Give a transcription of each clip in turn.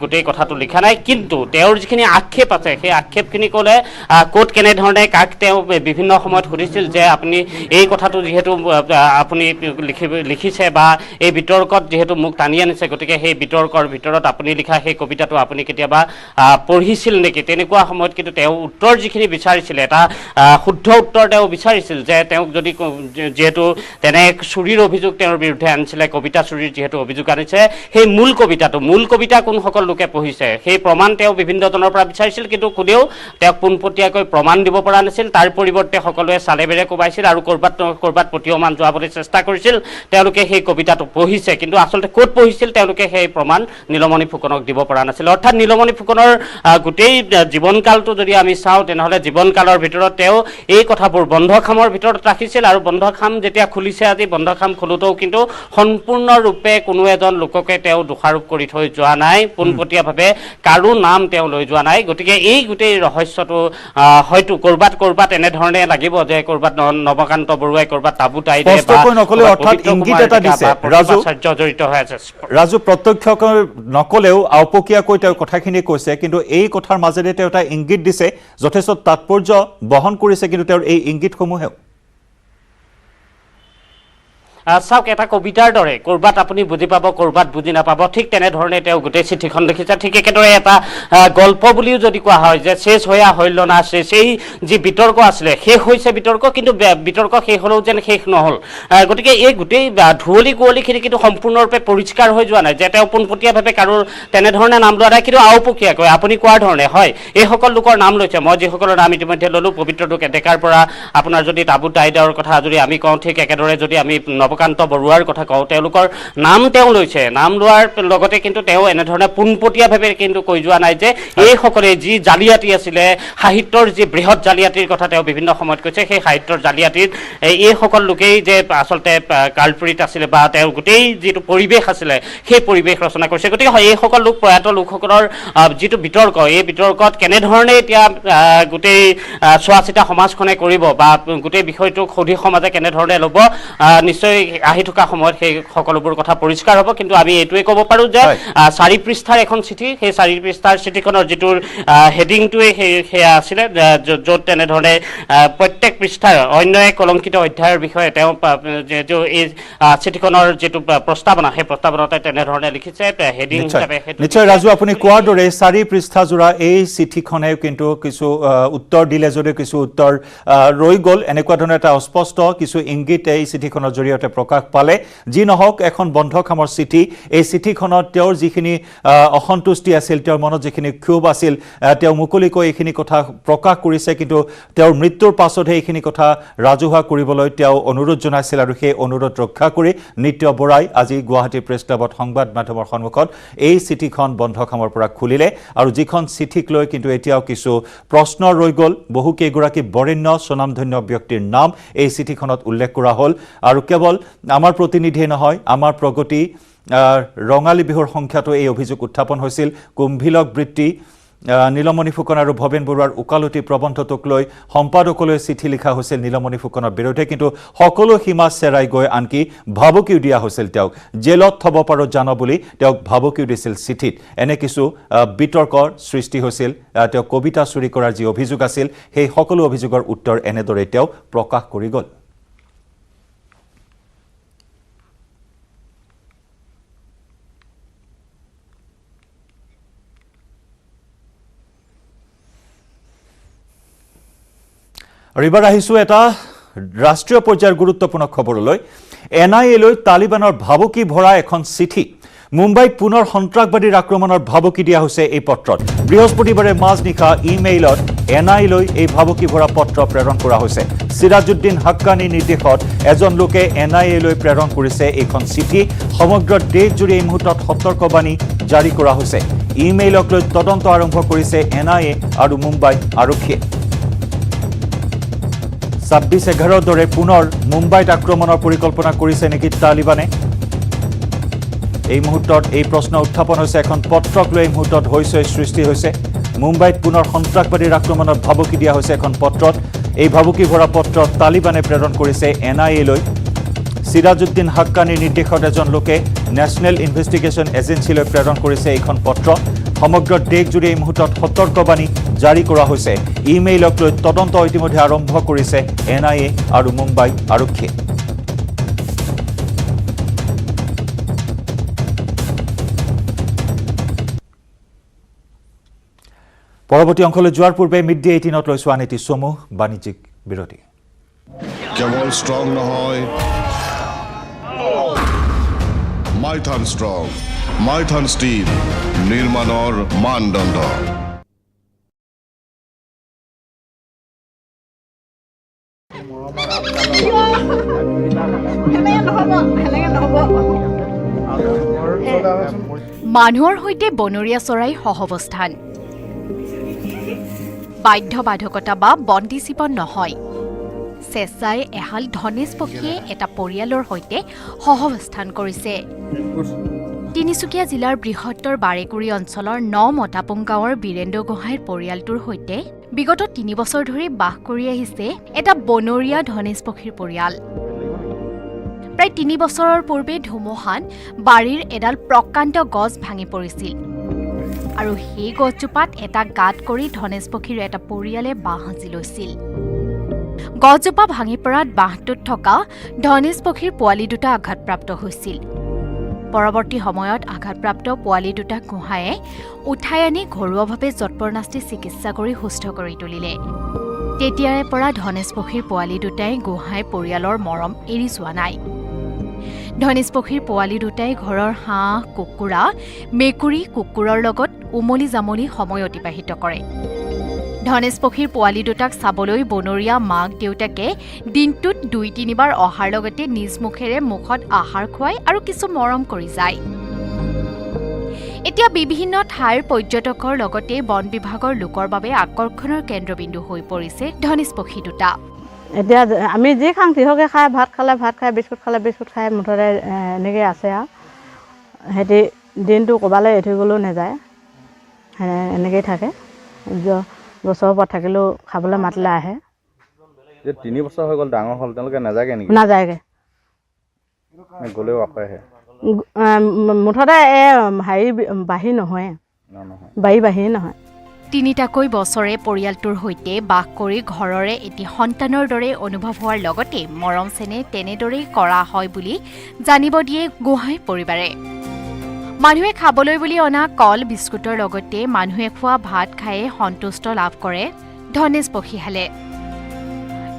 গোটেই কথাটো লিখা নাই কিন্তু তেওঁৰ যিখিনি আক্ষেপ আছে সেই আক্ষেপখিনি ক'লে ক'ত কেনেধৰণে কাক তেওঁ বিভিন্ন সময়ত সুধিছিল যে আপুনি এই কথাটো যিহেতু আপুনি লিখিছে বা এই বিতৰ্কত যিহেতু মোক টানি আনিছে গতিকে সেই বিতৰ্কৰ ভিতৰত আপুনি লিখা সেই কবিতাটো আপুনি কেতিয়াবা পঢ়িছিল নেকি তেনেকুৱা সময়ত কিন্তু তেওঁ উত্তৰ যিখিনি বিচাৰিছিল এটা শুদ্ধ উত্তৰ তেওঁ বিচাৰিছিল যে তেওঁক যদি যেহেতু তেনে চুৰিৰ অভিযোগ তেওঁৰ বিৰুদ্ধে আনিছিলে কবিতা চুৰিৰ যেহেতু অভিযোগ আনিছে সেই মূল কবিতা কোনসকল লোকে পঢ়িছে সেই প্ৰমাণ তেওঁ বিভিন্নজনৰ পৰা বিচাৰিছিল কিন্তু কোনেও তেওঁক পোনপটীয়াকৈ প্ৰমাণ দিব পৰা নাছিল তাৰ পৰিৱৰ্তে সকলোৱে চালেবেৰে কোবাইছিল আৰু কৰবাত প্ৰতীয়মান যোৱাবলৈ চেষ্টা কৰিছিল তেওঁলোকে সেই কবিতাটো পঢ়িছে কিন্তু আচলতে ক'ত পঢ়িছিল তেওঁলোকে সেই প্ৰমাণ নীলমণি ফুকনক দিব পৰা নাছিল অৰ্থাৎ নীলমণি ফুকনৰ গোটেই জীৱনকালটো যদি আমি চাওঁ তেনেহ'লে জীৱনকালৰ ভিতৰত তেওঁ এই কথাবোৰ বন্ধখামৰ ভিতৰত ৰাখিছিল আৰু বন্ধখাম যেতিয়া খুলিছে আজি বন্ধখাম খোলোতেও কিন্তু সম্পূৰ্ণৰূপে কোনো এজন লোককে তেওঁ দোষাৰোপ কৰি থৈ যোৱা নাই পোনপটীয়াভাৱে কাৰো নাম তেওঁ লৈ যোৱা নাই গতিকে এই গোটেই ৰহস্যটো হয়তো কৰবাত এনেধৰণে লাগিব যে কৰবাত নৱকান্ত বৰুৱাই কৰবাত তাবু টাই দিয়ে বা নকলে অৰ্থাৎ ইংগিত এটা দিছে ৰাজু জড়িত হৈ আছে ৰাজু প্ৰত্যক্ষকৈ নকলেও আওপকীয়াকৈ তেওঁ কথাখিনি কৈছে কিন্তু এই কথাৰ মাজেৰে তেওঁ এটা ইংগিত দিছে যথেষ্ট তাৎপৰ্য বহন কৰিছে কিন্তু তেওঁৰ এই ইংগিতসমূহে চাওক এটা কবিতাৰ দৰে কৰবাত আপুনি বুজি পাব কৰবাত বুজি নাপাব ঠিক তেনেধৰণে তেওঁ গোটেই চিঠিখন লিখিছে ঠিক একেদৰে এটা গল্প বুলিও যদি কোৱা হয় যে শেষ হৈয়া হইল না সেই যি বিতৰ্ক আছিলে শেষ হৈছে বিতৰ্ক কিন্তু বিতৰ্ক শেষ হ'লেও যেন শেষ নহ'ল গতিকে এই গোটেই ধুৱলি কুঁৱলীখিনি কিন্তু সম্পূৰ্ণৰূপে পৰিষ্কাৰ হৈ যোৱা নাই যে তেওঁ পোনপটীয়াভাৱে কাৰোৰ তেনেধৰণে নাম লোৱা নাই কিন্তু আওপকীয়াকৈ আপুনি কোৱাৰ ধৰণে হয় এইসকল লোকৰ নাম লৈছে মই যিসকলৰ নাম ইতিমধ্যে ল'লোঁ পবিত্ৰ ডেকাৰ পৰা আপোনাৰ যদি তাবু টাইডাৰৰ কথা যদি আমি কওঁ ঠিক একেদৰে যদি আমি নৱকান্ত বৰুৱাৰ কথা কওঁ তেওঁলোকৰ নাম তেওঁ লৈছে নাম লোৱাৰ লগতে কিন্তু তেওঁ এনেধৰণে পোনপটীয়াভাৱে কিন্তু কৈ যোৱা নাই যে এইসকলে যি জালিয়াতি আছিলে সাহিত্যৰ যি বৃহৎ জালিয়াতিৰ কথা তেওঁ বিভিন্ন সময়ত কৈছে সেই সাহিত্যৰ জালিয়াতিত এইসকল লোকেই যে আচলতে কালপ্ৰিট আছিলে বা তেওঁৰ গোটেই যিটো পৰিৱেশ আছিলে সেই পৰিৱেশ ৰচনা কৰিছে গতিকে এইসকল লোক প্ৰয়াত লোকসকলৰ যিটো বিতৰ্ক এই বিতৰ্কত কেনেধৰণে এতিয়া গোটেই চোৱা চিতা সমাজখনে কৰিব বা গোটেই বিষয়টোক সুধি সমাজে কেনেধৰণে ল'ব নিশ্চয় আহি থকা সময়ত সেই সকলোবোৰ কথা পৰিষ্কাৰ হ'ব কিন্তু আমি এইটোৱে ক'ব পাৰোঁ যে 4 পৃষ্ঠাৰ এখন চিঠি সেই 4 পৃষ্ঠাৰ চিঠিখনৰ যিটো হেডিংটোৱে সেয়া আছিলে য'ত তেনেধৰণে প্ৰত্যেক পৃষ্ঠাৰ অন্য এক কলংকিত অধ্যায়ৰ বিষয়ে তেওঁ যিটো এই চিঠিখনৰ যিটো প্ৰস্তাৱনা সেই প্ৰস্তাৱনাতে তেনেধৰণে লিখিছে হেডিং হিচাপে নিশ্চয় ৰাজু আপুনি কোৱাৰ দৰে 4 পৃষ্ঠা জোৰা এই চিঠিখনে কিন্তু কিছু উত্তৰ দিলে যদিও কিছু উত্তৰ ৰৈ গ'ল এনেকুৱা ধৰণৰ এটা অস্পষ্ট কিছু ইংগিত এই চিঠিখনৰ জৰিয়তে প্ৰকাশ পালে যি নহওক এখন বন্ধখামৰ চিঠি এই চিঠিখনত তেওঁৰ যিখিনি অসন্তুষ্টি আছিল তেওঁৰ মনত যিখিনি ক্ষোভ আছিল তেওঁ মুকলিকৈ এইখিনি কথা প্ৰকাশ কৰিছে কিন্তু তেওঁৰ মৃত্যুৰ পাছতহে এইখিনি কথা ৰাজহুৱা কৰিবলৈ তেওঁ অনুৰোধ জনাইছিল আৰু সেই অনুৰোধ ৰক্ষা কৰি নিত্য বৰাই আজি গুৱাহাটী প্ৰেছ ক্লাবত সংবাদ মাধ্যমৰ সন্মুখত এই চিঠিখন বন্ধখামৰ পৰা খুলিলে আৰু যিখন চিঠিক লৈ কিন্তু এতিয়াও কিছু প্ৰশ্ন ৰৈ গ'ল বহু কেইগৰাকী বৰেণ্য স্বনামধন্য ব্যক্তিৰ নাম এই চিঠিখনত উল্লেখ কৰা হ'ল আৰু কেৱল আমাৰ প্ৰতিনিধিয়ে নহয় আমাৰ প্ৰগতি ৰঙালী বিহুৰ সংখ্যাটো এই অভিযোগ উত্থাপন হৈছিল কুম্ভিলক বৃত্তি নীলমণি ফুকন আৰু ভৱেন বৰুৱাৰ উকালতি প্ৰবন্ধটোক লৈ সম্পাদকলৈ চিঠি লিখা হৈছিল নীলমণি ফুকনৰ বিৰুদ্ধে কিন্তু সকলো সীমা চেৰাই গৈ আনকি ভাবুকিও দিয়া হৈছিল তেওঁক জেলত থব পাৰো জানো বুলি তেওঁক ভাবুকিও দিছিল চিঠিত এনে কিছু বিতৰ্কৰ সৃষ্টি হৈছিল তেওঁ কবিতা চুৰি কৰাৰ যি অভিযোগ আছিল সেই সকলো অভিযোগৰ উত্তৰ এনেদৰে তেওঁ প্ৰকাশ কৰি গ'ল এবাৰ আহিছো এটা ৰাষ্ট্ৰীয় পৰ্যায়ৰ গুৰুত্বপূৰ্ণ খবৰলৈ NIA লৈ তালিবানৰ ভাবুকি ভৰা এখন চিঠি মুম্বাইত পুনৰ সন্ত্ৰাসবাদীৰ আক্ৰমণৰ ভাবুকি দিয়া হৈছে এই পত্ৰত বৃহস্পতিবাৰে মাজনিশা ইমেইলত NIA লৈ এই ভাবুকি ভৰা পত্ৰ প্ৰেৰণ কৰা হৈছে সিৰাজউদ্দিন হাক্কানী নিৰ্দেশত এজন লোকে NIA লৈ প্ৰেৰণ কৰিছে এইখন চিঠি সমগ্ৰ দেশজুৰি এই মুহূৰ্তত সতৰ্কবাণী জাৰি কৰা হৈছে ইমেইলক লৈ তদন্ত আৰম্ভ কৰিছে NIA আৰু মুম্বাই আৰক্ষীয়ে 26/11 দৰে পুনৰ মুম্বাইত আক্ৰমণৰ পৰিকল্পনা কৰিছে নেকি তালিবানে এই মুহূৰ্তত এই প্ৰশ্ন উত্থাপন হৈছে এখন পত্ৰক লৈ এই মুহূৰ্তত হৈছে সৃষ্টি হৈছে মুম্বাইত পুনৰ সন্ত্ৰাসবাদীৰ আক্ৰমণৰ ভাবুকি দিয়া হৈছে এখন পত্ৰত এই ভাবুকি ভৰা পত্ৰ তালিবানে প্ৰেৰণ কৰিছে NIA লৈ সিৰাজউদ্দিন হাক্কানীৰ নিৰ্দেশত এজন লোকে নেশ্যনেল ইনভেষ্টিগেশ্যন এজেন্সীলৈ প্ৰেৰণ কৰিছে এইখন পত্ৰ সমগ্ৰ দেশজুৰি এই মুহূৰ্তত সতৰ্কবাণী জাৰি কৰা হৈছে ইমেইলক লৈ তদন্ত ইতিমধ্যে আৰম্ভ কৰিছে NIA আৰু মুম্বাই আৰক্ষীয়ে পৰৱৰ্তী অংশলৈ যোৱাৰ পূৰ্বে মিড-ডে 18ত লৈছো আন এটি চমু বাণিজ্যিক বিৰতি কেৱল ষ্ট্ৰং নহয় মাইথান ষ্ট্ৰং মাইথান ষ্টীল নিৰ্মাণৰ মানদণ্ড মানুহৰ সৈতে বনৰীয়া চৰাই সহৱস্থান বাধ্যবাধকতা বা বন্দী জীৱন নহয় চেঁচাই এহাল ধনেশ পক্ষীয়ে এটা পৰিয়ালৰ সৈতে সহৱস্থান কৰিছে তিনিচুকীয়া জিলাৰ বৃহত্তৰ বাৰেকুৰি অঞ্চলৰ ৯ মতাপুং গাঁৱৰ বীৰেন্দ্ৰ গোহাঁইৰ পৰিয়ালটোৰ সৈতে বিগত ৩ বছৰ ধৰি বাস কৰি আহিছে এটা বনৰীয়া ধনেশ পক্ষীৰ পৰিয়াল প্ৰায় ৩ বছৰৰ পূৰ্বে ধুমুহাত বাৰীৰ এডাল প্ৰকাণ্ড গছ ভাঙি পৰিছিল আৰু সেই গছজোপাত এটা গাঁত কৰি ধনেশ পক্ষীৰ এটা পৰিয়ালে বাঁহ সাজি লৈছিল গছজোপা ভাঙি পৰাত বাঁহটোত থকা ধনেশ পক্ষীৰ পোৱালি দুটা আঘাতপ্ৰাপ্ত হৈছিল পৰৱৰ্তী সময়ত আঘাতপ্ৰাপ্ত পোৱালি দুটা গোহাঁয়ে উঠাই আনি ঘৰুৱাভাৱে যৎপৰনাস্তি চিকিৎসা কৰি সুস্থ কৰি তুলিলে তেতিয়াৰে পৰা ধনেশ পক্ষীৰ পোৱালি দুটাই গোহাঁই পৰিয়ালৰ মৰম এৰি যোৱা নাই ধনেশ পক্ষীৰ পোৱালি দুটাই ঘৰৰ হাঁহ কুকুৰা মেকুৰী কুকুৰৰ লগত উমলি জামলি সময় অতিবাহিত কৰে ধনেশ পক্ষীৰ পোৱালি দুটাক চাবলৈ বনৰীয়া মাক দেউতাকে দিনটোত ২-৩ বাৰ অহাৰ লগতে নিজ মুখেৰে মুখত আহাৰ খুৱাই আৰু কিছু মৰম কৰি যায় এতিয়া বিভিন্ন ঠাইৰ পৰ্যটকৰ লগতে বন বিভাগৰ লোকৰ বাবে আকৰ্ষণৰ কেন্দ্ৰবিন্দু হৈ পৰিছে ধনেশ পক্ষী দুটা এতিয়া আমি যি খাং তিহকে খাই ভাত খালে ভাত খাই বিস্কুট খালে বিস্কুট খাই মুঠতে এনেকৈ আছে আৰু সিহঁতি দিনটো ক'ৰবালৈ এৰি থৈ গ'লেও নাযায় এনেকৈয়ে থাকে গছৰ ওপৰত থাকিলেও খাবলৈ মাতিলে আহে ৩ বছৰ হৈ গ'ল ডাঙৰ হ'ল তেওঁলোকে নাযায়গৈ নেকি নাযায়গৈ গ'লেও আকৌ আহে মুঠতে হেৰি বাঢ়ি নহয় বাঢ়ি নহয় তিনিটাকৈ বছৰে পৰিয়ালটোৰ সৈতে বাস কৰি ঘৰৰে এটি সন্তানৰ দৰে অনুভৱ হোৱাৰ লগতে মৰম চেনেহ তেনেদৰেই কৰা হয় বুলি জানিব দিয়ে গোহাঁই পৰিবাৰে মানুহে খাবলৈ বুলি অনা কল বিস্কুটৰ লগতে মানুহে খোৱা ভাত খায়ে সন্তুষ্ট লাভ কৰে ধনেশ পক্ষীহালে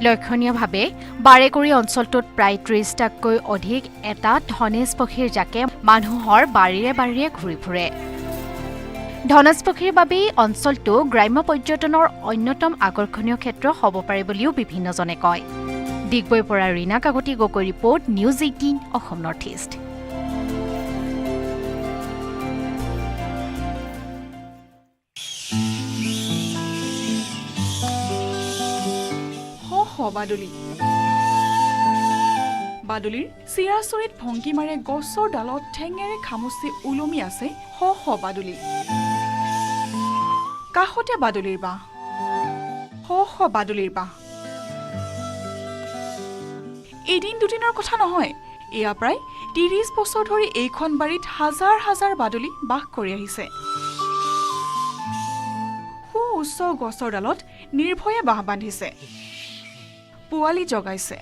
লক্ষণীয়ভাৱে বাৰেকুৰি অঞ্চলটোত প্ৰায় ৩০টাতকৈ অধিক এটা ধনেশ পক্ষীৰ জাকে মানুহৰ বাৰীৰে বাৰীৰে ঘূৰি ফুৰে ধনেশ পক্ষীৰ বাবেই অঞ্চলটো গ্ৰাম্য পৰ্যটনৰ অন্যতম আকৰ্ষণীয় ক্ষেত্ৰ হ'ব পাৰে বুলিও বিভিন্নজনে কয় ডিগবৈৰ পৰা Rina Kakati Gogoi report news 18 Assam north east বাদুলিৰ চিৰাচৰিত ভংগী মাৰে গছৰ ডালত ঠেঙেৰে খামুচি ওলমি আছে শ বাদুলি কাষতে বাদুলিৰ বাঁহ শ বাদুলিৰ বাঁহ এদিন দুদিনৰ কথা নহয় এয়া প্ৰায় ৩০ বছৰ ধৰি এইখন বাৰীত হাজাৰ হাজাৰ বাদুলি বাস কৰি আহিছে সু উচ্চ গছৰ ডালত নিৰ্ভয়ে বাঁহ বান্ধিছে পোৱালি জগাইছে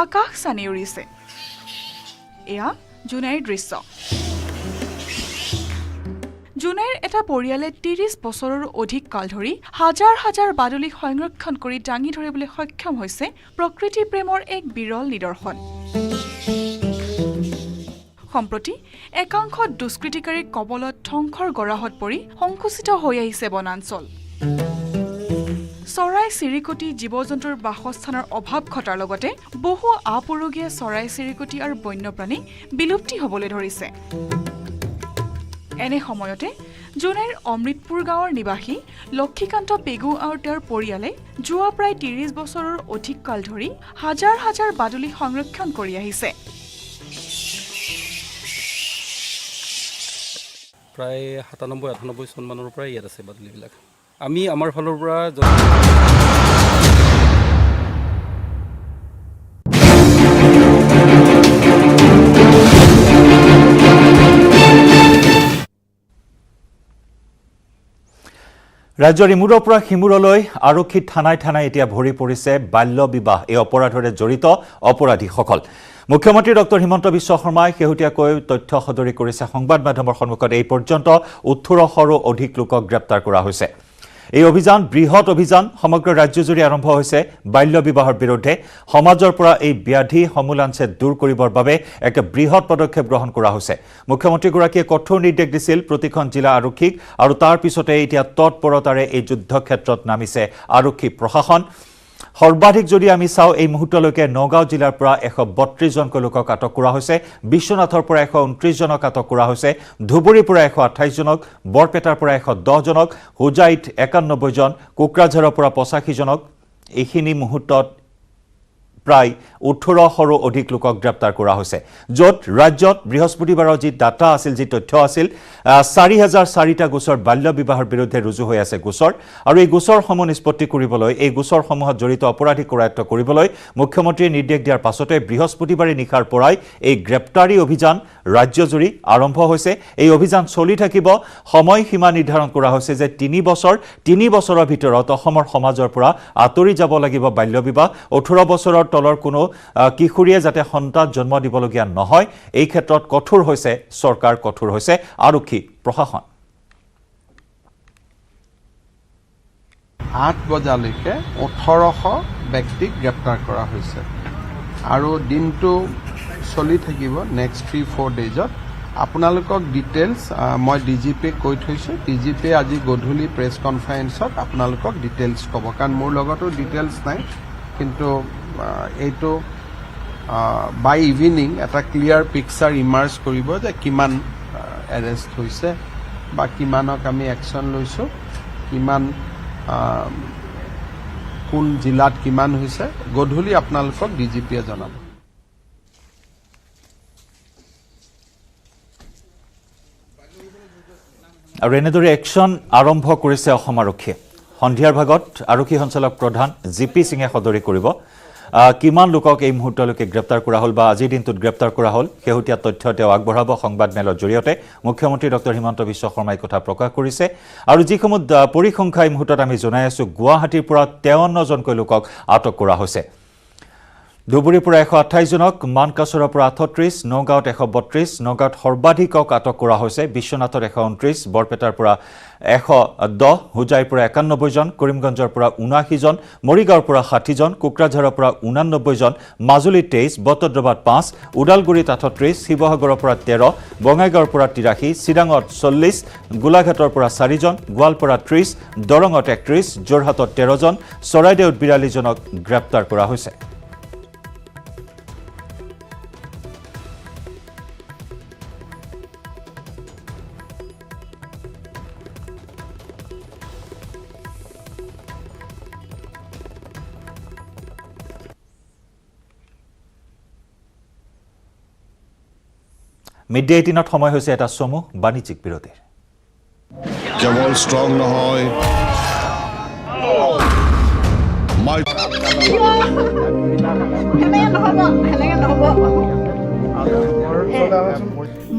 আকাশ চানি উৰিছে এয়া জুনাইৰ দৃশ্য জুনাইৰ এটা পৰিয়ালে ৩০ বছৰৰো অধিক কাল ধৰি হাজাৰ হাজাৰ বাদুলিক সংৰক্ষণ কৰি দাঙি ধৰিবলৈ সক্ষম হৈছে প্ৰকৃতি প্ৰেমৰ এক বিৰল নিদৰ্শন সম্প্ৰতি একাংশ দুষ্কৃতিকাৰীৰ কবলত ধ্বংসৰ গৰাহত পৰি সংকুচিত হৈ আহিছে বনাঞ্চল চৰাই চিৰিকটি জীৱ-জন্তুৰ বাসস্থানৰ অভাৱ ঘটাৰ লগতে বহু আপুৰুগীয়া চৰাই চিৰিকটি আৰু বন্যপ্ৰাণী বিলুপ্তি হ'বলৈ ধৰিছে এনে সময়তে জুনাইৰ অমৃতপুৰ গাঁৱৰ নিবাসী লক্ষীকান্ত পেগু আৰু তেওঁৰ পৰিয়ালে যোৱা প্ৰায় ৩০ বছৰৰ অধিক কাল ধৰি হাজাৰ হাজাৰ বাদুলি সংৰক্ষণ কৰি আহিছে প্ৰায় ৯৭-৯৮ চন মানৰ পৰা ইয়াত আছে বাদুলিবিলাক আমি আমাৰ ফালৰ পৰা ৰাজ্যৰ ইমূৰৰ পৰা সিমূৰলৈ আৰক্ষী থানাই থানাই এতিয়া ভৰি পৰিছে বাল্য বিবাহ এই অপৰাধৰে জড়িত অপৰাধীসকল। মুখ্যমন্ত্ৰী ডক্টৰ হিমন্ত বিশ্ব শৰ্মাই শেহতীয়াকৈ তথ্য সদৰি কৰিছে সংবাদ মাধ্যমৰ সন্মুখত। এই পৰ্যন্ত 1800ৰো অধিক লোকক গ্ৰেপ্তাৰ কৰা হৈছে। এই অভিযান বৃহৎ অভিযান সমগ্ৰ ৰাজ্যজুৰি আৰম্ভ হৈছে বাল্য বিবাহৰ বিৰুদ্ধে। সমাজৰ পৰা এই ব্যাধি সমূলাঞ্চে দূৰ কৰিবৰ বাবে এক বৃহৎ পদক্ষেপ গ্ৰহণ কৰা হৈছে। মুখ্যমন্ত্ৰীগৰাকীয়ে কঠোৰ নিৰ্দেশ দিছিল প্ৰতিখন জিলা আৰক্ষীক আৰু তাৰ পিছতে এতিয়া তৎপৰতাৰে এই যুদ্ধক্ষেত্ৰত নামিছে আৰক্ষী প্ৰশাসন। সৰ্বাধিক যদি আমি চাওঁ এই মুহূৰ্তলৈকে নগাঁও জিলাৰ পৰা 132 জনকৈ লোকক আটক কৰা হৈছে, বিশ্বনাথৰ পৰা 129 জনক আটক কৰা হৈছে, ধুবুৰীৰ পৰা 128 জনক, বৰপেটাৰ পৰা 110 জনক, হোজাইত 91 জন, কোকৰাঝাৰৰ পৰা 85 জনক। এইখিনি মুহূৰ্তত প্ৰায় 1800ৰো অধিক লোকক গ্ৰেপ্তাৰ কৰা হৈছে, য'ত ৰাজ্যত বৃহস্পতিবাৰৰ যি ডাটা আছিল, যি তথ্য আছিল, 4004টা গোচৰ বাল্য বিবাহৰ বিৰুদ্ধে ৰুজু হৈ আছে গোচৰ। আৰু এই গোচৰসমূহ নিষ্পত্তি কৰিবলৈ, এই গোচৰসমূহত জড়িত অপৰাধী কৰায়ত্ব কৰিবলৈ মুখ্যমন্ত্ৰীয়ে নিৰ্দেশ দিয়াৰ পাছতে বৃহস্পতিবাৰে নিশাৰ পৰাই এই গ্ৰেপ্তাৰী অভিযান ৰাজ্যজুৰি আৰম্ভ হৈছে। এই অভিযান চলি থাকিব। সময়সীমা নিৰ্ধাৰণ কৰা হৈছে যে 3 বছৰৰ ভিতৰত অসমৰ সমাজৰ পৰা আঁতৰি যাব লাগিব বাল্য বিবাহ। 18 বছৰৰ তলৰ কোনো কিশোৰীয়ে যাতে সন্তান জন্ম দিবলগীয়া নহয়, এই ক্ষেত্ৰত কঠোৰ হৈছে চৰকাৰ, কঠোৰ হৈছে আৰক্ষী প্ৰশাসন। 8 বজালৈকে 1800 ব্যক্তিক গ্ৰেপ্তাৰ কৰা হৈছে আৰু দিনটো চলি থাকিব নেক্সট 3-4 ডেজত। আপোনালোকক ডিটেইলছ মই ডিজিপিক কৈ থৈছোঁ। ডিজিপিয়ে আজি গধূলি প্ৰেছ কনফাৰেন্সত আপোনালোকক ডিটেইলছ ক'ব, কাৰণ মোৰ লগতো ডিটেইলছ নাই, কিন্তু এইটো বাই ইভিনিং এটা ক্লিয়াৰ পিকচাৰ ইমাৰ্জ কৰিব যে কিমান এৰেষ্ট হৈছে বা কিমানক আমি একশ্যন লৈছোঁ, কিমান কোন জিলাত কিমান হৈছে। গধূলি আপোনালোকক ডিজিপিয়ে জনাব। আৰু এনেদৰে একশ্যন আৰম্ভ কৰিছে অসম আৰক্ষীয়ে। সন্ধিয়াৰ ভাগত আৰক্ষী সঞ্চালক প্ৰধান জিপি সিঙে সদৰি কৰিব কিমান লোকক এই মুহূৰ্তলৈকে গ্ৰেপ্তাৰ কৰা হ'ল বা আজিৰ দিনটোত গ্ৰেপ্তাৰ কৰা হ'ল। শেহতীয়া তথ্য তেওঁ আগবঢ়াব সংবাদমেলৰ জৰিয়তে। মুখ্যমন্ত্ৰী ডক্টৰ হিমন্ত বিশ্ব শৰ্মাই কথা প্ৰকাশ কৰিছে। আৰু যিসমূহ পৰিসংখ্যা এই মুহূৰ্তত আমি জনাই আছোঁ, গুৱাহাটীৰ পৰা 53 জনকৈ লোকক আটক কৰা হৈছে, ধুবুৰীৰ পৰা 128 জনক, মানকাছৰৰ পৰা 38, নগাঁৱত 132, নগাঁৱত সৰ্বাধিকক আটক কৰা হৈছে, বিশ্বনাথত 129, বৰপেটাৰ পৰা 110, হোজাইৰ পৰা 91 জন, কৰিমগঞ্জৰ পৰা 79 জন, মৰিগাঁৱৰ পৰা 60 জন, কোকৰাঝাৰৰ পৰা 89 জন, মাজুলীত 23, বটদ্ৰৱাত 5, ওদালগুৰিত 38, শিৱসাগৰৰ পৰা 13, বঙাইগাঁৱৰ পৰা 83, চিৰাঙত 40, গোলাঘাটৰ পৰা 4 জন, গোৱালপাৰাত 30, দৰঙত 31, যোৰহাটত 13 জন, চৰাইদেউত 42 জনক গ্ৰেপ্তাৰ কৰা হৈছে। মিড-ডে 18ত সময় হৈছে এটা চমু বাণিজ্যিক বিৰতিৰ। কেৱল ষ্ট্ৰং নহয়,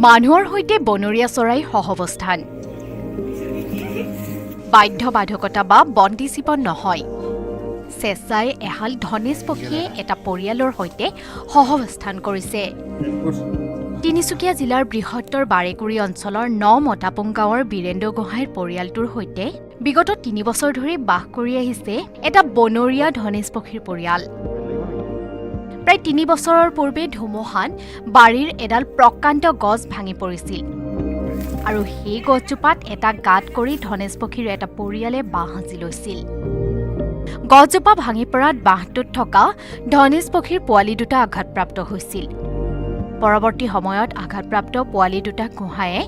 মানুহৰ সৈতে বনৰীয়া চৰাই সহৱস্থান, বাধ্যবাধকতা বা বন্দীজীৱন নহয়। স্বেচ্ছাই এহাল ধনেশ পক্ষীয়ে এটা পৰিয়ালৰ সৈতে সহৱস্থান কৰিছে। তিনিচুকীয়া জিলাৰ বৃহত্তৰ বাৰেকুৰি অঞ্চলৰ 9 মতাপুং গাঁৱৰ বীৰেন্দ্ৰ গোহাঁইৰ পৰিয়ালটোৰ সৈতে বিগত 3 বছৰ ধৰি বাস কৰি আহিছে এটা বনৰীয়া ধনেশ পক্ষীৰ পৰিয়াল। প্ৰায় 3 বছৰৰ পূৰ্বে ধুমুহাত বাৰীৰ এডাল প্ৰকাণ্ড গছ ভাঙি পৰিছিল আৰু সেই গছজোপাত এটা গাঁত কৰি ধনেশ পক্ষীৰ এটা পৰিয়ালে বাঁহ সাজি লৈছিল। গছজোপা ভাঙি পৰাত বাঁহটোত থকা ধনেশ পক্ষীৰ পোৱালি দুটা আঘাতপ্ৰাপ্ত হৈছিল। পৰৱৰ্তী সময়ত আঘাতপ্ৰাপ্ত পোৱালি দুটাক গোহাঁয়ে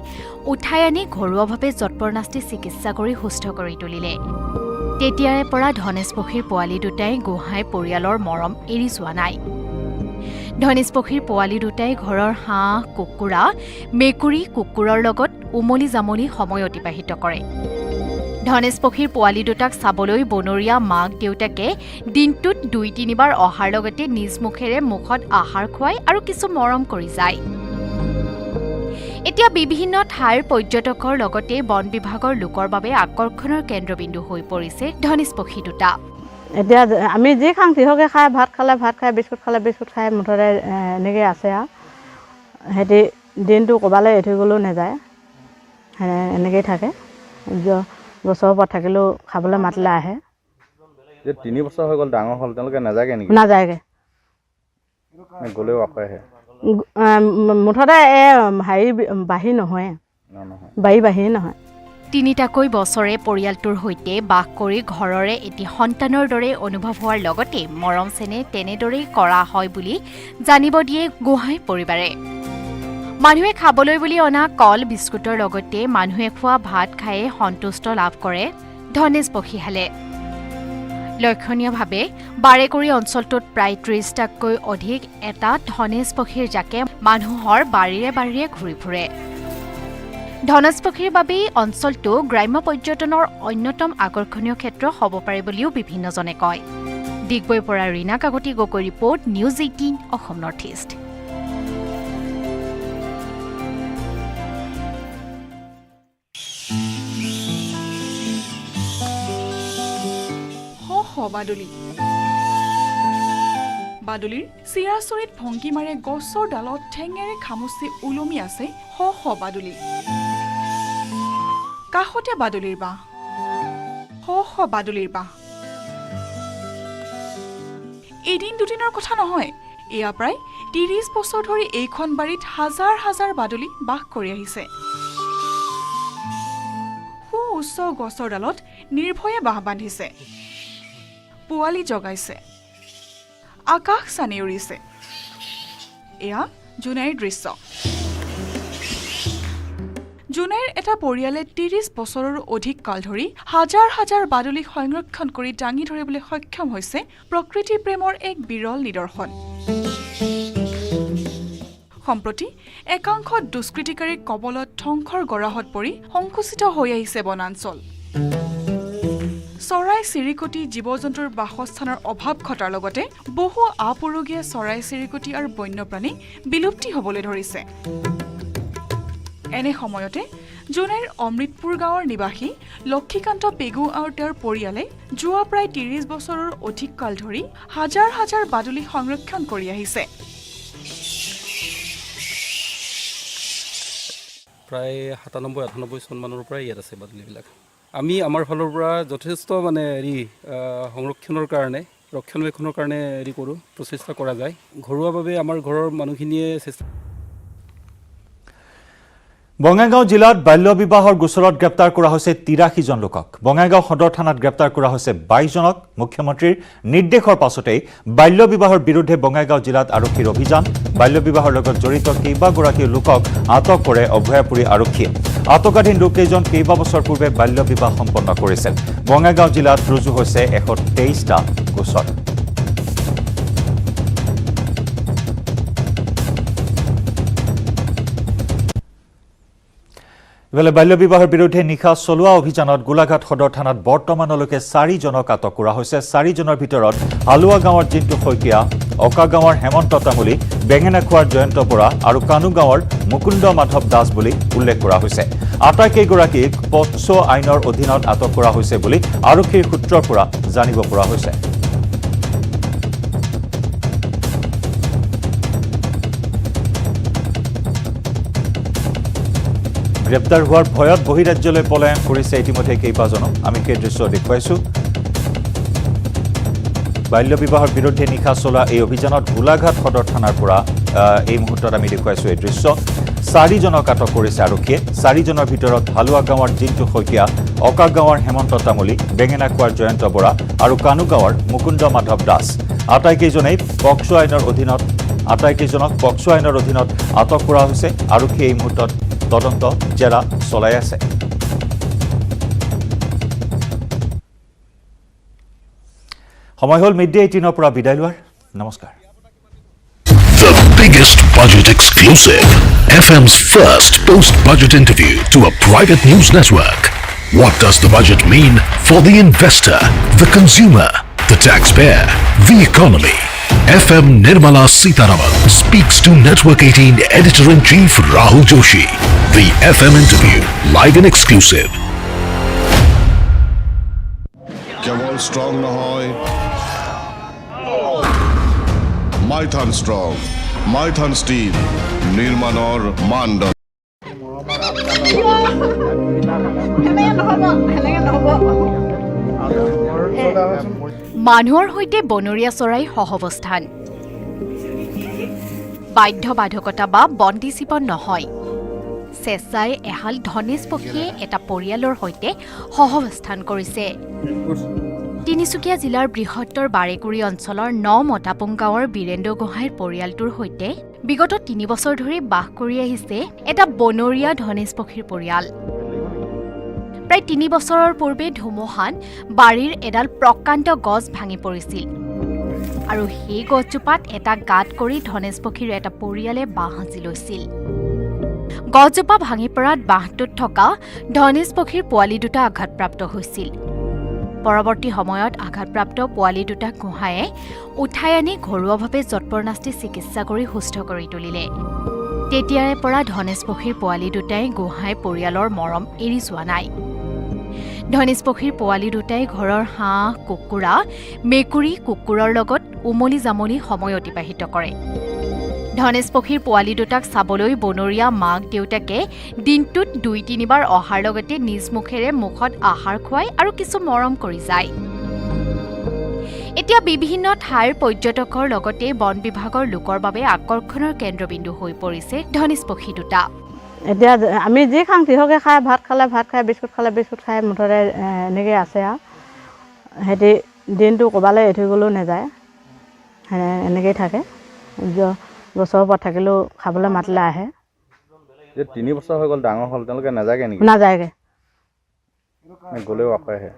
উঠাই আনি ঘৰুৱাভাৱে যৎপৰনাস্তি চিকিৎসা কৰি সুস্থ কৰি তুলিলে। তেতিয়াৰে পৰা ধনেশ পক্ষীৰ পোৱালি দুটাই গোহাঁই পৰিয়ালৰ মৰম এৰি যোৱা নাই। ধনেশ পক্ষীৰ পোৱালি দুটাই ঘৰৰ হাঁহ, কুকুৰা, মেকুৰী, কুকুৰৰ লগত উমলি জামলি সময় অতিবাহিত কৰে। ধনেশ পক্ষীৰ পোৱালি দুটাক চাবলৈ বনৰীয়া মাক দেউতাকে দিনটোত 2-3 বাৰ অহাৰ লগতে নিজ মুখেৰে মুখত আহাৰ খুৱাই আৰু কিছু মৰম কৰি যায়। এতিয়া বিভিন্ন ঠাইৰ পৰ্যটকৰ লগতে বন বিভাগৰ লোকৰ বাবে আকৰ্ষণৰ কেন্দ্ৰবিন্দু হৈ পৰিছে ধনেশ পক্ষী দুটা। এতিয়া আমি যি খাং তিহকে খাই ভাত খাই বিস্কুট খাই মুঠতে এনেকৈ আছে আৰু সিহঁতি দিনটো ক'ৰবালৈ এৰি থৈ গ'লেও নাযায়, এনেকৈয়ে থাকে। গছৰ ওপৰত থাকিলেও খাবলৈ মাতিলে আহে। 3 বছৰ হৈ গ'ল ডাঙৰ হ'ল, তেওঁলোকে নাযায়গৈ নেকি? নাযায়গৈ, গ'লেও আকৌ আহে। মুঠতে হেৰি বাঢ়ি নহয়, বাঢ়ি নহয়। তিনিটাকৈ বছৰে পৰিয়ালটোৰ সৈতে বাস কৰি ঘৰৰে এটি সন্তানৰ দৰে অনুভৱ হোৱাৰ লগতে মৰম চেনেহ তেনেদৰেই কৰা হয় বুলি জানিব দিয়ে গোহাঁই পৰিবাৰে। মানুহে খাবলৈ বুলি অনা কল বিস্কুটৰ লগতে মানুহে খোৱা ভাত খায়ে সন্তুষ্ট লাভ কৰে ধনেশ পক্ষীহালে। লক্ষণীয়ভাৱে বাৰেকুৰি অঞ্চলটোত প্ৰায় 30টাতকৈ অধিক এটা ধনেশ পক্ষীৰ জাকে মানুহৰ বাৰীৰে বাৰীৰে ঘূৰি ফুৰে। ধনেশ পক্ষীৰ বাবেই অঞ্চলটো গ্ৰাম্য পৰ্যটনৰ অন্যতম আকৰ্ষণীয় ক্ষেত্ৰ হ'ব পাৰে বুলিও বিভিন্নজনে কয়। ডিগবৈৰ পৰা Rina Kakati Gogoi report, news 18 Assam north east. বাদুলিৰ চিৰাচৰিত ভংগীমাৰে গছৰ ডালত ঠেঙেৰে খামুচি ওলমি আছে শ বাদুলি। কাষতে বাদুলিৰ বাঁহ, শ বাদুলিৰ বাঁহ। এদিন দুদিনৰ কথা নহয়, এয়া প্ৰায় 30 বছৰ ধৰি এইখন বাৰীত হাজাৰ হাজাৰ বাদুলি বাস কৰি আহিছে। উচ্চ গছৰ ডালত নিৰ্ভয়ে বাঁহ বান্ধিছে, পোৱালি জগাইছে, আকাশ চানি উৰিছে। এয়া জোনাইৰ দৃশ্য। জোনাইৰ এটা পৰিয়ালে 30 বছৰৰো অধিক কাল ধৰি হাজাৰ হাজাৰ বাদুলি সংৰক্ষণ কৰি দাঙি ধৰিবলৈ সক্ষম হৈছে প্ৰকৃতি প্ৰেমৰ এক বিৰল নিদৰ্শন। সম্প্ৰতি একাংশ দুষ্কৃতিকাৰীৰ কবলত ধ্বংসৰ গৰাহত পৰি সংকুচিত হৈ আহিছে বনাঞ্চল। চৰাই চিৰিকটি জীৱ জন্তুৰ বাসস্থানৰ অভাৱ ঘটাৰ লগতে বহু আপুৰুগীয়া চৰাই চিৰিকটি আৰু বন্যপ্ৰাণী বিলুপ্তি হ'বলৈ ধৰিছে। এনে সময়তে জোনাইৰ অমৃতপুৰ গাঁৱৰ নিবাসী লক্ষীকান্ত পেগু আৰু তেওঁৰ পৰিয়ালে যোৱা প্ৰায় 30 বছৰৰ অধিক কাল ধৰি হাজাৰ হাজাৰ বাদুলি সংৰক্ষণ কৰি আহিছে। প্ৰায় 97-98 চনমানৰ পৰাই ইয়াত আছে বাদুলিবিলাক। আমি আমাৰ ফালৰ পৰা যথেষ্ট সংৰক্ষণৰ কাৰণে, ৰক্ষণাবেক্ষণৰ কাৰণে কৰোঁ, প্ৰচেষ্টা কৰা যায়। ঘৰুৱাভাৱে আমাৰ ঘৰৰ মানুহখিনিয়ে চেষ্টা। বঙাইগাঁও জিলাত বাল্য বিবাহৰ গোচৰত গ্ৰেপ্তাৰ কৰা হৈছে 83 জন লোকক। বঙাইগাঁও সদৰ থানাত গ্ৰেপ্তাৰ কৰা হৈছে 22 জনক। মুখ্যমন্ত্ৰীৰ নিৰ্দেশৰ পাছতেই বাল্য বিবাহৰ বিৰুদ্ধে বঙাইগাঁও জিলাত আৰক্ষীৰ অভিযান। বাল্য বিবাহৰ লগত জড়িত কেইবাগৰাকী লোকক আটক কৰে অভয়াপুৰী আৰক্ষীয়ে। আটকাধীন লোককেইজন কেইবাবছৰ পূৰ্বে বাল্য বিবাহ সম্পন্ন কৰিছিল। বঙাইগাঁও জিলাত ৰুজু হৈছে 123টা গোচৰ। ইফালে বাল্য বিবাহৰ বিৰুদ্ধে নিশা চলোৱা অভিযানত গোলাঘাট সদৰ থানাত বৰ্তমানলৈকে 4 জনক আটক কৰা হৈছে। 4 জনৰ ভিতৰত হালুৱা গাঁৱৰ জিন্তু শইকীয়া, অকা গাঁৱৰ হেমন্ত তামুলী, বেঙেনাখোৱাৰ জয়ন্ত বৰা আৰু কানু গাঁৱৰ মুকুন্দ মাধৱ দাস বুলি উল্লেখ কৰা হৈছে। আটাইকেইগৰাকীক পক্সো আইনৰ অধীনত আটক কৰা হৈছে বুলি আৰক্ষীৰ সূত্ৰৰ পৰা জানিব পৰা হৈছে। গ্ৰেপ্তাৰ হোৱাৰ ভয়ত বহিৰাজ্যলৈ পলায়ন কৰিছে ইতিমধ্যে কেইবাজনক। আমি সেই দৃশ্য দেখুৱাইছোঁ। বাল্য বিবাহৰ বিৰুদ্ধে নিশা চলোৱা এই অভিযানত গোলাঘাট সদৰ থানাৰ পৰা এই মুহূৰ্তত আমি দেখুৱাইছোঁ এই দৃশ্য। 4 জনক আটক কৰিছে আৰক্ষীয়ে। 4 জনৰ ভিতৰত হালুৱা গাঁৱৰ জিন্তু শইকীয়া, অকা গাঁৱৰ হেমন্ত তামুলী, বেঙেনাখোৱাৰ জয়ন্ত বৰা আৰু কানু গাঁৱৰ মুকুন্দ মাধৱ দাস। আটাইকেইজনক পক্সো আইনৰ অধীনত আটক কৰা হৈছে। আৰক্ষীয়ে এই মুহূৰ্তত তদন্ত জেৰা চলাই আছে। সময় হ'ল মিড ডে 18 পৰা বিদায় লোৱাৰ। নমস্কাৰ। The biggest budget exclusive, FM's first post-budget interview to a private news network. What does the budget mean for the investor, the consumer, the taxpayer, the economy? FM Nirmala Sitaraman speaks to Network 18 Editor-in-Chief Rahul Joshi. The FM interview, live and exclusive. কেৱল strong নহয়, Maithon strong, Maithon still, নিৰ্মাণৰ মানদণ্ড। মানুহৰ সৈতে বনৰীয়া চৰাই সহৱস্থান, বাধ্যবাধকতা বা বন্দিজীৱন নহয়। স্বেচ্ছাই এহাল ধনেশ পক্ষীয়ে এটা পৰিয়ালৰ সৈতে সহৱস্থান কৰিছে। তিনিচুকীয়া জিলাৰ বৃহত্তৰ বাৰেকুৰি অঞ্চলৰ ৯ মতাপুং গাঁৱৰ বীৰেন্দ্ৰ গোহাঁইৰ পৰিয়ালটোৰ সৈতে বিগত ৩ বছৰ ধৰি বাস কৰি আহিছে এটা বনৰীয়া ধনেশ পক্ষীৰ পৰিয়াল। প্ৰায় ৩ বছৰৰ পূৰ্বে ধুমুহাত বাৰীৰ এডাল প্ৰকাণ্ড গছ ভাঙি পৰিছিল আৰু সেই গছজোপাত এটা গাঁত কৰি ধনেশ পক্ষীৰ এটা পৰিয়ালে বাঁহ সাজি লৈছিল। গছজোপা ভাঙি পৰাত বাঁহটোত থকা ধনেশ পক্ষীৰ পোৱালি দুটা আঘাতপ্ৰাপ্ত হৈছিল। পৰৱৰ্তী সময়ত আঘাতপ্ৰাপ্ত পোৱালি দুটাক গোহাঁয়ে উঠাই আনি ঘৰুৱাভাৱে যৎপৰনাস্তি চিকিৎসা কৰি সুস্থ কৰি তুলিলে। তেতিয়াৰে পৰা ধনেশ পক্ষীৰ পোৱালি দুটাই গোহাঁই পৰিয়ালৰ মৰম এৰি যোৱা নাই। ধনেশ পক্ষীৰ পোৱালি দুটাই ঘৰৰ হাঁহ, কুকুৰা, মেকুৰী, কুকুৰৰ লগত উমলি জামলি সময় অতিবাহিত কৰে। ধনেশ পক্ষীৰ পোৱালি দুটাক চাবলৈ বনৰীয়া মাক দেউতাকে দিনটোত ২-৩ বাৰ অহাৰ লগতে নিজ মুখেৰে মুখত আহাৰ খুৱাই আৰু কিছু মৰম কৰি যায়। এতিয়া বিভিন্ন ঠাইৰ পৰ্যটকৰ লগতে বন বিভাগৰ লোকৰ বাবে আকৰ্ষণৰ কেন্দ্ৰবিন্দু হৈ পৰিছে ধনেশ পক্ষী দুটা। এতিয়া আমি যি খাওঁ তিহকে খাই, ভাত খালে ভাত খাই, বিস্কুট খালে বিস্কুট খাই, মুঠতে এনেকৈ আছে আৰু সিহঁতি দিনটো ক'ৰবালৈ এৰি থৈ গ'লেও নাযায়, এনেকৈয়ে থাকে। গছৰ ওপৰত থাকিলেও খাবলৈ মাতিলে আহে। ৩ বছৰ হৈ গ'ল, ডাঙৰ হ'ল, তেওঁলোকে নাযায়গৈ নেকি? নাযায়গৈ, গ'লেও আকৌ আহে।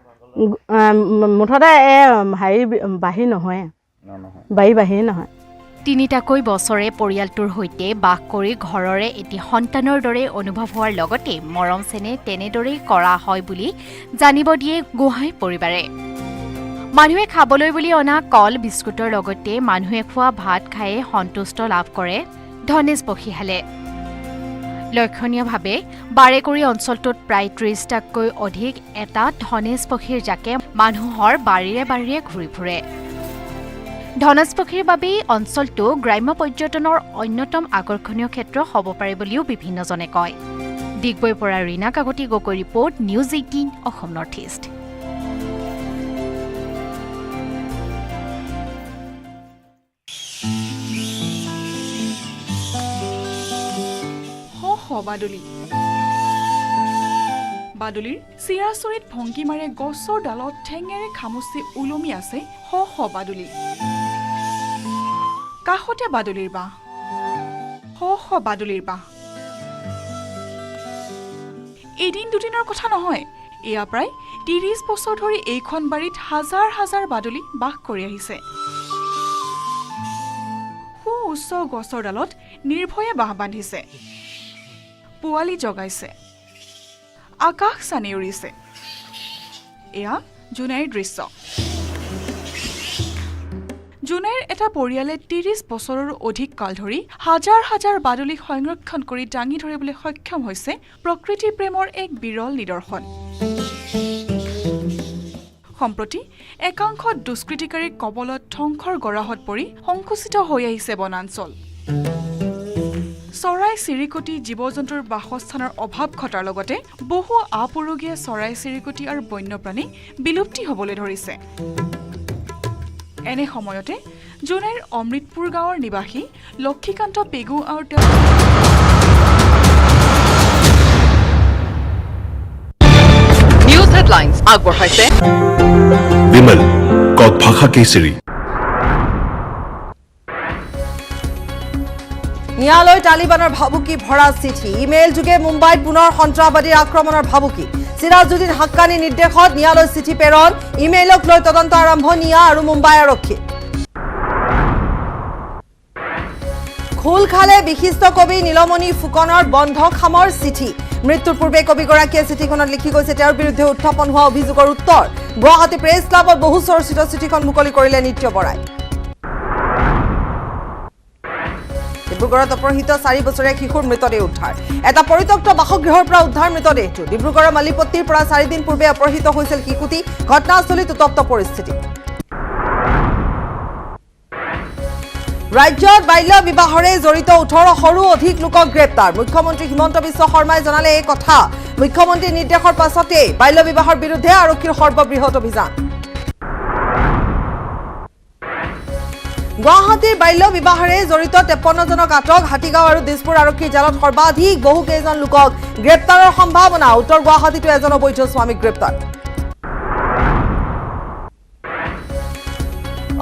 মুঠতে হেৰি বাঢ়ি নহয়, বাঢ়ি নহয়। তিনিটাকৈ বছৰে পৰিয়ালটোৰ সৈতে বাস কৰি ঘৰৰে এটি সন্তানৰ দৰে অনুভৱ হোৱাৰ লগতে মৰম চেনেহ তেনেদৰেই কৰা হয় বুলি জানিব দিয়ে গোহাঁই পৰিবাৰে। মানুহে খাবলৈ বুলি অনা কল বিস্কুটৰ লগতে মানুহে খোৱা ভাত খায়ে সন্তুষ্ট লাভ কৰে ধনেশ পক্ষীহালে। লক্ষণীয়ভাৱে বাৰেকুৰি অঞ্চলটোত প্ৰায় ৩০টাতকৈ অধিক এটা ধনেশ পক্ষীৰ জাকে মানুহৰ বাৰীৰে বাৰীৰে ঘূৰি ফুৰে। ধনেশ পক্ষীৰ বাবেই অঞ্চলটো গ্ৰাম্য পৰ্যটনৰ অন্যতম আকৰ্ষণীয় ক্ষেত্ৰ হ'ব পাৰে বুলিও বিভিন্নজনে কয়। ডিগবৈৰ পৰা Rina Kakati Gogoi report, news 18 Assam north east. বাদুলিৰ চিৰাচৰিত ভংগীমাৰে গছৰ ডালত ঠেঙেৰে খামুচি ওলমি আছে শ শ বাদুলি। কাষতে বাদুলিৰ বাঁহ, শ শ বাদুলিৰ বাঁহ। এদিন দুদিনৰ কথা নহয়, এয়া প্ৰায় ৩০ বছৰ ধৰি এইখন বাৰীত হাজাৰ হাজাৰ বাদুলি বাস কৰি আহিছে। সু উচ্চ গছৰ ডালত নিৰ্ভয়ে বাঁহ বান্ধিছে, পোৱালি জগাইছে, আকাশ চানি উৰিছে। এয়া জোনাইৰ দৃশ্য। জোনাইৰ এটা পৰিয়ালে ৩০ বছৰৰো অধিক কাল ধৰি হাজাৰ হাজাৰ বাদুলিক সংৰক্ষণ কৰি দাঙি ধৰিবলৈ সক্ষম হৈছে প্ৰকৃতি প্ৰেমৰ এক বিৰল নিদৰ্শন। সম্প্ৰতি একাংশ দুষ্কৃতিকাৰীৰ কবলত ধ্বংসৰ গৰাহত পৰি সংকুচিত হৈ আহিছে বনাঞ্চল। চৰাই চিৰিকটি জীৱ জন্তুৰ বাসস্থানৰ অভাৱ ঘটাৰ লগতে বহু আপুৰুগীয়া চৰাই চিৰিকটি আৰু বন্যপ্ৰাণী বিলুপ্তি হ'বলৈ ধৰিছে। এনে সময়তে জোনাইৰ অমৃতপুৰ গাঁৱৰ নিবাসী লক্ষীকান্ত পেগু আৰু তেওঁৰ নিউজ হেডলাইন্স আগবঢ়াইছে विमल कौक भाषा केसरी। ন্যায়ালয় তালিবানৰ ভাবুকি ভৰা চিঠি, ইমেইল যোগে মুম্বাইত পুনৰ সন্ত্ৰাসবাদীৰ আক্ৰমণৰ ভাবুকি। সিৰাজুদ্দিন হাক্কানী নিৰ্দেশত ন্যায়ালয় চিঠি প্ৰেৰণ, ইমেইলক লৈ তদন্ত আৰম্ভ নিয়া আৰু মুম্বাই আৰক্ষী। খোল খালে বিশিষ্ট কবি নীলমণি ফুকনৰ বন্ধ খামৰ চিঠি। মৃত্যুৰ পূৰ্বে কবিগৰাকীয়ে চিঠিখনত লিখি গৈছে তেওঁৰ বিৰুদ্ধে উত্থাপন হোৱা অভিযোগৰ উত্তৰ। গুৱাহাটী প্ৰেছ ক্লাবত বহু চৰ্চিত চিঠিখন মুকলি কৰিলে নিত্য বৰাই। ডিব্ৰুগড়ত অপহৃত 4 বছৰীয়া শিশুৰ মৃতদেহ উদ্ধাৰ এটা পৰিত্যক্ত বাসগৃহৰ পৰা উদ্ধাৰ মৃতদেহটো ডিব্ৰুগড়ৰ মালিপট্টিৰ পৰা 4 দিন পূৰ্বে অপহৃত হৈছিল শিশুটি ঘটনাস্থলীত উত্তপ্ত পৰিস্থিতি ৰাজ্যত বাল্য বিবাহৰে জড়িত 18শৰো অধিক লোকক গ্ৰেপ্তাৰ মুখ্যমন্ত্ৰী হিমন্ত বিশ্ব শৰ্মাই জনালে এই কথা মুখ্যমন্ত্ৰীৰ নিৰ্দেশৰ পাছতে বাল্য বিবাহৰ বিৰুদ্ধে আৰক্ষীৰ সৰ্ববৃহৎ অভিযান গুৱাহাটীৰ বাল্য বিবাহৰে জড়িত 53জনক আটক হাতীগাঁও আৰু দিছপুৰ আৰক্ষীৰ জালত সৰ্বাধিক বহুকেইজন লোকক গ্ৰেপ্তাৰৰ সম্ভাৱনা উত্তৰ গুৱাহাটীতো এজন অবৈধ স্বামীক গ্ৰেপ্তাৰ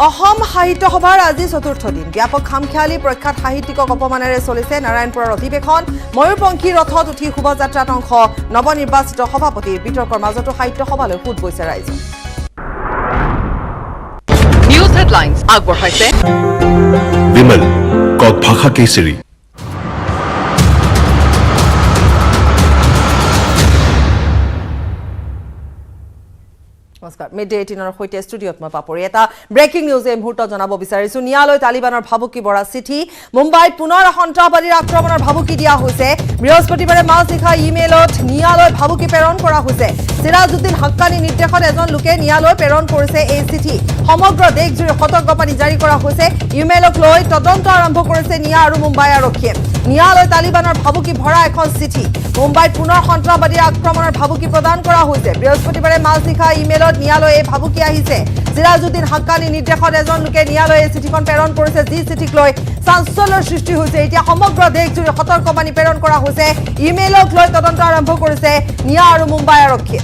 অসম সাহিত্য সভাৰ আজি চতুৰ্থ দিন ব্যাপক খামখেয়ালি প্ৰখ্যাত সাহিত্যিকক অপমানেৰে চলিছে নাৰায়ণপুৰৰ অধিৱেশন ময়ূৰপংখী ৰথত উঠি শোভাযাত্ৰাত অংশ নৱনিৰ্বাচিত সভাপতিৰ বিতৰ্কৰ মাজতো সাহিত্য সভালৈ সোঁত বৈছে ৰাইজ নিউজ হেডলাইন্স আগবঢ়াইছে विमल कौक भाषा केसरी নমস্কাৰ মিড ডে 18ৰ সৈতে ষ্টুডিঅ'ত মই পাপৰি এটা ব্ৰেকিং নিউজ এই মুহূৰ্তত জনাব বিচাৰিছো ন্যায়ালয় তালিবানৰ ভাবুকি বৰা চিঠি মুম্বাইত পুনৰ সন্ত্ৰাসবাদীৰ আক্ৰমণৰ ভাবুকি দিয়া হৈছে বৃহস্পতিবাৰে মাজনিশা ইমেইলত ন্যায়ালয় ভাবুকি প্ৰেৰণ কৰা হৈছে সিৰাজউদ্দিন হাক্কানী নিৰ্দেশত এজন লোকে ন্যায়ালয় প্ৰেৰণ কৰিছে এই চিঠি সমগ্ৰ দেশজুৰি সতৰ্কবাণী জাৰি কৰা হৈছে ইমেইলক লৈ তদন্ত আৰম্ভ কৰিছে নিয়া আৰু মুম্বাই আৰক্ষীয়ে ন্যায়ালয় তালিবানৰ ভাবুকি ভৰা এখন চিঠি মুম্বাইত পুনৰ সন্ত্ৰাসবাদীৰ আক্ৰমণৰ ভাবুকি প্ৰদান কৰা হৈছে বৃহস্পতিবাৰে মাজনিশা ইমেইলত ন্যায়ালয়ে এই ভাবুকি আহিছে সিৰাজউদ্দিন হাক্কানী নিৰ্দেশত এজন লোকে ন্যায়ালয়ে চিঠিখন প্ৰেৰণ কৰিছে যি চিঠিক লৈ চাঞ্চল্যৰ সৃষ্টি হৈছে এতিয়া সমগ্ৰ দেশজুৰি সতৰ্কবাণী প্ৰেৰণ কৰা হৈছে ইমেইলক লৈ তদন্ত আৰম্ভ কৰিছে নিয়া আৰু মুম্বাই আৰক্ষীয়ে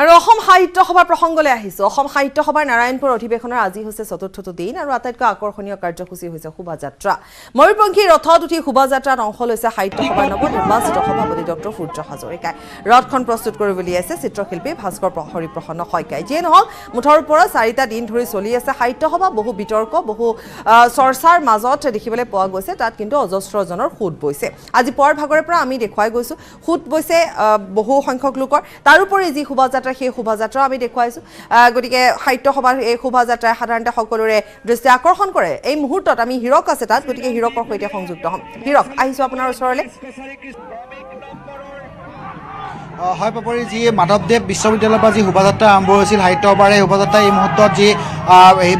আৰু অসম সাহিত্য সভাৰ প্ৰসংগলৈ আহিছো অসম সাহিত্য সভাৰ নাৰায়ণপুৰ অধিৱেশনৰ আজি হৈছে চতুৰ্থটো দিন আৰু আটাইতকৈ আকৰ্ষণীয় কাৰ্যসূচী হৈছে শোভাযাত্ৰা ময়ূৰপংখী ৰথত উঠি শোভাযাত্ৰাত অংশ লৈছে সাহিত্য সভাৰ নৱনিৰ্বাচিত সভাপতি ডক্টৰ সূৰ্য হাজৰিকাই ৰথখন প্ৰস্তুত কৰিবলৈ আছে চিত্ৰশিল্পী ভাস্কৰ হৰিপ্ৰসন্ন শইকীয়াই যিয়ে নহওক মুঠৰ ওপৰত 4টা দিন ধৰি চলি আছে সাহিত্য সভা বহু বিতৰ্ক বহু চৰ্চাৰ মাজত দেখিবলৈ পোৱা গৈছে তাত কিন্তু অজস্ৰজনৰ সোঁত বৈছে আজি পুৱাৰ ভাগৰে পৰা আমি দেখুৱাই গৈছো সোঁত বৈছে বহু সংখ্যক লোকৰ তাৰোপৰি যি শোভাযাত্ৰা সেই শোভাযাত্ৰা আমি দেখুৱাইছো গতিকে সাহিত্য সভাৰ এই শোভাযাত্ৰাই সাধাৰণতে সকলোৰে দৃষ্টি আকৰ্ষণ কৰে এই মুহূৰ্তত আমি হিৰক আছে তাত গতিকে হিৰকৰ সৈতে সংযুক্ত হ'ম হিৰক আহিছো আপোনাৰ ওচৰলৈ হয় পাপৰি যি মাধৱদেৱ বিশ্ববিদ্যালয়ৰ পৰা যি শোভাযাত্ৰা আৰম্ভ হৈছিল সাহিত্য সভাৰ এই শোভাযাত্ৰা এই মুহূৰ্তত যি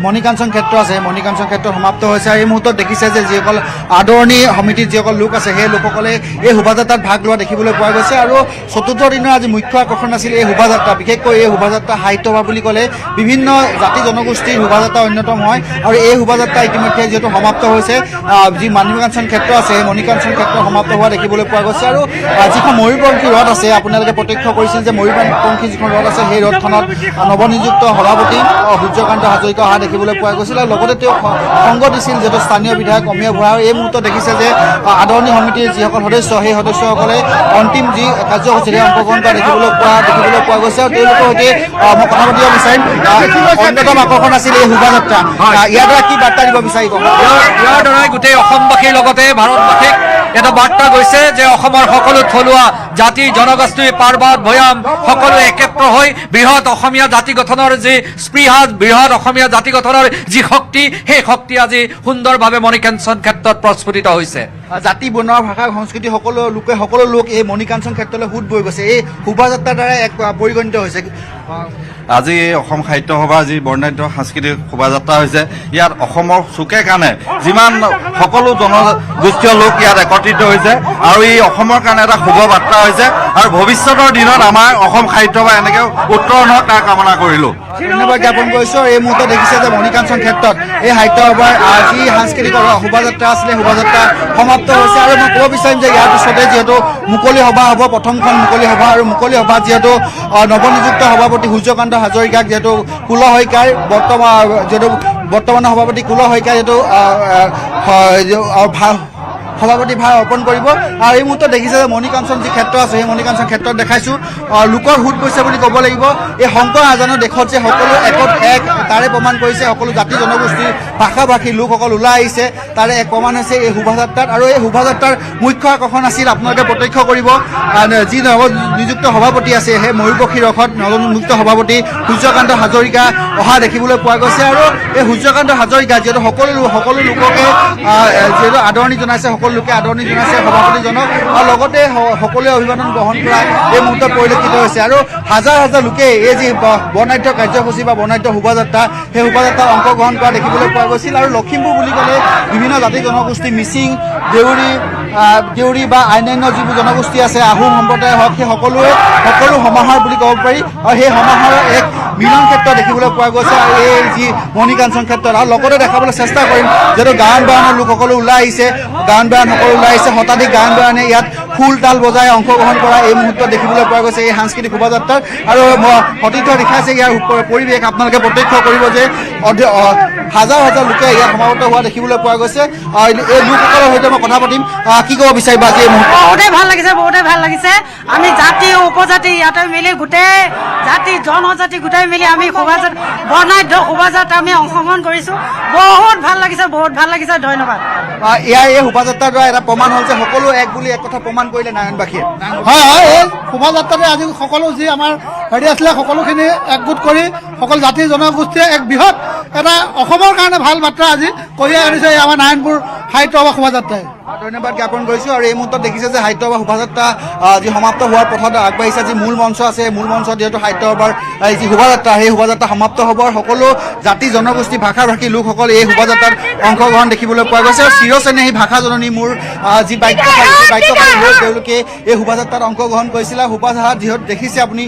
মণিকাঞ্চন ক্ষেত্ৰ আছে মণিকাঞ্চন ক্ষেত্ৰ সমাপ্ত হৈছে আৰু এই মুহূৰ্তত দেখিছে যে যিসকল আদৰণি সমিতিৰ যিসকল লোক আছে সেই লোকসকলে এই শোভাযাত্ৰাত ভাগ লোৱা দেখিবলৈ পোৱা গৈছে আৰু চতুৰ্থ দিনৰ আজি মুখ্য আকৰ্ষণ আছিল এই শোভাযাত্ৰা বিশেষকৈ এই শোভাযাত্ৰা সাহিত্য সভা বুলি ক'লে বিভিন্ন জাতি জনগোষ্ঠীৰ শোভাযাত্ৰা অন্যতম হয় আৰু এই শোভাযাত্ৰা ইতিমধ্যে যিহেতু সমাপ্ত হৈছে যি মণিকাঞ্চন ক্ষেত্ৰ আছে সেই মণিকাঞ্চন ক্ষেত্ৰ সমাপ্ত হোৱা দেখিবলৈ পোৱা গৈছে আৰু যিখন ময়ূৰপংখী ৰথ আছে আপোনালোকে প্ৰত্যক্ষ কৰিছিল যে ময়ূৰপংখী যিখন ৰথ আছে সেই ৰথখনত নৱনিযুক্ত সভাপতি সূৰ্যকান্ত হাজৰিকা অহা দেখিবলৈ পোৱা গৈছিল আৰু লগতে তেওঁ সংগ দিছিল যিহেতু স্থানীয় বিধায়ক অমীয়া বুঢ়া আৰু এই মুহূৰ্তত দেখিছে যে আদৰণি সমিতিৰ যিসকল সদস্য সেই সদস্যসকলে অন্তিম যি কাৰ্যসূচীৰে অংশগ্ৰহণ কৰা দেখিবলৈ পোৱা গৈছে আৰু তেওঁলোকৰ সৈতে মই কথা পাতিব বিচাৰিম অন্যতম আকৰ্ষণ আছিল এই শোভাযাত্ৰা ইয়াৰ দ্বাৰা কি বাৰ্তা দিব বিচাৰিব ইয়াৰ দ্বাৰাই গোটেই অসমবাসীৰ লগতে ভাৰতবাসীক এটা বাৰ্তা গৈছে যে অসমৰ সকলো থলুৱা জাতি জনগোষ্ঠী পাৰ্বত ভৈয়াম সকলো একত্ৰ হৈ বৃহৎ অসমীয়া জাতি গঠনৰ যি স্পৃহা বৃহৎ অসমীয়া জাতি গঠনৰ যি শক্তি সেই শক্তি আজি সুন্দৰভাৱে মণিকাঞ্চন ক্ষেত্ৰত প্ৰস্ফুটিত হৈছে জাতি বনোৱা ভাষা সংস্কৃতি সকলো লোক এই মণিকাঞ্চন ক্ষেত্ৰলৈ সোঁত বৈ গৈছে এই শোভাযাত্ৰাৰ দ্বাৰা এক পৰিগণিত হৈছে আজি অসম সাহিত্য সভাৰ যি বৰ্ণাঢ্য সাংস্কৃতিক শোভাযাত্ৰা হৈছে ইয়াত অসমৰ চুকে কাণে যিমান সকলো জনগোষ্ঠীয় লোক ইয়াত একত্ৰিত হৈছে আৰু এই অসমৰ কাৰণে এটা শুভ বাৰ্তা হৈছে আৰু ভৱিষ্যতৰ দিনত আমাৰ অসম সাহিত্য সভা এনেকৈ উত্তৰণ হওক তাৰ কামনা কৰিলোঁ ধন্যবাদ জ্ঞাপন কৰিছোঁ এই মুহূৰ্তত দেখিছে যে মণিকাঞ্চন ক্ষেত্ৰত এই সাহিত্য সভাৰ যি সাংস্কৃতিক শোভাযাত্ৰা আছিলে শোভাযাত্ৰা সমাপ্ত হৈছে আৰু মই ক'ব বিচাৰিম যে ইয়াৰ পিছতে যিহেতু মুকলি সভা হ'ব প্ৰথমখন মুকলি সভা আৰু মুকলি সভাত যিহেতু নৱনিযুক্ত সভাপতি সূৰ্যকান্ত হাজৰিকাক যিহেতু কুল শইকীয়াৰ বৰ্তমানৰ সভাপতি কুল শইকীয়া যিহেতু সভাপতি ভাৰ অৰ্পণ কৰিব আৰু এই মুহূৰ্তত দেখিছে যে মণিকাঞ্চন যি ক্ষেত্ৰ আছে সেই মণিকাঞ্চন ক্ষেত্ৰত দেখাইছোঁ লোকৰ হুট গৈছে বুলি ক'ব লাগিব এই শংকৰ আজানৰ দেশত যে সকলো একত এক তাৰে প্ৰমাণ কৰিছে সকলো জাতি জনগোষ্ঠী ভাষা ভাষী লোকসকল ওলাই আহিছে তাৰে এক প্ৰমাণ হৈছে এই শোভাযাত্ৰাত আৰু এই শোভাযাত্ৰাৰ মুখ্য আকৰ্ষণ আছিল আপোনালোকে প্ৰত্যক্ষ কৰিব যি নৱনিযুক্ত সভাপতি আছে সেই ময়ূৰপক্ষী ৰথত নৱনিযুক্ত সভাপতি সূৰ্যকান্ত হাজৰিকা অহা দেখিবলৈ পোৱা গৈছে আৰু এই সূৰ্যকান্ত হাজৰিকা যিহেতু সকলো লোককে যিহেতু আদৰণি জনাইছে সকলো লোকে আদৰণি জনাইছে সভাপতিজনক আৰু লগতে সকলোৱে অভিবাদন গ্ৰহণ কৰা এই মুহূৰ্তত পৰিলক্ষিত হৈছে আৰু হাজাৰ হাজাৰ লোকে এই যি বৰ্ণাঢ্য কাৰ্যসূচী বা বৰ্ণাঢ্য শোভাযাত্ৰা সেই শোভাযাত্ৰাত অংশগ্ৰহণ কৰা দেখিবলৈ পোৱা গৈছিল আৰু লখিমপুৰ বুলি ক'লে বিভিন্ন জাতি জনগোষ্ঠী মিচিং দেউৰী বা অন্যান্য যিবোৰ জনগোষ্ঠী আছে আহোম সম্প্ৰদায় হওক সেই সকলো সমাহাৰ বুলি ক'ব পাৰি আৰু সেই সমাহাৰৰ এক মিলন ক্ষেত্ৰ দেখিবলৈ পোৱা গৈছে আৰু এই যি মণিকাঞ্চন ক্ষেত্ৰত আৰু লগতে দেখাবলৈ চেষ্টা কৰিম যিহেতু গায়ন বায়নৰ লোকসকলো ওলাই আহিছে শতাধিক গায়ন বায়নে ইয়াত খোল তাল বজাই অংশগ্ৰহণ কৰা এই মুহূৰ্তত দেখিবলৈ পোৱা গৈছে এই সাংস্কৃতিক শোভাযাত্ৰাত আৰু সতীৰ্থ দেখাইছে ইয়াৰ পৰিৱেশ আপোনালোকে প্ৰত্যক্ষ কৰিব যে হাজাৰ হাজাৰ লোকে ইয়াত সমাগত হোৱা দেখিবলৈ পোৱা গৈছে এই লোকসকলৰ সৈতে মই কথা পাতিম কি ক'ব বিচাৰিবা আজি এই মুহূৰ্তত বহুতেই ভাল লাগিছে আমি জাতি উপজাতি ইয়াতে মিলি গোটেই জাতি জনজাতি গোটেই মিলি আমি বৰ্ণাঢ্য শোভাযাত্ৰা আমি অংশগ্ৰহণ কৰিছোঁ বহুত ভাল লাগিছে ধন্যবাদ এই শোভাযাত্ৰাৰ দ্বাৰা এটা প্ৰমাণ হ'ল যে সকলো এক বুলি এক কথা প্ৰমাণ কৰিলে নাৰায়ণবাসীয়ে হয় এই শোভাযাত্ৰাতে আজি সকলো যি আমাৰ হেৰি আছিলে সকলোখিনি একগোট কৰি সকলো জাতি জনগোষ্ঠীয়ে এক বৃহৎ এটা অসমৰ কাৰণে ভাল বাৰ্তা আজি কঢ়িয়াই আনিছে আমাৰ নাৰায়ণপুৰ সাহিত্য সভা শোভাযাত্ৰাই ধন্যবাদ জ্ঞাপন কৰিছোঁ আৰু এই মুহূৰ্তত দেখিছে যে সাহিত্য সভা শোভাযাত্ৰা যি সমাপ্ত হোৱাৰ পথত আগবাঢ়িছে যি মূল মঞ্চ আছে মূল মঞ্চত যিহেতু সাহিত্য সভাৰ যি শোভাযাত্ৰা সেই শোভাযাত্ৰা সমাপ্ত হ'ব সকলো জাতি জনগোষ্ঠী ভাষা ভাষী লোকসকল এই শোভাযাত্ৰাত অংশগ্ৰহণ দেখিবলৈ পোৱা গৈছে আৰু চিৰচেনেহী ভাষা জননী মোৰ যি বাক্যশালী লৈ তেওঁলোকে এই শোভাযাত্ৰাত অংশগ্ৰহণ কৰিছিলে শোভাযাত্ৰাত যিহেতু দেখিছে আপুনি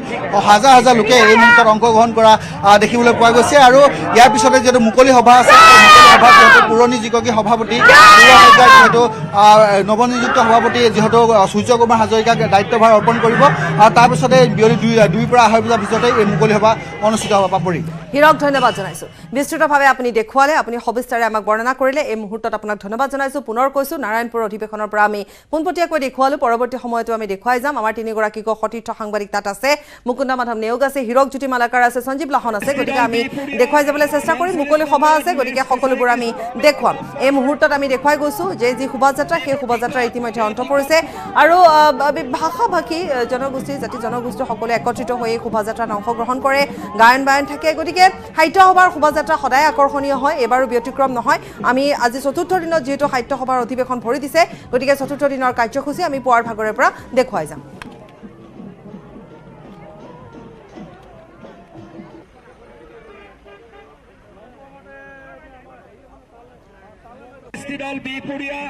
হাজাৰ হাজাৰ লোকে এই মুহূৰ্তত অংশগ্ৰহণ কৰা দেখিবলৈ পোৱা গৈছে আৰু ইয়াৰ পিছতে যিহেতু মুকলি সভা আছে সভাত যিহেতু পুৰণি যিগৰাকী সভাপতি যিহেতু নৱনিযুক্ত সভাপতি যিহেতু সূৰ্য কুমাৰ হাজৰিকাক দায়িত্বভাৰ অৰ্পণ কৰিব আৰু তাৰপিছতে বিয়লি 2 পৰা 2:30 বজাৰ ভিতৰতে এই মুকলি সভা অনুষ্ঠিত হ'ব পাপৰি হীৰক ধন্যবাদ জনাইছোঁ বিস্তৃতভাৱে আপুনি দেখুৱালে আপুনি সবিস্তাৰে আমাক বৰ্ণনা কৰিলে এই মুহূৰ্তত আপোনাক ধন্যবাদ জনাইছোঁ পুনৰ কৈছোঁ নাৰায়ণপুৰ অধিৱেশনৰ পৰা আমি পোনপটীয়াকৈ দেখুৱালোঁ পৰৱৰ্তী সময়তো আমি দেখুৱাই যাম আমাৰ তিনিগৰাকীক সতীৰ্থ সাংবাদিক তাত আছে মুকুন্দ মাধৱ নেওগ আছে হীৰক জ্যোতি মালাকাৰ আছে সঞ্জীৱ লাহন আছে গতিকে আমি দেখুৱাই যাবলৈ চেষ্টা কৰিম মুকলি সভা আছে গতিকে সকলোবোৰ আমি দেখুৱাম এই মুহূৰ্তত আমি দেখুৱাই গৈছোঁ যে যি শোভাযাত্ৰা সেই শোভাযাত্ৰা ইতিমধ্যে অন্ত পৰিছে আৰু ভাষা ভাষী জনগোষ্ঠী জাতি জনগোষ্ঠী সকলোৱে একত্ৰিত হৈ এই শোভাযাত্ৰাত অংশগ্ৰহণ কৰে গায়ন বায়ন থাকে গতিকে সাহিত্য সভাৰ শোভাযাত্ৰা সদায় আকৰ্ষণীয় হয় এবাৰো ব্যতিক্ৰম নহয় আমি আজি চতুৰ্থ দিনত যিহেতু সাহিত্য সভাৰ অধিৱেশন ভৰি দিছে গতিকে চতুৰ্থ দিনৰ কাৰ্যসূচী আমি পুৱাৰ ভাগৰে পৰা দেখুৱাই যাম দল বিপুৰীয়া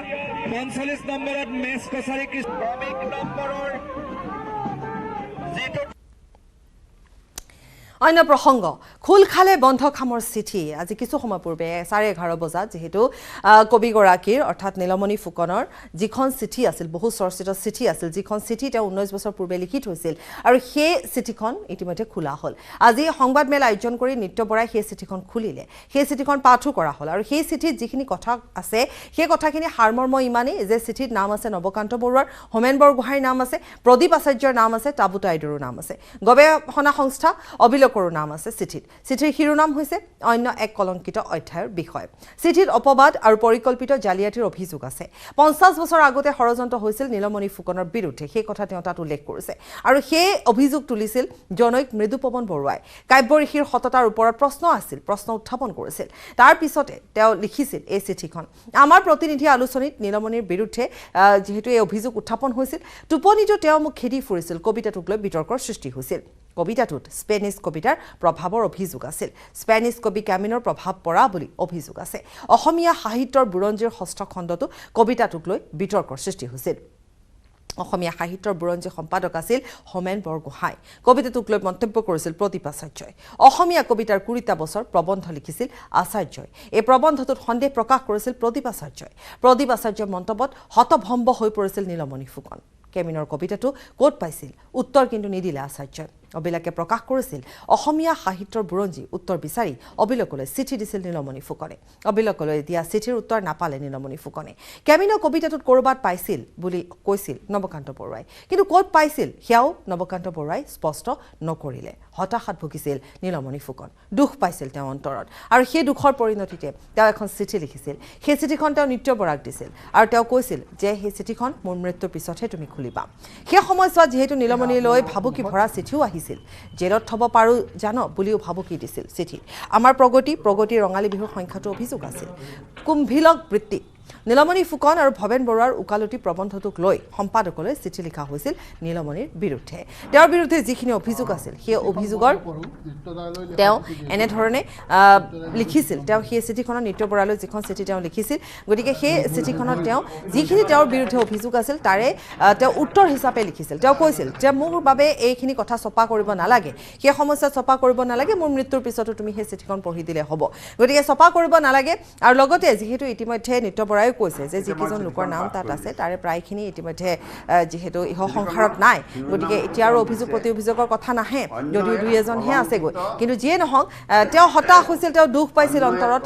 45 নম্বৰত মেচ কছাৰী ক্ৰমিক নম্বৰৰ যিটো অন্য প্ৰসংগ খোল খালে বন্ধ খামৰ চিঠি আজি কিছু সময় পূৰ্বে 11:30 বজাত যেহেতু কবিগৰাকীৰ অৰ্থাৎ নীলমণি ফুকনৰ যিখন চিঠি আছিল বহু চৰ্চিত চিঠি আছিল যিখন চিঠি তেওঁ 19 বছৰ পূৰ্বে লিখি থৈছিল আৰু সেই চিঠিখন ইতিমধ্যে খোলা হ'ল আজি সংবাদ মেল আয়োজন কৰি নিত্য বৰাই সেই চিঠিখন খুলিলে সেই চিঠিখন পাঠো কৰা হ'ল আৰু সেই চিঠিত যিখিনি কথা আছে সেই কথাখিনি সাৰমৰ্ম ইমানেই যে চিঠিত নাম আছে নৱকান্ত বৰুৱাৰ হোমেন বৰগোহাঁইৰ নাম আছে প্ৰদীপ আচাৰ্যৰ নাম আছে তাবুত আইদেউৰ নাম আছে গৱেষণা সংস্থা অবিলকৰো নাম আছে চিঠিৰ শিৰোনাম হৈছে অন্য এক কলংকিত অধ্যায়ৰ বিষয় চিঠিত অপবাদ আৰু পৰিকল্পিত জালিয়াতিৰ অভিযোগ আছে 50 বছৰ আগতে ষড়যন্ত্ৰ হৈছিল নীলমণি ফুকনৰ বিৰুদ্ধে সেই কথা তেওঁ তাত উল্লেখ কৰিছে আৰু সেই অভিযোগ তুলিছিল জনৈক মৃদুপৱন বৰুৱাই কাব্য ঋষিৰ সততাৰ ওপৰত প্ৰশ্ন উত্থাপন কৰিছিল তাৰ পিছতে তেওঁ লিখিছিল এই চিঠিখন আমাৰ প্ৰতিনিধি আলোচনীত নীলমণিৰ বিৰুদ্ধে যেহেতু এই অভিযোগ উত্থাপন হৈছিল টোপনিটো তেওঁ মোক খেদি ফুৰিছিল কবিতাটোক লৈ বিতৰ্কৰ সৃষ্টি হৈছিল কবিতাটোত স্পেনিছ কবিতাৰ প্ৰভাৱৰ অভিযোগ আছিল স্পেনিছ কবি ক্যামিনৰ প্ৰভাৱ পৰা বুলি অভিযোগ আছে অসমীয়া সাহিত্যৰ বুৰঞ্জীৰ ষষ্ঠ খণ্ডটো কবিতাটোক লৈ বিতৰ্কৰ সৃষ্টি হৈছিল অসমীয়া সাহিত্যৰ বুৰঞ্জী সম্পাদক আছিল হোমেন বৰগোহাঁই কবিতাটোক লৈ মন্তব্য কৰিছিল প্ৰদীপ আচাৰ্যই অসমীয়া কবিতাৰ 20টা বছৰ প্ৰবন্ধ লিখিছিল আচাৰ্যই এই প্ৰবন্ধটোত সন্দেহ প্ৰকাশ কৰিছিল প্ৰদীপ আচাৰ্যৰ মন্তব্যত হতভম্ব হৈ পৰিছিল নীলমণি ফুকন কেমিনৰ কবিতাটো ক'ত পাইছিল উত্তৰ কিন্তু নিদিলে আচাৰ্যই অবিলাকে প্ৰকাশ কৰিছিল অসমীয়া সাহিত্যৰ বুৰঞ্জী উত্তৰ বিচাৰি অবিলাকলৈ চিঠি দিছিল নীলমণি ফুকনে অবিলাকলৈ দিয়া চিঠিৰ উত্তৰ নাপালে নীলমণি ফুকনে কেমিনো কবিতাটোত কৰবাত পাইছিল বুলি কৈছিল নৱকান্ত বৰুৱাই কিন্তু ক'ত পাইছিল সেয়াও নৱকান্ত বৰুৱাই স্পষ্ট নকৰিলে হতাশাত ভুগিছিল নীলমণি ফুকন দুখ পাইছিল তেওঁ অন্তৰত আৰু সেই দুখৰ পৰিণতিতে তেওঁ এখন চিঠি লিখিছিল সেই চিঠিখন তেওঁ নিত্য বৰাক দিছিল আৰু তেওঁ কৈছিল যে সেই চিঠিখন মোৰ মৃত্যুৰ পিছতহে তুমি খুলিবা সেই সময়ছোৱাত যিহেতু নীলমণিলৈ ভাবুকি ভৰা চিঠিও আহিছিল জেলত থব পাৰো জানো বুলিও ভাবুকি দিছিল চিঠি আমাৰ প্ৰগতি ৰঙালী বিহুৰ সংখ্যাটো অভিযোগ আছিল কুম্ভিলক বৃত্তি নীলমণি ফুকন আৰু ভৱেন বৰুৱাৰ উকালতি প্ৰবন্ধটোক লৈ সম্পাদকলৈ চিঠি লিখা হৈছিল নীলমণিৰ বিৰুদ্ধে তেওঁৰ বিৰুদ্ধে যিখিনি অভিযোগ আছিল সেই অভিযোগৰ তেওঁ এনেধৰণে লিখিছিল তেওঁ সেই চিঠিখনৰ নিত্য বৰালৈ যিখন চিঠি তেওঁ লিখিছিল গতিকে সেই চিঠিখনত তেওঁ যিখিনি তেওঁৰ বিৰুদ্ধে অভিযোগ আছিল তাৰে তেওঁ উত্তৰ হিচাপে লিখিছিল তেওঁ কৈছিল যে মোৰ বাবে এইখিনি কথা ছপা কৰিব নালাগে সেই সমস্যা ছপা কৰিব নালাগে মোৰ মৃত্যুৰ পিছতো তুমি সেই চিঠিখন পঢ়ি দিলে হ'ব গতিকে ছপা কৰিব নালাগে আৰু লগতে যিহেতু ইতিমধ্যে নিত্য বৰাই কৈছে যে যিকেইজন লোকৰ নাম তাত আছে তাৰে প্ৰায়খিনি ইতিমধ্যে যিহেতু ইহ সংসাৰত নাই গতিকে এতিয়া আৰু অভিযোগ প্ৰতি অভিযোগৰ কথা নাহে যদিও দুই এজনহে আছেগৈ কিন্তু যিয়ে নহওক তেওঁ হতাশ হৈছিল তেওঁ দুখ পাইছিল অন্তৰত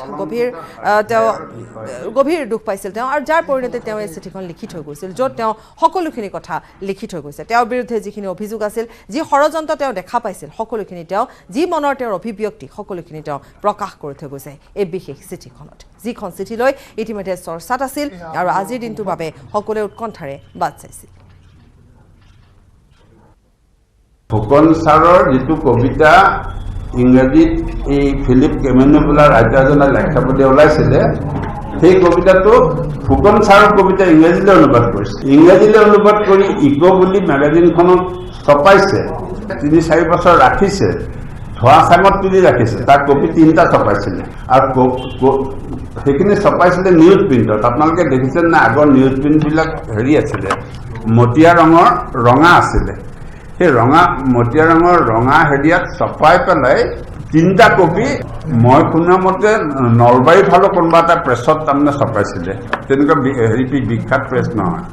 গভীৰ দুখ পাইছিল তেওঁ আৰু যাৰ পৰিণতিত তেওঁ এই চিঠিখন লিখি থৈ গৈছিল য'ত তেওঁ সকলোখিনি কথা লিখি থৈ গৈছে তেওঁৰ বিৰুদ্ধে যিখিনি অভিযোগ আছিল যি ষড়যন্ত্ৰ তেওঁ দেখা পাইছিল সকলোখিনি তেওঁ যি মনৰ তেওঁৰ অভিব্যক্তি সকলোখিনি তেওঁ প্ৰকাশ কৰি থৈ গৈছে এই বিশেষ চিঠিখনত যিখন চিঠিলৈ ইতিমধ্যে চৰ্চাত আছিল আৰু আজিৰ দিনটোৰ বাবে সকলোৱে উৎকণ্ঠাৰে বাট চাইছিল ফুকন ছাৰৰ যিটো কবিতা ইংৰাজীত এই ফিলিপ কেমেনো বোলা ৰাজ্যজনে লেখাপদে ওলাইছিলে সেই কবিতাটো ফুকন ছাৰৰ কবিতা ইংৰাজীলৈ অনুবাদ কৰিছে ইংৰাজীলৈ অনুবাদ কৰি ইকো বুলি মেগাজিনখনত ছপাইছে ৩-৪ বছৰ ৰাখিছে ধোৱা চাঙত তুলি ৰাখিছে তাৰ কপি 3টা ছপাইছিলে আৰু সেইখিনি ছপাইছিলে নিউজ প্ৰিণ্টত আপোনালোকে দেখিছে না আগৰ নিউজ প্ৰিণ্টবিলাক হেৰি আছিলে মটিয়া ৰঙৰ ৰঙা আছিলে সেই মটিয়া ৰঙৰ ৰঙা হেৰিয়াত ছপাই পেলাই 3টা কপি মই শুনা মতে নলবাৰী ফালৰ কোনোবা এটা প্ৰেছত তাৰমানে ছপাইছিলে তেনেকুৱা হেৰি বিখ্যাত প্ৰেছ নহয়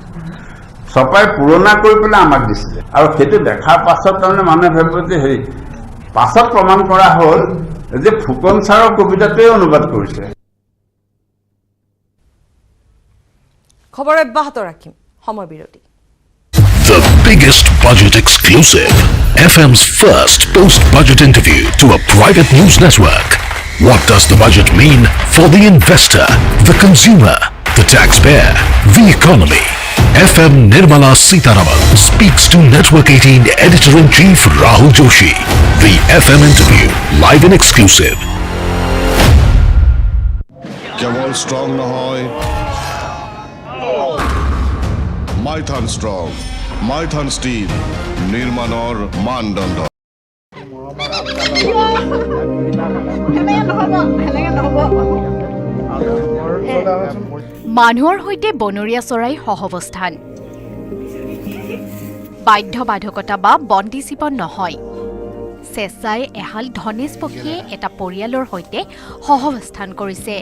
ছপাই পুৰণা কৰি পেলাই আমাক দিছিলে আৰু সেইটো দেখাৰ পাছত তাৰমানে মানুহে ভাবিব যে হেৰি পাছত প্ৰমাণ কৰা হ'ল যে ফুকন ছাৰৰ কবিতাটোৱে অনুবাদ কৰিছে খবৰ অব্যাহত ৰাখিম সময় বিৰতি The biggest budget exclusive, FM's first post-budget interview to a private news network. What does the budget mean for the investor, the consumer, the taxpayer, the economy? FM Nirmala Sitaraman speaks to Network 18 Editor-in-Chief Rahul Joshi. The FM interview, live and exclusive. কেৱল strong নহয় Maithon strong Maithon still নিৰ্মাণৰ মানদণ্ড মানুহৰ সৈতে বনৰীয়া চৰাই সহৱস্থান বাধ্যবাধকতা বা বন্দীজীৱন নহয় চেঁচাই এহাল ধনেশ পক্ষীয়ে এটা পৰিয়ালৰ সৈতে সহৱস্থান কৰিছে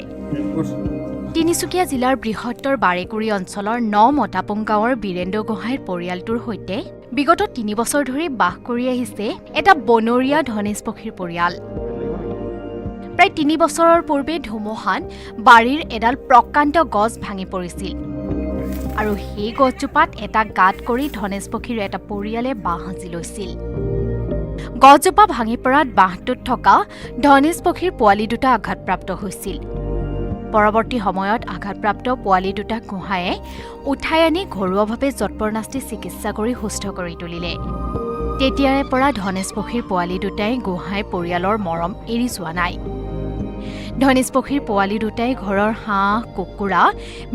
তিনিচুকীয়া জিলাৰ বৃহত্তৰ বাৰেকুৰি অঞ্চলৰ ৯ মতাপুং গাঁৱৰ বীৰেন্দ্ৰ গোহাঁইৰ পৰিয়ালটোৰ সৈতে বিগত ৩ বছৰ ধৰি বাস কৰি আহিছে এটা বনৰীয়া ধনেশ পক্ষীৰ পৰিয়াল প্ৰায় ৩ বছৰৰ পূৰ্বে ধুমুহাত বাৰীৰ এডাল প্ৰকাণ্ড গছ ভাঙি পৰিছিল আৰু সেই গছজোপাত এটা গাঁত কৰি ধনেশ পক্ষীৰ এটা পৰিয়ালে বাঁহ সাজি লৈছিল গছজোপা ভাঙি পৰাত বাঁহটোত থকা ধনেশ পক্ষীৰ পোৱালি দুটা আঘাতপ্ৰাপ্ত হৈছিল পৰৱৰ্তী সময়ত আঘাতপ্ৰাপ্ত পোৱালি দুটা গোহাঁয়ে উঠাই আনি ঘৰুৱাভাৱে যৎপৰনাস্তি চিকিৎসা কৰি সুস্থ কৰি তুলিলে তেতিয়াৰে পৰা ধনেশ পক্ষীৰ পোৱালি দুটাই গোহাঁই পৰিয়ালৰ মৰম এৰি যোৱা নাই ধনেশ পক্ষীৰ পোৱালি দুটাই ঘৰৰ হাঁহ কুকুৰা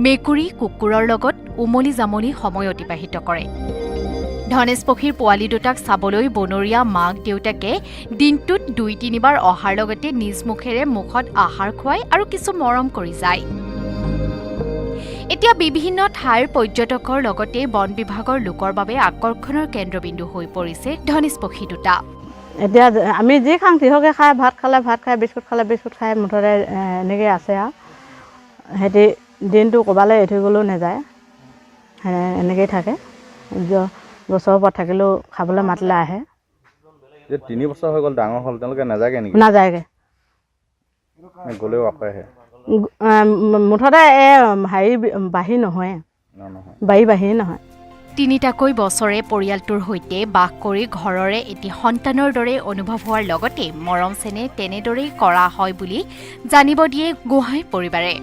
মেকুৰী কুকুৰৰ লগত উমলি জামলি সময় অতিবাহিত কৰে ধনেশ পক্ষীৰ পোৱালি দুটাক চাবলৈ বনৰীয়া মাক দেউতাকে দিনটোত 2-3 বাৰ অহাৰ লগতে নিজ মুখেৰে মুখত আহাৰ খুৱাই আৰু কিছু মৰম কৰি যায় এতিয়া বিভিন্ন ঠাইৰ পৰ্যটকৰ লগতে বন বিভাগৰ লোকৰ বাবে আকৰ্ষণৰ কেন্দ্ৰবিন্দু হৈ পৰিছে ধনেশ পক্ষী দুটা এতিয়া আমি যি খাং তিহকে খাই ভাত খাই বিস্কুট খাই মুঠতে এনেকৈ আছে আৰু সিহঁতি দিনটো ক'ৰবালৈ এৰি থৈ গ'লেও নাযায় এনেকৈয়ে থাকে গছৰ ওপৰত থাকিলেও খাবলৈ মাতিলে আহে যে 3 বছৰ হৈ গ'ল ডাঙৰ হ'ল তেওঁলোকে নাযাগে নেকি? নাযায়গে গ'লেও আহে মুঠতে হেৰি বাঢ়ি নহয় বাঢ়ি নহয়। তিনিটাকৈ বছৰে পৰিয়ালটোৰ সৈতে বাস কৰি ঘৰৰে এটি সন্তানৰ দৰে অনুভৱ হোৱাৰ লগতে মৰম চেনে তেনেদৰেই কৰা হয় বুলি জানিব দিয়ে গোহাঁই পৰিবাৰে।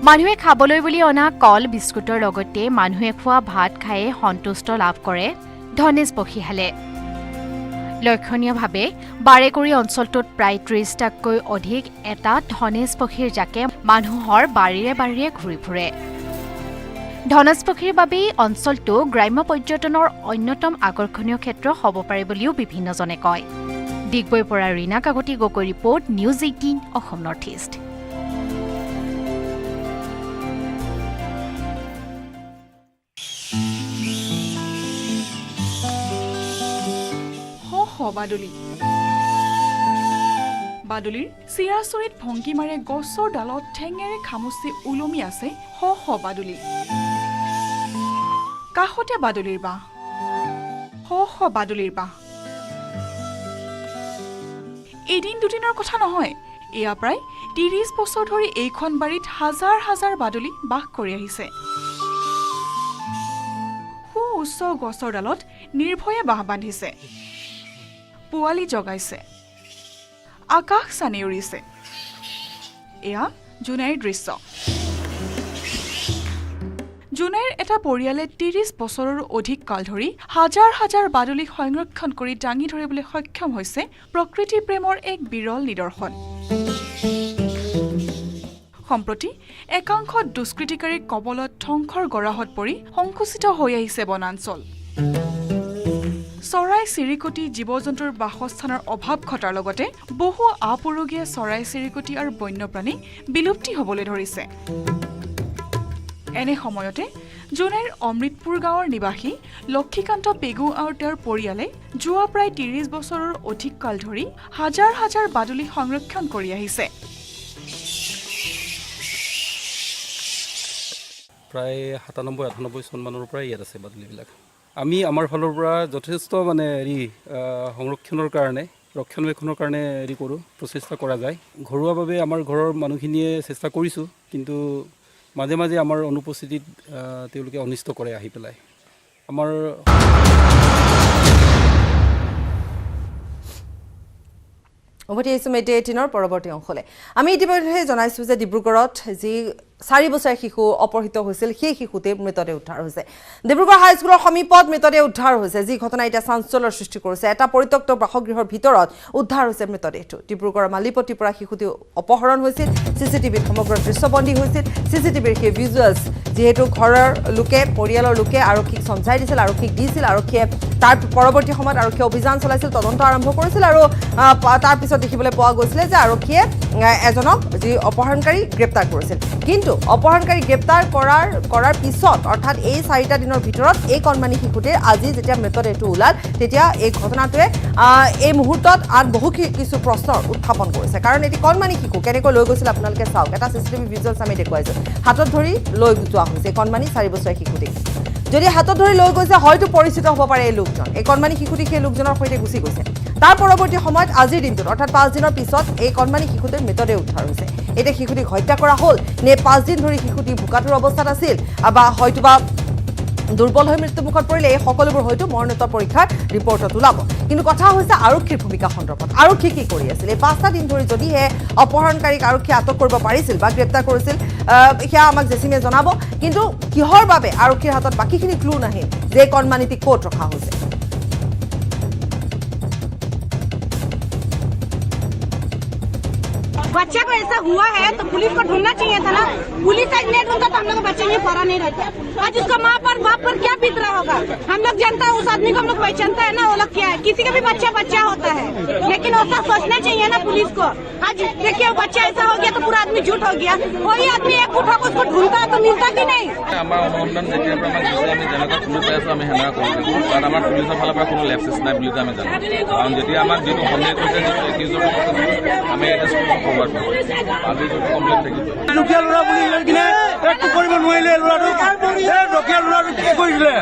মানুহে খাবলৈ বুলি অনা কল বিস্কুটৰ লগতে মানুহে খোৱা ভাত খায়ে সন্তুষ্ট লাভ কৰে ধনেশ পক্ষীহালে। লক্ষণীয়ভাৱে বাৰেকুৰি অঞ্চলটোত প্ৰায় 30টাতকৈ অধিক এটা ধনেশ পক্ষীৰ জাকে মানুহৰ বাৰীৰে বাৰীৰে ঘূৰি ফুৰে। ধনেশ পক্ষীৰ বাবেই অঞ্চলটো গ্ৰাম্য পৰ্যটনৰ অন্যতম আকৰ্ষণীয় ক্ষেত্ৰ হ'ব পাৰে বুলিও বিভিন্নজনে কয়। ডিগবৈৰ পৰা Rina Kakati Gogoi report, news 18 Assam north east. বাদুলিৰ চিৰাচৰিত ভংগীমাৰে গছৰ ডালত ঠেঙেৰে খামুচি ওলমি আছে শ বাদুলি। কাষতে বাদুলিৰ বাঁহ, শ বাদুলিৰ বাঁহ। এদিন দুদিনৰ কথা নহয়, এয়া প্ৰায় 30 বছৰ ধৰি এইখন বাৰীত হাজাৰ হাজাৰ বাদুলি বাস কৰি আহিছে। উচ্চ গছৰ ডালত নিৰ্ভয়ে বাঁহ বান্ধিছে, পোৱালি জগাইছে, আকাশ চানি উৰিছে। এয়া জোনাইৰ দৃশ্য। জোনাইৰ এটা পৰিয়ালে 30 বছৰৰ অধিক কাল ধৰি হাজাৰ হাজাৰ বাদুলিক সংৰক্ষণ কৰি দাঙি ধৰিবলৈ সক্ষম হৈছে প্ৰকৃতি প্ৰেমৰ এক বিৰল নিদৰ্শন। সম্প্ৰতি একাংশ দুষ্কৃতিকাৰীৰ কবলত ধ্বংসৰ গৰাহত পৰি সংকুচিত হৈ আহিছে বনাঞ্চল। চৰাই চিৰিকটি জীৱ জন্তুৰ বাসস্থানৰ অভাৱ ঘটাৰ লগতে বহু আপুৰুগীয়া চৰাই চিৰিকটি আৰু বন্যপ্ৰাণী বিলুপ্তি হ'বলৈ ধৰিছে। এনে সময়তে জোনাইৰ অমৃতপুৰ গাঁৱৰ নিবাসী লক্ষীকান্ত পেগু আৰু তেওঁৰ পৰিয়ালে যোৱা প্ৰায় 30 বছৰৰ অধিক কাল ধৰি হাজাৰ হাজাৰ বাদুলি সংৰক্ষণ কৰি আহিছে। প্ৰায় 97-98 চনমানৰ পৰাই ইয়াত আছে বাদুলিবিলাক। আমি আমাৰ ফালৰ পৰা যথেষ্ট মানে সংৰক্ষণৰ কাৰণে ৰক্ষণাবেক্ষণৰ কাৰণে কৰোঁ, প্ৰচেষ্টা কৰা যায়। ঘৰুৱাভাৱে আমাৰ ঘৰৰ মানুহখিনিয়ে চেষ্টা কৰিছোঁ, কিন্তু মাজে মাজে আমাৰ অনুপস্থিতিত তেওঁলোকে অনিষ্ট কৰে আহি পেলাই। আমাৰ উভতি আহিছোঁ News18 পৰৱৰ্তী অংশলৈ। আমি ইতিমধ্যে জনাইছোঁ যে ডিব্ৰুগড়ত যি 4 বছৰীয়া শিশু অপহৃত হৈছিল, সেই শিশুতে মৃতদেহ উদ্ধাৰ হৈছে। ডিব্ৰুগড় হাইস্কুলৰ সমীপত মৃতদেহ উদ্ধাৰ হৈছে, যি ঘটনা এতিয়া চাঞ্চল্যৰ সৃষ্টি কৰিছে। এটা পৰিত্যক্ত বাসগৃহৰ ভিতৰত উদ্ধাৰ হৈছে মৃতদেহটো। ডিব্ৰুগড়ৰ মালিপট্টিৰ পৰা শিশুটি অপহৰণ হৈছিল, চিচিটিভিত সমগ্ৰ দৃশ্যবন্দী হৈছিল। চিচিটিভিৰ সেই ভিজুৱেলছ যিহেতু ঘৰৰ লোকে, পৰিয়ালৰ লোকে আৰক্ষীক সমঝাই দিছিল, আৰক্ষীক দিছিল। আৰক্ষীয়ে তাৰ পৰৱৰ্তী সময়ত আৰক্ষীয়ে অভিযান চলাইছিল, তদন্ত আৰম্ভ কৰিছিল আৰু তাৰ পিছত দেখিবলৈ পোৱা গৈছিলে যে আৰক্ষীয়ে এজনক যি অপহৰণকাৰী গ্ৰেপ্তাৰ কৰিছিল। কিন্তু অপহৰণকাৰী গ্ৰেপ্তাৰ কৰাৰ পিছত অৰ্থাৎ এই 4টা দিনৰ ভিতৰত এই কণমানি শিশুটিৰ আজি যেতিয়া মৃতদেহটো ওলাল, তেতিয়া এই ঘটনাটোৱে এই মুহূৰ্তত আন বহু কিছু প্ৰশ্নৰ উত্থাপন কৰিছে। কাৰণ এটি কণমানি শিশু কেনেকৈ লৈ গৈছিল আপোনালোকে চাওক। এটা চিচিটিভি ভিজুৱেলছ আমি দেখুৱাইছোঁ। হাতত ধৰি লৈ যোৱা হৈছে কণমানি 4 বছৰীয়া শিশুটিক। যদি হাতত ধৰি লৈ গৈছে, হয়তো পৰিচিত হ'ব পাৰে এই লোকজন। এই কণমানি শিশুটি সেই লোকজনৰ সৈতে গুচি গৈছে। তাৰ পৰৱৰ্তী সময়ত আজিৰ দিনটোত অৰ্থাৎ 5 দিনৰ পিছত এই কণমানি শিশুটিৰ মৃতদেহ উদ্ধাৰ হৈছে। এতিয়া শিশুটিক হত্যা কৰা হ'ল নে 5 দিন ধৰি শিশুটি ভোকাতুৰ অৱস্থাত আছিল বা হয়তোবা দুৰ্বল হৈ মৃত্যুমুখত পৰিলে, এই সকলোবোৰ হয়তো মৰণোত্তৰ পৰীক্ষাৰ ৰিপৰ্টত ওলাব। কিন্তু কথা হৈছে আৰক্ষীৰ ভূমিকা সন্দৰ্ভত। আৰক্ষী কি কৰি আছিল? এই 5টা দিন ধৰি যদিহে অপহৰণকাৰীক আৰক্ষীয়ে আটক কৰিব পাৰিছিল বা গ্ৰেপ্তাৰ কৰিছিল, সেয়া আমাক জেচিমে জনাব। কিন্তু কিহৰ বাবে আৰক্ষীৰ হাতত বাকীখিনি ক্লু নাহিল যে কণমানিটি ক'ত ৰখা হৈছে? बच्चे को ऐसा हुआ है तो पुलिस को ढूंढना चाहिए था ना। पुलिस आज नहीं ढूंढता तो हम लोग बच्चे में पड़ा नहीं रहता। आज उसका माँ पर बाप पर क्या बीत रहा होगा? हम लोग जानता है, उस आदमी को हम लोग पहचानता है ना, वो लोग क्या है। किसी का भी बच्चा होता है, लेकिन ऐसा सोचना चाहिए ना पुलिस को। आज देखिए बच्चा ऐसा हो गया तो पूरा आदमी झूठ हो गया। कोई आदमी एक फुट होकर उसको ढूंढता है तो मिलता कि नहीं? লুকিয়া ল'ৰা বুলি লৈ কিনে একো কৰিব নোৱাৰিলে ল'ৰাটোক ৰখীয়া ল'ৰাটোক কি কৰিছিলে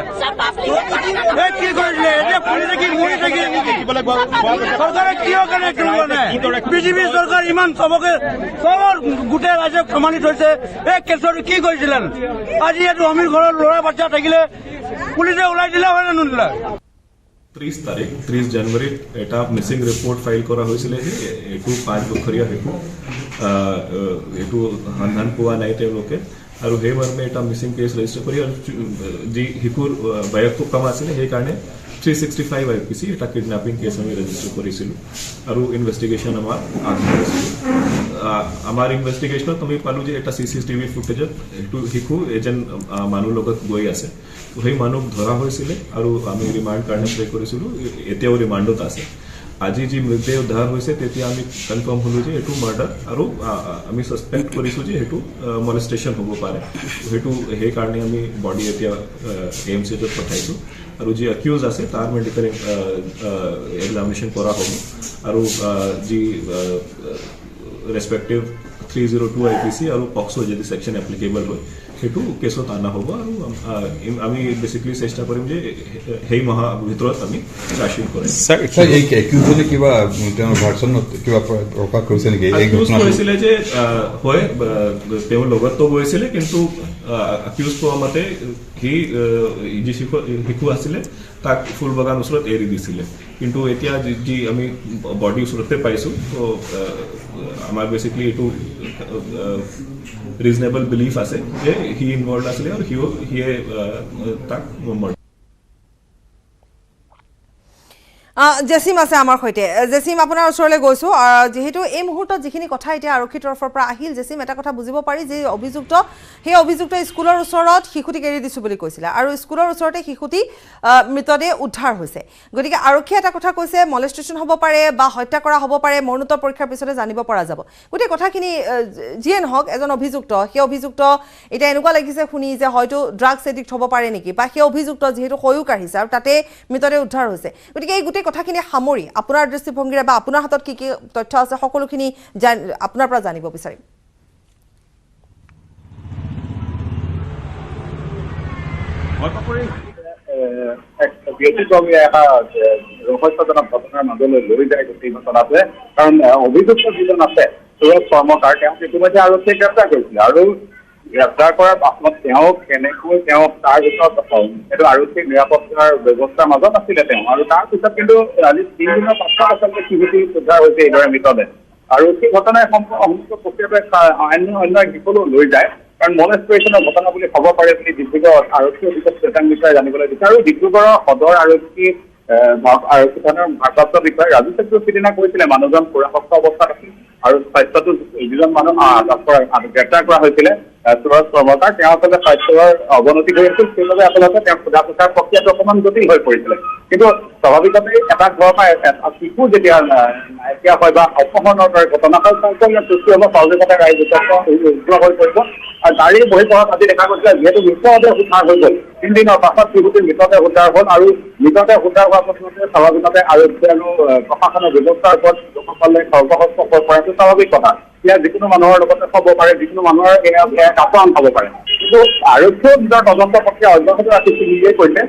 কি কৰিছিলে এতিয়া পৰি থাকি মৰি থাকি চৰকাৰে কিয় কাৰণে কৰিব নাই বিজেপি চৰকাৰ ইমান চবকে চবৰ গোটেই ৰাজ্যক সমানি থৈছে এই কেছটো কি কৰিছিলে আজি এইটো অমিৰ ঘৰৰ ল'ৰা বাচ্চা থাকিলে পুলিচে ওলাই দিলে হয় নে নিদিলে 30 জানুৱাৰীত এটা মিছিং ৰিপৰ্ট ফাইল কৰা হৈছিলে এইটো 5 বছৰীয়া শিশু এইটো সন্ধান পোৱা নাই তেওঁলোকে আৰু সেই মৰ্মে এটা মিছিং কেছ ৰেজিষ্টাৰ কৰি আৰু যি শিশুৰ বয়সটো কম আছিলে সেইকাৰণে 365 IPC এটা কিডনেপিং কেছ আমি ৰেজিষ্টাৰ কৰিছিলোঁ আৰু ইনভেষ্টিগেশ্যন আমাৰ আৰম্ভ হৈছিল আমাৰ ইনভেষ্টিগেশ্যনত আমি পালোঁ যে এটা CCTV ফুটেজত এইটো শিশু এজন মানুহ লগত গৈ আছে সেই মানুহ ধৰা হৈছিলে আৰু আমি ৰিমাণ্ড কাৰণে প্লে কৰিছিলোঁ এতিয়াও ৰিমাণ্ডত আছে আজি যি মৃতদেহ উদ্ধাৰ হৈছে তেতিয়া আমি কনফাৰ্ম হ'লোঁ যে এইটো মাৰ্ডাৰ আৰু আমি ছাছপেক্ট কৰিছোঁ যে সেইটো মলেষ্টেশ্যন হ'ব পাৰে সেইটো সেইকাৰণে আমি বডি এতিয়া AMCত পঠাইছোঁ আৰু যি একিউজ আছে তাৰ মেডিকেল এক্সামিনেশ্যন কৰা হ'ব আৰু যি ৰেছপেক্টিভ 302 IPC আৰু পক্সো যদি ছেকশ্যন এপ্লিকেবল হয় সেইটো কেছত অনা হ'ব আৰু আমি বেচিকলি চেষ্টা কৰিম যে সেই মাহৰ ভিতৰত আমি চাৰ্জশ্বিট কৰিম এই একিউজনে কিবা তেওঁৰ ভাৰ্চনত কিবা প্ৰকাশ কৰিছে নেকি একিউজ কৰিছিলে যে হয় তেওঁৰ লগতো গৈছিলে কিন্তু একিউজ পোৱা মতে সি যি শিশু আছিলে তাক ফুলবাগান ওচৰত এৰি দিছিলে কিন্তু এতিয়া যি আমি বডি ওচৰতে পাইছোঁ তো আমাৰ বেচিকলি এইটো ৰিজনেবল বিলিফ আছে যে হি ইনভলভ আছিলে আৰু সিয়ে তাক জেচিম আছে আমাৰ সৈতে জেচিম আপোনাৰ ওচৰলৈ গৈছো যেহেতু এই মুহূৰ্তত যিখিনি কথা এতিয়া আৰক্ষীৰ তৰফৰ পৰা আহিল জেচিম এটা কথা বুজিব পাৰি যে অভিযুক্ত সেই অভিযুক্ত স্কুলৰ ওচৰত শিশুটিক এৰি দিছো বুলি কৈছিলে আৰু স্কুলৰ ওচৰতে শিশুটি মৃতদেহ উদ্ধাৰ হৈছে গতিকে আৰক্ষীয়ে এটা কথা কৈছে মলেষ্টেশ্যন হ'ব পাৰে বা হত্যা কৰা হ'ব পাৰে মৰণোত্তৰ পৰীক্ষাৰ পিছতে জানিব পৰা যাব গতিকে কথাখিনি যিয়ে নহওক এজন অভিযুক্ত সেই অভিযুক্ত এটা এনেকুৱা লাগিছে শুনি যে হয়তো ড্ৰাগছ এডিক্ট হ'ব পাৰে নেকি বা সেই অভিযুক্ত যেহেতু সয়ু কাঢ়িছে আৰু তাতে মৃতদেহ উদ্ধাৰ হৈছে গতিকে এই কথাখিনি সামৰি আপোনাৰ দৃষ্টিভংগীৰে বা আপোনাৰ হাতত কি কি তথ্য আছে সকলোখিনি আপোনাৰ পৰা জানিব বিচাৰিম ৰহস্যজনক ঘটনাৰ মাজলৈ লৈ যায় গোটেই ঘটনাটোৱে কাৰণ অভিযুক্ত যিজন আছে সুৰজ কৰ্মকাৰ তেওঁক ইতিমধ্যে আৰক্ষীয়ে গ্ৰেপ্তাৰ কৰিছিলে আৰু গ্ৰেপ্তাৰ কৰাৰ পাছত তেওঁক কেনেকৈ তাৰ ভিতৰত সেইটো আৰক্ষীৰ নিৰাপত্তাৰ ব্যৱস্থাৰ মাজত আছিলে তেওঁ আৰু তাৰ পিছত কিন্তু আজি 3 দিনৰ পাছত আচলতে শিশুটি উদ্ধাৰ হৈছে এইদৰে মৃতদেহ আৰু সেই ঘটনাই সমস্ত প্ৰক্ৰিয়াটোৱে অন্য দিশলৈ লৈ যায় কাৰণ মলেষ্টেশ্যনৰ ঘটনা বুলি ক'ব পাৰে বুলি ডিব্ৰুগড় আৰক্ষী অধীক্ষক চেতন বিষয়ে জানিবলৈ বিচাৰো ডিব্ৰুগড়ৰ সদৰ আৰক্ষী থানাৰ ভাৰপ্ৰাপ্ত বিষয়া ৰাজু চেত্ৰীয়ে সিদিনা কৈছিলে মানুহজন পুৰাসক্ত অৱস্থাত আছিল আৰু স্বাস্থ্যটো যিজন মানুহ গ্ৰেপ্তাৰ কৰা হৈছিলে সুৰজ কৰ্মকাৰ তেওঁ আচলতে স্বাস্থ্যৰ অৱনতি হৈ আছিল সেইবাবে আচলতে তেওঁ সোধা পোছাৰ প্ৰক্ৰিয়াটো অকণমান জটিল হৈ পৰিছিলে কিন্তু স্বাভাৱিকতে এটা ঘৰৰ পৰা শিশু যেতিয়া নাইকিয়া হয় বা অপহৰণৰ দৰে ঘটনা হয় সৃষ্টি হ'ব স্বাভাৱিকতে ৰাইজ উজ্জ্বল হৈ পৰিব আৰু তাৰে বহিপৰত আজি দেখা গৈছিলে যিহেতু মৃতদেহ উদ্ধাৰ হৈ গ'ল 3 দিনৰ পাছত শিশুটিৰ মৃতদেহ উদ্ধাৰ হ'ল আৰু মৃতদেহ উদ্ধাৰ হোৱাৰ পাছতে স্বাভাৱিকতে আৰক্ষী আৰু প্ৰশাসনৰ ব্যৱস্থাৰ ওপৰত লোকসকলে সৰ্বহস্ত কৰাটো স্বাভাৱিক কথা ইয়াৰ যিকোনো মানুহৰ লগতে হ'ব পাৰে যিকোনো মানুহৰ কাপোৰ হ'ব পাৰে কিন্তু আৰক্ষীয়ে নিজৰ তদন্ত প্ৰক্ৰিয়া অব্যাহত ৰাখিছে নিজেই কৈছে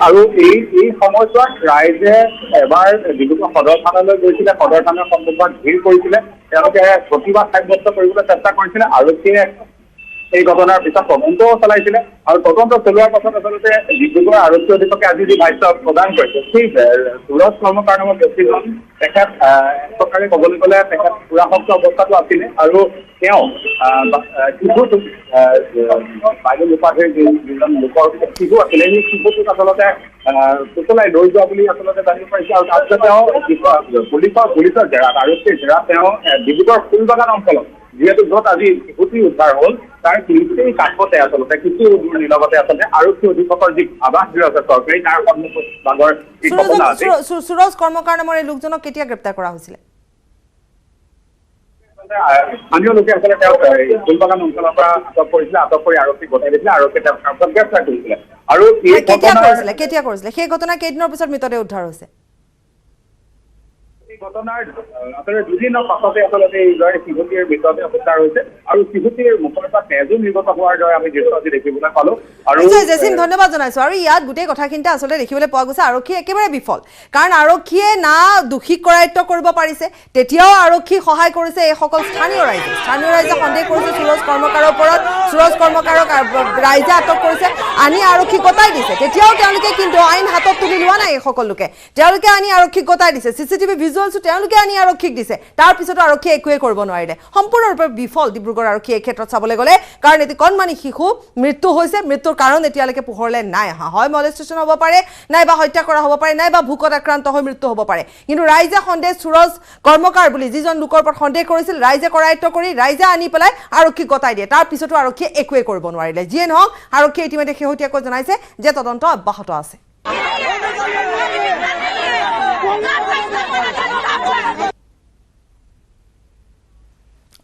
আৰু এই সময়ছোৱাত ৰাইজে এবাৰ ডিব্ৰুগড় সদৰ থানালৈ গৈছিলে সদৰ থানাৰ সন্মুখত ভিৰ কৰিছিলে তেওঁলোকে প্ৰতিবাদ সাব্যস্ত কৰিবলৈ চেষ্টা কৰিছিলে আৰক্ষীয়ে এই ঘটনাৰ পিছত তদন্তও চলাইছিলে আৰু তদন্ত চলোৱাৰ পাছত আচলতে ডিব্ৰুগড় আৰক্ষী অধীক্ষকে আজি যি ভাষ্য প্ৰদান কৰিছে সেই সুৰজ কৰ্মকাৰ নামৰ ব্যক্তিজন তেখেত চৰকাৰে ক'বলৈ গ'লে তেখেত পুৰাসক্ত অৱস্থাতো আছিলে আৰু তেওঁ শিশুটোক বাইদেউ উপাধিৰ যিজন লোকৰ শিশু আছিলে সেই শিশুটোক আচলতে পুতলাই লৈ যোৱা বুলি আচলতে জানিব পাৰিছে আৰু তাৰপিছত তেওঁ পুলিচৰ জেৰাত আৰক্ষীৰ জেৰাত তেওঁ ডিব্ৰুগড় ফুলবাগান অঞ্চলত যিহেতু য'ত আজি শিশুটি উদ্ধাৰ হ'ল তাৰ গোটেই কাষতে আচলতে কিছু দূৰ নিলগতে আচলতে আৰক্ষী অধীক্ষকৰ যি আৱাস গৃহ আছে চৰকাৰী তাৰ সন্মুখত ভাগৰ সুৰজ কৰ্মকাৰ নামৰ এই লোকজনক কেতিয়া গ্ৰেপ্তাৰ কৰা হৈছিলে স্থানীয় লোকে আচলতে তেওঁক ফুলবাগান অঞ্চলৰ পৰা আটক কৰিছিলে আটক কৰি আৰক্ষীক গতাই দিছিলে আৰক্ষীয়ে তেওঁক গ্ৰেপ্তাৰ কৰিছিলে আৰু কেতিয়া কৰিছিলে সেই ঘটনা কেইদিনৰ পিছত মৃতদেহ উদ্ধাৰ হৈছে ঘটনাৰ আচলতে দুদিনৰ পাছতে আচলতে এইদৰে শিশুটিৰ মৃতদেহ উদ্ধাৰ হৈছে আৰু শিশুটিৰ মুখৰ পৰা তেজো নিৰ্গত হোৱাৰ দৰে আমি দৃশ্য আজি দেখিবলৈ পালো। আৰু জেচিম ধন্যবাদ জনাইছো। আৰু ইয়াত গোটেই কথাখিনিতে আচলতে দেখিবলৈ পোৱা গৈছে আৰক্ষী একেবাৰে বিফল, কাৰণ আৰক্ষীয়ে না দোষীক কৰায়ত্ব কৰিব পাৰিছে, তেতিয়াও আৰক্ষী সহায় কৰিছে এইসকল স্থানীয় ৰাইজে সন্দেহ কৰিছে সুৰজ কৰ্মকাৰৰ ওপৰত। সুৰজ কৰ্মকাৰক ৰাইজে আটক কৰিছে, আনি আৰক্ষীক গতাই দিছে। তেতিয়াও তেওঁলোকে কিন্তু আইন হাতত তুলি লোৱা নাই। এইসকল লোকে তেওঁলোকে আনি আৰক্ষীক গতাই দিছে, চিচিটিভি ভিজুৱেলছো তেওঁলোকে আনি আৰক্ষীক দিছে। তাৰ পিছতো আৰক্ষীয়ে একোৱে কৰিব নোৱাৰিলে। সম্পূৰ্ণৰূপে বিফল ডিব্ৰুগড় আৰক্ষী এই ক্ষেত্ৰত চাবলৈ গ'লে, কাৰণ এটি কণমানি শিশু মৃত্যু হৈছে। মৃত্যুৰ কাৰণ এতিয়ালৈকে পোহৰলৈ নাই অহা। হয় মলেষ্টেশ্যন হ'ব পাৰে, নাইবা হত্যা কৰা হ'ব পাৰে, নাইবা ভোকত আক্ৰান্ত হৈ মৃত্যু হ'ব পাৰে। কিন্তু ৰাইজে সন্দেহ সুৰজ কৰ্মকাৰ বুলি যিজন লোকৰ ওপৰত সন্দেহ কৰিছিল, ৰাইজে কৰায়ত্ব কৰি ৰাইজে আনি পেলাই আৰক্ষীক গতাই দিয়ে। তাৰ পিছতো আৰক্ষীয়ে একোৱে কৰিব নোৱাৰিলে। যিয়ে নহওক আৰক্ষীয়ে ইতিমধ্যে শেহতীয়াকৈ জনাইছে যে তদন্ত অব্যাহত আছে।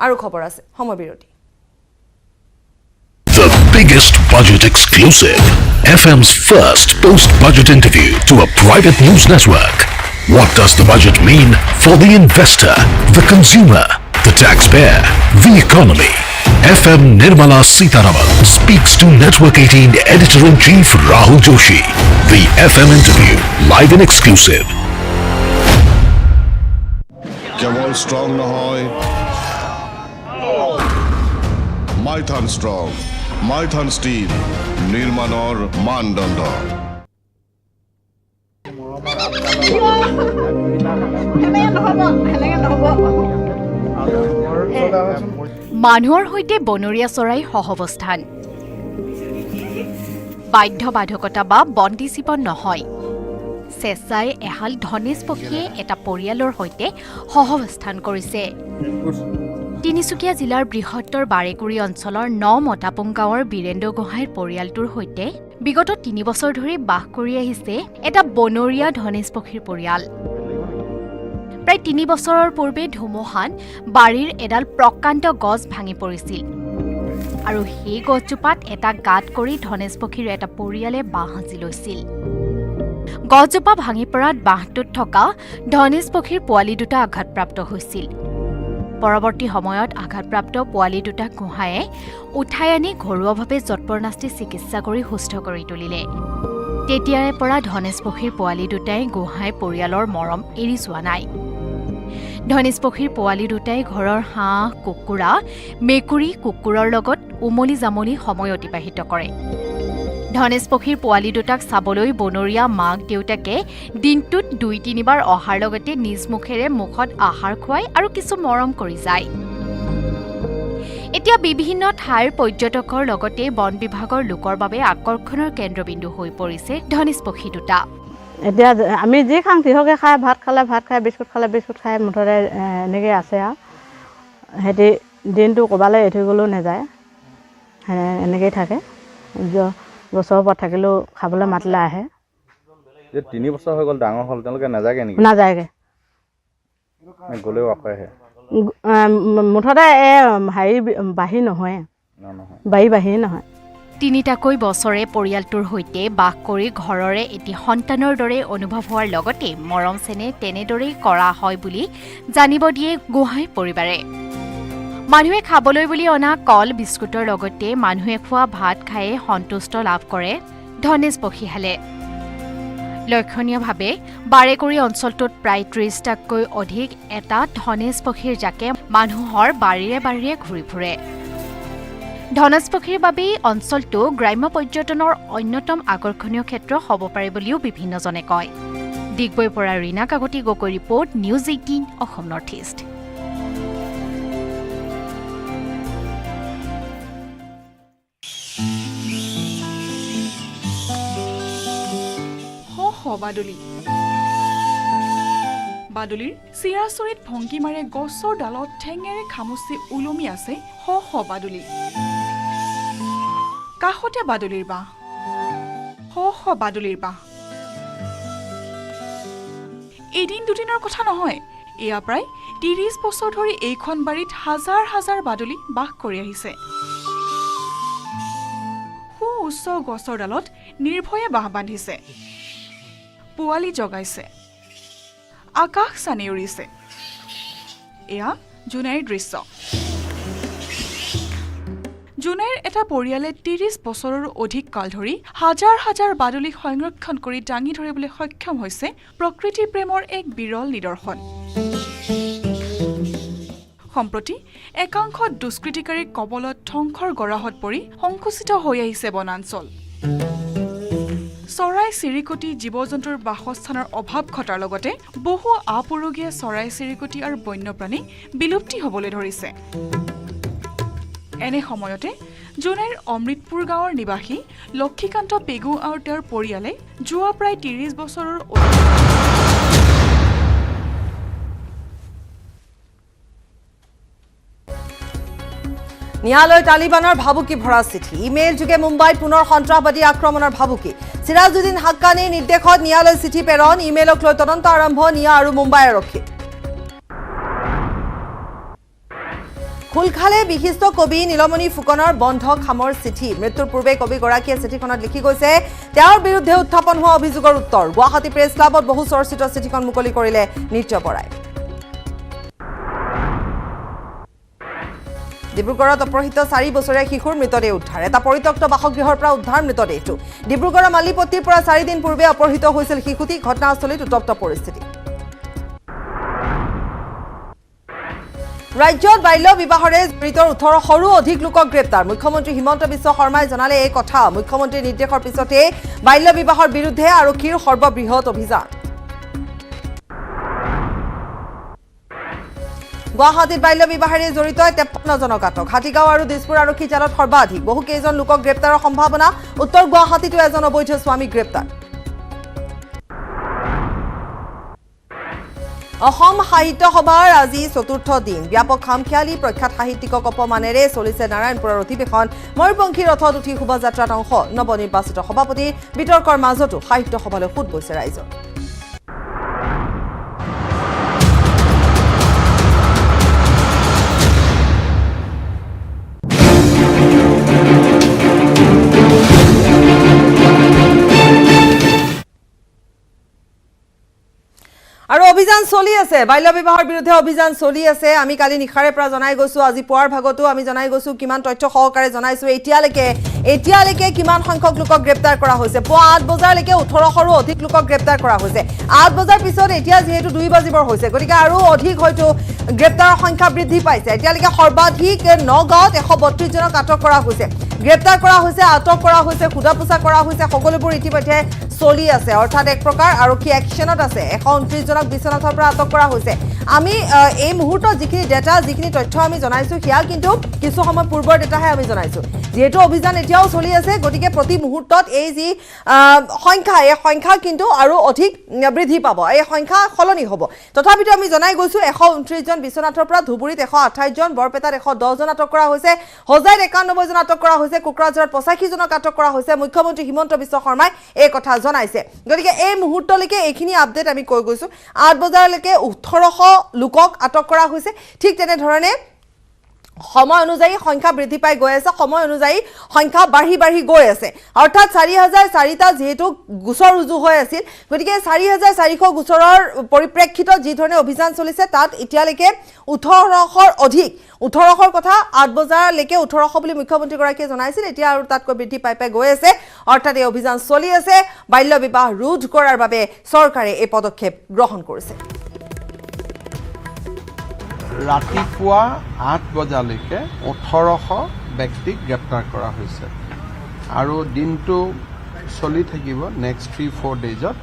আৰু খবৰ আছে সময়বিৰতি। The biggest budget exclusive, FM's first post-budget interview to a private news network. What does the budget mean for the investor, the consumer, the taxpayer, the economy? FM Nirmala Sitaraman speaks to Network 18 Editor-in-Chief Rahul Joshi. The FM interview, live and exclusive. কেৱল strong নহয়, Maithon strong, Maithon steel, নিৰ্মাণৰ মানদণ্ড। মানুহৰ সৈতে বনৰীয়া চৰাই সহৱস্থান, বাধ্যবাধকতা বা বন্দী জীৱন নহয়। চেঁচাই এহাল ধনেশ পক্ষীয়ে এটা পৰিয়ালৰ সৈতে সহৱস্থান কৰিছে। তিনিচুকীয়া জিলাৰ বৃহত্তৰ বাৰেকুৰি অঞ্চলৰ ৯ মতাপুং গাঁৱৰ বীৰেন্দ্ৰ গোহাঁইৰ পৰিয়ালটোৰ সৈতে বিগত ৩ বছৰ ধৰি বাস কৰি আহিছে এটা বনৰীয়া ধনেশ পক্ষীৰ পৰিয়াল। প্ৰায় ৩ বছৰৰ পূৰ্বে ধুমুহাত বাৰীৰ এডাল প্ৰকাণ্ড গছ ভাঙি পৰিছিল আৰু সেই গছজোপাত এটা গাঁত কৰি ধনেশ পক্ষীৰ এটা পৰিয়ালে বাঁহ সাজি লৈছিল। গছজোপা ভাঙি পৰাত বাঁহটোত থকা ধনেশ পক্ষীৰ পোৱালি দুটা আঘাতপ্ৰাপ্ত হৈছিল। পৰৱৰ্তী সময়ত আঘাতপ্ৰাপ্ত পোৱালি দুটাক গোহাঁয়ে উঠাই আনি ঘৰুৱাভাৱে যৎপৰনাস্তি চিকিৎসা কৰি সুস্থ কৰি তুলিলে। তেতিয়াৰে পৰা ধনেশ পক্ষীৰ পোৱালি দুটাই গোহাঁই পৰিয়ালৰ মৰম এৰি যোৱা নাই। ধনেশ পক্ষীৰ পোৱালি দুটাই ঘৰৰ হাঁহ, কুকুৰা, মেকুৰী, কুকুৰৰ লগত উমলি জামলি সময় অতিবাহিত কৰে। ধনেশ পক্ষীৰ পোৱালি দুটাক চাবলৈ বনৰীয়া মাক দেউতাকে দিনটোত ২-৩ বাৰ অহাৰ লগতে নিজ মুখেৰে মুখত আহাৰ খুৱাই আৰু কিছু মৰম কৰি যায়। এতিয়া বিভিন্ন ঠাইৰ পৰ্যটকৰ লগতে বন বিভাগৰ লোকৰ বাবে আকৰ্ষণৰ কেন্দ্ৰবিন্দু হৈ পৰিছে ধনেশ পক্ষী দুটা। এতিয়া আমি যি খাওঁ তিহকে খাই, ভাত খালে ভাত খাই, বিস্কুট খালে বিস্কুট খাই, মুঠতে এনেকৈ আছে আৰু সিহঁতি দিনটো ক'ৰবালৈ এৰি থৈ গ'লেও নাযায়, এনেকৈয়ে থাকে। গছৰ ওপৰত থাকিলেও খাবলৈ মাতিলে আহে। ৩ বছৰ হৈ গ'ল, ডাঙৰ হ'ল, তেওঁলোকে নাযায়গৈ নেকি? নাযায়গৈ, গ'লেও আকৌ আহে। মুঠতে হেৰি বাঢ়ি নহয়, বাঢ়ি নহয়। তিনিটাকৈ বছৰে পৰিয়ালটোৰ সৈতে বাস কৰি ঘৰৰে এটি সন্তানৰ দৰে অনুভৱ হোৱাৰ লগতে মৰম চেনেহ তেনেদৰেই কৰা হয় বুলি জানিব দিয়ে গোহাঁই পৰিবাৰে। মানুহে খাবলৈ বুলি অনা কল বিস্কুটৰ লগতে মানুহে খোৱা ভাত খায়ে সন্তুষ্ট লাভ কৰে ধনেশ পক্ষীহালে। লক্ষণীয়ভাৱে বাৰেকুৰি অঞ্চলটোত প্ৰায় ৩০টাতকৈ অধিক এটা ধনেশ পক্ষীৰ জাকে মানুহৰ বাৰীৰে বাৰীৰে ঘূৰি ফুৰে। ধনেশ পক্ষীৰ বাবেই অঞ্চলটো গ্ৰাম্য পৰ্যটনৰ অন্যতম আকৰ্ষণীয় ক্ষেত্ৰ হ'ব পাৰে বুলিও বিভিন্নজনে কয়। ডিগবৈৰ পৰা Rina Kakati Gogoi report, news 18 Assam north east. বাদুলিৰ চিৰাচৰিত ভংগীমাৰে গছৰ ডালত ঠেঙেৰে খামুচি ওলমি আছে শ শ বাদুলি। কাষতে বাদুলিৰ বাঁহ, শ শ বাদুলিৰ বাঁহ। এদিন দুদিনৰ কথা নহয়, এয়া প্ৰায় ৩০ বছৰ ধৰি এইখন বাৰীত হাজাৰ হাজাৰ বাদুলি বাস কৰি আহিছে। সু উচ্চ গছৰ ডালত নিৰ্ভয়ে বাঁহ বান্ধিছে, পোৱালি জগাইছে আকাশ চানি উৰিছে এয়া জুনাইৰ দৃশ্য জুনাইৰ এটা পৰিয়ালে ৩০ বছৰৰ অধিক কাল ধৰি হাজাৰ হাজাৰ বাদুলি সংৰক্ষণ কৰি দাঙি ধৰিবলৈ সক্ষম হৈছে প্ৰকৃতি প্ৰেমৰ এক বিৰল নিদৰ্শন সম্প্ৰতি একাংশ দুষ্কৃতিকাৰীৰ কবলত ধ্বংসৰ গৰাহত পৰি সংকুচিত হৈ আহিছে বনাঞ্চল চৰাই চিৰিকটি জীৱ-জন্তুৰ বাসস্থানৰ অভাৱ ঘটাৰ লগতে বহু আপুৰুগীয়া চৰাই চিৰিকটি আৰু বন্যপ্ৰাণী বিলুপ্তি হ'বলৈ ধৰিছে এনে সময়তে জুনাইৰ অমৃতপুৰ গাঁৱৰ নিবাসী লক্ষীকান্ত পেগু আৰু তেওঁৰ পৰিয়ালে যোৱা প্ৰায় ৩০ বছৰৰ ন্যায়ালয় তালিবানৰ ভাবুকি ভৰা চিঠি ইমেইল যোগে মুম্বাইত পুনৰ সন্ত্ৰাসবাদী আক্ৰমণৰ ভাবুকি সিৰাজুদ্দিন হাক্কানীৰ নিৰ্দেশত ন্যায়ালয় চিঠি প্ৰেৰণ ইমেইলক লৈ তদন্ত আৰম্ভ নিয়া আৰু মুম্বাই আৰক্ষী খোলখালে বিশিষ্ট কবি নীলমণি ফুকনৰ বন্ধ খামৰ চিঠি মৃত্যুৰ পূৰ্বে কবিগৰাকীয়ে চিঠিখনত লিখি গৈছে তেওঁৰ বিৰুদ্ধে উত্থাপন হোৱা অভিযোগৰ উত্তৰ গুৱাহাটী প্ৰেছ ক্লাবত বহু চৰ্চিত চিঠিখন মুকলি কৰিলে নৃত্য পৰাই ডিব্ৰুগড়ত অপহৃত 4 বছৰীয়া শিশুৰ মৃতদেহ উদ্ধাৰ এটা পৰিত্যক্ত বাসগৃহৰ পৰা উদ্ধাৰ মৃতদেহটো ডিব্ৰুগড়ৰ মালিপট্টিৰ পৰা 4 দিন পূৰ্বে অপহৃত হৈছিল শিশুটি ঘটনাস্থলীত উত্তপ্ত পৰিস্থিতি ৰাজ্যত বাল্য বিবাহৰে জড়িত 18শৰো অধিক লোকক গ্ৰেপ্তাৰ মুখ্যমন্ত্ৰী হিমন্ত বিশ্ব শৰ্মাই জনালে এই কথা মুখ্যমন্ত্ৰীৰ নিৰ্দেশৰ পিছতে বাল্য বিবাহৰ বিৰুদ্ধে আৰক্ষীৰ সৰ্ববৃহৎ অভিযান গুৱাহাটীত বাল্য বিবাহেৰে জড়িত 53 জনক আটক হাতীগাঁও আৰু দিছপুৰ আৰক্ষী জালত সৰ্বাধিক বহু কেইজন লোকক গ্ৰেপ্তাৰৰ সম্ভাৱনা উত্তৰ গুৱাহাটীতো এজন অবৈধ স্বামী গ্ৰেপ্তাৰ অসম সাহিত্য সভাৰ আজি চতুৰ্থ দিন ব্যাপক খামখিয়ালী প্ৰখ্যাত সাহিত্যিকক অপমানেৰে চলিছে নাৰায়ণপুৰৰ অধিৱেশন ময়ূৰপংখী ৰথত উঠি শোভাযাত্ৰাত অংশ নৱনিৰ্বাচিত সভাপতিৰ বিতৰ্কৰ মাজতো সাহিত্য সভালৈ সোঁত বৈছে ৰাইজৰ আৰু অভিযান চলি আছে বাল্য বিবাহৰ বিৰুদ্ধে অভিযান চলি আছে আমি কালি নিখাৰে পৰা জনাই গৈছো আজি পুৱাৰ ভাগতো আমি জনাই গৈছো কিমান তথ্য সহকাৰে জনাইছো এতিয়ালৈকে কিমান সংখ্যক লোকক গ্ৰেপ্তাৰ কৰা হৈছে পুৱা 8 বজালৈকে 18শৰো অধিক লোকক গ্ৰেপ্তাৰ কৰা হৈছে 8 বজাৰ পিছত এতিয়া যেহেতু 2 বাজিবৰ হৈছে গতিকে আৰু অধিক হয়তো গ্ৰেপ্তাৰৰ সংখ্যা বৃদ্ধি পাইছে এতিয়ালৈকে সৰ্বাধিক নগাঁৱত 132 জনক আটক কৰা হৈছে গ্ৰেপ্তাৰ কৰা হৈছে আটক কৰা হৈছে খুদাপোছা কৰা হৈছে সকলোবোৰ ইতিমধ্যে চলি আছে অৰ্থাৎ এক প্ৰকাৰ আৰক্ষী একশনত আছে 129 জনক বিশ্বনাথৰ পৰা আটক কৰা হৈছে আমি এই মুহূৰ্তত যিখিনি ডেটা যিখিনি তথ্য আমি জনাইছো হিয়া কিন্তু কিছু সময় পূৰ্বৰ ডেটাহে আমি জনাইছো যেহেতু অভিযান এতিয়াও চলি আছে গতিকে প্ৰতি মুহূৰ্তত এই যি সংখ্যা কিন্তু আৰু অধিক বৃদ্ধি পাব এই সংখ্যা সলনি হ'ব তথাপিতো আমি জনাই গৈছো 129 জন বিশ্বনাথৰ পৰা ধুবুৰীত 128 জন বৰপেটাত 110 জন আটক কৰা হৈছে হোজাইত 91 জন আটক কৰা হৈছে কোকৰাঝাৰত 85 জনক আটক কৰা হৈছে মুখ্যমন্ত্ৰী হিমন্ত বিশ্ব শৰ্মাই এই কথা জনাইছে গতিকে এই মুহূৰ্তলৈকে এইখিনি আপডেট আমি কৈ গৈছো 8 বজালৈকে 1800 লোকক আটক কৰা হৈছে ঠিক তেনে ধৰণে সময় অনুযায়ী সংখ্যা বৃদ্ধি পাই গৈ আছে সময় অনুযায়ী সংখ্যা বাঢ়ি গৈ আছে অৰ্থাৎ 4004টা যেহেতু গোচৰ ৰুজু হৈ আছিল গতিকে 4400 গোচৰৰ পৰিপ্ৰেক্ষিতত যি ধৰণে অভিযান চলিছে তাত এতিয়ালৈকে 1800ৰ অধিক 1800ৰ কথা 8 বজালৈকে 1800 বুলি মুখ্যমন্ত্ৰীগৰাকীয়ে জনাইছিল এতিয়া আৰু তাতকৈ বৃদ্ধি পাই গৈ আছে অৰ্থাৎ এই অভিযান চলি আছে বাল্য বিবাহ ৰোধ কৰাৰ বাবে চৰকাৰে এই পদক্ষেপ গ্ৰহণ কৰিছে ৰাতিপুৱা 8 বজালৈকে 1800 ব্যক্তিক গ্ৰেপ্তাৰ কৰা হৈছে আৰু দিনটো চলি থাকিব নেক্সট 3-4 ডেজত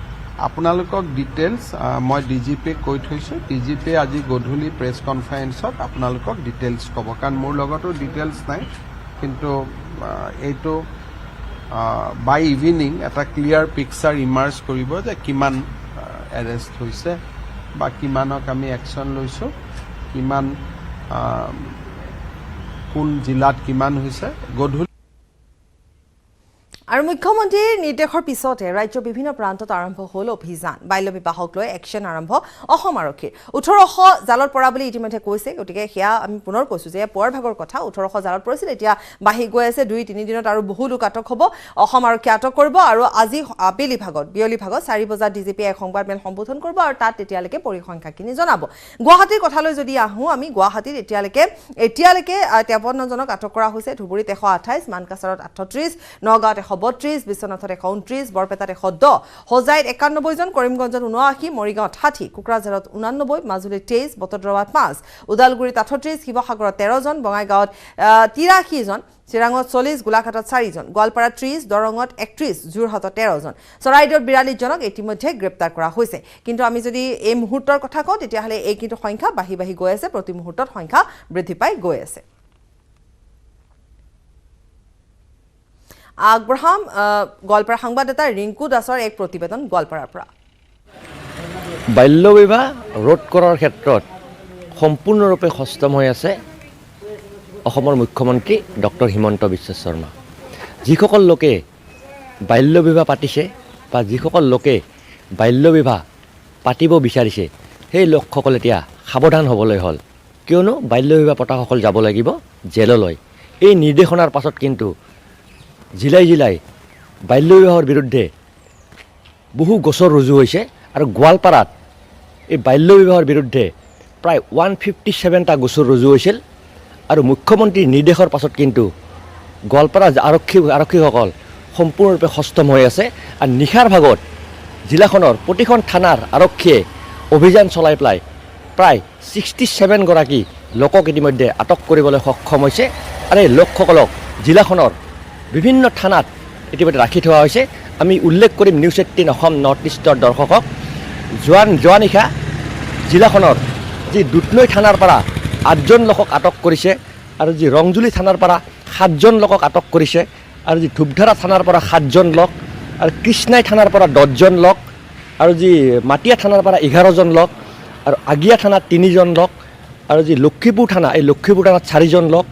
আপোনালোকক ডিটেইলছ মই ডিজিপিক কৈ থৈছোঁ ডিজিপিয়ে আজি গধূলি প্ৰেছ কনফাৰেন্সত আপোনালোকক ডিটেইলছ ক'ব কাৰণ মোৰ লগতো ডিটেইলছ নাই কিন্তু এইটো বাই ইভিনিং এটা ক্লিয়াৰ পিকচাৰ ইমাৰ্জ কৰিব যে কিমান এৰেষ্ট হৈছে বা কিমানক আমি একশ্যন লৈছোঁ কিমান কোন জিলাত কিমান হৈছে গধূলি আৰু মুখ্যমন্ত্ৰীৰ নিৰ্দেশৰ পিছতে ৰাজ্যৰ বিভিন্ন প্ৰান্তত আৰম্ভ হ'ল অভিযান বাল্য বিবাহক লৈ একশ্যন আৰম্ভ অসম আৰক্ষীৰ 1800 জালত পৰা বুলি ইতিমধ্যে কৈছে গতিকে সেয়া আমি পুনৰ কৈছো যে পুৱাৰ ভাগৰ কথা 1800 জালত পৰিছিল এতিয়া বাহি গৈ আছে 2-3 দিনত আৰু বহু লোক আটক হ'ব অসম আৰক্ষী আটক কৰিব আৰু আজি বিয়লি ভাগত 4 বজাত ডিজিপিয়ে এক সংবাদ মেল সম্বোধন কৰিব আৰু তাত তেতিয়ালৈকে পৰিসংখ্যাখিনি জনাব গুৱাহাটীৰ কথালৈ যদি আহোঁ আমি গুৱাহাটীত এতিয়ালৈকে 53 জনক আটক কৰা হৈছে ধুবুৰীত 128 মানকাছাৰত 38 নগাঁৱত 132 বিশ্বনাথত 129 বৰপেটাত 110 হোজাইত 91 জন কৰিমগঞ্জত 79 মৰিগাঁৱত 60 কোকৰাঝাৰত 89 মাজুলীত 23 বটদ্ৰৱাত 5 ওদালগুৰিত 38 শিৱসাগৰত 13 জন বঙাইগাঁৱত 83 জন চিৰাঙত 40 গোলাঘাটত 4 জন গোৱালপাৰাত 30 দৰঙত 31 যোৰহাটত 13 জন চৰাইদেউত 42 জনক ইতিমধ্যে গ্ৰেপ্তাৰ কৰা হৈছে কিন্তু আমি যদি এই মুহূৰ্তৰ কথা কওঁ তেতিয়াহ'লে এই কিন্তু সংখ্যা বাঢ়ি গৈ আছে প্ৰতি মুহূৰ্তত সংখ্যা বৃদ্ধি পাই গৈ আছে আগ্ৰহাম গোৱালপাৰা সংবাদদাতা ৰিংকু দাসৰ এক প্ৰতিবেদন গোৱালপাৰাৰ পৰা বাল্য বিবাহ ৰোধ কৰাৰ ক্ষেত্ৰত সম্পূৰ্ণৰূপে সষ্টম হৈ আছে অসমৰ মুখ্যমন্ত্ৰী ডক্টৰ হিমন্ত বিশ্ব শৰ্মা যিসকল লোকে বাল্য বিবাহ পাতিছে বা যিসকল লোকে বাল্য বিবাহ পাতিব বিচাৰিছে সেই লোকসকল এতিয়া সাৱধান হ'বলৈ হ'ল কিয়নো বাল্য বিবাহ পতাসকল যাব লাগিব জেললৈ এই নিৰ্দেশনাৰ পাছত কিন্তু জিলাই বাল্য বিবাহৰ বিৰুদ্ধে বহু গোচৰ ৰুজু হৈছে আৰু গোৱালপাৰাত এই বাল্য বিবাহৰ বিৰুদ্ধে প্ৰায় 157টা গোচৰ ৰুজু হৈছিল আৰু মুখ্যমন্ত্ৰীৰ নিৰ্দেশৰ পাছত কিন্তু গোৱালপাৰা আৰক্ষীসকল সম্পূৰ্ণৰূপে সষ্টম হৈ আছে আৰু নিশাৰ ভাগত জিলাখনৰ প্ৰতিখন থানাৰ আৰক্ষীয়ে অভিযান চলাই পেলাই প্ৰায় 67 গৰাকী লোকক ইতিমধ্যে আটক কৰিবলৈ সক্ষম হৈছে আৰু এই লোকসকলক জিলাখনৰ বিভিন্ন থানাত ইতিমধ্যে ৰাখি থোৱা হৈছে আমি উল্লেখ কৰিম নিউজ 18 অসম নৰ্থ ইষ্টৰ দৰ্শকক যোৱা নিশা জিলাখনৰ যি দুধনৈ থানাৰ পৰা 8জন লোকক আটক কৰিছে আৰু যি ৰংজুলি থানাৰ পৰা 7জন লোকক আটক কৰিছে আৰু যি ধূপধাৰা থানাৰ পৰা 7জন লোক আৰু কৃষ্ণাই থানাৰ পৰা 10জন লোক আৰু যি মাটিয়া থানাৰ পৰা 11জন লোক আৰু আগিয়া থানাত 3জন লোক আৰু যি লক্ষীপুৰ থানা এই লক্ষীপুৰ থানাত 4জন লোক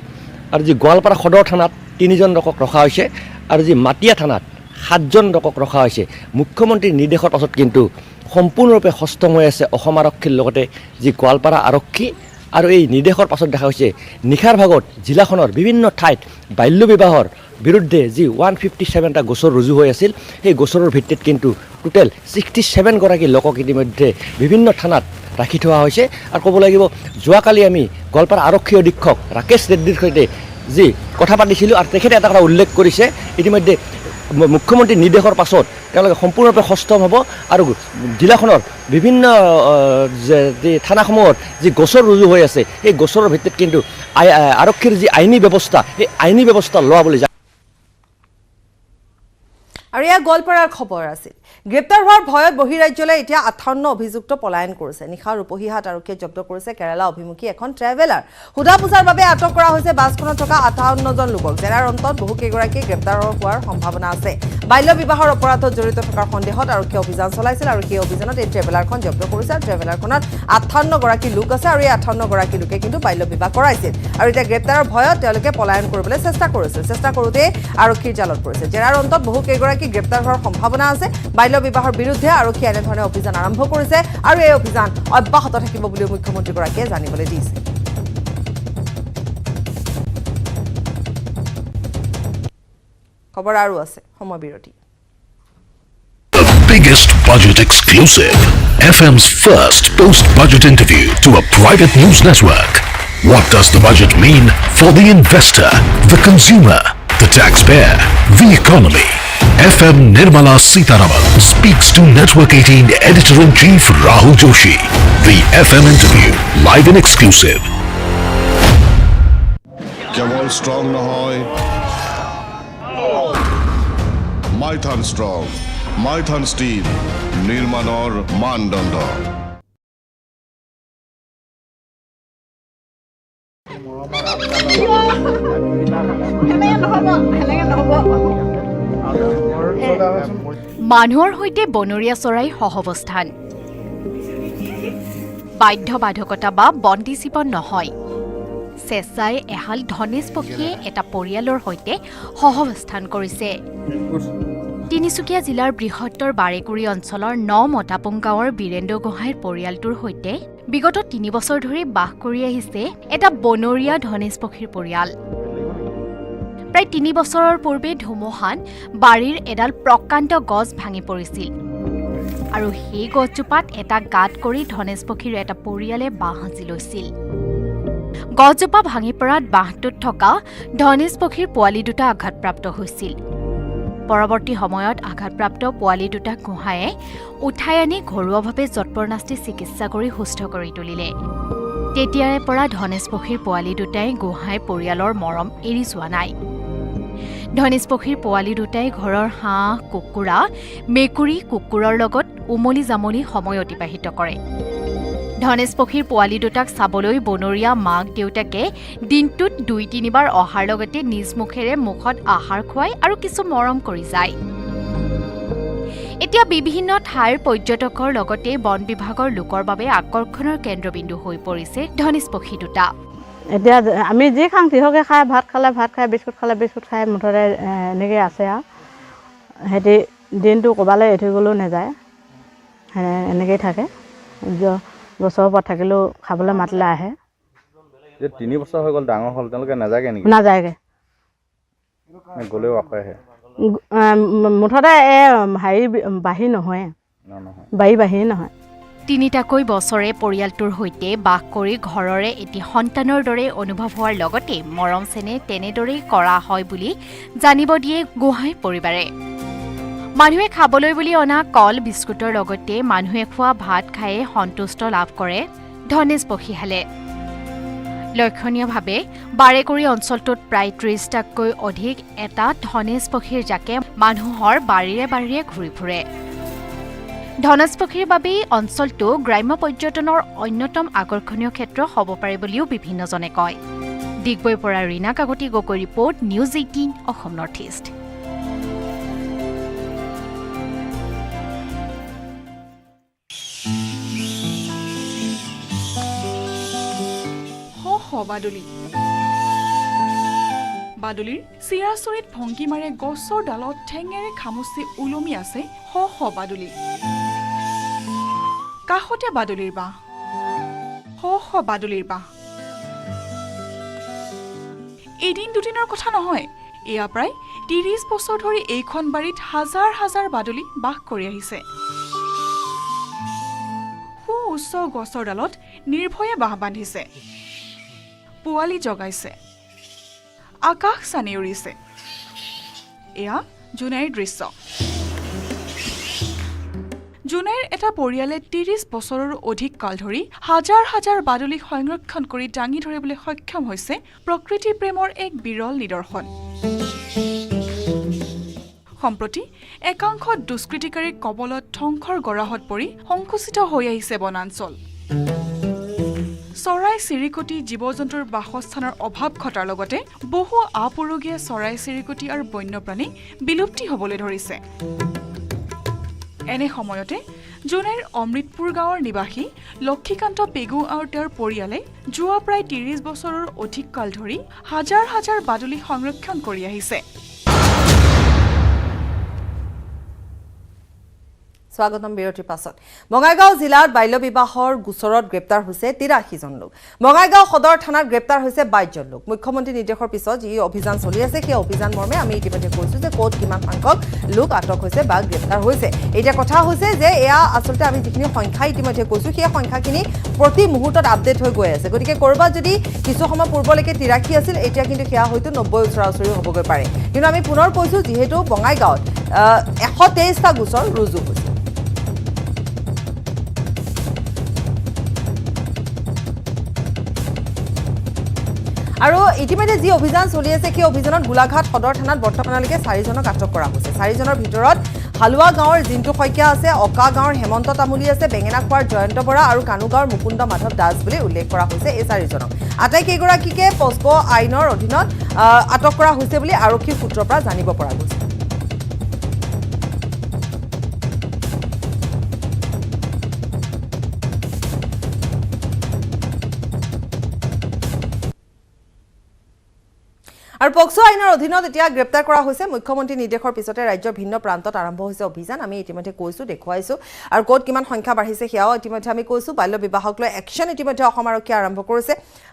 আৰু যি গোৱালপাৰা সদৰ থানাত 3জন লোকক ৰখা হৈছে আৰু যি মাটিয়া থানাত 7জন লোকক ৰখা হৈছে মুখ্যমন্ত্ৰীৰ নিৰ্দেশৰ পাছত কিন্তু সম্পূৰ্ণৰূপে সষ্টম হৈ আছে অসম আৰক্ষীৰ লগতে যি গোৱালপাৰা আৰক্ষী আৰু এই নিৰ্দেশৰ পাছত দেখা হৈছে নিশাৰ ভাগত জিলাখনৰ বিভিন্ন ঠাইত বাল্য বিবাহৰ বিৰুদ্ধে যি 157টা গোচৰ ৰুজু হৈ আছিল সেই গোচৰৰ ভিত্তিত কিন্তু টোটেল 67 গৰাকী লোকক ইতিমধ্যে বিভিন্ন থানাত ৰাখি থোৱা হৈছে আৰু ক'ব লাগিব যোৱাকালি আমি গোৱালপাৰা আৰক্ষী অধীক্ষক ৰাকেশ ৰেড্ডিৰ সৈতে যি কথা পাতিছিলোঁ আৰু তেখেতে এটা কথা উল্লেখ কৰিছে ইতিমধ্যে মুখ্যমন্ত্ৰীৰ নিৰ্দেশৰ পাছত তেওঁলোকে সম্পূৰ্ণৰূপে সষ্টম হ'ব আৰু জিলাখনৰ বিভিন্ন যি থানাসমূহত যি গোচৰ ৰুজু হৈ আছে সেই গোচৰৰ ভিত্তিত কিন্তু আৰক্ষীৰ যি আইনী ব্যৱস্থা সেই আইনী ব্যৱস্থা লোৱা বুলি আৰু এয়া গোৱালপাৰাৰ খবৰ আছিল গ্ৰেপ্তাৰ হোৱাৰ ভয়ত বহিৰাজ্যলৈ এতিয়া 58 অভিযুক্ত পলায়ন কৰিছে নিশা ৰূপহীহাট আৰক্ষীয়ে জব্দ কৰিছে কেৰালা অভিমুখী এখন ট্ৰেভেলাৰ সোধা পোছাৰ বাবে আটক কৰা হৈছে বাছখনত থকা 58জন লোকক জেৰাৰ অন্তত বহু কেইগৰাকী গ্ৰেপ্তাৰ হোৱাৰ সম্ভাৱনা আছে বাল্য বিবাহৰ অপৰাধত জড়িত থকাৰ সন্দেহত আৰক্ষীয়ে অভিযান চলাইছিল আৰু সেই অভিযানত এই ট্ৰেভেলাৰখন জব্দ কৰিছে আৰু ট্ৰেভেলাৰখনত 58 গৰাকী লোক আছে আৰু এই 58 গৰাকী লোকে কিন্তু বাল্য বিবাহ কৰাইছিল আৰু এতিয়া গ্ৰেপ্তাৰৰ ভয়ত তেওঁলোকে পলায়ন কৰিবলৈ চেষ্টা কৰোঁতে আৰক্ষীৰ জালত পৰিছে জেৰাৰ অন্তত বহু কেইগৰাকী গ্ৰেপ্তাৰ হোৱাৰ সম্ভাৱনা আছে বাল্য বিবাহৰ বিৰুদ্ধে আৰক্ষীয়ে এনেধৰণে অভিযান আৰম্ভ কৰিছে আৰু এই অভিযান অব্যাহত থাকিব বুলি মুখ্যমন্ত্ৰীগৰাকীয়ে জানিবলৈ দিছে খবৰ আৰু আছে সময় বিৰতি Biggest budget exclusive. FM's first post-budget interview to a private news network. What does the budget mean for the investor, the consumer, the taxpayer, the economy? FM Nirmala Sitaraman speaks to Network 18 Editor-in-Chief Rahul Joshi. The FM interview, live and exclusive. কেৱল strong নহয় Maithon strong Maithon steel নিৰ্মাণৰ মানদণ্ড মানুহৰ সৈতে বনৰীয়া চৰাই সহৱস্থান বাধ্যবাধকতা বা বন্দী জীৱন নহয় চেঁচাই এহাল ধনেশ পক্ষীয়ে এটা পৰিয়ালৰ সৈতে সহাৱস্থান কৰিছে। তিনিচুকীয়া জিলাৰ বৃহত্তৰ বাৰেকুৰি অঞ্চলৰ ৯ মতাপুং গাঁৱৰ বীৰেন্দ্ৰ গোহাঁইৰ পৰিয়ালটোৰ সৈতে বিগত ৩ বছৰ ধৰি বাস কৰি আহিছে এটা বনৰীয়া ধনেশ পক্ষীৰ পৰিয়াল। প্ৰায় ৩ বছৰৰ পূৰ্বে ধুমুহাত বাৰীৰ এডাল প্ৰকাণ্ড গছ ভাঙি পৰিছিল আৰু সেই গছজোপাত এটা গাঁত কৰি ধনেশ পক্ষীৰ এটা পৰিয়ালে বাঁহ সাজি লৈছিল। গছজোপা ভাঙি পৰাত বাঁহটোত থকা ধনেশ পক্ষীৰ পোৱালি দুটা আঘাতপ্ৰাপ্ত হৈছিল। পৰৱৰ্তী সময়ত আঘাতপ্ৰাপ্ত পোৱালি দুটাক গোহাঁয়ে উঠাই আনি ঘৰুৱাভাৱে যৎপৰনাস্তি চিকিৎসা কৰি সুস্থ কৰি তুলিলে। তেতিয়াৰে পৰা ধনেশ পক্ষীৰ পোৱালি দুটাই গোহাঁই পৰিয়ালৰ মৰম এৰি যোৱা নাই। ধনেশ পক্ষীৰ পোৱালি দুটাই ঘৰৰ হাঁহ, কুকুৰা, মেকুৰী, কুকুৰৰ লগত উমলি জামলি সময় অতিবাহিত কৰে। ধনেশ পক্ষীৰ পোৱালি দুটাক চাবলৈ বনৰীয়া মাক দেউতাকে দিনটোত ২-৩ বাৰ অহাৰ লগতে নিজ মুখেৰে মুখত আহাৰ খুৱাই আৰু কিছু মৰম কৰি যায়। এতিয়া বিভিন্ন ঠাইৰ পৰ্যটকৰ লগতে বন বিভাগৰ লোকৰ বাবে আকৰ্ষণৰ কেন্দ্ৰবিন্দু হৈ পৰিছে ধনেশ পক্ষী দুটা। এতিয়া আমি যি খাওঁ তিহকে খাই, ভাত খালে ভাত খাই, বিস্কুট খালে বিস্কুট খাই, মুঠতে এনেকৈ আছে আৰু সিহঁতি দিনটো ক'ৰবালৈ এৰি থৈ গ'লেও নাযায়, এনেকৈয়ে থাকে। গছৰ ওপৰত থাকিলেও খাবলৈ মাতিলে আহে। ৩ বছৰ হৈ গ'ল, ডাঙৰ হ'ল, তেওঁলোকে নাযায়গৈ নেকি? নাযায়গৈ, গ'লেও আকৌ আহে। মুঠতে হেৰি বাঢ়ি নহয়, বাঢ়ি নহয়। তিনিটাকৈ বছৰে পৰিয়ালটোৰ সৈতে বাস কৰি ঘৰৰে এটি সন্তানৰ দৰে অনুভৱ হোৱাৰ লগতে মৰম চেনেহ তেনেদৰেই কৰা হয় বুলি জানিব দিয়ে গোহাঁই পৰিবাৰে। মানুহে খাবলৈ বুলি অনা কল বিস্কুটৰ লগতে মানুহে খোৱা ভাত খায়ে সন্তুষ্ট লাভ কৰে ধনেশ পক্ষীহালে। লক্ষণীয়ভাৱে বাৰেকুৰি অঞ্চলটোত প্ৰায় ৩০টাতকৈ অধিক এটা ধনেশ পক্ষীৰ জাকে মানুহৰ বাৰীৰে বাৰীৰে ঘূৰি ফুৰে। ধনেশ পক্ষীৰ বাবেই অঞ্চলটো গ্ৰাম্য পৰ্যটনৰ অন্যতম আকৰ্ষণীয় ক্ষেত্ৰ হ'ব পাৰে বুলিও বিভিন্নজনে কয়। ডিগবৈৰ পৰা Rina Kakati Gogoi report, news 18 Assam north east. বাদুলিৰ চিৰাচৰিত ভংগীমাৰে গছৰ ডালত ঠেঙেৰে খামুচি ওলমি আছে শ শ বাদুলি। কাষতে বাদুলিৰ বাঁহ, শ শ বাদুলিৰ বাঁহ। এদিন দুদিনৰ কথা নহয়, এয়া প্ৰায় ৩০ বছৰ ধৰি এইখন বাৰীত হাজাৰ হাজাৰ বাদুলি বাস কৰি আহিছে। সু উচ্চ গছৰ ডালত নিৰ্ভয়ে বাঁহ বান্ধিছে, পোৱালি জগাইছে, আকাশ চানি উৰিছে। এয়া জোনাইৰ দৃশ্য। জোনাইৰ এটা পৰিয়ালে ৩০ বছৰৰো অধিক কাল ধৰি হাজাৰ হাজাৰ বাদুলিক সংৰক্ষণ কৰি দাঙি ধৰিবলৈ সক্ষম হৈছে প্ৰকৃতি প্ৰেমৰ এক বিৰল নিদৰ্শন। সম্প্ৰতি একাংশ দুষ্কৃতিকাৰীৰ কবলত ধ্বংসৰ গৰাহত পৰি সংকুচিত হৈ আহিছে বনাঞ্চল। চৰাই চিৰিকটি জীৱ জন্তুৰ বাসস্থানৰ অভাৱ ঘটাৰ লগতে বহু আপুৰুগীয়া চৰাই চিৰিকটি আৰু বন্যপ্ৰাণী বিলুপ্তি হ'বলৈ ধৰিছে। এনে সময়তে জোনাইৰ অমৃতপুৰ গাঁৱৰ নিবাসী লক্ষীকান্ত পেগু আৰু তেওঁৰ পৰিয়ালে যোৱা প্ৰায় ৩০ বছৰৰ অধিক কাল ধৰি হাজাৰ হাজাৰ বাদুলি সংৰক্ষণ কৰি আহিছে। স্বাগতম বিৰতিৰ পাছত। বঙাইগাঁও জিলাত বাল্য বিবাহৰ গোচৰত গ্ৰেপ্তাৰ হৈছে ৮৩ জন লোক। বঙাইগাঁও সদৰ থানাত গ্ৰেপ্তাৰ হৈছে ২২ জন লোক। মুখ্যমন্ত্ৰী নিৰ্দেশৰ পিছত যি অভিযান চলি আছে সেই অভিযান মৰ্মে আমি ইতিমধ্যে কৈছো যে ক'ত কিমান সংখ্যক লোক আটক হৈছে বা গ্ৰেপ্তাৰ হৈছে। এতিয়া কথা হৈছে যে এয়া আচলতে আমি যিখিনি সংখ্যা ইতিমধ্যে কৈছো সেই সংখ্যাখিনি প্ৰতি মুহূৰ্তত আপডেট হৈ গৈ আছে। গতিকে ক'ৰবাত যদি কিছু সময় পূৰ্বলৈকে ৮৩ আছিল, এতিয়া কিন্তু সেয়া হয়তো ৯০ ওচৰা-ওচৰি হ'বগৈ পাৰে। কিন্তু আমি পুনৰ কৈছো যিহেতু বঙাইগাঁৱত ১২৩টা গোচৰ ৰুজু হৈছে। আৰু ইতিমধ্যে যি অভিযান চলি আছে সেই অভিযানত গোলাঘাট সদৰ থানাত বৰ্তমানলৈকে ৪ জনক আটক কৰা হৈছে। ৪ জনৰ ভিতৰত হালুৱা গাঁৱৰ জিন্তু শইকীয়া আছে, অকা গাঁৱৰ হেমন্ত তামুলী আছে, বেঙেনাখোৱাৰ জয়ন্ত বৰা আৰু কানুগাঁৱৰ মুকুন্দ মাধৱ দাস বুলি উল্লেখ কৰা হৈছে এই ৪ জনক। আটাইকেইগৰাকীকে পস্কো আইনৰ অধীনত আটক কৰা হৈছে বুলি আৰক্ষীৰ সূত্ৰৰ পৰা জানিব পৰা গৈছে। আৰু পক্সো আইনৰ অধীনত এতিয়া গ্ৰেপ্তাৰ কৰা হৈছে মুখ্যমন্ত্ৰী নিৰ্দেশৰ পিছতে ৰাজ্যৰ ভিন্ন প্ৰান্তত আৰম্ভ হৈছে অভিযান আমি ইতিমধ্যে কৈছো দেখুৱাইছো আৰু ক'ত কিমান সংখ্যা বাঢ়িছে সেয়াও ইতিমধ্যে আমি কৈছো বাল্য বিবাহক লৈ একশ্যন ইতিমধ্যে অসম আৰক্ষীয়ে আৰম্ভ কৰিছে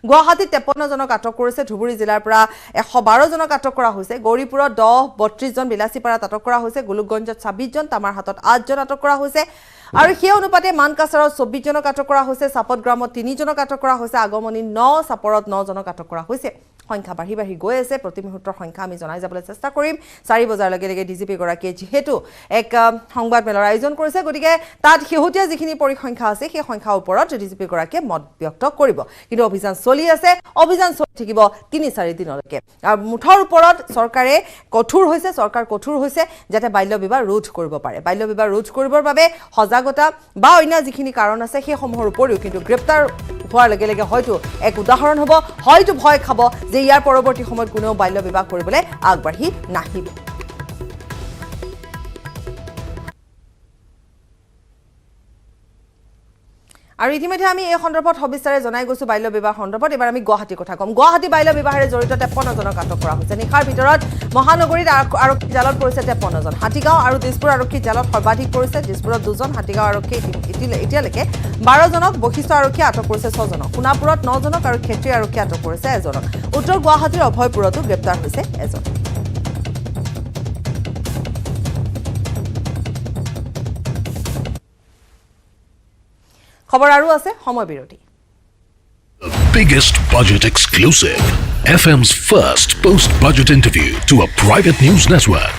গুৱাহাটীত 53 জনক আটক কৰিছে ধুবুৰী জিলাৰ পৰা 112 জনক আটক কৰা হৈছে গৌৰীপুৰত 32 জন বিলাসীপাৰাত আটক কৰা হৈছে গোলকগঞ্জত 26 জন তামাৰহাটত 8 জন আটক কৰা হৈছে আৰু সেই অনুপাতে মানকাছাৰত 24 জনক আটক কৰা হৈছে সাপতগ্ৰামত 3 জনক আটক কৰা হৈছে আগমনী 9 সাপৰত 9 জনক আটক কৰা হৈছে সংখ্যা বাঢ়ি গৈ আছে প্ৰতি মুহূৰ্তৰ সংখ্যা আমি জনাই যাবলৈ চেষ্টা কৰিম 4 বজাৰ লগে ডিজিপি গৰাকীয়ে যেহেতু এক সংবাদ মেলৰ আয়োজন কৰিছে গতিকে তাত শেহতীয়া যিখিনি পৰিসংখ্যা আছে সেই সংখ্যাৰ ওপৰত ডিজিপি গৰাকীয়ে মত ব্যক্ত কৰিব কিন্তু অভিযান চলি আছে অভিযান চলি থাকিব 3-4 দিনলৈকে আৰু মুঠৰ ওপৰত চৰকাৰ কঠোৰ হৈছে যাতে বাল্য বিবাহ ৰোধ কৰিব পাৰে বাল্য বিবাহ ৰোধ কৰিবৰ বাবে সজাগতা বা অন্য যিখিনি কাৰণ আছে সেই সমূহৰ উপৰিও কিন্তু গ্ৰেপ্তাৰ হোৱাৰ লগে হয়তো এক উদাহৰণ হ'ব হয়তো ভয় খাব যে ইয়াৰ পৰৱৰ্তী সময়ত কোনেও বাল্য বিবাহ কৰিবলৈ আগবাঢ়ি নাহিব আৰু ইতিমধ্যে আমি এই সন্দৰ্ভত সবিস্তাৰে জনাই গৈছো বাল্য বিবাহ সন্দৰ্ভত এবাৰ আমি গুৱাহাটীৰ কথা কম গুৱাহাটী বাল্য বিবাহেৰে জড়িত 53 জনক আটক কৰা হৈছে নিশাৰ ভিতৰত মহানগৰীত আৰক্ষী জালত পৰিছে 53 জন হাতীগাঁও আৰু দিছপুৰ আৰক্ষী জালত সৰ্বাধিক পৰিছে দিছপুৰত 2 জন হাতীগাঁও আৰক্ষী এতিয়ালৈকে 12 জনক বৈশিষ্ট্য আৰক্ষীয়ে আটক কৰিছে 6 জনক সোণাপুৰত 9 জনক আৰু ক্ষেত্ৰী আৰক্ষীয়ে আটক কৰিছে 1 জনক উত্তৰ গুৱাহাটীৰ অভয়পুৰতো গ্ৰেপ্তাৰ হৈছে 1 জন খবৰ আৰু আছে সময় বিৰতি Biggest budget exclusive. FM's first post-budget interview to a private news network.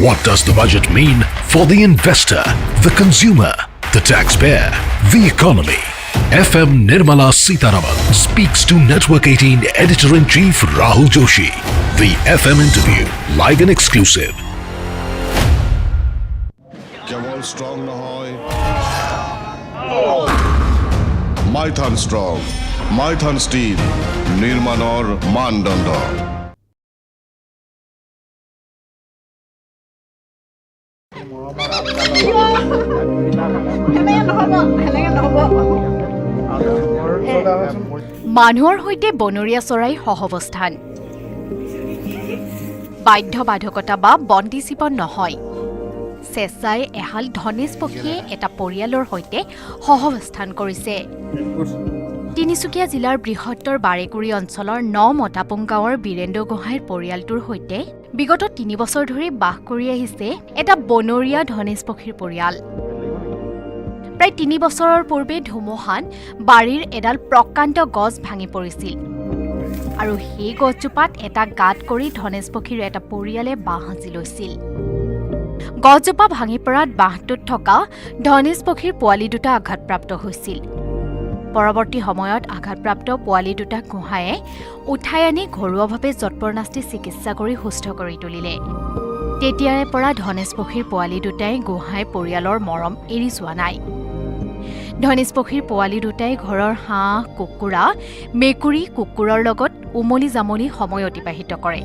What does the budget mean for the investor, the consumer, the taxpayer, the economy? FM Nirmala Sitaraman speaks to Network 18 Editor-in-Chief Rahul Joshi. The FM interview, live and exclusive. কেৱল strong নহয় Maithon strong Maithon steel নিৰ্মাণৰ মানদণ্ড মানুহৰ সৈতে বনৰীয়া চৰাই সহৱস্থান বাধ্যবাধকতা বা বন্দী জীৱন নহয় চেঁচাই এহাল ধনেশ পক্ষীয়ে এটা পৰিয়ালৰ সৈতে সহৱস্থান কৰিছে তিনিচুকীয়া জিলাৰ বৃহত্তৰ বাৰেকুৰি অঞ্চলৰ 9 মতাপুং গাঁৱৰ বীৰেন্দ্ৰ গোহাঁইৰ পৰিয়ালটোৰ সৈতে বিগত 3 বছৰ ধৰি বাস কৰি আহিছে এটা বনৰীয়া ধনেশ পক্ষীৰ পৰিয়াল প্ৰায় 3 বছৰৰ পূৰ্বে ধুমুহাত বাৰীৰ এডাল প্ৰকাণ্ড গছ ভাঙি পৰিছিল আৰু সেই গছজোপাত এটা গাঁত কৰি ধনেশ পক্ষীৰ এটা পৰিয়ালে বাঁহ সাজি লৈছিল গছজোপা ভাঙি পৰাত বাঁহটোত থকা ধনেশ পক্ষীৰ পোৱালি দুটা আঘাতপ্ৰাপ্ত হৈছিল পৰৱৰ্তী সময়ত আঘাতপ্ৰাপ্ত পোৱালি দুটা গোহাঁয়ে উঠাই আনি ঘৰুৱাভাৱে যৎপৰনাস্তি চিকিৎসা কৰি সুস্থ কৰি তুলিলে তেতিয়াৰে পৰা ধনেশ পক্ষীৰ পোৱালি দুটাই গোহাঁই পৰিয়ালৰ মৰম এৰি যোৱা নাই ধনেশ পক্ষীৰ পোৱালি দুটাই ঘৰৰ হাঁহ কুকুৰা মেকুৰী কুকুৰৰ লগত উমলি জামলি সময় অতিবাহিত কৰে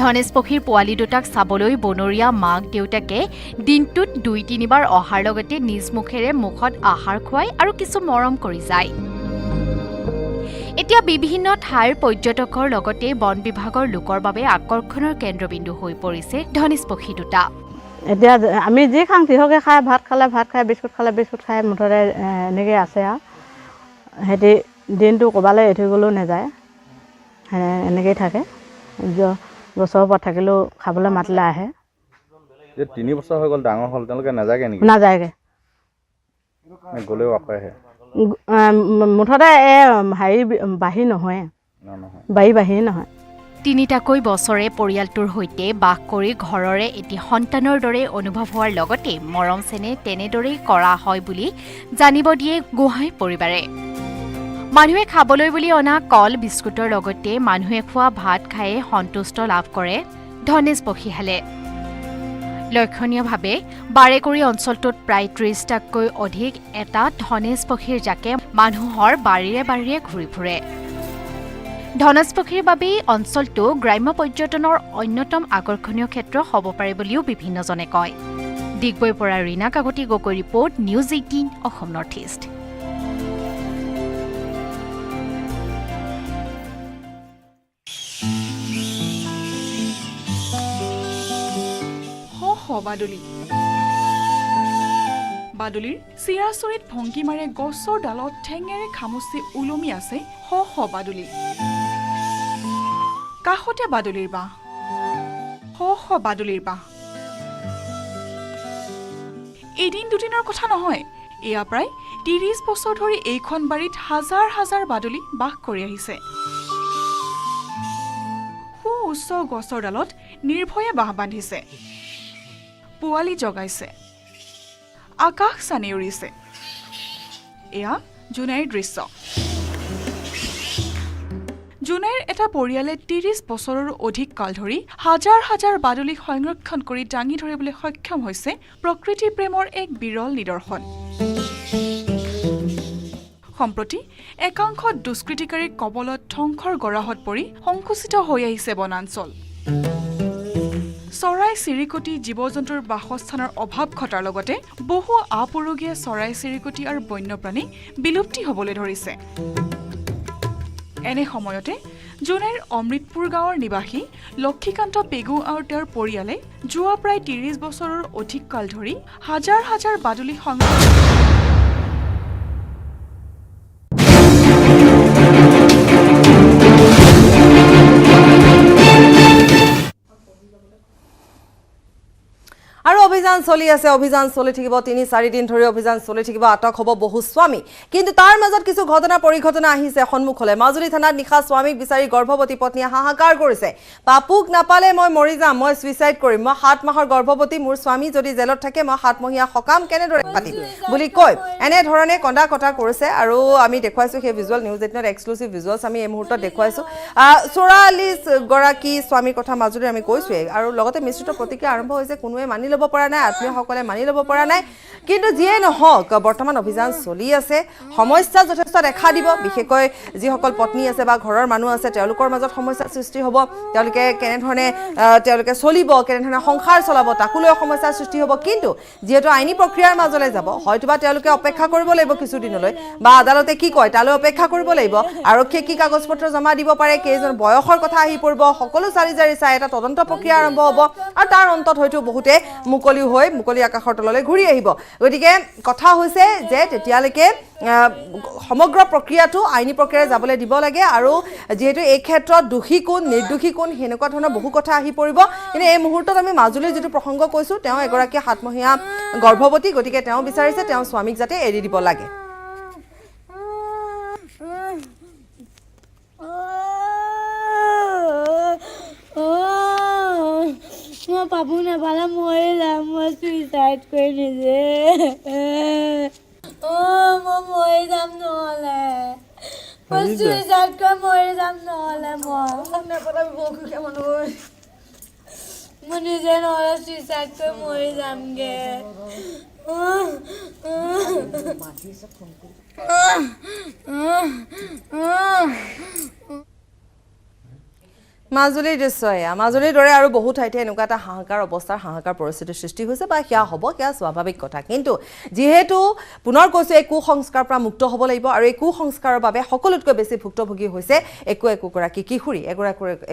ধনেশ পক্ষীৰ পোৱালি দুটাক চাবলৈ বনৰীয়া মাক দেউতাকে দিনটোত 2-3 বাৰ অহাৰ লগতে নিজ মুখেৰে মুখত আহাৰ খুৱাই আৰু কিছু মৰম কৰি যায় এতিয়া বিভিন্ন ঠাইৰ পৰ্যটকৰ লগতে বন বিভাগৰ লোকৰ বাবে আকৰ্ষণৰ কেন্দ্ৰবিন্দু হৈ পৰিছে ধনেশ পক্ষী দুটা এতিয়া আমি যি খাং তিহকে খাই ভাত খাই বিস্কুট খাই মুঠতে এনেকৈ আছে আৰু সিহঁতি দিনটো ক'বালৈ এৰি গ'লেও নাযায় এনেকৈয়ে থাকে বছৰৰ পৰা থাকিলেও খাবলৈ মাতিলে আহে 3 বছৰ হৈ গ'ল ডাঙৰ হ'ল তেওঁলোকে নাযায়গে নেকি নাযায়গে গ'লেও আকৌ আহে মুঠতে হেৰি বাঢ়ি নহয় বাঢ়ি নহয় তিনিটাকৈ বছৰে পৰিয়ালটোৰ সৈতে বাস কৰি ঘৰৰে এটি সন্তানৰ দৰে অনুভৱ হোৱাৰ লগতে মৰম চেনেহ তেনেদৰেই কৰা হয় বুলি জানিব দিয়ে গোহাঁই পৰিবাৰে মানুহে খাবলৈ বুলি অনা কল বিস্কুটৰ লগতে মানুহে খোৱা ভাত খায়ে সন্তুষ্ট লাভ কৰে ধনেশ পক্ষীহালে লক্ষণীয়ভাৱে বাৰেকুৰি অঞ্চলটোত প্ৰায় 30টাকৈ অধিক এটা ধনেশ পক্ষীৰ জাকে মানুহৰ বাৰীৰে ঘূৰি ফুৰে ধনেশ পক্ষীৰ বাবেই অঞ্চলটো গ্ৰাম্য পৰ্যটনৰ অন্যতম আকৰ্ষণীয় ক্ষেত্ৰ হ'ব পাৰে বুলিও বিভিন্নজনে কয় দিগবৈৰ পৰা Rina Kakati Gogoi report news 18 Assam north east বাদুলি বাদুলিৰ চিৰাচৰিত ভংগীমাৰে গছৰ ডালত ঠেঙেৰে খামুচি ওলমি আছে শ শ বাদুলি কাষতে বাদুলিৰ বাহ শ শ বাদুলিৰ বাহ এদিন দুদিনৰ কথা নহয় এয়া প্ৰায় ৩০ বছৰ ধৰি এইখন বাৰীত হাজাৰ হাজাৰ বাদুলি বাস কৰি আহিছে সু উচ্চ গছৰ ডালত নিৰ্ভয়ে বাহ বান্ধিছে পোৱালি জগাইছে আকাশ চানি উৰিছে এয়া জোনাইৰ দৃশ্য জোনাইৰ এটা পৰিয়ালে ৩০ বছৰৰ অধিক কাল ধৰি হাজাৰ হাজাৰ বাদুলি সংৰক্ষণ কৰি দাঙি ধৰিবলৈ সক্ষম হৈছে প্ৰকৃতি প্ৰেমৰ এক বিৰল নিদৰ্শন সম্প্ৰতি একাংশ দুষ্কৃতিকাৰীৰ কবলত ধ্বংসৰ গৰাহত পৰি সংকুচিত হৈ আহিছে বনাঞ্চল চৰাই চিৰিকটি জীৱ-জন্তুৰ বাসস্থানৰ অভাৱ ঘটাৰ লগতে বহু আপুৰুগীয়া চৰাই চিৰিকটি আৰু বন্যপ্ৰাণী বিলুপ্তি হ'বলৈ ধৰিছে এনে সময়তে জোনাইৰ অমৃতপুৰ গাঁৱৰ নিবাসী লক্ষীকান্ত পেগু আৰু তেওঁৰ পৰিয়ালে যোৱা প্ৰায় ৩০ বছৰৰ অধিক কাল ধৰি হাজাৰ হাজাৰ বাদুলি সংৰক্ষণ আৰু অভিযান চলি আছে অভিযান চলি থাকিব ৩-৪ দিন ধৰি অভিযান চলি থাকিব আটক হ'ব বহু স্বামী কিন্তু তাৰ মাজত কিছু ঘটনা পৰিঘটনা আহিছে সন্মুখলৈ মাজুলী থানাত নিখা স্বামীক বিচাৰি গৰ্ভৱতী পত্নীয়ে হাহাকাৰ কৰিছে পাপুক নাপালে মই মৰি যাম মই সুইসাইড কৰিম মই 7 মাহৰ গৰ্ভৱতী মোৰ স্বামী যদি জেলত থাকে মই 7 মহীয়া সকাম কেনেদৰে পাতিম বুলি কৈ এনে ধৰণে কন্দা কটা কৰিছে আৰু আমি দেখুৱাইছো সেই ভিজুৱেল নিউজ 18 এক্সক্লুসিভ ভিজুৱেলছ আমি এই মুহূৰ্তত দেখুৱাইছো 44 গৰাকী স্বামীৰ কথা মাজুলী আমি কৈছো আৰু লগতে মিশ্ৰিত প্ৰতিক্ৰিয়া আৰম্ভ হৈছে কোনোৱে মানি লব পৰা নাই আত্মীয়সকলে মানি লব পৰা নাই কিন্তু যিয়ে নহওক বৰ্তমান অভিযান চলি আছে সমস্যা যথেষ্ট দেখা দিব বিশেষকৈ যিসকল পত্নী আছে বা ঘৰৰ মানুহ আছে তেওঁলোকৰ মাজত সমস্যা সৃষ্টি হ'ব তেওঁলোকে কেনে ধৰণে তেওঁলোকে চলিব কেনে ধৰণে সংসাৰ চলাব তাকুলৈ সমস্যা সৃষ্টি হ'ব কিন্তু যেহেতু আইনী প্ৰক্ৰিয়াৰ মাজলৈ যাব হয়তোবা তেওঁলোকে অপেক্ষা কৰিব লাগিব কিছু দিনলৈ বা আদালতে কি কয় তালৈ অপেক্ষা কৰিব লাগিব আৰক্ষীয়ে কি কাগজপত্ৰ জমা দিব পাৰে কেইজন বয়সৰ কথা আহি পৰিব সকলো চাৰি চাই এটা তদন্ত প্ৰক্ৰিয়া আৰম্ভ হ'ব আৰু তাৰ অন্তত হয়তো বহুতে মুকলি আকাশৰ তললৈ ঘূৰি আহিব গতিকে কথা হৈছে যে তেতিয়ালৈকে সমগ্ৰ প্ৰক্ৰিয়াটো আইনী প্ৰক্ৰিয়াৰে যাবলৈ দিব লাগে আৰু যেহেতু এই ক্ষেত্ৰত দোষী কোন নিৰ্দোষী কোন হেনেকুৱা ধৰণৰ বহু কথা আহি পৰিব কিন্তু এই মুহূৰ্তত আমি মাজুলীৰ যেটো প্ৰসংগ কৈছো তেওঁ এগৰাকী 7 মহীয়া গৰ্ভৱতী গতিকে তেওঁ বিচাৰিছে তেওঁ স্বামীক যাতে এৰি দিব লাগে মই পাবো নাপালে মৰি যাম মই সুইসাইড কৰি নিজে মই মৰি যাম নহ'লে মই সুইসাইড কৰি মৰি যাম নহ'লে মই নিজে নহ'লে সুইসাইড কৰি মৰি যামগে মাজুলীৰ দৃশ্যয়া মাজুলীৰ দৰে আৰু বহু ঠাইতে এনেকুৱা এটা হাহাকাৰ অৱস্থাৰ হাহাকাৰ পৰিস্থিতিৰ সৃষ্টি হৈছে বা হিয়া হ'ব কিয়া স্বাভাৱিক কথা কিন্তু যেহেতু পুনৰ কৈছো এই কুসংস্কাৰৰ পৰা মুক্ত হ'ব লাগিব আৰু এই কুসংস্কাৰৰ বাবে সকলোতকৈ বেছি ভুক্তভোগী হৈছে একোগৰাকী কিশোৰী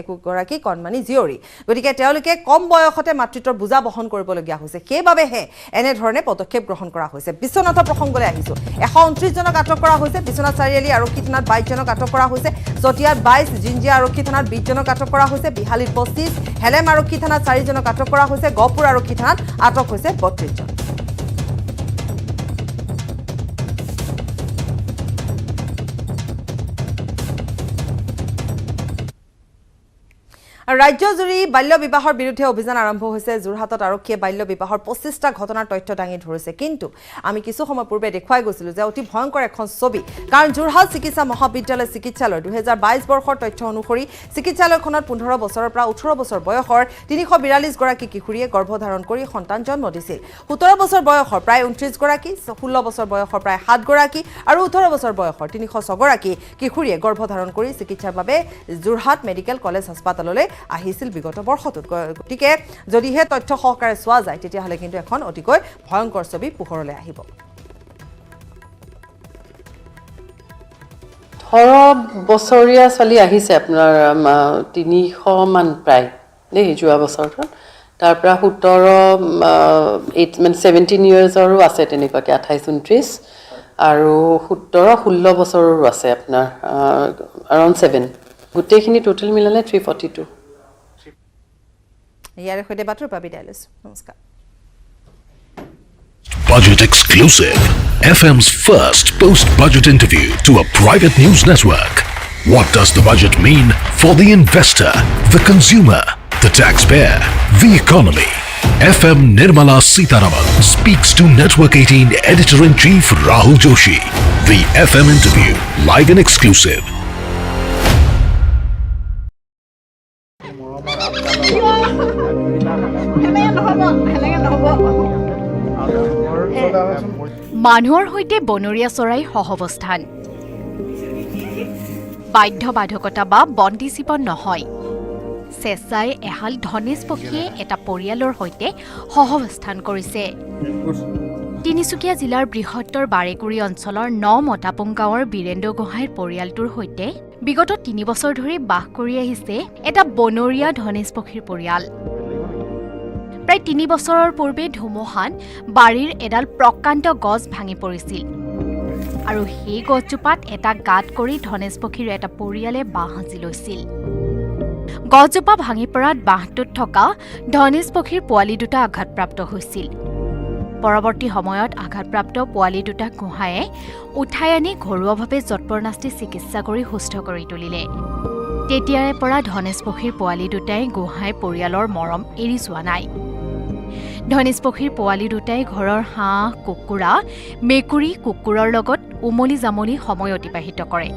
একোগৰাকী কণমানি জীয়ৰী গতিকে তেওঁলোকে কম বয়সতে মাতৃত্বৰ বোজা বহন কৰিবলগীয়া হৈছে সেইবাবেহে এনে ধৰণে পদক্ষেপ গ্ৰহণ কৰা হৈছে বিশ্বনাথৰ প্ৰসংগলৈ আহিছো 129 জনক আটক কৰা হৈছে বিশ্বনাথ চাৰিআলি আৰক্ষী থানাত 22 জনক আটক কৰা হৈছে চতিয়াত 22 জিঞ্জিয়া আৰক্ষী থানাত 20 জনক আটক কৰা হৈছে বিহালীত 25 হেলেম আৰক্ষী থানাত 4 জনক আটক কৰা হৈছে গহপুৰ আৰক্ষী থানাত আটক হৈছে 32 জন ৰাজ্যজুৰি বাল্য বিবাহৰ বিৰুদ্ধে অভিযান আৰম্ভ হৈছে যোৰহাটত আৰক্ষীয়ে বাল্য বিবাহৰ 25টা ঘটনাৰ তথ্য দাঙি ধৰিছে কিন্তু আমি কিছু সময় পূৰ্বে দেখুৱাই গৈছিলো যে অতি ভয়ংকৰ এখন ছবি কাৰণ যোৰহাট চিকিৎসা মহাবিদ্যালয় চিকিৎসালয় 2022 বৰ্ষৰ তথ্য অনুসৰি চিকিৎসালয়খনত 15 বছৰৰ পৰা 18 বছৰ বয়সৰ 342 গৰাকী কিশোৰীয়ে গৰ্ভধাৰণ কৰি সন্তান জন্ম দিছিল 17 বছৰ বয়সৰ প্ৰায় 29 গৰাকী 16 বছৰ বয়সৰ প্ৰায় 7 গৰাকী আৰু 18 বছৰ বয়সৰ 306 গৰাকী কিশোৰীয়ে গৰ্ভধাৰণ কৰি চিকিৎসাৰ বাবে যোৰহাট মেডিকেল কলেজ হাস্পতাললৈ আহিছিল বিগত বৰ্ষটোত গতিকে যদিহে তথ্য সহকাৰে চোৱা যায় তেতিয়াহলে কিন্তু এখন অতিকৈ ভয়ংকৰ ছবি পোহৰলৈ আহিব 18 বছৰীয়া ছোৱালী আহিছে আপোনাৰ 300 মান প্ৰায় দেই যোৱা বছৰত তাৰ পৰা 17 ইয়াৰ্ছৰো আছে তেনেকুৱাকৈ 28-29 আৰু 17-16 বছৰৰো আছে আপোনাৰ around 7 গোটেইখিনি টোটেল মিলালে 342 ইয়াৰ সৈতে বাতৰ পৰা বিদায় লৈছোঁ নমস্কাৰ Budget exclusive. FM's first post-budget interview to a private news network. What does the budget mean for the investor, the consumer, the taxpayer, the economy? FM Nirmala Sitaraman speaks to Network 18 Editor-in-Chief Rahul Joshi. The FM interview, live and exclusive. মানুহৰ সৈতে বনৰীয়া চৰাই সহৱস্থান বাধ্যবাধকতা বা বন্দী জীৱন নহয় চেঁচাই এহাল ধনেশ পক্ষীয়ে এটা পৰিয়ালৰ সৈতে সহৱস্থান কৰিছে তিনিচুকীয়া জিলাৰ বৃহত্তৰ বাৰেকুৰি অঞ্চলৰ 9 মতাপুং গাঁৱৰ বীৰেন্দ্ৰ গোহাঁইৰ পৰিয়ালটোৰ সৈতে বিগত 3 বছৰ ধৰি বাস কৰি আহিছে এটা বনৰীয়া ধনেশ পক্ষীৰ পৰিয়াল প্ৰায় 3 বছৰৰ পূৰ্বে ধুমুহাত বাৰীৰ এডাল প্ৰকাণ্ড গছ ভাঙি পৰিছিল আৰু সেই গছজোপাত এটা গাঁত কৰি ধনেশ পক্ষীৰ এটা পৰিয়ালে বাঁহ সাজি লৈছিল গছজোপা ভাঙি পৰাত বাঁহটোত থকা ধনেশ পক্ষীৰ পোৱালি দুটা আঘাতপ্ৰাপ্ত হৈছিল পৰৱৰ্তী সময়ত আঘাতপ্ৰাপ্ত পোৱালি দুটা গোহাঁয়ে উঠাই আনি ঘৰুৱাভাৱে যৎপৰনাস্তি চিকিৎসা কৰি সুস্থ কৰি তুলিলে তেতিয়াৰে পৰা ধনেশ পক্ষীৰ পোৱালি দুটাই গোহাঁই পৰিয়ালৰ মৰম এৰি যোৱা নাই ধনেশ পক্ষীৰ পোৱালি দুটাই ঘৰৰ হাঁহ কুকুৰা মেকুৰী কুকুৰৰ লগত উমলি জামলি সময় অতিবাহিত কৰে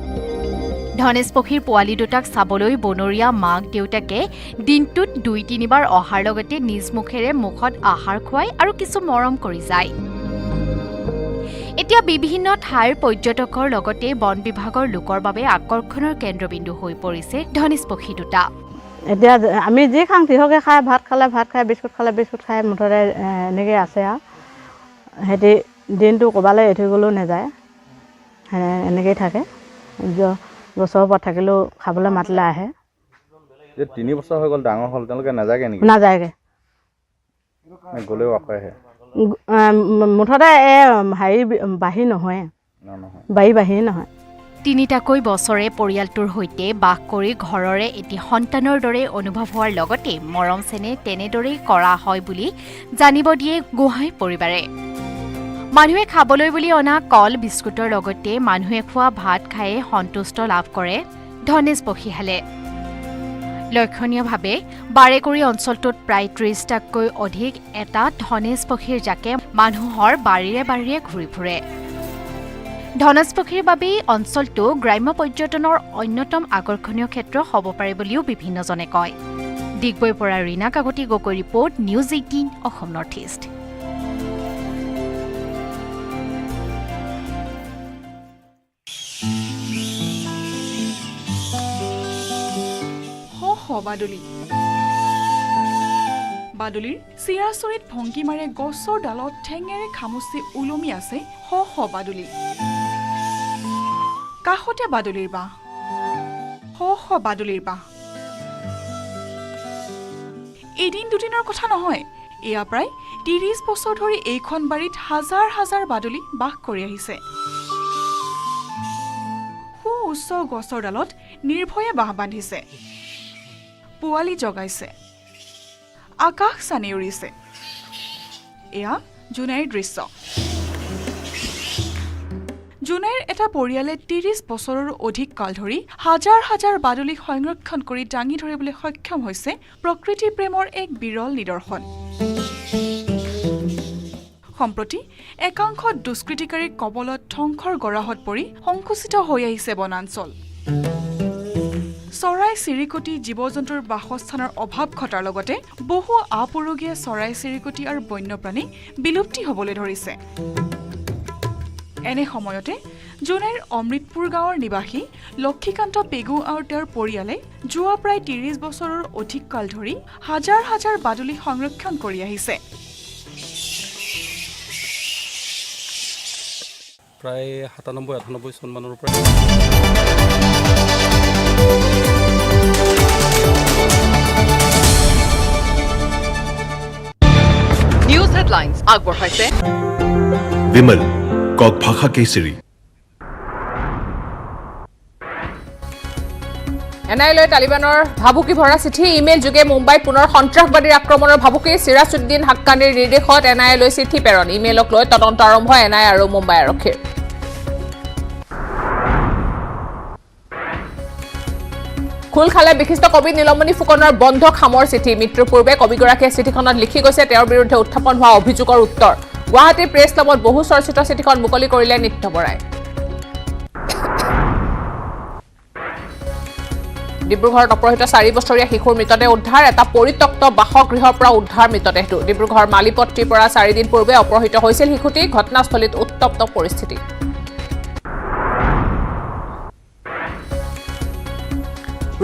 ধনেশ পক্ষীৰ পোৱালি দুটাক চাবলৈ বনৰীয়া মাক দেউতাকে দিনটোত 2-3 বাৰ অহাৰ লগতে নিজ মুখেৰে মুখত আহাৰ খুৱাই আৰু কিছু মৰম কৰি যায় এতিয়া বিভিন্ন ঠাইৰ পৰ্যটকৰ লগতে বন বিভাগৰ লোকৰ বাবে আকৰ্ষণৰ কেন্দ্ৰবিন্দু হৈ পৰিছে ধনেশ পক্ষী দুটা এতিয়া আমি যি খাং তিহকে খাই ভাত খাই বিস্কুট খাই মুঠতে এনেকৈ আছে আৰু সিহঁতি দিনটো ক'ৰবালৈ এৰি থৈ গ'লেও নাযায় এনেকৈয়ে থাকে গছৰ ওপৰত থাকিলেও খাবলৈ মাতিলে আহে 3 বছৰ হৈ গ'ল ডাঙৰ হ'ল তেওঁলোকে নাযায়গৈ নেকি নাযায়গৈ গ'লেও আকৌ আহে মুঠতে হেৰি বাঢ়ি নহয় বাঢ়ি নহয় তিনিটাকৈ বছৰে পৰিয়ালটোৰ সৈতে বাস কৰি ঘৰৰে এটি সন্তানৰ দৰে অনুভৱ হোৱাৰ লগতে মৰম চেনেহ তেনেদৰেই কৰা হয় বুলি জানিব দিয়ে গোহাঁই পৰিবাৰে মানুহে খাবলৈ বুলি অনা কল বিস্কুটৰ লগতে মানুহে খোৱা ভাত খায়ে সন্তুষ্ট লাভ কৰে ধনেশ পক্ষীহালে লক্ষণীয়ভাৱে বাৰেকুৰি অঞ্চলটোত প্ৰায় 30টাকৈ অধিক এটা ধনেশ পক্ষীৰ জাকে মানুহৰ বাৰীৰে বাৰীৰে ঘূৰি ফুৰে ধনেশ পক্ষীৰ বাবেই অঞ্চলটো গ্ৰাম্য পৰ্যটনৰ অন্যতম আকৰ্ষণীয় ক্ষেত্ৰ হ'ব পাৰে বুলিও বিভিন্নজনে কয় দিগবৈৰ পৰা Rina Kakati Gogoi report news 18 Assam north east বাদুলিৰ চিৰাচৰিত ভংগী মাৰে গছৰ ডালত ঠেঙেৰে খামুচি ওলমি আছে বাদুলি কাষতে বাদুলিৰ বাঁহ বাদুলিৰ বাঁহ এদিন দুদিনৰ কথা নহয় এয়া প্ৰায় 30 বছৰ ধৰি এইখন বাৰীত হাজাৰ হাজাৰ বাদুলি বাস কৰি আহিছে উচ্চ গছৰ ডালত নিৰ্ভয়ে বাঁহ বান্ধিছে পোৱালি জগাইছে আকাশ চানি উৰিছে এয়া জুনাইৰ দৃশ্য জুনাইৰ এটা পৰিয়ালে 30 বছৰৰ অধিক কাল ধৰি হাজাৰ হাজাৰ বাদুলি সংৰক্ষণ কৰি দাঙি ধৰিবলৈ সক্ষম হৈছে প্ৰকৃতি প্ৰেমৰ এক বিৰল নিদৰ্শন সম্প্ৰতি একাংশ দুষ্কৃতিকাৰীৰ কবলত ধ্বংসৰ গৰাহত পৰি সংকুচিত হৈ আহিছে বনাঞ্চল চৰাই চিৰিকটি জীৱ-জন্তুৰ বাসস্থানৰ অভাৱ ঘটাৰ লগতে বহু আপুৰুগীয়া চৰাই চিৰিকটি আৰু বন্যপ্ৰাণী বিলুপ্তি হ'বলৈ ধৰিছে এনে সময়তে জুনাইৰ অমৃতপুৰ গাঁৱৰ নিবাসী লক্ষীকান্ত পেগু আৰু তেওঁৰ পৰিয়ালে যোৱা প্ৰায় 30 বছৰৰ অধিক কাল ধৰি হাজাৰ হাজাৰ বাদুলি সংৰক্ষণ কৰি আহিছে প্ৰায় 97-98 চন মানৰ পৰা হেডলাইন্স আগবঢ়াইছে विमल कौक भाषा केसरी এনআইলৈ তালিবানৰ ভাবুকি ভৰা চিঠি ইমেইল যোগে মুম্বাইত পুনৰ সন্ত্ৰাসবাদীৰ আক্ৰমণৰ ভাবুকি সিৰাজউদ্দিন হাক্কানীৰ নিৰ্দেশত এনআইলৈ চিঠি প্ৰেৰণ ইমেইলক লৈ তদন্ত আৰম্ভ এনআই আৰু মুম্বাই আৰক্ষীৰ খোল খালে বিশিষ্ট কবি নীলমণি ফুকনৰ বন্ধ খামৰ চিঠি মৃত্যুৰ পূৰ্বে কবিগৰাকীয়ে চিঠিখনত লিখি গৈছে তেওঁৰ বিৰুদ্ধে উত্থাপন হোৱা অভিযোগৰ উত্তৰ গুৱাহাটীৰ প্ৰেছ ক্লাবত বহু চৰ্চিত চিঠিখন মুকলি কৰিলে নিত্য বৰাই ডিব্ৰুগড়ত অপহৃত 4 বছৰীয়া শিশুৰ মৃতদেহ উদ্ধাৰ এটা পৰিত্যক্ত বাসগৃহৰ পৰা উদ্ধাৰ মৃতদেহটো ডিব্ৰুগড়ৰ মালিপট্টিৰ পৰা 4 দিন পূৰ্বে অপহৃত হৈছিল শিশুটি ঘটনাস্থলীত উত্তপ্ত পৰিস্থিতি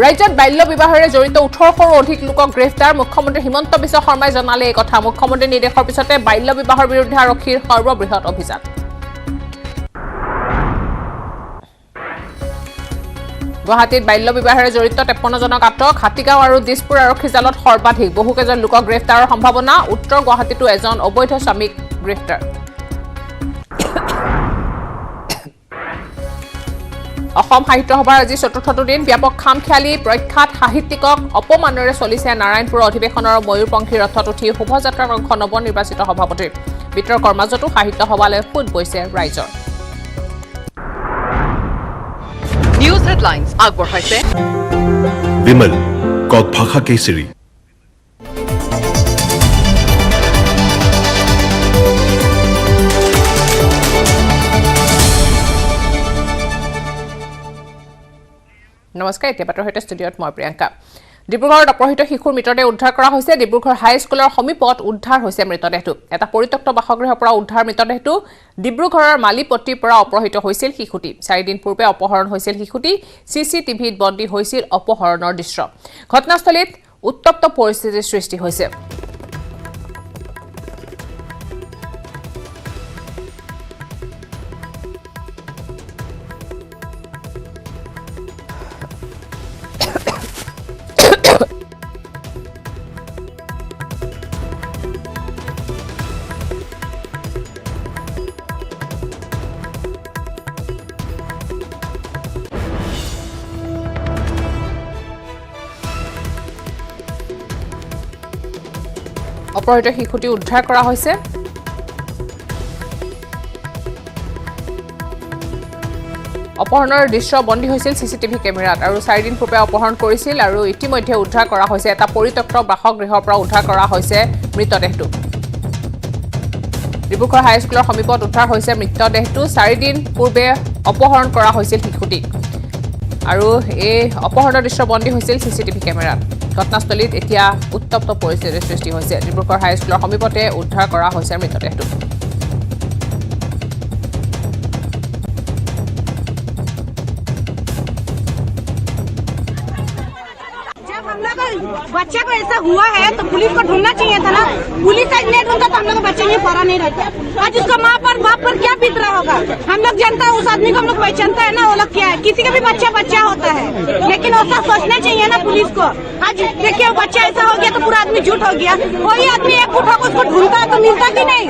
ৰাজ্যত বাল্য বিবাহেৰে জড়িত 18শৰো অধিক লোকক গ্ৰেফতাৰ মুখ্যমন্ত্ৰী হিমন্ত বিশ্ব শৰ্মাই জনালে এই কথা মুখ্যমন্ত্ৰীৰ নিৰ্দেশৰ পিছতে বাল্য বিবাহৰ বিৰুদ্ধে আৰক্ষীৰ সৰ্ববৃহৎ অভিযান গুৱাহাটীত বাল্য বিবাহেৰে জড়িত 53জনক আটক হাতীগাঁও আৰু দিছপুৰ আৰক্ষী জালত সৰ্বাধিক বহুকেইজন লোকক গ্ৰেফতাৰৰ সম্ভাৱনা উত্তৰ গুৱাহাটীতো এজন অবৈধ শ্ৰমিক গ্ৰেফতাৰ অসম সাহিত্য সভাৰ আজি চতুৰ্থটো দিন ব্যাপক খামখেয়ালি প্ৰখ্যাত সাহিত্যিকক অপমানৰে চলিছে নাৰায়ণপুৰ অধিৱেশনৰ ময়ূৰপংখী ৰথত উঠি শোভাযাত্ৰাৰ অংশ নৱনিৰ্বাচিত সভাপতিৰ বিতৰ্কৰ মাজতো সাহিত্য সভালৈ ফুট বৈছে ৰাইজৰ নিউজ হেডলাইন্স আগবঢ়াইছে विमल कौक भाषा केसरी নমস্কাৰ এতিয়া বাতৰ সৈতে ষ্টুডিঅ'ত মই প্ৰিয়ংকা ডিব্ৰুগড়ত অপহৃত শিশুৰ মৃতদেহ উদ্ধাৰ কৰা হৈছে ডিব্ৰুগড় হাইস্কুলৰ সমীপত উদ্ধাৰ হৈছে মৃতদেহটো এটা পৰিত্যক্ত বাসগৃহৰ পৰা উদ্ধাৰ মৃতদেহটো ডিব্ৰুগড়ৰ মালিপট্টিৰ পৰা অপহৃত হৈছিল শিশুটি 4 দিন পূৰ্বে অপহৰণ হৈছিল শিশুটি চিচিটিভিত বন্দী হৈছিল অপহৰণৰ দৃশ্য ঘটনাস্থলীত উত্তপ্ত পৰিস্থিতিৰ সৃষ্টি হৈছে অপহৃত শিশুটি উদ্ধাৰ কৰা হৈছে অপহৰণৰ দৃশ্য বন্দী হৈছিল চিচিটিভি কেমেৰাত আৰু 4 দিন পূৰ্বে অপহৰণ কৰিছিল আৰু ইতিমধ্যে উদ্ধাৰ কৰা হৈছে এটা পৰিত্যক্ত বাসগৃহৰ পৰা উদ্ধাৰ কৰা হৈছে মৃতদেহটো ডিব্ৰুগড় হাইস্কুলৰ সমীপত উদ্ধাৰ হৈছে মৃতদেহটো 4 দিন পূৰ্বে অপহৰণ কৰা হৈছিল শিশুটি আৰু এই অপহৰণৰ দৃশ্য বন্দী হৈছিল চিচিটিভি কেমেৰাত ঘটনাস্থলীত এতিয়া উত্তপ্ত পৰিস্থিতিৰ সৃষ্টি হৈছে ডিব্ৰুগড় হাইস্কুলৰ সমীপতে উদ্ধাৰ কৰা হৈছে মৃতদেহটো बच्चे को ऐसा हुआ है तो पुलिस को ढूंढना चाहिए था ना पुलिस का नहीं ढूंढता तो हम लोग बच्चे ये पड़ा नहीं रहता आज उसका माँ पर बाप पर क्या बीत रहा होगा हम लोग जानता है उस आदमी को हम लोग पहचानता है ना वो लोग क्या है किसी का भी बच्चा होता है लेकिन ऐसा सोचना चाहिए ना पुलिस को आज देखिए बच्चा ऐसा हो गया तो पूरा आदमी झूठ हो गया वही आदमी एक फुट होकर उसको ढूंढता है तो मिलता कि नहीं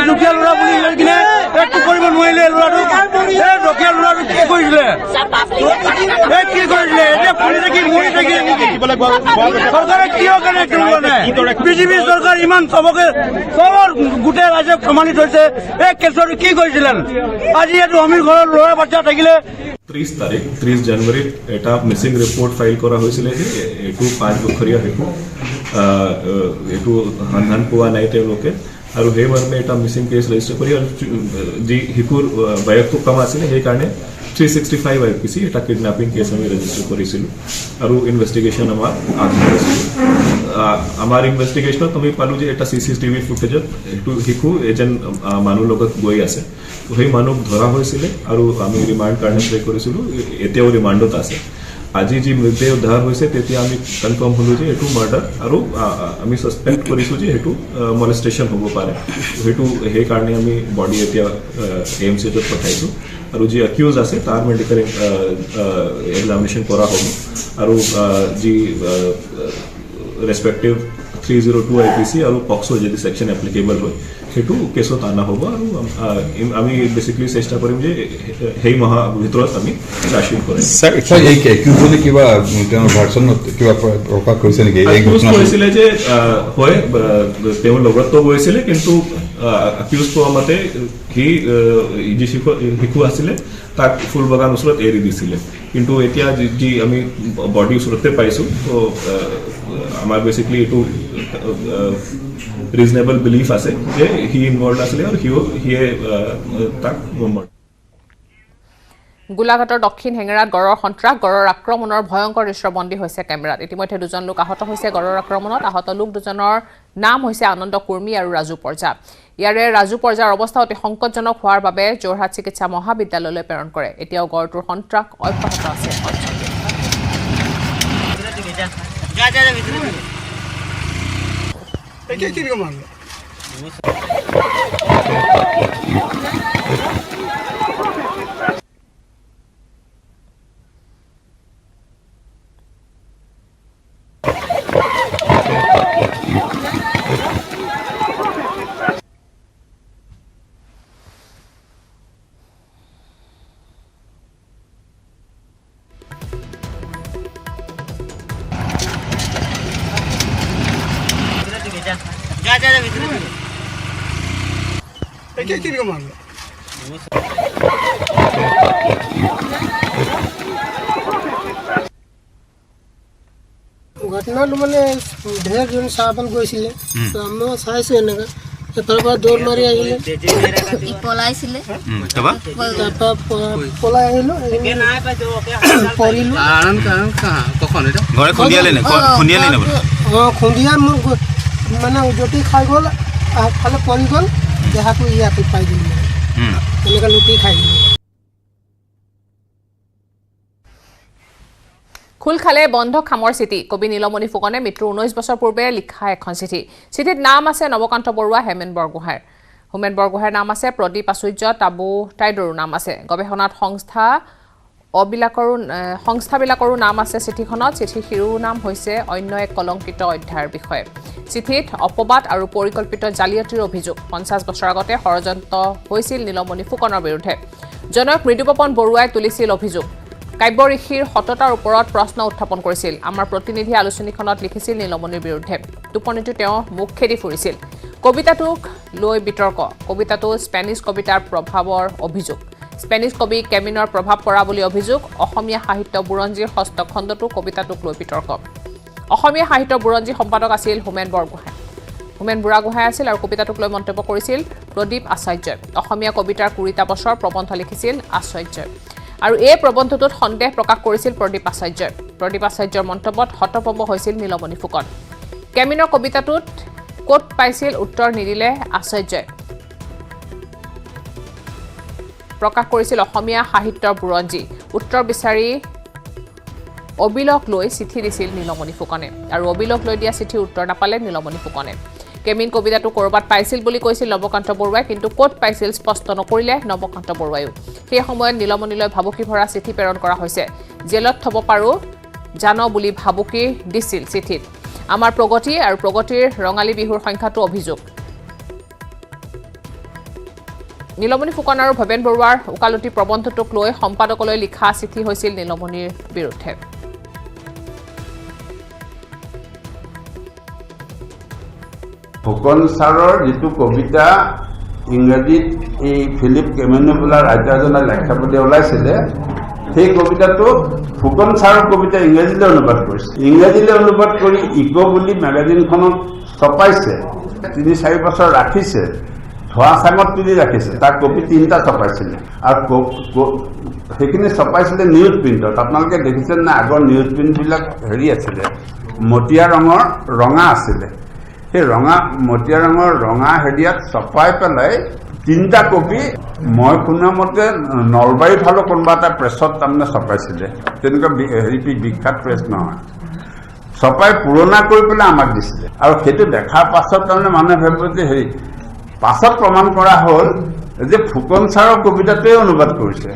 দুখীয়া ল'ৰা বুলি লৈ কিনে একো কৰিব নোৱাৰিলে ল'ৰাটোক দুখীয়া ল'ৰাটোক কি কৰিছিলে কি কৰিছিলে এতিয়া পঢ়ি থাকি মৰি থাকি চৰকাৰে কিয় কাৰণে কৰিব নাই বিজেপি চৰকাৰ ইমান চবকে চবৰ গোটেই ৰাজ্যক সমানি থৈছে এই কেছৰ কি কৰিছিলে আজি এইটো অমিৰ ঘৰৰ ল'ৰা বাচ্চা থাকিলে 30 জানুৱাৰীত এটা মিচিং ৰিপৰ্ট ফাইল কৰা হৈছিলে যে এইটো 5 বছৰীয়া শিশু এইটো সন্ধান পোৱা নাই তেওঁলোকে আৰু সেই মৰ্মে এটা মিচিং কেছ ৰেজিষ্টাৰ কৰি আৰু যি শিশুৰ বয়সটো কম আছিলে সেইকাৰণে 365 IPC এটা কিডনেপিং কেছ আমি ৰেজিষ্টাৰ কৰিছিলোঁ আৰু ইনভেষ্টিগেশ্যন আমাৰ ইনভেষ্টিগেশ্যনত আমি পালোঁ যে এটা CCTV ফুটেজত এইটো শিশু এজন মানুহ লগত গৈ আছে তো সেই মানুহ ধৰা হৈছিলে আৰু আমি ৰিমাণ্ড কাৰণে ট্ৰেক কৰিছিলোঁ এতিয়াও ৰিমাণ্ডত আছে আজি যি মৃতদেহ উদ্ধাৰ হৈছে তেতিয়া আমি কনফাৰ্ম হ'লোঁ যে এইটো মাৰ্ডাৰ আৰু আমি ছাছপেক্ট কৰিছোঁ যে সেইটো মলেষ্টেশ্যন হ'ব পাৰে সেইটো সেইকাৰণে আমি বডি এতিয়া AMCত পঠাইছোঁ আৰু যি একিউজ আছে তাৰ মেডিকেল এক্সামিনেশ্যন কৰা হ'ব আৰু যি ৰেছপেক্টিভ 302 IPC আৰু পক্সো যদি ছেকশ্যন এপ্লিকেবল হয় সেইটো কেছত অনা হ'ব আৰু আমি বেচিকলি চেষ্টা কৰিম যে সেই মাহৰ ভিতৰত আমি চাৰ্জশ্বিট কৰিম এই একিউজলে কিবা তেওঁৰ ভাৰ্চনত কিবা প্ৰকাশ কৰিছে নেকি কৈছিলে যে হয় তেওঁৰ লগতো গৈছিলে কিন্তু একিউজ পোৱা মতে সি যি শিশু আছিলে তাক ফুলবাগান ওচৰত এৰি দিছিলে কিন্তু এতিয়া যি আমি বডি ওচৰতে পাইছোঁ তো আমাৰ বেচিকলি এইটো ৰিজনেবল বিলিফ আছে যে হি ইনভলভ আছিলে আৰু সিয়ে তাক গোলাঘাটৰ দক্ষিণ হেঙেৰাত গড়ৰ সন্ত্ৰাস গড়ৰ আক্ৰমণৰ ভয়ংকৰ দৃশ্য বন্দী হৈছে কেমেৰাত ইতিমধ্যে দুজন লোক আহত হৈছে গড়ৰ আক্ৰমণত আহত লোক দুজনৰ নাম হৈছে আনন্দ কুৰ্মী আৰু ৰাজু পৰ্জা ইয়াৰে ৰাজু পৰ্জাৰ অৱস্থা অতি সংকটজনক হোৱাৰ বাবে যোৰহাট চিকিৎসা মহাবিদ্যালয়লৈ প্ৰেৰণ কৰে এতিয়াও গড়টোৰ সন্ত্ৰাস অব্যাহত আছে ঘটনাটো মানে ঢেৰ জন চাহপান গৈছিলে মই চাইছোঁ এনেকৈ এফালৰ পৰা দৌৰ মাৰি আহিলে পলাইছিলে পলাই আহিলোঁ খুন্দিয়া মোক মানে উজটি খাই গ'ল আগফালে পৰি গ'ল দেহাটো ইয়াতে পাই দিলোঁ এনেকৈ লুটি খাই দিলোঁ খুল খালে বন্ধ খামৰ চিঠি কবি নীলমণি ফুকনে মৃত্যুৰ 19 বছৰ পূৰ্বে লিখা এখন চিঠি চিঠিত নাম আছে নৱকান্ত বৰুৱা হেমেন বৰগোহাঁইৰ হোমেন বৰগোহাঁইৰ নাম আছে প্ৰদীপ আচুৰ্য তাবু টাইডৰো নাম আছে গৱেষণাত সংস্থাবিলাকৰো নাম আছে চিঠিখনত চিঠিৰ শিৰোনাম হৈছে অন্য এক কলংকিত অধ্যায়ৰ বিষয়ে চিঠিত অপবাদ আৰু পৰিকল্পিত জালিয়াতিৰ অভিযোগ 50 বছৰ আগতে ষড়যন্ত্ৰ হৈছিল নীলমণি ফুকনৰ বিৰুদ্ধে জনক মৃদুপৱন বৰুৱাই তুলিছিল অভিযোগ কাব্য ঋষিৰ সততাৰ ওপৰত প্ৰশ্ন উত্থাপন কৰিছিল আমাৰ প্ৰতিনিধি আলোচনীখনত লিখিছিল নীলমণিৰ বিৰুদ্ধে টোপনিটো তেওঁ মুখ খেদি ফুৰিছিল কবিতাটোক লৈ বিতৰ্ক কবিতাটো স্পেনিছ কবিতাৰ প্ৰভাৱৰ অভিযোগ স্পেনিছ কবি কেমিনৰ প্ৰভাৱ পৰা বুলি অভিযোগ অসমীয়া সাহিত্য বুৰঞ্জীৰ ষষ্ঠ খণ্ডটো কবিতাটোক লৈ বিতৰ্ক অসমীয়া সাহিত্য বুৰঞ্জী সম্পাদক আছিল হোমেন বুঢ়াগোহাঁই আছিল আৰু কবিতাটোক লৈ মন্তব্য কৰিছিল প্ৰদীপ আচাৰ্যই অসমীয়া কবিতাৰ 20টা বছৰ প্ৰবন্ধ লিখিছিল আচাৰ্যই আৰু এই প্ৰবন্ধটোত সন্দেহ প্ৰকাশ কৰিছিল প্ৰদীপ আচাৰ্যৰ মন্তব্যত হতভম্ব হৈছিল নীলমণি ফুকন কেমিনৰ কবিতাটোত ক'ত পাইছিল উত্তৰ নিদিলে আচাৰ্যই প্ৰকাশ কৰিছিল অসমীয়া সাহিত্যৰ বুৰঞ্জী উত্তৰ বিচাৰি অবিলক লৈ চিঠি দিছিল নীলমণি ফুকনে আৰু অবিলক লৈ দিয়া চিঠিৰ উত্তৰ নাপালে নীলমণি ফুকনে কেমিন কবিতাটো ক'ৰবাত পাইছিল বুলি কৈছিল নৱকান্ত বৰুৱাই কিন্তু ক'ত পাইছিল স্পষ্ট নকৰিলে নৱকান্ত বৰুৱাইও সেই সময়ত নীলমণিলৈ ভাবুকি ভৰা চিঠি প্ৰেৰণ কৰা হৈছে জেলত থব পাৰো জান বুলি ভাবুকি দিছিল চিঠিত আমাৰ প্ৰগতি আৰু প্ৰগতিৰ ৰঙালী বিহুৰ সংখ্যাটো অভিযোগ নীলমণি ফুকন আৰু ভৱেন বৰুৱাৰ ওকালতি প্ৰবন্ধটোক লৈ সম্পাদকলৈ লিখা চিঠি হৈছিল নীলমণিৰ বিৰুদ্ধে ফুকন ছাৰৰ যিটো কবিতা ইংৰাজীত এই ফিলিপ কেমেনো বোলা ৰাইটাৰজনে লেখা বুলি ওলাইছিলে সেই কবিতাটো ফুকন ছাৰৰ কবিতা ইংৰাজীলৈ অনুবাদ কৰিছে ইংৰাজীলৈ অনুবাদ কৰি ইকো বুলি মেগাজিনখনত ছপাইছে 3-4 বছৰ ৰাখিছে ধোৱা চাঙত তুলি ৰাখিছে তাৰ কপি 3টা ছপাইছিলে আৰু সেইখিনি ছপাইছিলে নিউজ প্ৰিণ্টত আপোনালোকে দেখিছে না আগৰ নিউজ প্ৰিণ্টবিলাক হেৰি আছিলে মটিয়া ৰঙৰ ৰঙা আছিলে সেই মটিয়া ৰঙৰ ৰঙা হেৰিয়াত ছপাই পেলাই তিনিটা কপি মই শুনা মতে নলবাৰীৰ ফালৰ কোনোবা এটা প্ৰেছত তাৰমানে ছপাইছিলে তেনেকুৱা বিখ্যাত প্ৰেছ নহয় ছপাই পুৰণা কৰি পেলাই আমাক দিছিলে আৰু সেইটো দেখাৰ পাছত তাৰমানে মানুহে ভাবিব যে হেৰি পাছত প্ৰমাণ কৰা হ'ল যে ফুকন ছাৰৰ কবিতাটোৱে অনুবাদ কৰিছে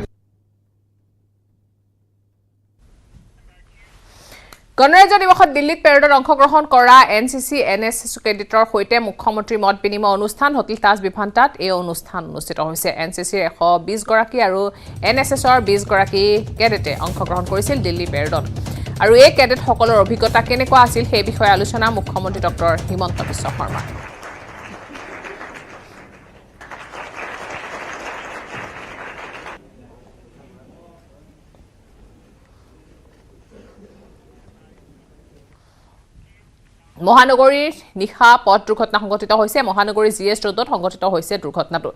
গণৰাজ্য দিৱসত দিল্লীত পেৰেডত অংশগ্ৰহণ কৰা এনচিচি এনএছএছ কেডেটৰ সৈতে মুখ্যমন্ত্ৰী মত বিনিময় অনুষ্ঠান হোটেল তাজ বিভান্তাত এই অনুষ্ঠান অনুষ্ঠিত হৈছে এনচিচিৰ 120 গৰাকী আৰু এনএছএছৰ 20 গৰাকী কেডেটে অংশগ্ৰহণ কৰিছিল দিল্লী পেৰেডত আৰু এই কেডেটসকলৰ অভিজ্ঞতা কেনেকুৱা আছিল সেই বিষয়ে আলোচনা মুখ্যমন্ত্ৰী ডক্টৰ হিমন্ত বিশ্ব শৰ্মা মহানগৰীৰ নিশা পথ দুৰ্ঘটনা সংঘটিত হৈছে মহানগৰীৰ জিএছ ৰোডত সংঘটিত হৈছে দুৰ্ঘটনাটো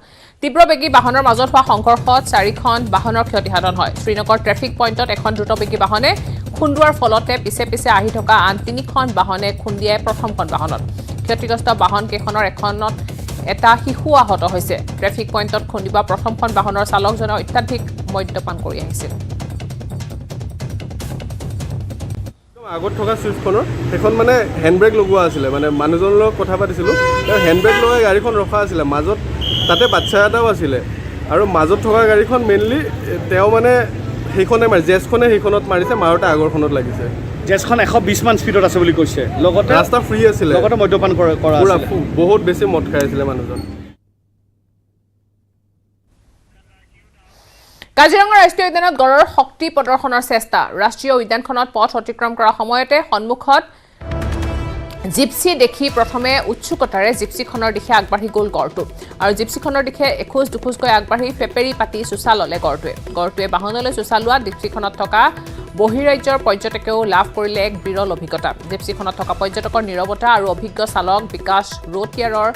তীব্ৰবেগী বাহনৰ মাজত হোৱা সংঘৰ্ষত 4খন বাহনৰ ক্ষতিসাধন হয় শ্ৰীনগৰ ট্ৰেফিক পইণ্টত এখন দ্ৰুতবেগী বাহনে খুন্দোৱাৰ ফলতে পিছে আহি থকা আন 3খন বাহনে খুন্দিয়াই প্ৰথমখন বাহনত ক্ষতিগ্ৰস্ত বাহন কেইখনৰ এখনত এটা শিশু আহত হৈছে ট্ৰেফিক পইণ্টত খুন্দিবা প্ৰথমখন বাহনৰ চালকজনে অত্যাধিক মদ্যপান কৰি আহিছিল আগত থকা সুইফ্টখনৰ এখন মানে হেণ্ডব্ৰেক লগোৱা আছিলে মানে মানুহজনৰ লগত কথা পাতিছিলোঁ তেওঁ হেণ্ডব্ৰেক লগাই গাড়ীখন ৰখা আছিলে মাজত তাতে বাচ্চা এটাও আছিলে আৰু মাজত থকা গাড়ীখন মেইনলি তেওঁ মানে সেইখনে মাৰি জেছখনে সেইখনত মাৰিছে মাৰোতে আগৰখনত লাগিছে জেছখন 120 মান স্পীডত আছে বুলি কৈছে লগতে ৰাস্তা ফ্ৰী আছিলে লগতে মদ্যপান কৰা আছিল বহুত বেছি মদ খাই আছিলে মানুহজন কাজিৰঙা ৰাষ্ট্ৰীয় উদ্যানত গড়ৰ শক্তি প্ৰদৰ্শনৰ চেষ্টা ৰাষ্ট্ৰীয় উদ্যানখনত পথ অতিক্ৰম কৰাৰ সময়তে সন্মুখত জিপসি দেখি প্ৰথমে উৎসুকতাৰে জিপসিখনৰ দিশে আগবাঢ়ি গ'ল গড়টো আৰু জিপসিখনৰ দিশে এখোজ দুখোজকৈ আগবাঢ়ি ফেপেৰি পাতি চুচা ল'লে গড়টোৱে বাহনলৈ চুচা লোৱা জিপসিখনত থকা বহিৰাজ্যৰ পৰ্যটকেও লাভ কৰিলে এক বিৰল অভিজ্ঞতা জিপসিখনত থকা পৰ্যটকৰ নীৰৱতা আৰু অভিজ্ঞ চালক বিকাশ ৰোটিয়াৰৰ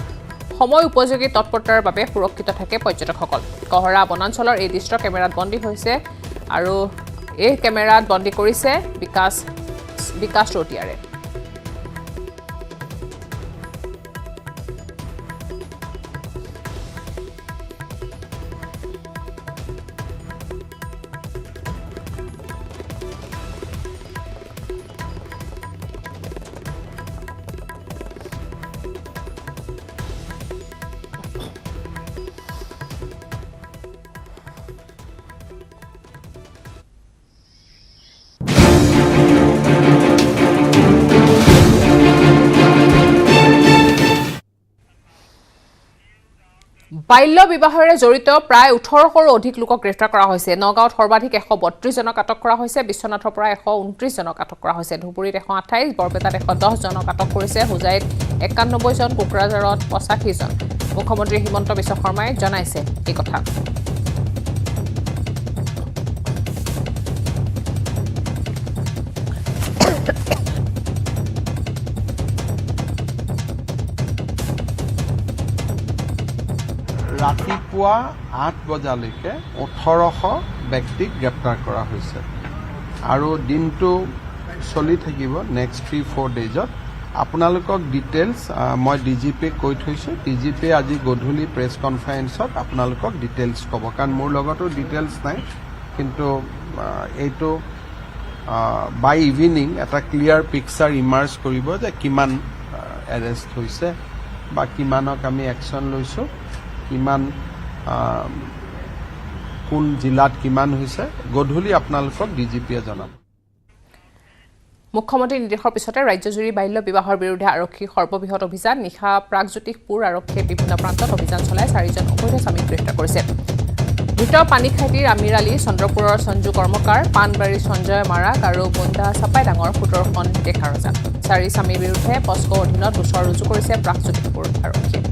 সময় উপযোগী তৎপৰতাৰ বাবে সুৰক্ষিত থাকে পৰ্যটকসকল কহৰা বনাঞ্চলৰ এই দৃশ্য কেমেৰাত বন্দী হৈছে আৰু এই কেমেৰাত বন্দী কৰিছে বিকাশ ৰোটিয়াৰে বাল্য বিবাহেৰে জড়িত প্ৰায় 1800ৰো অধিক লোকক গ্ৰেপ্তাৰ কৰা হৈছে নগাঁৱত সৰ্বাধিক 132 জনক আটক কৰা হৈছে বিশ্বনাথৰ পৰা 129 জনক আটক কৰা হৈছে ধুবুৰীত 128 বৰপেটাত 110 জনক আটক কৰিছে হুজাইত 91 জন কোকৰাঝাৰত 85 জন মুখ্যমন্ত্ৰী হিমন্ত বিশ্ব শৰ্মাই জনাইছে এই কথা ৰাতিপুৱা 8 বজালৈকে 1800 ব্যক্তিক গ্ৰেপ্তাৰ কৰা হৈছে আৰু দিনটো চলি থাকিব নেক্সট 3-4 ডেজত আপোনালোকক ডিটেইলছ মই ডিজিপিক কৈ থৈছোঁ ডিজিপিয়ে আজি গধূলি প্ৰেছ কনফাৰেন্সত আপোনালোকক ডিটেইলছ ক'ব কাৰণ মোৰ লগতো ডিটেইলছ নাই কিন্তু এইটো বাই ইভিনিং এটা ক্লিয়াৰ পিকচাৰ ইমাৰ্জ কৰিব যে কিমান এৰেষ্ট হৈছে বা কিমানক আমি একশ্যন লৈছোঁ কিমান কোন জিলাত কিমান হৈছে গধূলি আপোনালোকক ডিজিপিয়ে জনাব মুখ্যমন্ত্ৰী নিৰ্দেশৰ পিছতে ৰাজ্যজুৰি বাল্য বিবাহৰ বিৰুদ্ধে আৰক্ষীৰ সৰ্ববৃহৎ অভিযান নিশা প্ৰাগজ্যোতিষপুৰ আৰক্ষীয়ে বিভিন্ন প্ৰান্তত অভিযান চলাই 4জন অবৈধ স্বামীক গ্ৰেপ্তাৰ কৰিছে মৃত পানীখাইটিৰ আমিৰ আলী চন্দ্ৰপুৰৰ সঞ্জু কৰ্মকাৰ পাণবাৰীৰ সঞ্জয় মাৰাক আৰু বন্দা চাপাই ডাঙৰ 17খন ডেকা ৰজা 4 স্বামীৰ বিৰুদ্ধে পস্কো অধীনত গোচৰ ৰুজু কৰিছে প্ৰাগজ্যোতিষপুৰ আৰক্ষীয়ে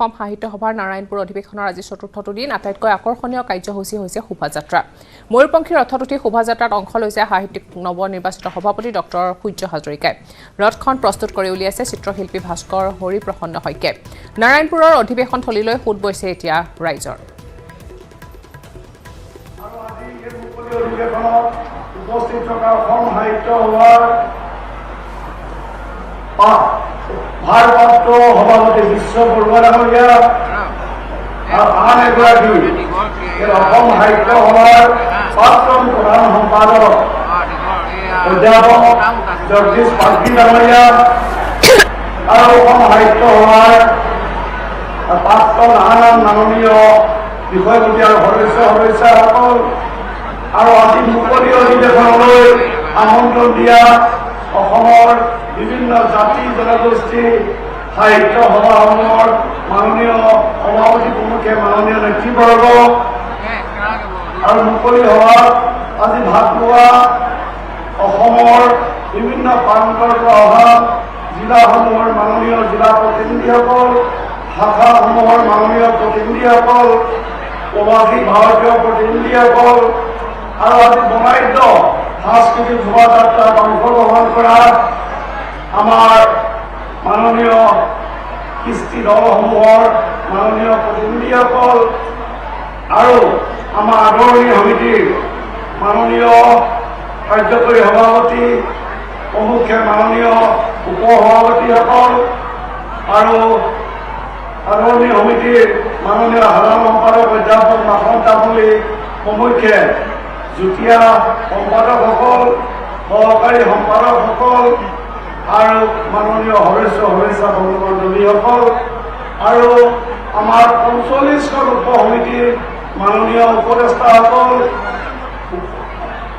অসম সাহিত্য সভাৰ নাৰায়ণপুৰ অধিৱেশনৰ আজি চতুৰ্থটো দিন আটাইতকৈ আকৰ্ষণীয় কাৰ্যসূচী হৈছে শোভাযাত্ৰা ময়ূৰপংখী ৰথত উঠি শোভাযাত্ৰাত অংশ লৈছে সাহিত্যিক নৱনিৰ্বাচিত সভাপতি ডক্টৰ সূৰ্য হাজৰিকাই ৰথখন প্ৰস্তুত কৰি উলিয়াইছে চিত্ৰশিল্পী ভাস্কৰ হৰিপ্ৰসন্ন শইকীয়া নাৰায়ণপুৰৰ অধিৱেশন থলীলৈ সোঁত বৈছে এতিয়া ৰাইজৰ উপস্থিত থকা অসম সাহিত্য সভাৰ ভাৰপ্ৰাপ্ত সভাপতি বিশ্ব বৰুৱা ডাঙৰীয়া আৰু আন এগৰাকী অসম সাহিত্য সভাৰ প্ৰাক্তন প্ৰধান সম্পাদক অধ্যাপক জগদীশ পাঠী ডাঙৰীয়া আৰু অসম সাহিত্য সভাৰ প্ৰাক্তন আন মাননীয় বিষয়পতি আৰু সদস্যসকল আৰু আজি মুকলি অধিৱেশনলৈ আমন্ত্ৰণ দিয়া অসমৰ বিভিন্ন জাতি জনগোষ্ঠী সাহিত্য সভাসমূহৰ মাননীয় সভাপতি প্ৰমুখে মাননীয় নেতৃবৰ্গ আৰু মুকলি সভাত আজি ভাগ লোৱা অসমৰ বিভিন্ন প্ৰান্তৰ পৰা অহা জিলাসমূহৰ মাননীয় জিলা প্ৰতিনিধিসকল শাখাসমূহৰ মাননীয় প্ৰতিনিধিসকল প্ৰবাসী ভাৰতীয় প্ৰতিনিধিসকল আৰু আজি বনাইত সাংস্কৃতিক শোভাযাত্ৰাত অংশগ্ৰহণ কৰা আমাৰ মাননীয় কৃষ্টি দলসমূহৰ মাননীয় প্ৰতিনিধিসকল আৰু আমাৰ আদৰণি সমিতিৰ মাননীয় কাৰ্যকৰী সভাপতি প্ৰমুখে মাননীয় উপ সভাপতিসকল আৰু আদৰণি সমিতিৰ মাননীয় সাধাৰণ সম্পাদক অধ্যাপক মাখন তামুলী প্ৰমুখে যুটীয়া সম্পাদকসকল সহকাৰী সম্পাদকসকল আৰু মাননীয় সদস্য বন্ধু-বান্ধৱীসকল আৰু আমাৰ ৪৫খন উপ সমিতিৰ মাননীয় উপদেষ্টাসকল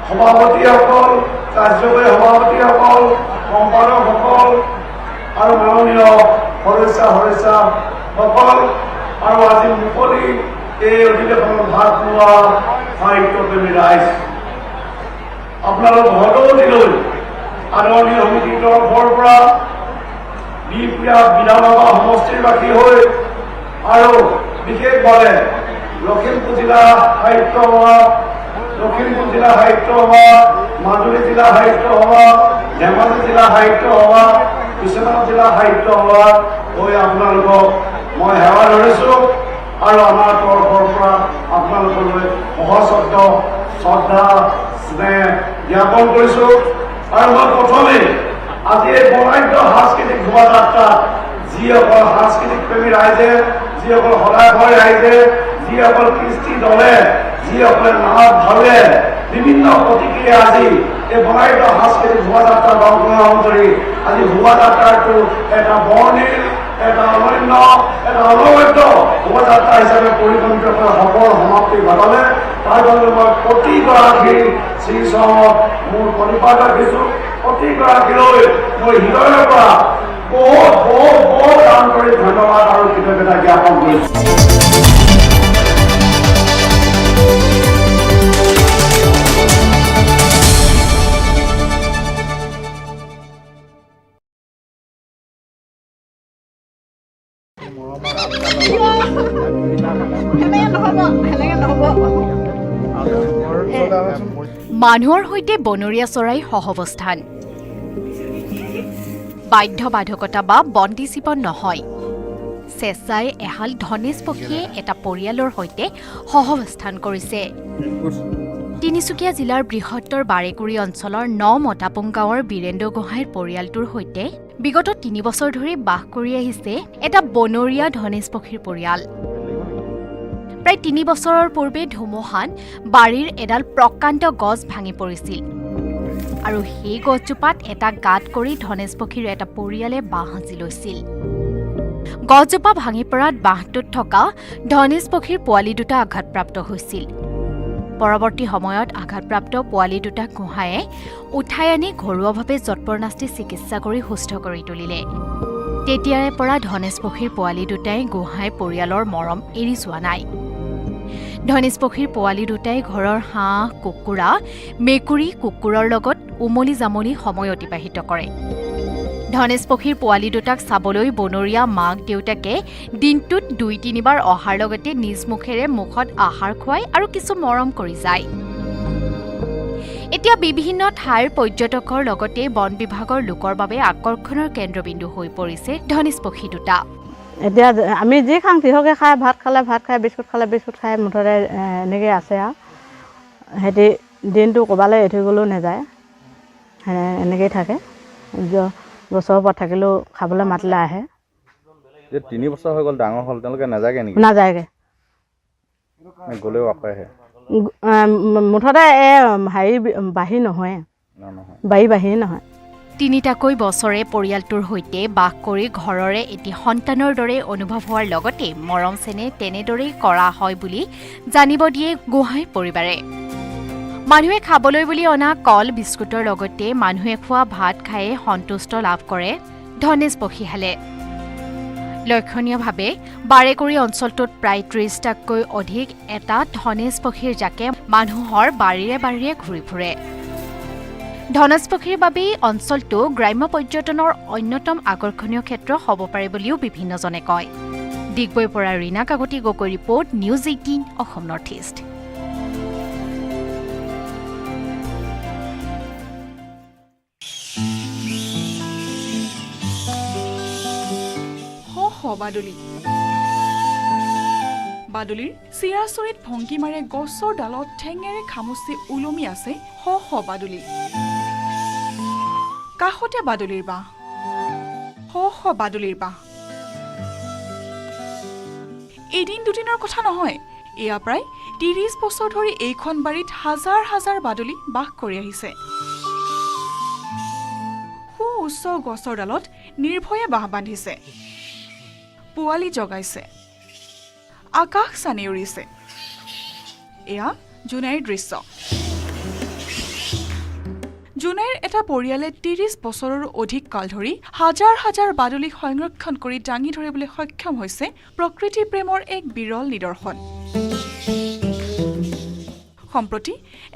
সভাপতিসকল কাৰ্যকৰী সভাপতিসকল সম্পাদকসকল আৰু মাননীয় সদস্যসকল আৰু আজি মুকলি এই অধিৱেশনত ভাগ লোৱা সাহিত্যপ্ৰেমী ৰাইজ আপোনালোক ভদৌদিলৈ আদৰণি সমিতিৰ তৰফৰ পৰা বিহপুৰীয়া বিধানসভা সমষ্টিবাসী হৈ আৰু বিশেষভাৱে লখিমপুৰ জিলা সাহিত্য সভা লখিমপুৰ জিলা সাহিত্য সভা মাজুলী জিলা সাহিত্য সভা ধেমাজি জিলা সাহিত্য সভা বিশ্বনাথ জিলা সাহিত্য সভা হৈ আপোনালোকক মই সেৱা ধৰিছোঁ আৰু আমাৰ তৰফৰ পৰা আপোনালোকলৈ সহস্ৰ শ্ৰদ্ধা স্নেহ জ্ঞাপন কৰিছোঁ আৰু মই প্ৰথমে আজি এই বৰ্ণাঢ্য সাংস্কৃতিক শোভাযাত্ৰা যিসকল সাংস্কৃতিক প্ৰেমী ৰাইজে যিসকল সদায় ৰাইজে যিসকল কৃষ্টি দলে যিসকলে নাচ ভাৱে বিভিন্ন প্ৰতিক্ৰিয়া আজি এই বৰ্ণাঢ্য সাংস্কৃতিক শোভাযাত্ৰাত অংশগ্ৰহণ কৰি আজি শোভাযাত্ৰাটো এটা বৰ্ণিল এটা অনন্য এটা অনবদ্য শোভাযাত্ৰা হিচাপে পৰিগণিত কৰা সফল সমাপ্তি ঘটালে তাৰ বাবে মই প্ৰতিগৰাকী শ্ৰীচৰণত মোৰ প্ৰণিপাত ৰাখিছোঁ প্ৰতিগৰাকীলৈ মই হৃদয়ৰ পৰা বহুত আন্তৰিক ধন্যবাদ আৰু কৃতজ্ঞতা জ্ঞাপন কৰিছোঁ মানুহৰ সৈতে বনৰীয়া চৰাই সহৱস্থান বাধ্যবাধকতা বা বন্দী জীৱন নহয় চেঁচাই এহাল ধনেশ পক্ষীয়ে এটা পৰিয়ালৰ সৈতে সহৱস্থান কৰিছে তিনিচুকীয়া জিলাৰ বৃহত্তৰ বাৰেকুৰি অঞ্চলৰ ৯ মতাপুং গাঁৱৰ বীৰেন্দ্ৰ গোহাঁইৰ পৰিয়ালটোৰ সৈতে বিগত ৩ বছৰ ধৰি বাস কৰি আহিছে এটা বনৰীয়া ধনেশ পক্ষীৰ পৰিয়াল প্ৰায় ৩ বছৰৰ পূৰ্বে ধুমুহাত বাৰীৰ এডাল প্ৰকাণ্ড গছ ভাঙি পৰিছিল আৰু সেই গছজোপাত এটা গাঁত কৰি ধনেশ পক্ষীৰ এটা পৰিয়ালে বাঁহ সাজি লৈছিল গছজোপা ভাঙি পৰাত বাঁহটোত থকা ধনেশ পক্ষীৰ পোৱালি দুটা আঘাতপ্ৰাপ্ত হৈছিল পৰৱৰ্তী সময়ত আঘাতপ্ৰাপ্ত পোৱালি দুটা গোহাঁয়ে উঠাই আনি ঘৰুৱাভাৱে যৎপৰনাস্তি চিকিৎসা কৰি সুস্থ কৰি তুলিলে তেতিয়াৰে পৰা ধনেশ পক্ষীৰ পোৱালি দুটাই গোহাঁই পৰিয়ালৰ মৰম এৰি যোৱা নাই ধনেশ পক্ষীৰ পোৱালি দুটাই ঘৰৰ হাঁহ কুকুৰা মেকুৰী কুকুৰৰ লগত উমলি জামলি সময় অতিবাহিত কৰে ধনেশ পক্ষীৰ পোৱালি দুটাক চাবলৈ বনৰীয়া মাক দেউতাকে দিনটোত 2-3 বাৰ অহাৰ লগতে নিজ মুখেৰে মুখত আহাৰ খুৱাই আৰু কিছু মৰম কৰি যায়। এতিয়া বিভিন্ন ঠাইৰ পৰ্যটকৰ লগতে বন বিভাগৰ লোকৰ বাবে আকৰ্ষণৰ কেন্দ্ৰবিন্দু হৈ পৰিছে ধনেশ পক্ষী দুটা। এতিয়া আমি যি খাং তিহকে খাই ভাত খাই বিস্কুট খাই মুঠতে এনেকৈ আছে আৰু সিহঁতি দিনটো ক'ৰবালৈ এৰি গ'লেও নাযায়, এনেকৈয়ে থাকে। গছৰ ওপৰত থাকিলেও খাবলৈ মাতিলে আহে। 3 বছৰ হৈ গ'ল ডাঙৰ হ'ল, তেওঁলোকে নাযায়গে নেকি? নাযায়গৈ, গ'লেও আকৌ আহে। মুঠতে হেৰি বাঢ়ি নহয়, বাঢ়ি নহয়। 3টাকৈ বছৰে পৰিয়ালটোৰ সৈতে বাস কৰি ঘৰৰে এটি সন্তানৰ দৰে অনুভৱ হোৱাৰ লগতে মৰম চেনেহ তেনেদৰেই কৰা হয় বুলি জানিব দিয়ে গোহাঁই পৰিবাৰে। মানুহে খাবলৈ বুলি অনা কল বিস্কুটৰ লগতে মানুহে খোৱা ভাত খায়ে সন্তুষ্ট লাভ কৰে ধনেশ পক্ষীহালে। লক্ষণীয়ভাৱে বাৰেকুৰি অঞ্চলটোত প্ৰায় 30টাতকৈ অধিক এটা ধনেশ পক্ষীৰ জাকে মানুহৰ বাৰীৰে বাৰীৰে ঘূৰি ফুৰে। ধনেশ পক্ষীৰ বাবেই অঞ্চলটো গ্ৰাম্য পৰ্যটনৰ অন্যতম আকৰ্ষণীয় ক্ষেত্ৰ হ'ব পাৰে বুলিও বিভিন্নজনে কয়। ডিগবৈৰ পৰা Rina Kakati Gogoi report, news 18 Assam north east. বাদুলিৰ চিৰাচৰিত ভংগীমাৰে গছৰ ডালত ঠেঙেৰে খামুচি ওলমি আছে শ বাদুলি। কাষতে বাদুলিৰ বাঁহ, শ বাদুলিৰ বাঁহ। এদিন দুদিনৰ কথা নহয়, এয়া প্ৰায় 30 বছৰ ধৰি এইখন বাৰীত হাজাৰ হাজাৰ বাদুলি বাস কৰি আহিছে। সু উচ্চ গছৰ ডালত নিৰ্ভয়ে বাঁহ বান্ধিছে, পোৱালি জগাইছে, আকাশ চানি উৰিছে। এয়া জোনাইৰ দৃশ্য। জোনাইৰ এটা পৰিয়ালে 30 বছৰৰো অধিক কাল ধৰি হাজাৰ হাজাৰ বাদুলি সংৰক্ষণ কৰি দাঙি ধৰিবলৈ সক্ষম হৈছে প্ৰকৃতি প্ৰেমৰ এক বিৰল নিদৰ্শন। সম্প্ৰতি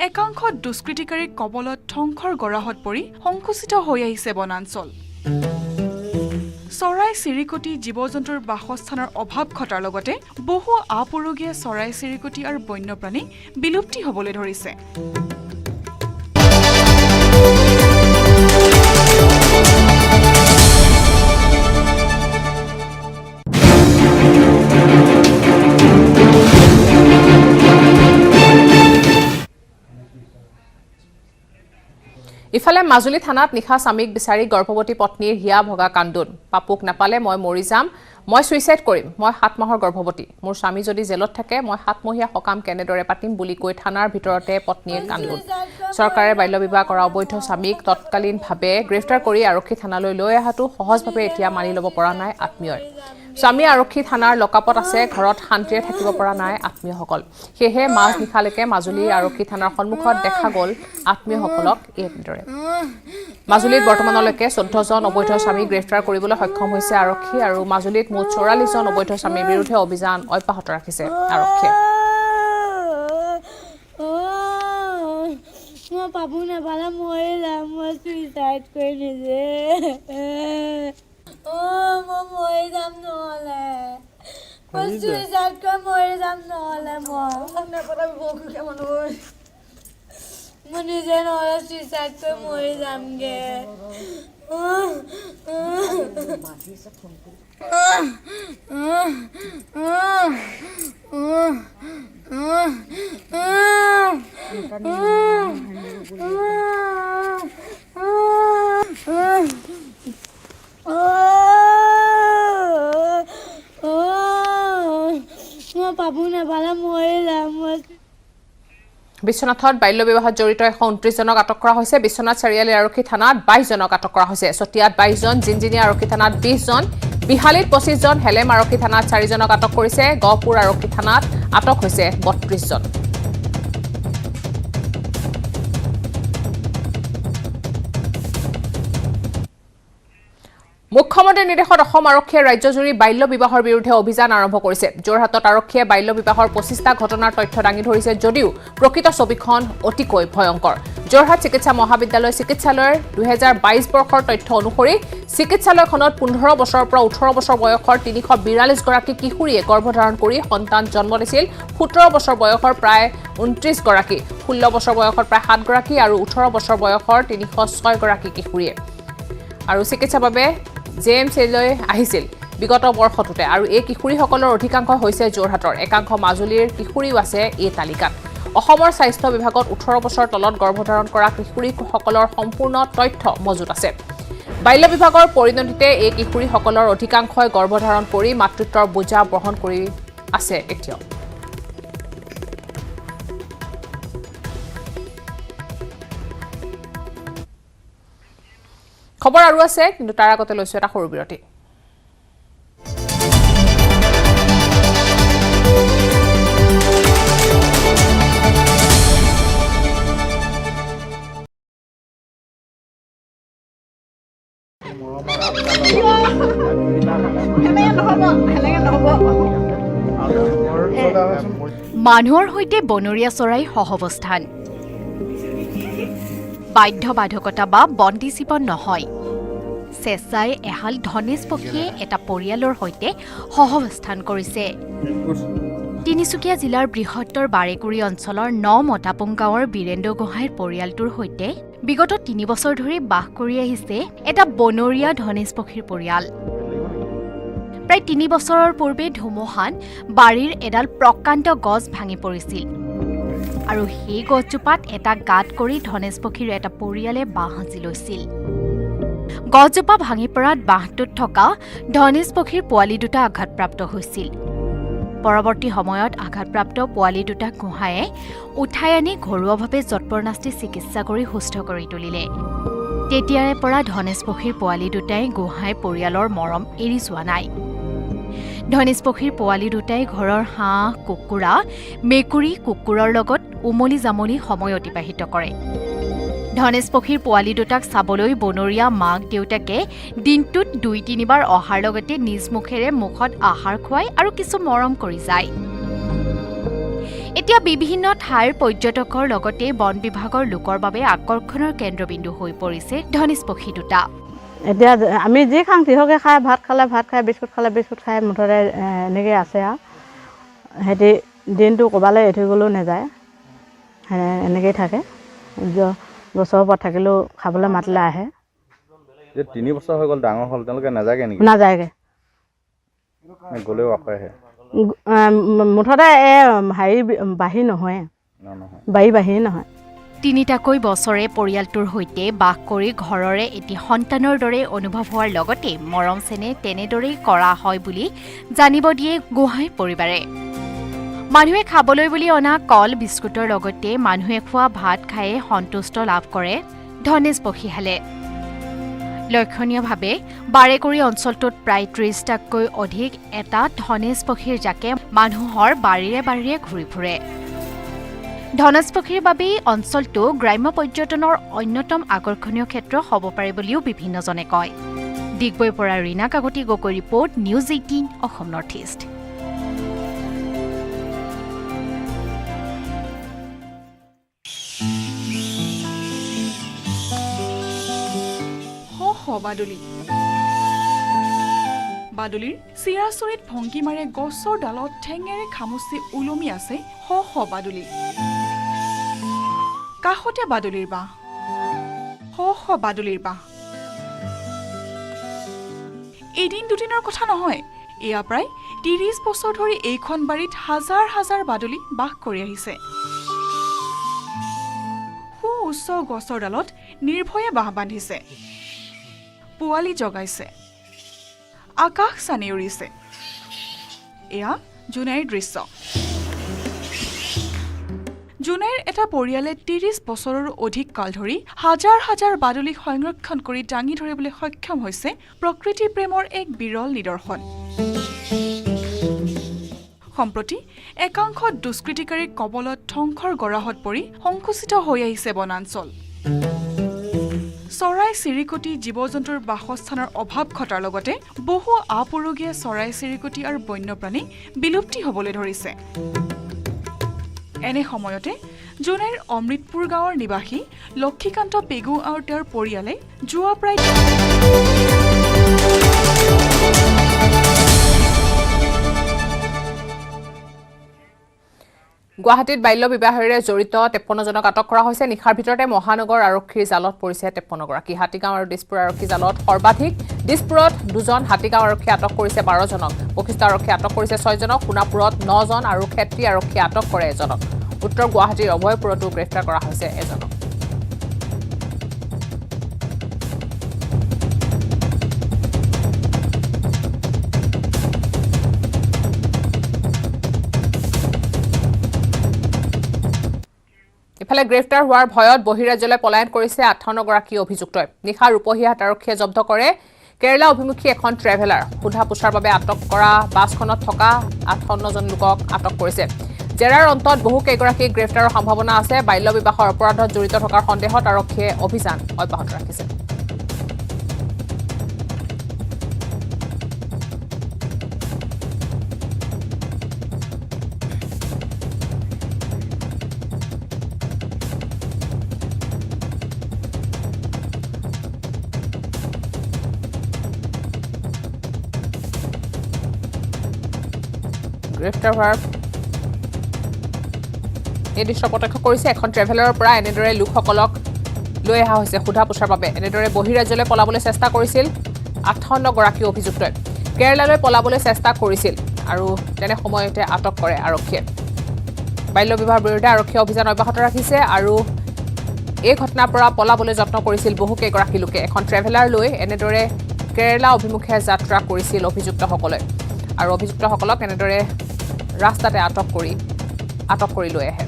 একাংশ দুষ্কৃতিকাৰীৰ কবলত ধ্বংসৰ গৰাহত পৰি সংকুচিত হৈ আহিছে বনাঞ্চল। চৰাই চিৰিকটি জীৱ জন্তুৰ বাসস্থানৰ অভাৱ ঘটাৰ লগতে বহু আপুৰুগীয়া চৰাই চিৰিকটি আৰু বন্যপ্ৰাণী বিলুপ্তি হ'বলৈ ধৰিছে। ইফালে মাজুলী থানাত নিশা স্বামীক বিচাৰি গৰ্ভৱতী পত্নীৰ হিয়া ভগা কান্দোন। পাপুক নাপালে মই মৰি যাম, মই সুইচাইড কৰিম, মই 7 মাহৰ গৰ্ভৱতী, মোৰ স্বামী যদি জেলত থাকে মই 7মহীয়া সকাম কেনেদৰে পাতিম বুলি কৈ থানাৰ ভিতৰতে পত্নীৰ কান্দোন। চৰকাৰে বাল্য বিবাহ কৰা অবৈধ স্বামীক তৎকালীনভাৱে গ্ৰেফতাৰ কৰি আৰক্ষী থানালৈ লৈ অহাটো সহজভাৱে এতিয়া মানি ল'ব পৰা নাই আত্মীয়ই। স্বামী আৰক্ষী থানাৰ লকআপত আছে, ঘৰত শান্তিৰে থাকিব পৰা নাই আত্মীয়সকল। সেয়েহে মাজ নিশালৈকে মাজুলী আৰক্ষী থানাৰ সন্মুখত দেখা গ'ল আত্মীয়সকলক এইদৰে। মাজুলীত বৰ্তমানলৈকে 14জন অবৈধ স্বামী গ্ৰেফতাৰ কৰিবলৈ সক্ষম হৈছে আৰক্ষী আৰু মাজুলীত মুঠ 44জন অবৈধ স্বামীৰ বিৰুদ্ধে অভিযান অব্যাহত ৰাখিছে আৰক্ষীয়ে। মই পাবো নাপালে মৰি যাম, মই চুইচাইড কৰি নিজে। মই মৰি যাম নহ'লে, মই চুইচাইড কৰি মৰি যাম নহ'লে, মই নিজে নহ'লে চুইচাইড কৰি মৰি যামগে। মই পাবো নাপালে মৰি যাম। বিশ্বনাথত বাল্য বিবাহত জড়িত 129জনক আটক কৰা হৈছে। বিশ্বনাথ চাৰিআলি আৰক্ষী থানাত 22জনক আটক কৰা হৈছে। চতিয়াত 22জন, জিনজিনিয়া আৰক্ষী থানাত 20জন, বিহালীত 25জন, হেলেম আৰক্ষী থানাত 4জনক আটক কৰিছে। গহপুৰ আৰক্ষী থানাত আটক হৈছে 32জন। মুখ্যমন্ত্ৰীৰ নিৰ্দেশত অসম আৰক্ষীয়ে ৰাজ্যজুৰি বাল্য বিবাহৰ বিৰুদ্ধে অভিযান আৰম্ভ কৰিছে। যোৰহাটত আৰক্ষীয়ে বাল্য বিবাহৰ 25টা ঘটনাৰ তথ্য দাঙি ধৰিছে যদিও প্ৰকৃত ছবিখন অতিকৈ ভয়ংকৰ। যোৰহাট চিকিৎসা মহাবিদ্যালয় চিকিৎসালয়ৰ 2022 বৰ্ষৰ তথ্য অনুসৰি চিকিৎসালয়খনত 15 বছৰৰ পৰা 18 বছৰ বয়সৰ 342 গৰাকী কিশোৰীয়ে গৰ্ভধাৰণ কৰি সন্তান জন্ম দিছিল। 17 বছৰ বয়সৰ প্ৰায় 29 গৰাকী, 16 বছৰ বয়সৰ প্ৰায় 7 গৰাকী আৰু 18 বছৰ বয়সৰ 306 গৰাকী কিশোৰীয়ে আৰু চিকিৎসাৰ বাবে জেএমচিলৈ আহিছিল বিগত বৰ্ষটোতে। আৰু এই কিশোৰীসকলৰ অধিকাংশ হৈছে যোৰহাটৰ, একাংশ মাজুলীৰ কিশোৰীও আছে এই তালিকাত। অসমৰ স্বাস্থ্য বিভাগত 18 বছৰ তলত গৰ্ভধাৰণ কৰা কিশোৰীসকলৰ সম্পূৰ্ণ তথ্য মজুত আছে। বাল্য বিভাগৰ পৰিণতিতে এই কিশোৰীসকলৰ অধিকাংশই গৰ্ভধাৰণ কৰি মাতৃত্বৰ বোজা বহন কৰি আছে এতিয়াও। খবৰ আৰু আছে, কিন্তু তাৰ আগতে লৈছো এটা সৰু বিৰতি। মানুহৰ সৈতে বনৰীয়া চৰাই সহৱস্থান, বাধ্যবাধকতা বা বন্দী জীৱন নহয়। চেঁচাই এহাল ধনেশ পক্ষীয়ে এটা পৰিয়ালৰ সৈতে সহৱস্থান কৰিছে। তিনিচুকীয়া জিলাৰ বৃহত্তৰ বাৰেকুৰি অঞ্চলৰ 9 মতাপুং গাঁৱৰ বীৰেন্দ্ৰ গোহাঁইৰ পৰিয়ালটোৰ সৈতে বিগত 3 বছৰ ধৰি বাস কৰি আহিছে এটা বনৰীয়া ধনেশ পক্ষীৰ পৰিয়াল। প্ৰায় 3 বছৰৰ পূৰ্বে ধুমুহাত বাৰীৰ এডাল প্ৰকাণ্ড গছ ভাঙি পৰিছিল আৰু সেই গছজোপাত এটা গাঁত কৰি ধনেশ পক্ষীৰ এটা পৰিয়ালে বাঁহ সাজি লৈছিল। গছজোপা ভাঙি পৰাত বাঁহটোত থকা ধনেশ পক্ষীৰ পোৱালি দুটা আঘাতপ্ৰাপ্ত হৈছিল। পৰৱৰ্তী সময়ত আঘাতপ্ৰাপ্ত পোৱালি দুটাক গোহাঁয়ে উঠাই আনি ঘৰুৱাভাৱে যৎপৰনাস্তি চিকিৎসা কৰি সুস্থ কৰি তুলিলে। তেতিয়াৰে পৰা ধনেশ পক্ষীৰ পোৱালি দুটাই গোহাঁই পৰিয়ালৰ মৰম এৰি যোৱা নাই। ধনেশ পক্ষীৰ পোৱালি দুটাই ঘৰৰ হাঁহ, কুকুৰা, মেকুৰী, কুকুৰৰ লগত উমলি জামলি সময় অতিবাহিত কৰে। ধনেশ পক্ষীৰ পোৱালি দুটাক চাবলৈ বনৰীয়া মাক দেউতাকে দিনটোত 2-3 বাৰ অহাৰ লগতে নিজ মুখেৰে মুখত আহাৰ খুৱাই আৰু কিছু মৰম কৰি যায়। এতিয়া বিভিন্ন ঠাইৰ পৰ্যটকৰ লগতে বন বিভাগৰ লোকৰ বাবে আকৰ্ষণৰ কেন্দ্ৰবিন্দু হৈ পৰিছে ধনেশ পক্ষী দুটা। এতিয়া আমি যি খাওঁ তিহকে খাই, ভাত খালে ভাত খাই, বিস্কুট খালে বিস্কুট খাই, মুঠতে এনেকৈ আছে আৰু সিহঁতি দিনটো ক'ৰবালৈ এৰি থৈ গ'লেও নাযায়, এনেকৈয়ে থাকে। গছৰ ওপৰত থাকিলেও খাবলৈ মাতিলে আহে। 3 বছৰ হৈ গ'ল, ডাঙৰ হ'ল, তেওঁলোকে নাযায়গৈ নেকি? নাযায়গৈ, গ'লেও আকৌ আহে। মুঠতে হেৰি বাঢ়ি নহয়, বাঢ়ি নহয়। 3টাকৈ বছৰে পৰিয়ালটোৰ সৈতে বাস কৰি ঘৰৰে এটি সন্তানৰ দৰে অনুভৱ হোৱাৰ লগতে মৰম চেনেহ তেনেদৰেই কৰা হয় বুলি জানিব দিয়ে গোহাঁই পৰিবাৰে। মানুহে খাবলৈ বুলি অনা কল বিস্কুটৰ লগতে মানুহে খোৱা ভাত খায়ে সন্তুষ্ট লাভ কৰে ধনেশ পক্ষীহালে। লক্ষণীয়ভাৱে বাৰেকুৰি অঞ্চলটোত প্ৰায় 30টাতকৈ অধিক এটা ধনেশ পক্ষীৰ জাকে মানুহৰ বাৰীৰে বাৰীৰে ঘূৰি ফুৰে। ধনেশ পক্ষীৰ বাবেই অঞ্চলটো গ্ৰাম্য পৰ্যটনৰ অন্যতম আকৰ্ষণীয় ক্ষেত্ৰ হ'ব পাৰে বুলিও বিভিন্নজনে কয়। ডিগবৈৰ পৰা Rina Kakati Gogoi report, news 18 Assam north east. বাদুলিৰ চিৰাচৰিত ভংগীমাৰে গছৰ ডালত ঠেঙেৰে খামুচি ওলমি আছে শ শ বাদুলি। কাষতে বাদুলিৰ বাঁহ, শ শ বাদুলিৰ বাঁহ। এদিন দুদিনৰ কথা নহয়, এয়া প্ৰায় 30 বছৰ ধৰি এইখন বাৰীত হাজাৰ হাজাৰ বাদুলি বাস কৰি আহিছে। সু উচ্চ গছৰ ডালত নিৰ্ভয়ে বাঁহ বান্ধিছে, পোৱালি জগাইছে, আকাশ চানি উৰিছে। এয়া জোনাইৰ দৃশ্য। জোনাইৰ এটা পৰিয়ালে 30 বছৰৰ অধিক কাল ধৰি হাজাৰ হাজাৰ বাদুলি সংৰক্ষণ কৰি দাঙি ধৰিবলৈ সক্ষম হৈছে প্ৰকৃতি প্ৰেমৰ এক বিৰল নিদৰ্শন। সম্প্ৰতি একাংশ দুষ্কৃতিকাৰীৰ কবলত ধ্বংসৰ গৰাহত পৰি সংকুচিত হৈ আহিছে বনাঞ্চল। চৰাই চিৰিকটি জীৱ জন্তুৰ বাসস্থানৰ অভাৱ ঘটাৰ লগতে বহু আপুৰুগীয়া চৰাই চিৰিকটি আৰু বন্যপ্ৰাণী বিলুপ্তি হ'বলৈ ধৰিছে। এনে সময়তে জোনাইৰ অমৃতপুৰ গাঁৱৰ নিবাসী লক্ষীকান্ত পেগু আৰু তেওঁৰ পৰিয়ালে যোৱা প্ৰায় গুৱাহাটীত বাল্য বিবাহেৰে জড়িত 53জনক আটক কৰা হৈছে। নিশাৰ ভিতৰতে মহানগৰ আৰক্ষীৰ জালত পৰিছে 53গৰাকী। হাতীগাঁও আৰু দিছপুৰ আৰক্ষী জালত সৰ্বাধিক। দিছপুৰত 2জন, হাতীগাঁও আৰক্ষী আটক কৰিছে 12জনক, বশিষ্ঠ আৰক্ষী আটক কৰিছে 6জনক, সোণাপুৰত 9জন আৰু ক্ষেত্ৰী আৰক্ষী আটক কৰে 1জনক। উত্তৰ গুৱাহাটীৰ অভয়পুৰতো গ্ৰেপ্তাৰ কৰা হৈছে 1জনক। ইফালে গ্ৰেপ্তাৰ হোৱাৰ ভয়ত বহিৰাজ্যলৈ পলায়ন কৰিছে 58গৰাকী অভিযুক্তই। নিশা ৰূপহীহাট আৰক্ষীয়ে জব্দ কৰে কেৰালা অভিমুখী এখন ট্ৰেভেলাৰ। সোধা পোছাৰ বাবে আটক কৰা বাছখনত থকা 58জন লোকক আটক কৰিছে। জেৰাৰ অন্তত বহু কেইগৰাকীক গ্ৰেপ্তাৰৰ সম্ভাৱনা আছে। বাল্য বিবাহৰ অপৰাধত জড়িত থকাৰ সন্দেহত আৰক্ষীয়ে অভিযান অব্যাহত ৰাখিছে। গ্ৰেপ্তাৰ হোৱাৰ এই দৃশ্য প্ৰত্যক্ষ কৰিছে এখন ট্ৰেভেলাৰৰ পৰা এনেদৰে লোকসকলক লৈ অহা হৈছে সোধা পোছাৰ বাবে। এনেদৰে বহিৰাজ্যলৈ পলাবলৈ চেষ্টা কৰিছিল 58গৰাকী অভিযুক্তই। কেৰালালৈ পলাবলৈ চেষ্টা কৰিছিল আৰু তেনে সময়তে আটক কৰে আৰক্ষীয়ে। বাল্য বিবাহৰ বিৰুদ্ধে আৰক্ষীয়ে অভিযান অব্যাহত ৰাখিছে আৰু এই ঘটনাৰ পৰা পলাবলৈ যত্ন কৰিছিল বহু কেইগৰাকী লোকে। এখন ট্ৰেভেলাৰ লৈ এনেদৰে কেৰালা অভিমুখে যাত্ৰা কৰিছিল অভিযুক্তসকলে আৰু অভিযুক্তসকলক এনেদৰে ৰাস্তাতে আটক কৰি লৈ আহে।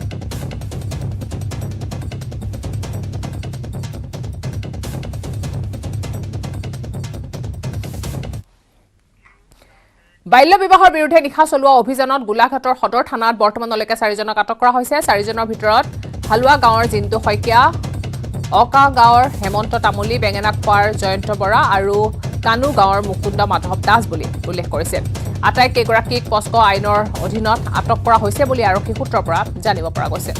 বাল্য বিবাহৰ বিৰুদ্ধে নিশা চলোৱা অভিযানত গোলাঘাটৰ সদৰ থানাত বৰ্তমানলৈকে 4জনক আটক কৰা হৈছে। 4জনৰ ভিতৰত হালুৱা গাঁৱৰ জিন্তু শইকীয়া, অকা গাঁৱৰ হেমন্ত তামুলী, বেঙেনা খোৱাৰ জয়ন্ত বৰা আৰু কানু গাঁৱৰ মুকুন্দ মাধৱ দাস বুলি উল্লেখ কৰিছে। আটাইকেইগৰাকীক পস্কো আইনৰ অধীনত আটক কৰা হৈছে বুলি আৰক্ষী সূত্ৰৰ পৰা জানিব পৰা গৈছে।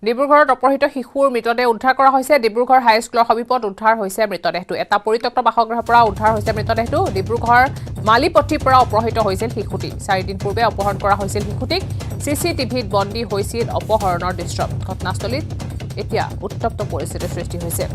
ডিব্ৰুগড়ত অপহৃত শিশুৰ মৃতদেহ উদ্ধাৰ কৰা হৈছে। ডিব্ৰুগড় হাইস্কুলৰ সমীপত উদ্ধাৰ হৈছে মৃতদেহটো। এটা পৰিত্যক্ত বাসগৃহৰ পৰা উদ্ধাৰ হৈছে মৃতদেহটো। ডিব্ৰুগড় মালিপট্টিৰ পৰা অপহৃত হৈছিল শিশুটি। 4 দিন পূৰ্বে অপহৰণ কৰা হৈছিল শিশুটিক। CCTVত বন্দী হৈছিল অপহৰণৰ দৃশ্য। ঘটনাস্থলীত এতিয়া উত্তপ্ত পৰিস্থিতিৰ সৃষ্টি হৈছে।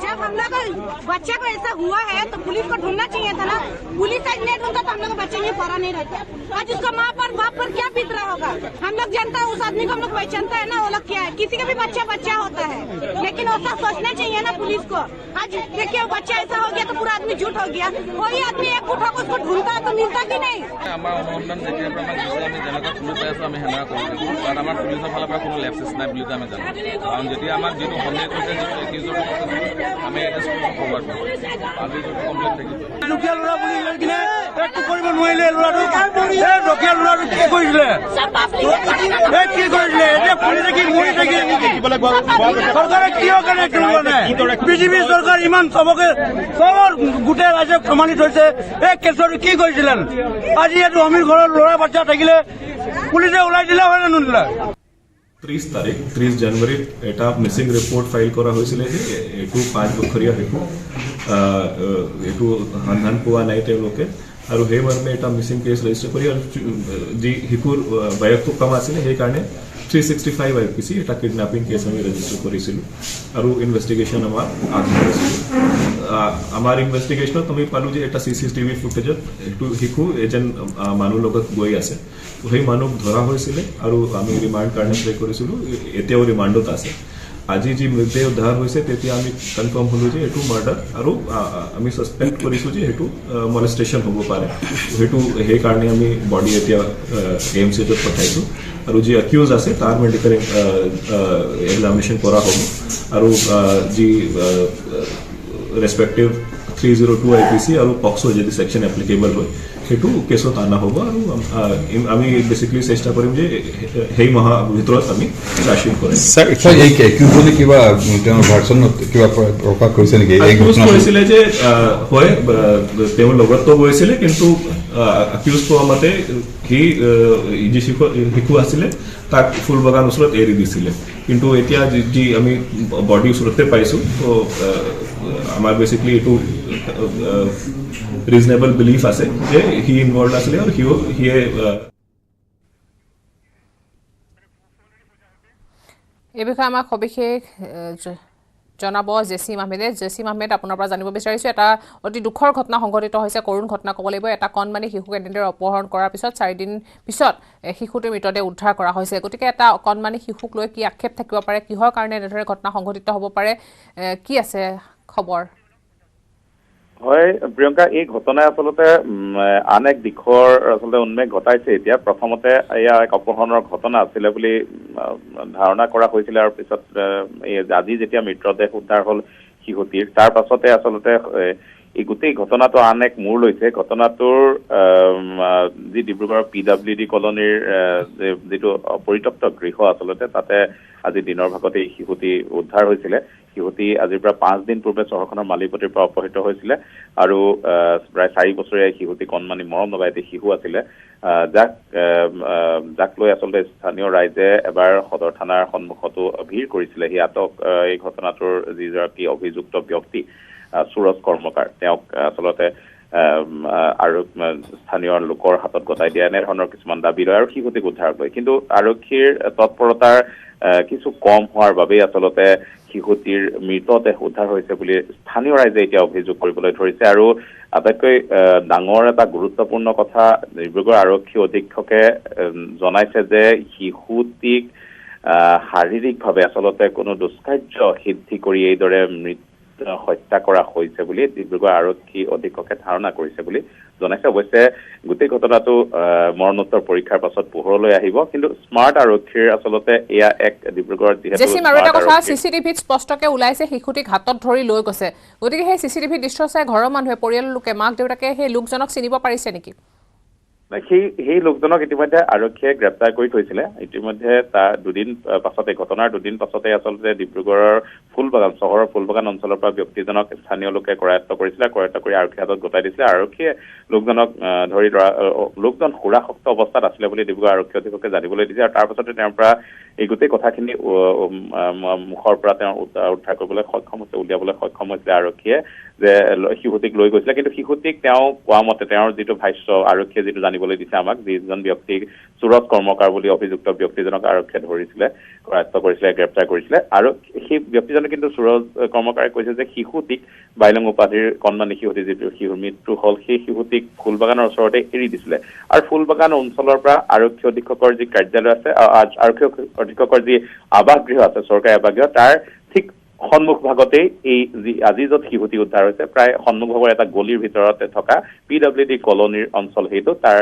जब हम लोग बच्चे को ऐसा हुआ है तो पुलिस को ढूंढना चाहिए था ना। पुलिस आज नहीं ढूंढता तो हम लोग बच्चे में पड़ा नहीं रहता। आज उसका माँ पर बाप पर क्या बीत रहा होगा। हम लोग जानता है उस आदमी को हम लोग पहचानता है ना वो लोग क्या है। किसी का भी बच्चा होता है लेकिन ऐसा सोचना चाहिए ना पुलिस को। आज देखिए बच्चा ऐसा हो गया तो पूरा आदमी झूठ हो गया। कोई आदमी एक उठा को उसको ढूंढता तो मिलता कि नहीं। লুকিয়া ল'ৰা বুলি লৈ কিনে কৰিব নোৱাৰিলে ল'ৰাটো ৰখীয়া ল'ৰাটো কি কৰিছিলে কি কৰিছিলে এতিয়া ফুৰি থাকি মৰি থাকি চৰকাৰে কিয় কাৰণে কৰিব নাই বিজেপি চৰকাৰ ইমান চবকে চবৰ গোটেই ৰাজ্যক সমানি থৈছে এই কেছৰ কি কৰিছিলেন আজি এইটো অমিৰ ঘৰৰ ল'ৰা বাচ্চা থাকিলে পুলিচে ওলাই দিলে হয় নে নিদিলে 30 জানুৱাৰীত এটা মিচিং ৰিপৰ্ট ফাইল কৰা হৈছিলে যে এইটো 5 বছৰীয়া শিশু এইটো সন্ধান পোৱা নাই তেওঁলোকে আৰু সেই মৰ্মে এটা মিচিং কেছ ৰেজিষ্টাৰ কৰি আৰু যি শিশুৰ বয়সটো কম আছিলে সেইকাৰণে 365 IPC এটা কিডনেপিং কেছ আমি ৰেজিষ্টাৰ কৰিছিলোঁ আৰু ইনভেষ্টিগেশ্যন আমাৰ আগবঢ়াইছিলোঁ আমাৰ ইনভেষ্টিগেশ্যনত আমি পালোঁ যে এটা CCTV ফুটেজত এইটো শিশু এজন মানুহ লগত গৈ আছে সেই মানুহ ধৰা হৈছিলে আৰু আমি ৰিমাণ্ড কাৰণে ট্ৰাই কৰিছিলোঁ এতিয়াও ৰিমাণ্ডত আছে আজি যি মৃতদেহ উদ্ধাৰ হৈছে তেতিয়া আমি কনফাৰ্ম হ'লোঁ যে এইটো মাৰ্ডাৰ আৰু আমি ছাছপেক্ট কৰিছোঁ যে সেইটো মলেষ্টেশ্যন হ'ব পাৰে সেইটো সেইকাৰণে আমি বডি এতিয়া AMCত পঠাইছোঁ আৰু যি একিউজ আছে তাৰ মেডিকেল এক্সামিনেশ্যন কৰা হ'ব আৰু যি ৰেছপেক্টিভ 302 IPC আৰু পক্সো যদি ছেকশ্যন এপ্লিকেবল হয় সেইটো কেছত অনা হ'ব আৰু আমি বেচিকলি চেষ্টা কৰিম যে সেই মাহৰ ভিতৰত আমি চাৰ্জশ্বিট কৰিম এই একিউজনে কিবা তেওঁৰ ভাৰ্চনত কিবা প্ৰকাশ কৰিছে নেকি কৰিছিলে যে হয় তেওঁৰ লগতো গৈছিলে কিন্তু একিউজ পোৱা মতে সি যি শিশু আছিলে তাক ফুলবাগান ওচৰত এৰি দিছিলে কিন্তু এতিয়া যি আমি বডি ওচৰতে পাইছোঁ তো আমাৰ বেচিকলি এইটো ৰিজনেবল বিলিফ আছে যে হি ইনভলভ আছিলে আৰু সিয়ে এই বিষয়ে আমাক সবিশেষ জনাব জেচিম আহমেদ আপোনাৰ পৰা জানিব বিচাৰিছোঁ এটা অতি দুখৰ ঘটনা সংঘটিত হৈছে কৰুণ ঘটনা ক'ব লাগিব এটা কণমানি শিশুক এনেদৰে অপহৰণ কৰাৰ পিছত 4 দিন পিছত শিশুটোৰ মৃতদেহ উদ্ধাৰ কৰা হৈছে গতিকে এটা কণমানি শিশুক লৈ কি আক্ষেপ থাকিব পাৰে কিহৰ কাৰণে এনেদৰে ঘটনা সংঘটিত হ'ব পাৰে কি আছে খবৰ হয় প্ৰিয়ংকা এই ঘটনাই আচলতে আন এক দিশৰ আচলতে উন্মেষ ঘটাইছে এতিয়া প্ৰথমতে এয়া এক অপহৰণৰ ঘটনা আছিলে বুলি ধাৰণা কৰা হৈছিলে আৰু পিছত আজি যেতিয়া মৃতদেহ উদ্ধাৰ হ'ল শিশুটিৰ তাৰ পাছতে আচলতে এই গোটেই ঘটনাটো আন এক মূৰ লৈছে ঘটনাটোৰ যি ডিব্ৰুগড়ৰ PWD কলনীৰ যিটো পৰিত্যক্ত গৃহ আচলতে তাতে আজি দিনৰ ভাগতে এই শিশুটি উদ্ধাৰ হৈছিলে শিশুটি আজিৰ পৰা 5 দিন পূৰ্বে চহৰখনৰ মালিপতিৰ পৰা অপহৃত হৈছিলে আৰু প্ৰায় 4 বছৰীয়া শিশুটি কণমানি মৰম লগা এটি শিশু আছিলে যাক লৈ আচলতে স্থানীয় ৰাইজে এবাৰ সদৰ থানাৰ সন্মুখতো ভিৰ কৰিছিলে এই ঘটনাটোৰ যিগৰাকী অভিযুক্ত ব্যক্তি সুৰজ কৰ্মকাৰ তেওঁক আচলতে আৰু স্থানীয় লোকৰ হাতত গতাই দিয়া এনেধৰণৰ কিছুমান দাবী লয় আৰু শিশুটিক উদ্ধাৰ কৰে কিন্তু আৰক্ষীৰ তৎপৰতাৰ কিছু কম হোৱাৰ বাবেই আচলতে শিশুটিৰ মৃতদেহ উদ্ধাৰ হৈছে বুলি স্থানীয় ৰাইজে এতিয়া অভিযোগ কৰিবলৈ ধৰিছে আৰু আটাইতকৈ ডাঙৰ এটা গুৰুত্বপূৰ্ণ কথা ডিব্ৰুগড় আৰক্ষী অধীক্ষকে জনাইছে যে শিশুটিক শাৰীৰিকভাৱে আচলতে কোনো দুষ্কাৰ্য সিদ্ধি কৰি এইদৰে হত্যা কৰা হৈছে বুলি ডিব্ৰুগড় আৰক্ষী অধীক্ষকে ধাৰণা কৰিছে বুলি জনাইছে অৱশ্যে গোটেই ঘটনাটো মৰণোত্তৰ পৰীক্ষাৰ পাছত পোহৰলৈ আহিব কিন্তু স্মাৰ্ট আৰক্ষীৰ আচলতে এয়া এক ডিব্ৰুগড়ত CCTVত স্পষ্টকে ওলাইছে শিশুটিক হাতত ধৰি লৈ গৈছে গতিকে সেই CCTV দৃশ্য চাই ঘৰৰ মানুহে পৰিয়ালৰ লোকে মাক দেউতাকে সেই লোকজনক চিনিব পাৰিছে নেকি সেই লোকজনক ইতিমধ্যে আৰক্ষীয়ে গ্ৰেপ্তাৰ কৰি থৈছিলে ইতিমধ্যে তাৰ ঘটনাৰ দুদিন পাছতে আচলতে ডিব্ৰুগড়ৰ চহৰৰ ফুলবাগান অঞ্চলৰ পৰা ব্যক্তিজনক স্থানীয় লোকে কৰায়ত্ব কৰিছিলে কৰায়ত্ব কৰি আৰক্ষী হাতত গতাই দিছিলে আৰক্ষীয়ে লোকজনক লোকজন সুৰাসক্ত অৱস্থাত আছিলে বুলি ডিব্ৰুগড় আৰক্ষী অধীক্ষকে জানিবলৈ দিছে আৰু তাৰ পাছতে তেওঁৰ পৰা এই গোটেই কথাখিনি মুখৰ পৰা তেওঁ উদ্ধাৰ কৰিবলৈ সক্ষম হৈছে উলিয়াবলৈ সক্ষম হৈছিলে আৰক্ষীয়ে যে শিশুটিক লৈ গৈছিলে কিন্তু শিশুটিক তেওঁ কোৱা মতে তেওঁৰ যিটো ভাষ্য আৰক্ষীয়ে যিটো জানিবলৈ দিছে আমাক যিজন ব্যক্তিক সুৰজ কৰ্মকাৰ বুলি অভিযুক্ত ব্যক্তিজনক আৰক্ষীয়ে ধৰিছিলে কৰায়ত্ব কৰিছিলে গ্ৰেপ্তাৰ কৰিছিলে আৰু সেই ব্যক্তিজনে কিন্তু সুৰজ কৰ্মকাৰে কৈছে যে শিশুটিক বাইলং উপাধিৰ কণমানি শিশুটি যিটো শিশুৰ মৃত্যু হ'ল সেই শিশুটিক ফুলবাগানৰ ওচৰতে এৰি দিছিলে আৰু ফুলবাগান অঞ্চলৰ পৰা আৰক্ষী অধীক্ষকৰ যি কাৰ্যালয় আছে আৰক্ষী অধীক্ষকৰ যি আৱাসগৃহ আছে চৰকাৰী আৱাসগৃহ তাৰ ঠিক সন্মুখ ভাগতেই এই আজি য'ত শিশুটি উদ্ধাৰ হৈছে প্ৰায় সন্মুখ ভাগৰ এটা গলিৰ ভিতৰতে থকা PWD কলনীৰ অঞ্চল সেইটো তাৰ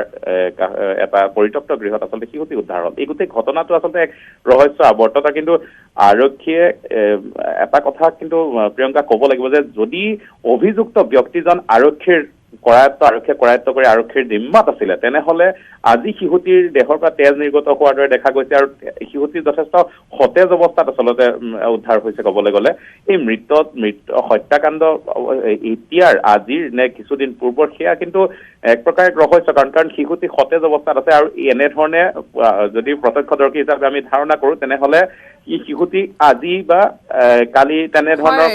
এটা পৰিত্যক্ত গৃহত আচলতে শিশুটি উদ্ধাৰ হ'ল এই গোটেই ঘটনাটো আচলতে এক ৰহস্য আৱৰ্ততা কিন্তু আৰক্ষীয়ে এটা কথা কিন্তু প্ৰিয়ংকা ক'ব লাগিব যে যদি অভিযুক্ত ব্যক্তিজন আৰক্ষীৰ আৰক্ষীয়ে কৰায়ত্ব কৰি আৰক্ষীৰ জিম্মাত আছিলে তেনেহলে আজি শিশুটিৰ দেহৰ পৰা তেজ নিৰ্গত হোৱাৰ দৰে দেখা গৈছে আৰু শিশুটি যথেষ্ট সতেজ অৱস্থাত আচলতে উদ্ধাৰ হৈছে ক'বলৈ গ'লে এই মৃত হত্যাকাণ্ড এতিয়াৰ আজিৰ নে কিছুদিন পূৰ্বৰ সেয়া কিন্তু এক প্ৰকাৰে ৰহস্য কাৰণ শিশুটি সতেজ অৱস্থাত আছে আৰু এনেধৰণে যদি প্ৰত্যক্ষদৰ্শী হিচাপে আমি ধাৰণা কৰোঁ তেনেহলে ই শিশুটি আজি বা কালি তেনেধৰণৰ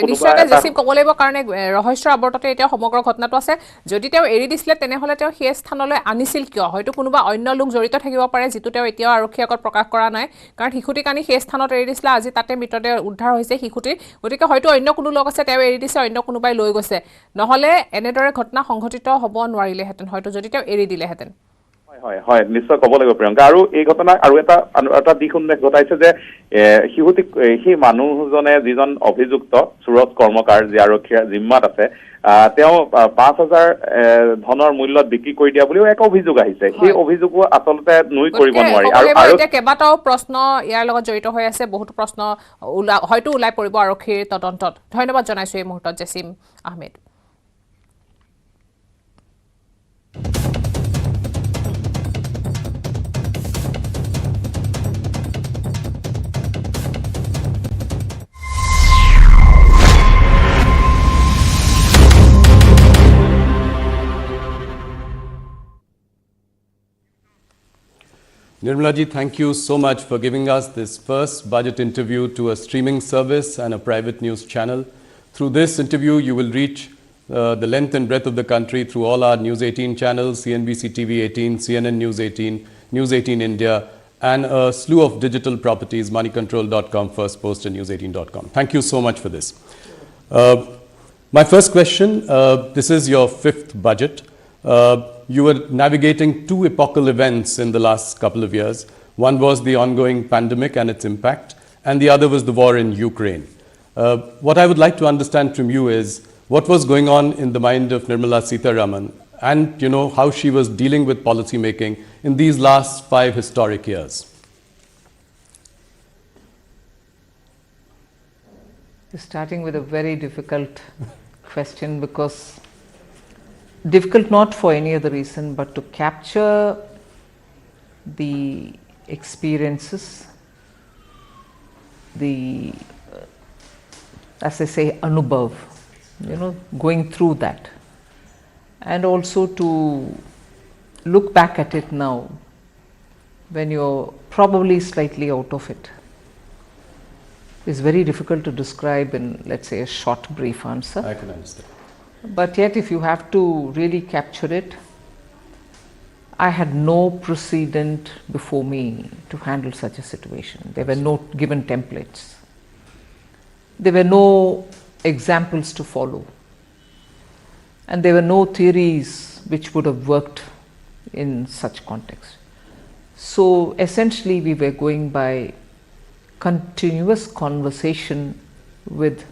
জেচিম ক'ব লাগিব কাৰণে ৰহস্যৰ আৱৰ্ততে এতিয়া সমগ্ৰ ঘটনাটো আছে যদি তেওঁ এৰি দিছিলে তেনেহলে তেওঁ সেই স্থানলৈ আনিছিল কিয় হয়তো কোনোবা অন্য লোক জড়িত থাকিব পাৰে যিটো তেওঁ এতিয়াও আৰক্ষীৰ আগত প্ৰকাশ কৰা নাই কাৰণ শিশুটিক আনি সেই স্থানত এৰি দিছিলে আজি তাতে মৃতদেহ উদ্ধাৰ হৈছে শিশুটিৰ গতিকে হয়তো অন্য কোনো লোক আছে তেওঁ এৰি দিছে অন্য কোনোবাই লৈ গৈছে নহলে এনেদৰে ঘটনা সংঘটিত হ'ব নোৱাৰিলেহেঁতেন হয়তো যদি তেওঁ এৰি দিলেহেঁতেন হয় নিশ্চয় ক'ব লাগিব প্ৰিয়ংকা আৰু এই ঘটনা আৰু এটা দিশ উল্লেখ ঘটাইছে যে শিশুটিক সেই মানুহজনে যিজন অভিযুক্ত সুৰজ কৰ্মকাৰ যি আৰক্ষীৰ জিম্মাত আছে তেওঁ ৫,০০০ ধনৰ মূল্যত বিক্ৰী কৰি দিয়া বুলিও এক অভিযোগ আহিছে সেই অভিযোগো আচলতে নুই কৰিব নোৱাৰি আৰু এতিয়া কেইবাটাও প্ৰশ্ন ইয়াৰ লগত জড়িত হৈ আছে বহুতো প্ৰশ্ন হয়তো ওলাই পৰিব আৰক্ষীৰ তদন্তত ধন্যবাদ জনাইছো এই মুহূৰ্তত Jasim Ahmed Nirmala ji, thank you so much for giving us this first budget interview to a streaming service and a private news channel. Through this interview, you will reach the length and breadth of the country through all our News 18 channels, CNBC TV 18, CNN News 18, News 18 India, and a slew of digital properties, moneycontrol.com, First Post, and news18.com. Thank you so much for this. My first question, this is your 5th budget. You were navigating 2 epochal events in the last couple of years. One was the ongoing pandemic and its impact, and the other was the war in Ukraine. What I would like to understand from you is what was going on in the mind of Nirmala Sitharaman and how she was dealing with policy making in these last 5 historic years. Starting with a very difficult question because difficult not for any other reason but to capture the experiences, the as I say anubhav, going through that and also to look back at it now when you're probably slightly out of it is very difficult to describe in, let's say, a short brief answer. I can understand. But yet if you have to really capture it, I had no precedent before me to handle such a situation. There were no given templates. There were no examples to follow. And there were no theories which would have worked in such context. So essentially we were going by continuous conversation with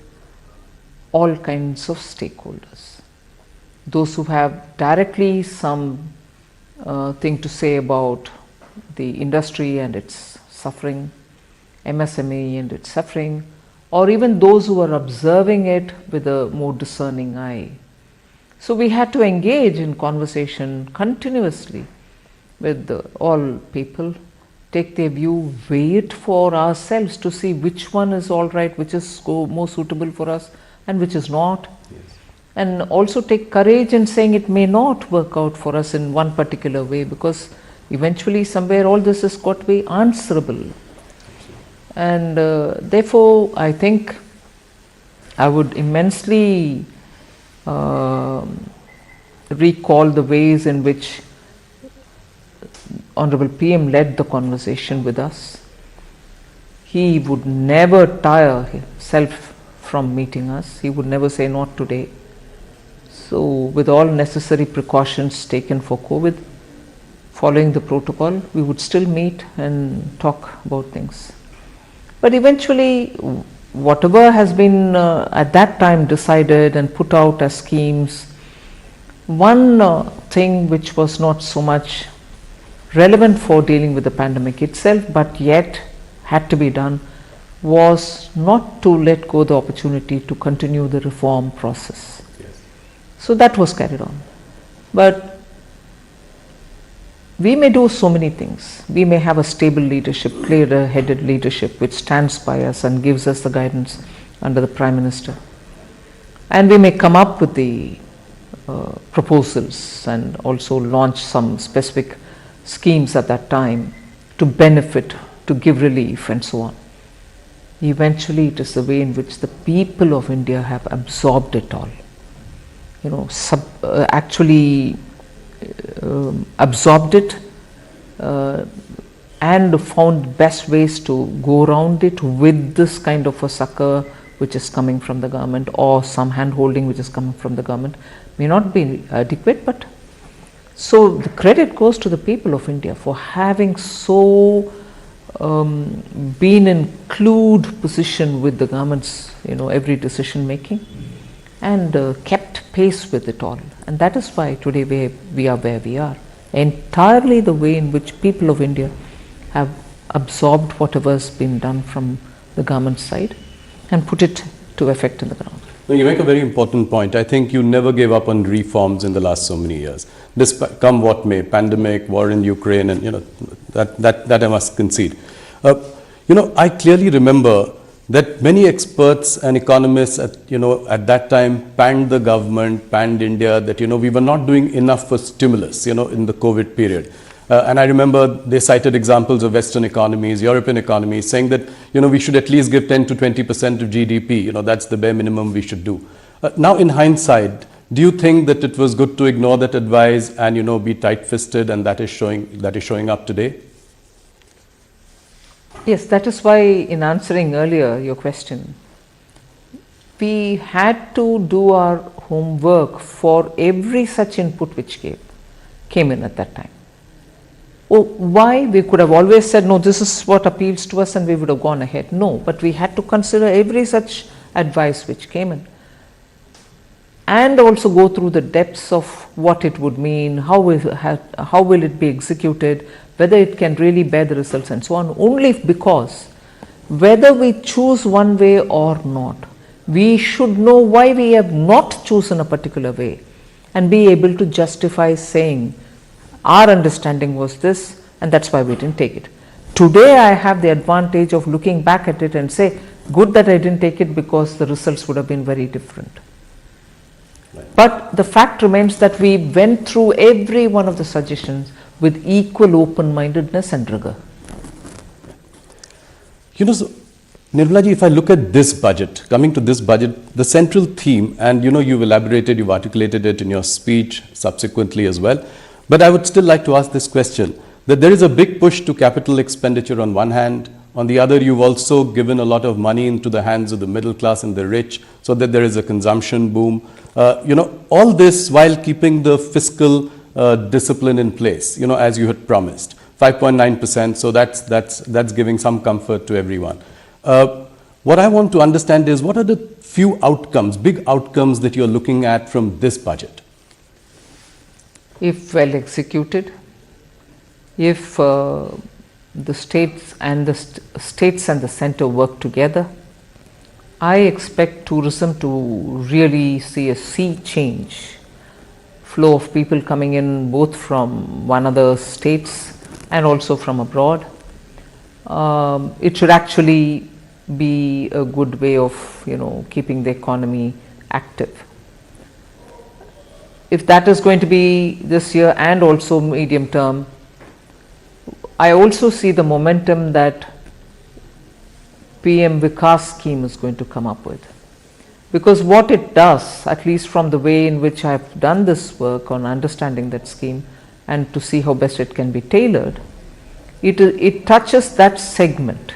all kinds of stakeholders. Those who have directly some thing to say about the industry and its suffering, MSME and its suffering, or even those who are observing it with a more discerning eye. So we had to engage in conversation continuously with all people, take their view, weigh it for ourselves to see which one is all right, which is more suitable for us and which is not. Yes. And also take courage in saying it may not work out for us in one particular way because eventually somewhere all this has got to be answerable. And therefore I think I would immensely recall the ways in which Honorable PM led the conversation with us. He would never tire himself from meeting us. He would never say not today. So with all necessary precautions taken for COVID, following the protocol, we would still meet and talk about things. But eventually whatever has been at that time decided and put out as schemes, one thing which was not so much relevant for dealing with the pandemic itself but yet had to be done was not to let go the opportunity to continue the reform process. Yes. So that was carried on. But we may do so many things. We may have a stable leadership, clear-headed leadership which stands by us and gives us the guidance under the Prime Minister. And we may come up with the proposals and also launch some specific schemes at that time to benefit, to give relief and so on. Eventually it is the way in which the people of India have absorbed it all. You know, absorbed it and found best ways to go around it with this kind of a succor which is coming from the government, or some hand holding which is coming from the government. May not be adequate, but so the credit goes to the people of India for having so been in clued position with the government's, every decision making, and kept pace with it all. And that is why today we are where we are. Entirely the way in which people of India have absorbed whatever has been done from the government side and put it to effect in the ground. No, you make a very important point. I think you never gave up on reforms in the last so many years. Despite, come what may, pandemic, war in Ukraine, and that I must concede. I clearly remember that many experts and economists at that time panned the government, panned India, that we were not doing enough for stimulus, in the COVID period. And I remember they cited examples of Western economies, European economies, saying that we should at least give 10 to 20% of GDP. That's the bare minimum we should do. Now, in hindsight, do you think that it was good to ignore that advice and be tight-fisted, and that is showing up today? Yes, that is why in answering earlier your question, we had to do our homework for every such input which came in at that time. Why? We could have always said, no, this is what appeals to us, and we would have gone ahead. No, but we had to consider every such advice which came in, and also go through the depths of what it would mean, how will it be executed, whether it can really bear the results and so on, only because whether we choose one way or not, we should know why we have not chosen a particular way and be able to justify saying, our understanding was this, and that's why we didn't take it. Today I have the advantage of looking back at it and say, good that I didn't take it, because the results would have been very different. But the fact remains that we went through every one of the suggestions with equal open-mindedness and rigor. Nirmalaji, if I look at this budget, coming to this budget, the central theme, and you've elaborated, you've articulated it in your speech subsequently as well, but I would still like to ask this question, that there is a big push to capital expenditure on one hand. On the other, you've also given a lot of money into the hands of the middle class and the rich, so that there is a consumption boom. All this while keeping the fiscal discipline in place, as you had promised. 5.9%, so that's giving some comfort to everyone. What I want to understand is, what are the few outcomes, big outcomes that you're looking at from this budget? If well executed, if the states and the center work together, I expect tourism to really see a sea change. Flow of people coming in both from one other states and also from abroad. It should actually be a good way of keeping the economy active. If that is going to be this year and also medium term, I also see the momentum that PM Vikas scheme is going to come up with. Because what it does, at least from the way in which I have done this work on understanding that scheme and to see how best it can be tailored, it touches that segment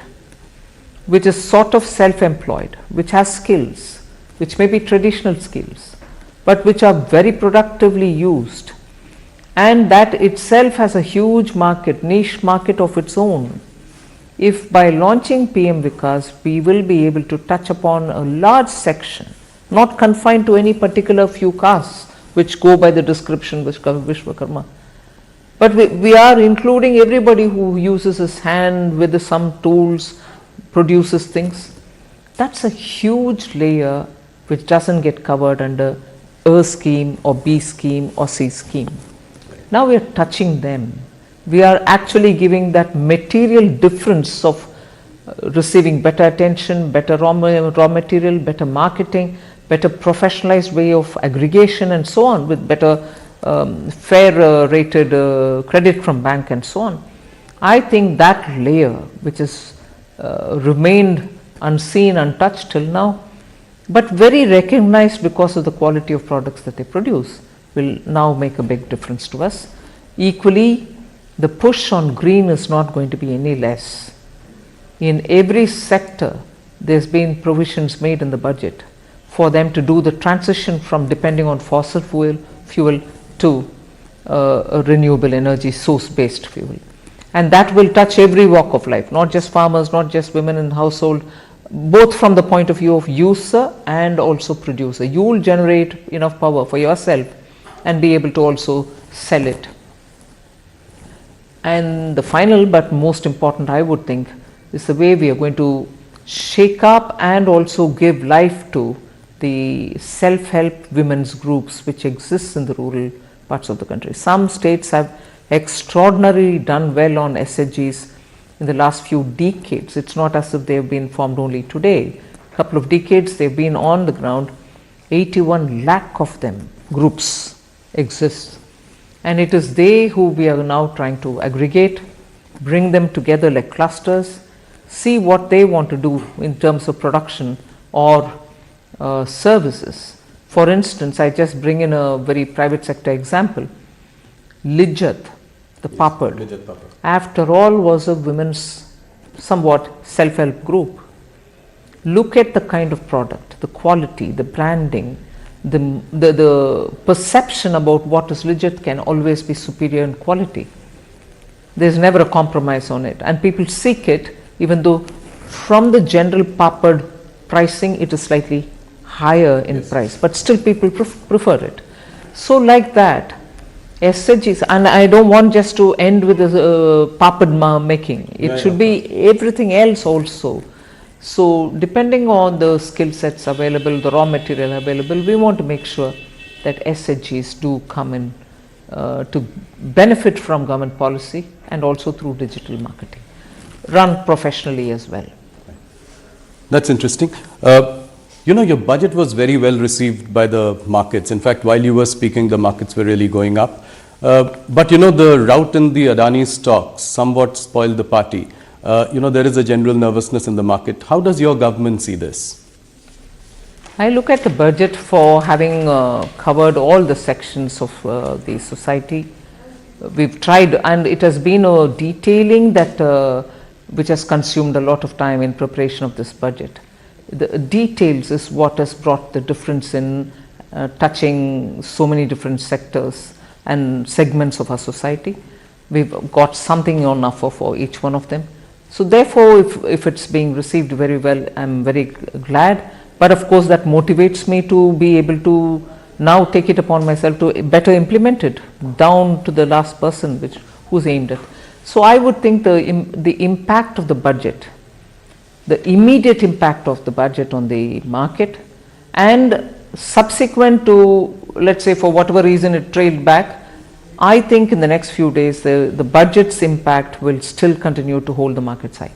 which is sort of self-employed, which has skills, which may be traditional skills, but which are very productively used, and that itself has a huge market, niche market of its own. If by launching PM Vikas, we will be able to touch upon a large section, not confined to any particular few castes which go by the description Vishwakarma, but we are including everybody who uses his hand with some tools, produces things. That's a huge layer which doesn't get covered under A scheme or B scheme or C scheme. Now we are touching them. We are actually giving that material difference of receiving better attention, better raw material, better marketing, better professionalized way of aggregation and so on, with better fair rated credit from bank and so on. I think that layer, which has remained unseen, untouched till now, but very recognized because of the quality of products that they produce, will now make a big difference to us. Equally, the push on green is not going to be any less. In every sector, there's been provisions made in the budget for them to do the transition from depending on fossil fuel to a renewable energy source based fuel. And that will touch every walk of life, not just farmers, not just women in household, both from the point of view of user and also producer. You will generate enough power for yourself and be able to also sell it. And the final but most important, I would think, is the way we are going to shake up and also give life to the self-help women's groups which exists in the rural parts of the country. Some states have extraordinarily done well on SHGs in the last few decades. It's not as if they have been formed only today. A couple of decades they've been on the ground. 81 lakh of them groups exist, and it is they who we are now trying to aggregate, bring them together like clusters, see what they want to do in terms of production or services. For instance, I just bring in a very private sector example. Lijjat, the papad, after all was a women's somewhat self-help group. Look at the kind of product, the quality, the branding, the perception about what is Lijjat can always be superior in quality. There's never a compromise on it, and people seek it, even though from the general papad pricing it is slightly higher in price, but still people prefer it. So like that, SHGs, and I don't want just to end with the papad making, it should be everything else also. So depending on the skill sets available, the raw material available, we want to make sure that SHGs do come in to benefit from government policy and also through digital marketing, run professionally as well. That's interesting. Your budget was very well received by the markets. In fact, while you were speaking, the markets were really going up. But the rout in the Adani stocks somewhat spoiled the party. There is a general nervousness in the market. How does your government see this? I look at the budget for having covered all the sections of the society. We've tried, and it has been a detailing that which has consumed a lot of time in preparation of this budget. The details is what has brought the difference in touching so many different sectors and segments of our society. We've got something on offer for each one of them. So therefore, if it's being received very well, I'm very glad. But of course, that motivates me to be able to now take it upon myself to better implement it down to the last person who's aimed at. So I would think the impact of the budget, the immediate impact of the budget on the market, and subsequent to, let's say, for whatever reason it trailed back, I think in the next few days the budget's impact will still continue to hold the markets high.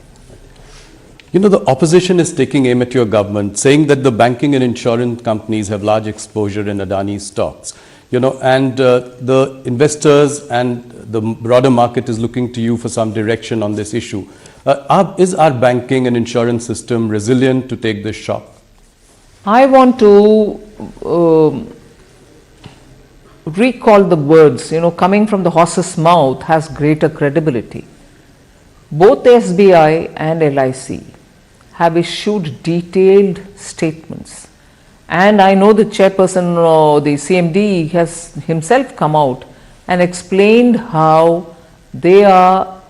The opposition is taking aim at your government, saying that the banking and insurance companies have large exposure in Adani stocks. And the investors and the broader market is looking to you for some direction on this issue. Is our banking and insurance system resilient to take this shock? I want to recall the words, coming from the horse's mouth has greater credibility. Both SBI and LIC have issued detailed statements, and I know the chairperson or the CMD has himself come out and explained how they are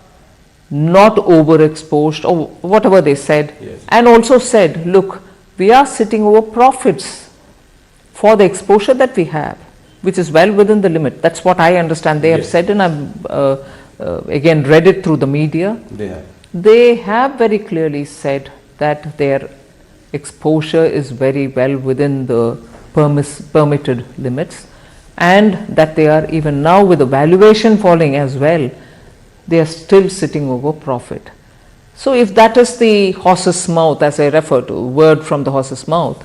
not overexposed or whatever they said, and also said, look, we are sitting over profits for the exposure that we have, which is well within the limit. That's what I understand they have said, and I've again read it through the media. They have very clearly said that their exposure is very well within the permitted limits, and that they are even now, with the valuation falling as well, they are still sitting over profit. So if that is the horse's mouth, as I refer to, word from the horse's mouth,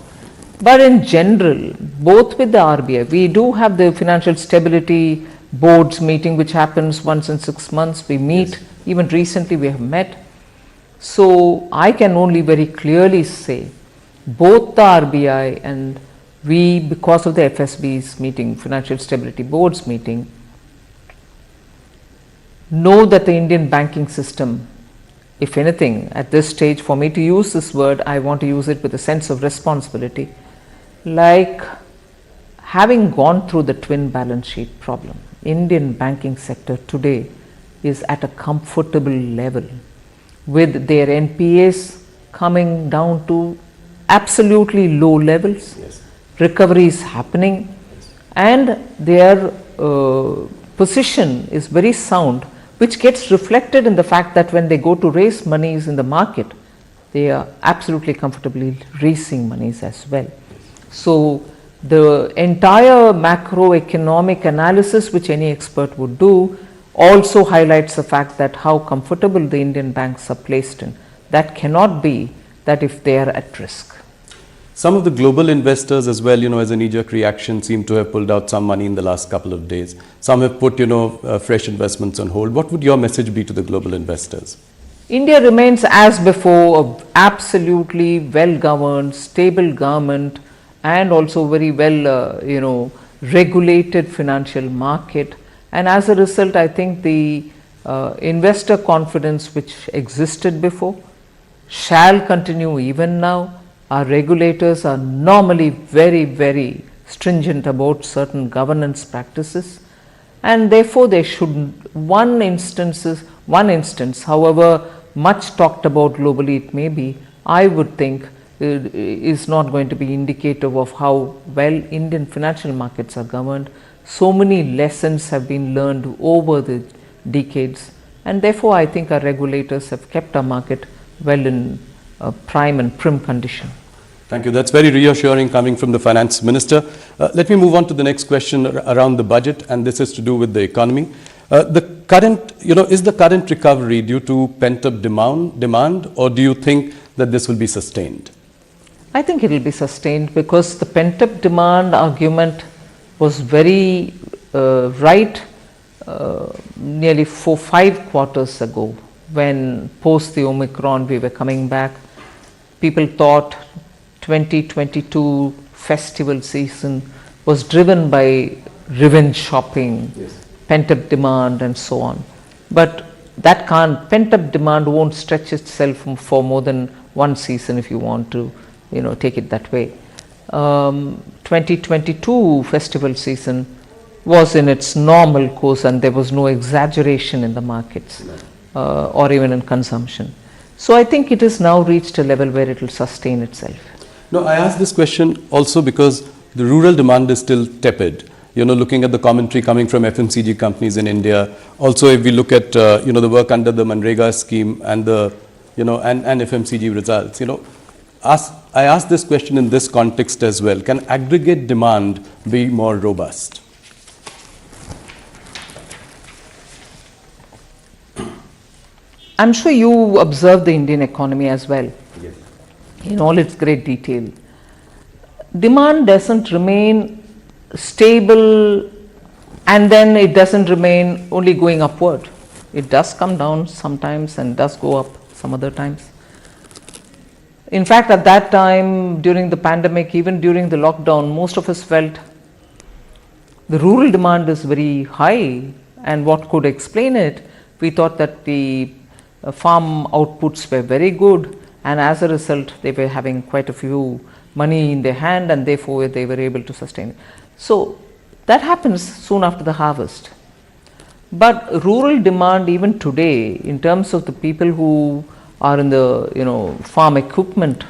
but in general, both with the RBI, we do have the financial stability boards meeting which happens once in 6 months. We meet, even recently we have met. So I can only very clearly say both the RBI and we, because of the FSB's meeting, Financial Stability Board's meeting, know that the Indian banking system, if anything, at this stage, for me to use this word, I want to use it with a sense of responsibility, like having gone through the twin balance sheet problem. Indian banking sector today is at a comfortable level, with their NPAs coming down to absolutely low levels. Yes. Recovery is happening, and their position is very sound, which gets reflected in the fact that when they go to raise monies in the market, they are absolutely comfortably raising monies as well. So the entire macroeconomic analysis which any expert would do also highlights the fact that how comfortable the Indian banks are placed in. That cannot be that if they are at risk. Some of the global investors as well, as a knee-jerk reaction, seem to have pulled out some money in the last couple of days. Some have put, fresh investments on hold. What would your message be to the global investors? India remains as before an absolutely well-governed, stable government, and also very well, regulated financial market. And as a result, I think the investor confidence which existed before shall continue even now. Our regulators are normally very, very stringent about certain governance practices, and therefore they should, one instance, however much talked about globally it may be, I would think is not going to be indicative of how well Indian financial markets are governed. So many lessons have been learned over the decades, and therefore I think our regulators have kept our market well in prime and prim condition. Thank you. That's very reassuring coming from the Finance Minister. Let me move on to the next question around the budget, and this is to do with the economy. Is the current recovery due to pent-up demand, or do you think that this will be sustained? I think it will be sustained, because the pent-up demand argument was very right nearly 4-5 quarters ago, when post the Omicron we were coming back. People thought 2022 festival season was driven by revenge shopping, yes, pent-up demand and so on. But that pent-up demand won't stretch itself for more than one season, if you want to, take it that way. 2022 festival season was in its normal course, and there was no exaggeration in the markets or even in consumption. So I think it has now reached a level where it will sustain itself. No, I asked this question also because the rural demand is still tepid. Looking at the commentary coming from FMCG companies in India. Also, if we look at, the work under the Manrega scheme and the, and FMCG results, I asked this question in this context as well. Can aggregate demand be more robust? I'm sure you observe the Indian economy as well, yes, in all its great detail. Demand doesn't remain stable, and then it doesn't remain only going upward. It does come down sometimes and does go up some other times. In fact, at that time, during the pandemic, even during the lockdown, most of us felt the rural demand is very high, and what could explain it? We thought that the farm outputs were very good, and as a result they were having quite a few money in their hand, and therefore they were able to sustain it. So that happens soon after the harvest. But rural demand even today, in terms of the people who are in the farm equipment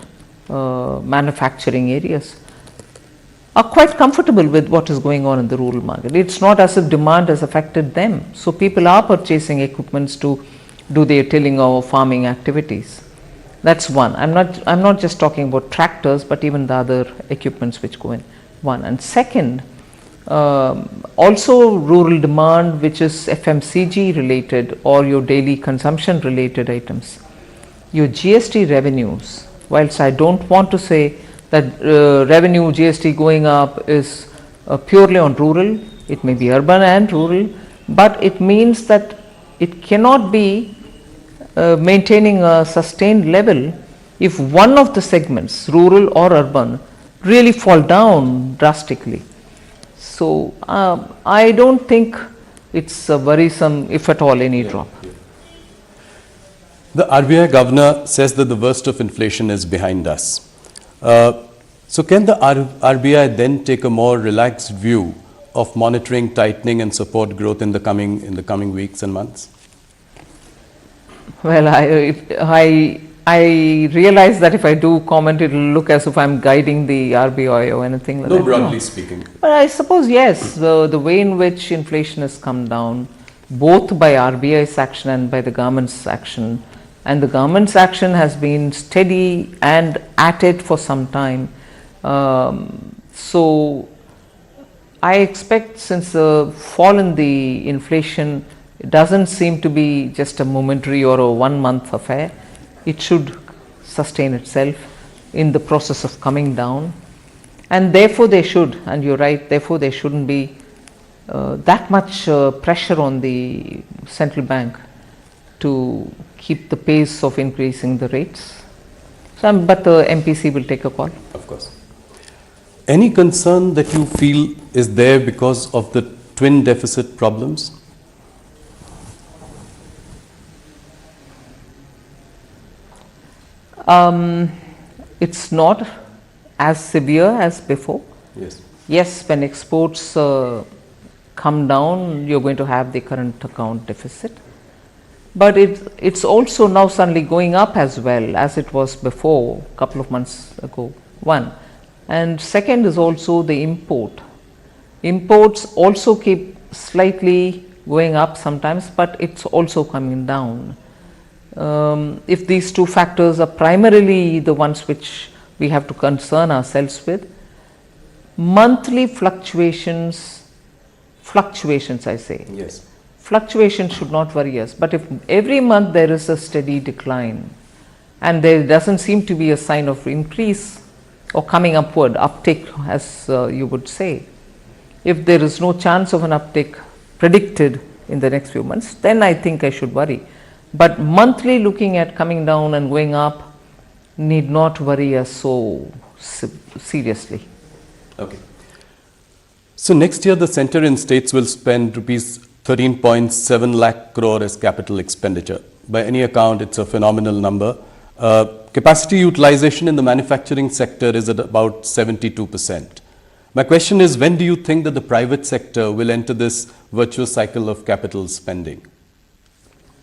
manufacturing areas, are quite comfortable with what is going on in the rural market. It's not as if demand has affected them. So people are purchasing equipments to do their tilling or farming activities. That's one. I'm not just talking about tractors, but even the other equipments which go in. one. And second, also rural demand, which is FMCG related or your daily consumption related items. Your GST revenues, whilst I don't want to say that revenue GST going up is purely on rural, it may be urban and rural, but it means that it cannot be maintaining a sustained level if one of the segments, rural or urban, really fall down drastically. So I don't think it's worrisome, if at all, any drop. The RBI governor says that the worst of inflation is behind us. So can the RBI then take a more relaxed view of monitoring, tightening and support growth in the coming weeks and months? Well, I realize that if I do comment, it will look as if I'm guiding the RBI or anything like that. No, broadly speaking. But I suppose, yes, the way in which inflation has come down, both by RBI's action and by the government's action, and the government's action has been steady and at it for some time. So I expect, since the fall in the inflation, it doesn't seem to be just a momentary or a 1 month affair. It should sustain itself in the process of coming down, and therefore they should, and you're right, therefore there shouldn't be that much pressure on the central bank to keep the pace of increasing the rates. But the MPC will take a call. Of course. Any concern that you feel is there because of the twin deficit problems? It's not as severe as before. Yes. Yes, when exports come down, you're going to have the current account deficit. But it's also now suddenly going up as well as it was before, a couple of months ago, one. And second is also the import. Imports also keep slightly going up sometimes, but it's also coming down. If these two factors are primarily the ones which we have to concern ourselves with, monthly fluctuations I say. Yes. Fluctuations should not worry us, but if every month there is a steady decline and there doesn't seem to be a sign of increase or coming upward, uptick as you would say, if there is no chance of an uptick predicted in the next few months, then I think I should worry. But monthly looking at coming down and going up need not worry us so seriously. Okay. So next year the centre and states will spend rupees 13.7 lakh crore as capital expenditure. By any account, it's a phenomenal number. Capacity utilization in the manufacturing sector is at about 72%. My question is, when do you think that the private sector will enter this virtuous cycle of capital spending?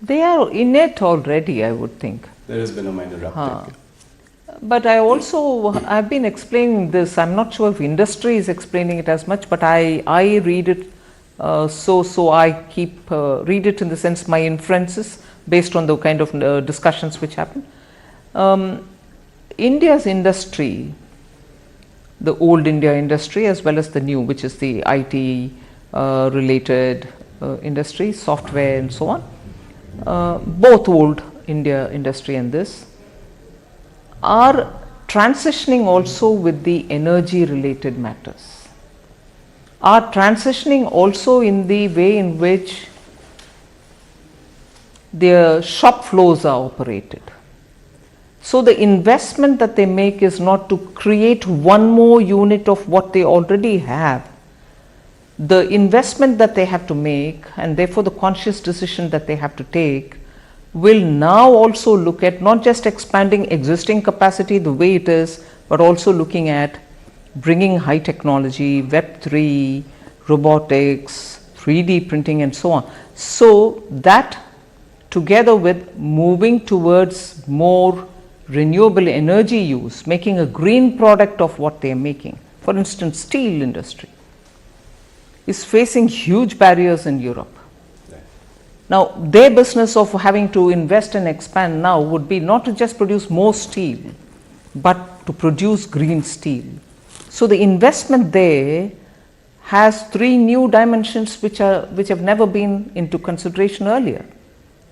They are in it already, I would think. There has been a minor uptick. But I've been explaining this. I'm not sure if industry is explaining it as much, but I read it. So I keep read it in the sense my inferences based on the kind of discussions which happen. India's industry, the old India industry as well as the new, which is the IT related industry, software and so on, both old India industry and this are transitioning also with the energy related matters, are transitioning also in the way in which their shop floors are operated. So the investment that they make is not to create one more unit of what they already have. The investment that they have to make, and therefore the conscious decision that they have to take, will now also look at not just expanding existing capacity the way it is, but also looking at bringing high technology, Web3, robotics, 3D printing and so on. So that together with moving towards more renewable energy use, making a green product of what they are making. For instance, steel industry is facing huge barriers in Europe. Now, their business of having to invest and expand now would be not to just produce more steel, but to produce green steel. So the investment there has 3 new dimensions which have never been into consideration earlier.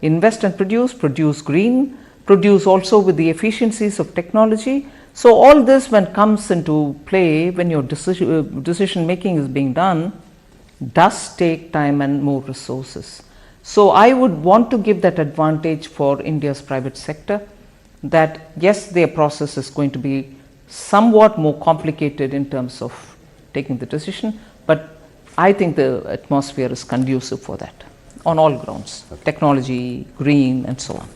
Invest and produce green, produce also with the efficiencies of technology. So all this, when comes into play, when your decision making is being done, does take time and more resources. So I would want to give that advantage for India's private sector, that yes, their process is going to be somewhat more complicated in terms of taking the decision, but I think the atmosphere is conducive for that on all grounds, technology, green and so on.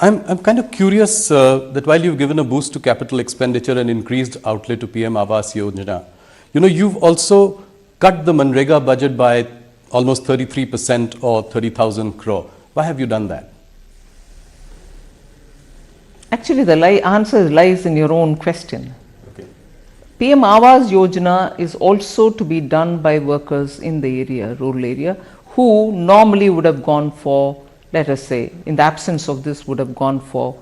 I'm kind of curious that while you've given a boost to capital expenditure and increased outlay to PM Awas Yojana, you've also cut the Manrega budget by almost 33% or 30,000 crore. Why have you done that? Actually, the answer lies in your own question. Okay. PM Awas Yojana is also to be done by workers in the area, rural area, who normally would have gone for, let us say, in the absence of this, would have gone for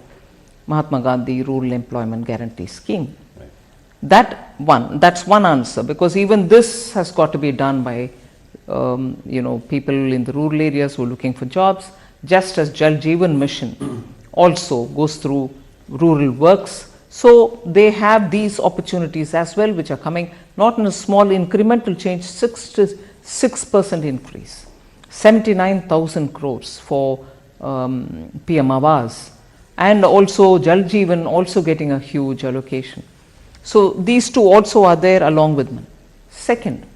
Mahatma Gandhi Rural Employment Guarantee Scheme. Right. That's one answer, because even this has got to be done by people in the rural areas who are looking for jobs, just as Jal Jeevan Mission also goes through rural works. So they have these opportunities as well, which are coming not in a small incremental change, 6% increase, 79,000 crores for PM Awas, and also Jal Jeevan also getting a huge allocation. So these two also are there along with them. Second,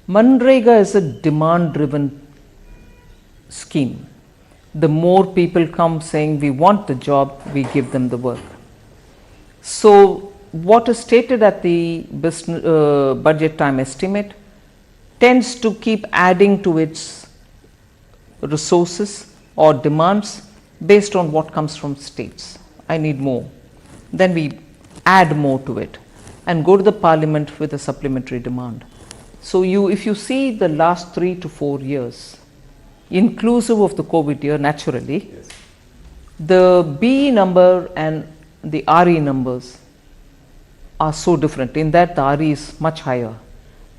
Manrega is a demand-driven scheme. The more people come saying we want the job, we give them the work. So what is stated at the budget time estimate tends to keep adding to its resources or demands based on what comes from states. I need more. Then we add more to it and go to the parliament with a supplementary demand. So if you see the last 3 to 4 years, inclusive of the COVID year, naturally, yes, the BE number and the RE numbers are so different, in that the RE is much higher.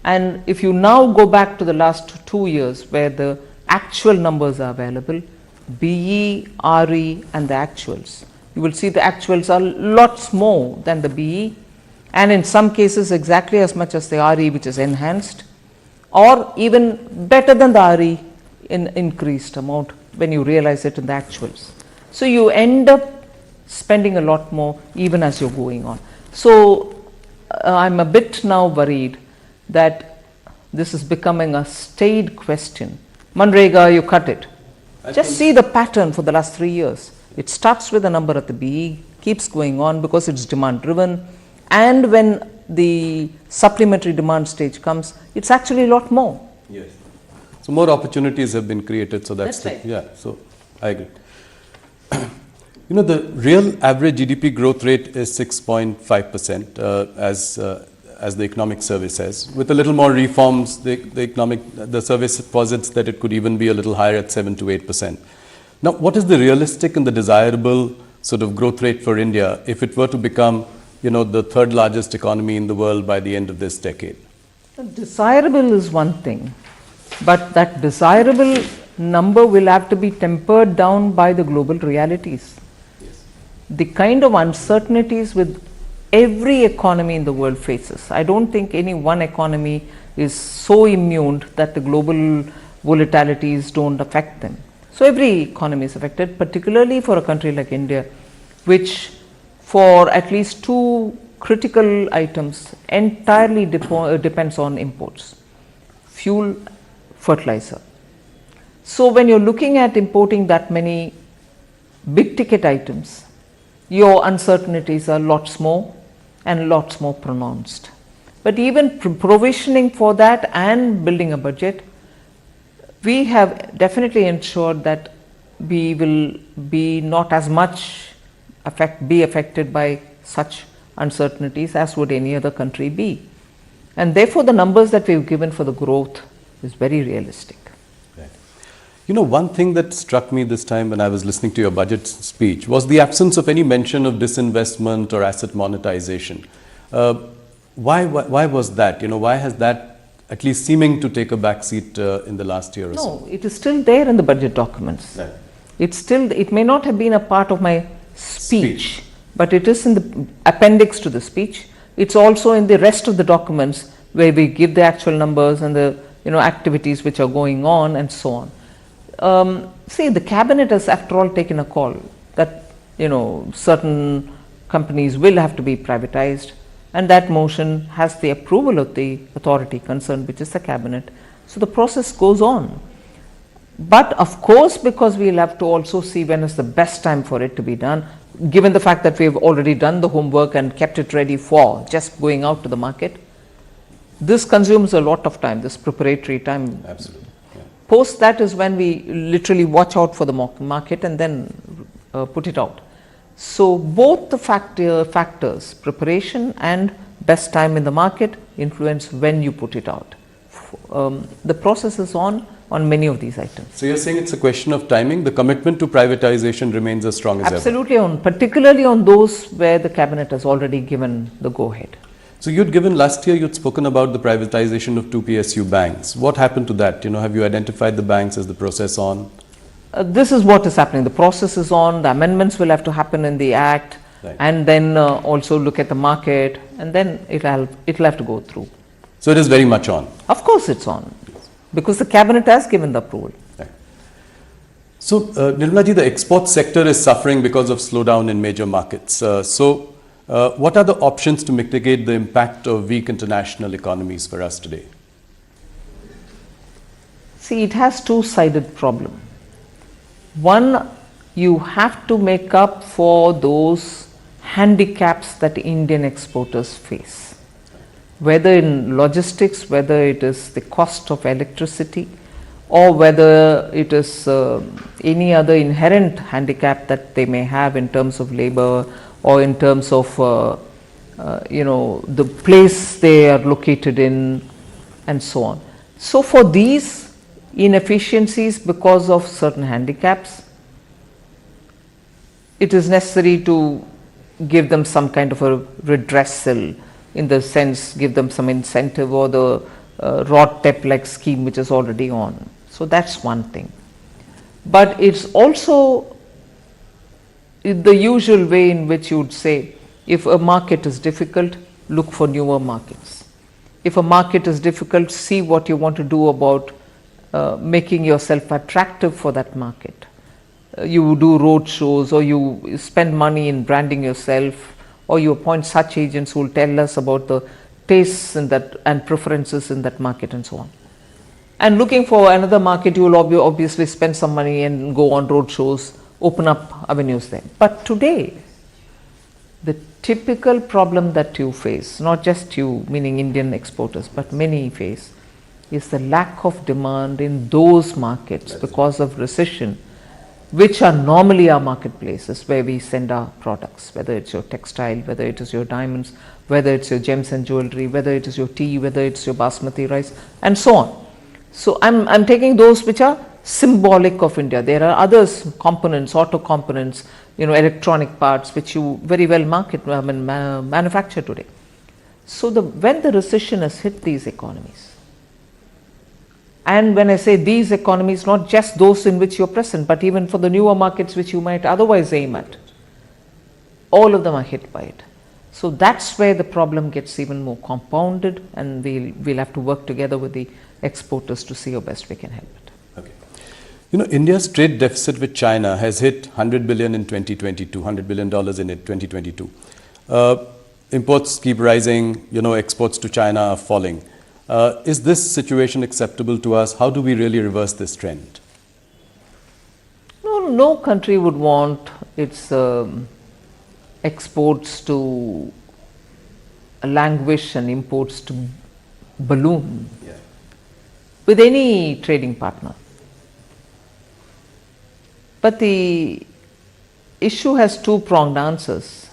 And if you now go back to the last 2 years where the actual numbers are available, BE, RE and the actuals, you will see the actuals are lots more than the BE, and in some cases exactly as much as the RE, which is enhanced, or even better than the RE in increased amount when you realize it in the actuals. So you end up spending a lot more even as you're going on. So I'm a bit now worried that this is becoming a staid question. Manrega, you cut it. Just see the pattern for the last 3 years. It starts with a number at the BE, keeps going on because it's demand driven, and when the supplementary demand stage comes, it's actually a lot more. Yes. So more opportunities have been created. So that's right. Yeah. So I agree. The real average GDP growth rate is 6.5% as the economic survey says. With a little more reforms, the survey posits that it could even be a little higher at 7 to 8%. Now, what is the realistic and the desirable sort of growth rate for India if it were to become, the third largest economy in the world by the end of this decade? Desirable is one thing, but that desirable number will have to be tempered down by the global realities. Yes. The kind of uncertainties with every economy in the world faces. I don't think any one economy is so immune that the global volatilities don't affect them. So every economy is affected, particularly for a country like India, which for at least 2 critical items entirely depends on imports: fuel, fertilizer. So when you're looking at importing that many big ticket items, your uncertainties are lots more and lots more pronounced. But even provisioning for that and building a budget, we have definitely ensured that we will be not as much be affected by such uncertainties as would any other country be. And therefore the numbers that we've given for the growth is very realistic. Right. You know, one thing that struck me this time when I was listening to your budget speech was the absence of any mention of disinvestment or asset monetization. Why was that? You know, why has that at least seeming to take a backseat in the last year or so? No, it is still there in the budget documents. Right. It may not have been a part of my speech, but it is in the appendix to the speech. It's also in the rest of the documents where we give the actual numbers and the activities which are going on and so on. See, the cabinet has after all taken a call that certain companies will have to be privatized, and that motion has the approval of the authority concerned, which is the cabinet. So the process goes on. But of course, because we'll have to also see when is the best time for it to be done, given the fact that we've already done the homework and kept it ready for just going out to the market, this consumes a lot of time, this preparatory time. Absolutely. Yeah. Post that is when we literally watch out for the market and then put it out. So both the factors, preparation and best time in the market, influence when you put it out. The process is on many of these items. So you're saying it's a question of timing. The commitment to privatization remains as strong as ever. Absolutely, particularly on those where the cabinet has already given the go-ahead. So last year you'd spoken about the privatization of 2 PSU banks. What happened to that? Have you identified the banks? Is the process on? This is what is happening. The process is on. The amendments will have to happen in the act, right. And then also look at the market, and then it'll have to go through. So it is very much on. Of course, it's on, because the cabinet has given the approval. Right. So, Nirmalaji, the export sector is suffering because of slowdown in major markets. What are the options to mitigate the impact of weak international economies for us today? See, it has two-sided problem. One, you have to make up for those handicaps that Indian exporters face, whether in logistics, whether it is the cost of electricity, or whether it is any other inherent handicap that they may have in terms of labor, or in terms of the place they are located in, and so on. So for these inefficiencies because of certain handicaps, it is necessary to give them some kind of a redressal, in the sense give them some incentive, or the RODTEP like scheme which is already on. So that's one thing. But it's also the usual way in which you would say, if a market is difficult, look for newer markets. If a market is difficult, see what you want to do about making yourself attractive for that market. You do road shows, or you spend money in branding yourself, or you appoint such agents who will tell us about the tastes in that and preferences in that market, and so on. And looking for another market, you will obviously spend some money and go on road shows, open up avenues there. But today, the typical problem that you face, not just you, meaning Indian exporters, but many face, is the lack of demand in those markets because of recession, which are normally our marketplaces where we send our products, whether it's your textile, whether it is your diamonds, whether it's your gems and jewelry, whether it is your tea, whether it's your basmati rice, and so on. So I'm taking those which are symbolic of India. There are others, components, auto components, electronic parts, which you very well manufacture today. So when the recession has hit these economies, and when I say these economies, not just those in which you're present, but even for the newer markets which you might otherwise aim at, all of them are hit by it. So that's where the problem gets even more compounded, and we'll have to work together with the exporters to see how best we can help it. Okay. India's trade deficit with China has hit $100 billion in 2022, $100 billion in 2022. Imports keep rising, exports to China are falling. Is this situation acceptable to us? How do we really reverse this trend? No country would want its exports to languish and imports to balloon with any trading partner. But the issue has two-pronged answers.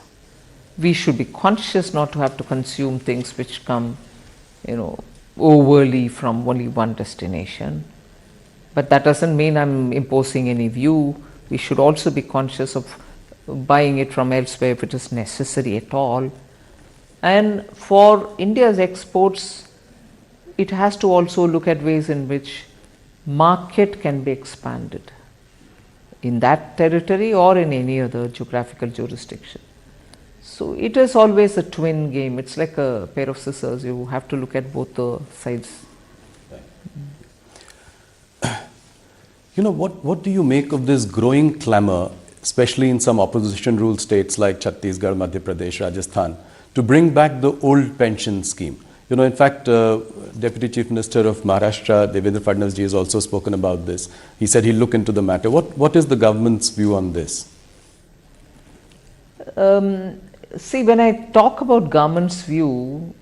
We should be conscious not to have to consume things which come, overly from only one destination. But that doesn't mean I'm imposing any view. We should also be conscious of buying it from elsewhere if it is necessary at all. And for India's exports, it has to also look at ways in which market can be expanded in that territory or in any other geographical jurisdiction. So it is always a twin game. It's like a pair of scissors. You have to look at both the sides. You know, what do you make of this growing clamor, especially in some opposition ruled states like Chhattisgarh, Madhya Pradesh, Rajasthan, to bring back the old pension scheme? You know, in fact, Deputy Chief Minister of Maharashtra, Devendra Fadnavis ji, has also spoken about this. He said he'll look into the matter. What is the government's view on this? See, when I talk about government's view,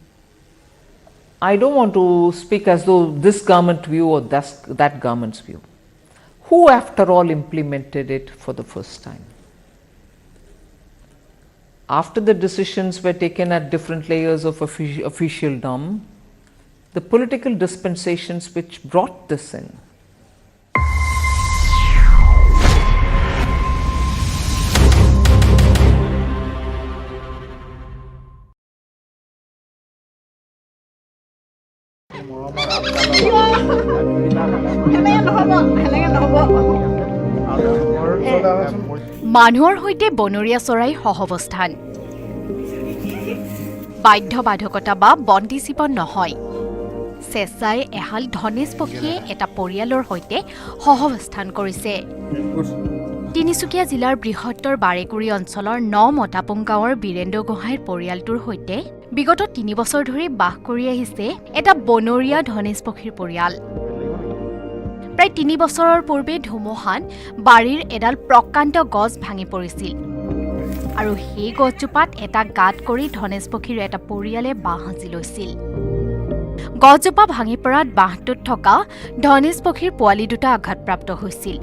I don't want to speak as though this government view or that government's view. Who, after all, implemented it for the first time? After the decisions were taken at different layers of officialdom, the political dispensations which brought this in, মানুহৰ সৈতে বনৰীয়া চৰাই সহৱস্থান বাধ্যবাধকতা বা বন্দী জীৱন নহয় চেঁচাই এহাল ধনেশ পক্ষীয়ে এটা পৰিয়ালৰ সৈতে সহৱস্থান কৰিছে তিনিচুকীয়া জিলাৰ বৃহত্তৰ বাৰেকুৰি অঞ্চলৰ ৯ মতাপুং গাঁৱৰ বীৰেন্দ্ৰ গোহাঁইৰ পৰিয়ালটোৰ সৈতে বিগত ৩ বছৰ ধৰি বাস কৰি আহিছে এটা বনৰীয়া ধনেশ পক্ষীৰ পৰিয়াল প্ৰায় ৩ বছৰৰ পূৰ্বে ধুমুহাত বাৰীৰ এডাল প্ৰকাণ্ড গছ ভাঙি পৰিছিল আৰু সেই গছজোপাত এটা গাঁত কৰি ধনেশ পক্ষীৰ এটা পৰিয়ালে বাঁহ সাজি লৈছিল গছজোপা ভাঙি পৰাত বাঁহটোত থকা ধনেশ পক্ষীৰ পোৱালি দুটা আঘাতপ্ৰাপ্ত হৈছিল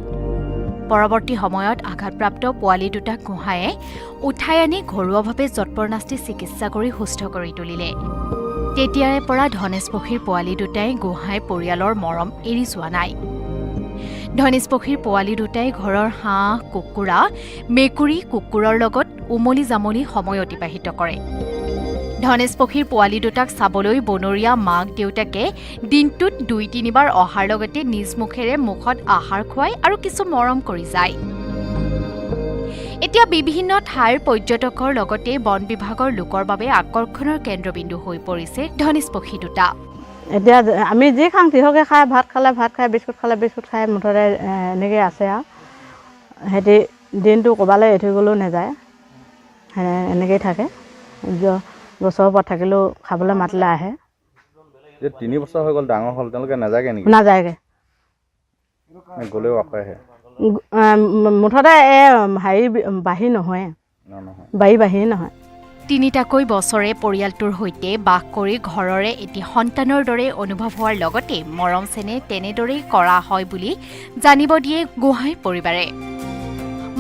পৰৱৰ্তী সময়ত আঘাতপ্ৰাপ্ত পোৱালি দুটা গোহাঁয়ে উঠাই আনি ঘৰুৱাভাৱে যৎপৰনাস্তি চিকিৎসা কৰি সুস্থ কৰি তুলিলে তেতিয়াৰে পৰা ধনেশ পক্ষীৰ পোৱালি দুটাই গোহাঁই পৰিয়ালৰ মৰম এৰি যোৱা নাই ধনেশ পক্ষীৰ পোৱালি দুটাই ঘৰৰ হাঁহ কুকুৰা মেকুৰী কুকুৰৰ লগত উমলি জামলি সময় অতিবাহিত কৰে ধনেশ পক্ষীৰ পোৱালি দুটাক চাবলৈ বনৰীয়া মাক দেউতাকে দিনটোত ২-৩ বাৰ অহাৰ লগতে নিজ মুখেৰে মুখত আহাৰ খুৱাই আৰু কিছু মৰম কৰি যায় এতিয়া বিভিন্ন ঠাইৰ পৰ্যটকৰ লগতে বন বিভাগৰ লোকৰ বাবে আকৰ্ষণৰ কেন্দ্ৰবিন্দু হৈ পৰিছে ধনেশ পক্ষী দুটা এতিয়া আমি যি খাং তিহকে খাই ভাত খাই বিস্কুট খাই মুঠতে এনেকৈ আছে আৰু সিহঁতি দিনটো ক'ৰবালৈ এৰি থৈ গ'লেও নাযায় এনেকৈয়ে থাকে গছৰ ওপৰত থাকিলেও খাবলৈ মাতিলে আহে 3 বছৰ হৈ গ'ল ডাঙৰ হ'ল তেওঁলোকে নাযায়গৈ নেকি নাযায়গৈ গ'লেও আকৌ আহে মুঠতে হেৰি বাঢ়ি নহয় বাঢ়ি নহয় তিনিটাকৈ বছৰে পৰিয়ালটোৰ সৈতে বাস কৰি ঘৰৰে এটি সন্তানৰ দৰে অনুভৱ হোৱাৰ লগতে মৰম চেনেহ তেনেদৰেই কৰা হয় বুলি জানিব দিয়ে গোহাঁই পৰিবাৰে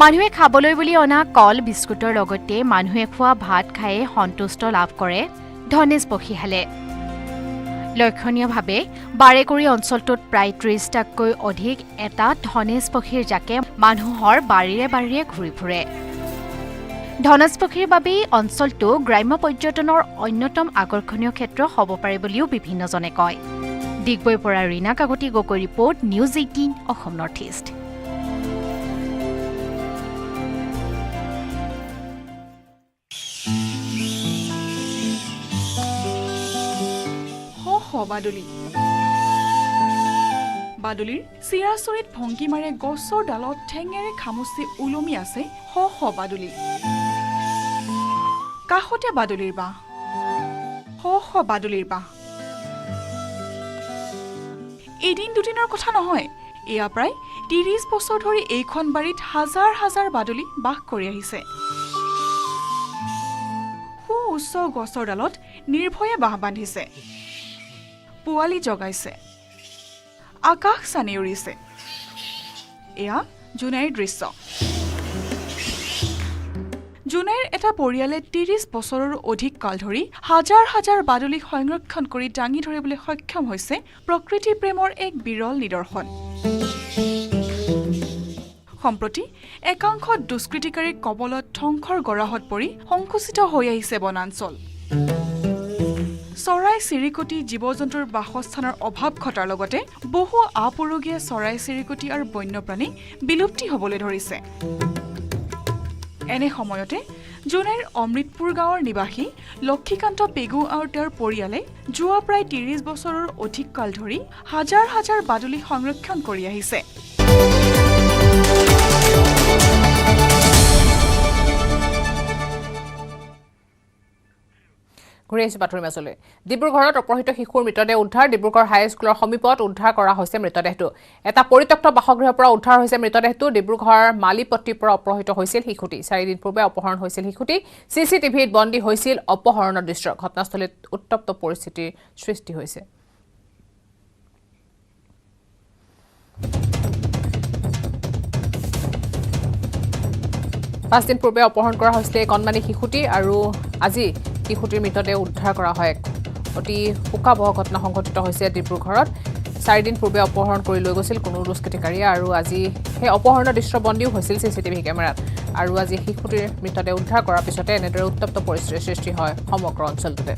মানুহে খাবলৈ বুলি অনা কল বিস্কুটৰ লগতে মানুহে খোৱা ভাত খায়ে সন্তুষ্ট লাভ কৰে ধনেশ পক্ষীহালে লক্ষণীয়ভাৱে বাৰেকুৰি অঞ্চলটোত প্ৰায় ৩০টাকৈ অধিক এটা ধনেশ পক্ষীৰ জাকে মানুহৰ বাৰীৰে বাৰীৰে ঘূৰি ফুৰে ধনেশ পক্ষীৰ বাবেই অঞ্চলটো গ্ৰাম্য পৰ্যটনৰ অন্যতম আকৰ্ষণীয় ক্ষেত্ৰ হ'ব পাৰে বুলিও বিভিন্নজনে কয় ডিগবৈৰ পৰা Rina Kakati Gogoi report news 18 Assam north east বাদুলিৰ চিৰাচৰিত ভংগীমাৰে গছৰ ডালত ঠেঙেৰে খামুচি ওলমি আছে বাদুলি কাষতে বাদুলিৰ বাঁহ বাদুলিৰ বাঁহ এদিন দুদিনৰ কথা নহয় এয়া প্ৰায় ৩০ বছৰ ধৰি এইখন বাৰীত হাজাৰ হাজাৰ বাদুলি বাস কৰি আহিছে উচ্চ গছৰ ডালত নিৰ্ভয়ে বাঁহ বান্ধিছে পোৱালি জগাইছে আকাশ চানি উৰিছে এয়া জুনাইৰ দৃশ্য জোনাইৰ এটা পৰিয়ালে ৩০ বছৰৰ অধিক কাল ধৰি হাজাৰ হাজাৰ বাদুলি সংৰক্ষণ কৰি দাঙি ধৰিবলৈ সক্ষম হৈছে প্ৰকৃতি প্ৰেমৰ এক বিৰল নিদৰ্শন। সম্প্ৰতি একাংশ দুষ্কৃতিকাৰীৰ কবলত ধ্বংসৰ গৰাহত পৰি সংকুচিত হৈ আহিছে বনাঞ্চল। চৰাই চিৰিকটি জীৱ জন্তুৰ বাসস্থানৰ অভাৱ ঘটাৰ লগতে বহু আপুৰুগীয়া চৰাই চিৰিকটি আৰু বন্যপ্ৰাণী বিলুপ্তি হ'বলৈ ধৰিছে। এনে সময়তে জোনাইৰ অমৃতপুৰ গাঁৱৰ নিবাসী লক্ষীকান্ত পেগু আৰু তেওঁৰ পৰিয়ালে যোৱা প্ৰায় ৩০ বছৰৰ অধিক কাল ধৰি হাজাৰ হাজাৰ বাদুলি সংৰক্ষণ কৰি আহিছে। ঘূৰি আহিছোঁ বাতৰিৰ মাজলৈ। ডিব্ৰুগড়ত অপহৃত শিশুৰ মৃতদেহ উদ্ধাৰ। ডিব্ৰুগড় হাইস্কুলৰ সমীপত উদ্ধাৰ কৰা হৈছে মৃতদেহটো। এটা পৰিত্যক্ত বাসগৃহৰ পৰা উদ্ধাৰ হৈছে মৃতদেহটো। ডিব্ৰুগড়ৰ মালিপট্টিৰ পৰা অপহৃত হৈছিল শিশুটি। 4 দিন পূৰ্বে অপহৰণ হৈছিল শিশুটি। CCTVত বন্দী হৈছিল অপহৰণৰ দৃশ্য। ঘটনাস্থলীত উত্তপ্ত পৰিস্থিতিৰ সৃষ্টি হৈছে। 5 দিন পূৰ্বে অপহৰণ কৰা হৈছিল এই কণমানি শিশুটি আৰু আজি শিশুটিৰ মৃতদেহ উদ্ধাৰ কৰা হয়। অতি শোকাবহ ঘটনা সংঘটিত হৈছে ডিব্ৰুগড়ত। 4 দিন পূৰ্বে অপহৰণ কৰি লৈ গৈছিল কোনো দুষ্কৃতিকাৰীয়ে আৰু আজি সেই অপহৰণৰ দৃশ্য বন্দীও হৈছিল CCTV কেমেৰাত। আৰু আজি শিশুটিৰ মৃতদেহ উদ্ধাৰ কৰাৰ পিছতে এনেদৰে উত্তপ্ত পৰিস্থিতিৰ সৃষ্টি হয় সমগ্ৰ অঞ্চলটোতে।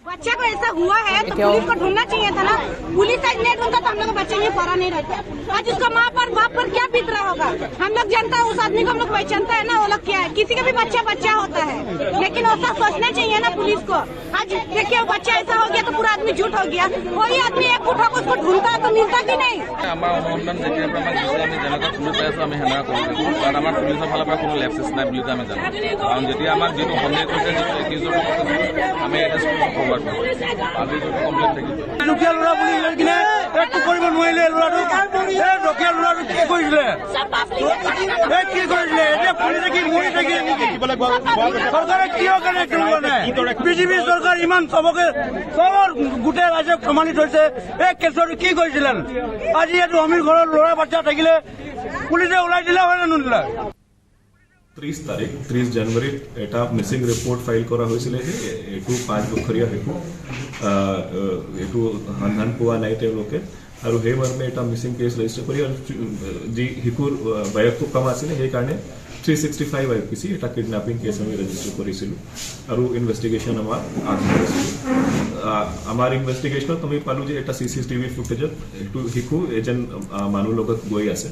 बच्चे को ऐसा हुआ है तो पुलिस को ढूंढना चाहिए था ना। पुलिस आज नहीं ढूंढता तो हम लोग बच्चे में पड़ा नहीं रहता। आज उसका माँ पर बाप पर क्या बीत रहा होगा। हम लोग जानता है उस आदमी को हम लोग पहचानता है ना वो लोग क्या है। किसी का भी बच्चा होता है लेकिन ऐसा सोचना चाहिए ना पुलिस को। आज देखिए बच्चा ऐसा हो गया तो पूरा आदमी झूठ हो गया। कोई आदमी एक फुट होकर उसको ढूंढता है तो मिलता कि नहीं। দুখীয়া ল'ৰা বুলি লৈ কিনে একো কৰিব নোৱাৰিলে ল'ৰাটো দুখীয়া ল'ৰাটো কি কৰিছিলে কি কৰিছিলে এতিয়া ফুৰি থাকি মৰি থাকি চৰকাৰে কিয় কাৰণে কৰিব নাই। বিজেপি চৰকাৰ ইমান চবকে চবৰ গোটেই ৰাজ্যক সমানি থৈছে। এই কেছটো কি কৰিছিলে আজি এইটো অমিৰ ঘৰৰ ল'ৰা বাচ্চা থাকিলে পুলিচে ওলাই দিলে হয় নে নিদিলে। 30 জানুৱাৰীত এটা মিচিং ৰিপৰ্ট ফাইল কৰা হৈছিলে যে এইটো 5 বছৰীয়া শিশু এইটো সন্ধান পোৱা নাই তেওঁলোকে আৰু সেই মৰ্মে এটা মিচিং কেছ ৰেজিষ্টাৰ কৰি আৰু যি শিশুৰ বয়সটো কম আছিলে সেইকাৰণে 365 IPC এটা কিডনেপিং কেছ আমি ৰেজিষ্টাৰ কৰিছিলোঁ আৰু ইনভেষ্টিগেশ্যন আমাৰ আগবঢ়াইছিলোঁ। আমাৰ ইনভেষ্টিগেশ্যনত আমি পালোঁ যে এটা CCTV ফুটেজত এইটো শিশু এজন মানুহ লগত গৈ আছে।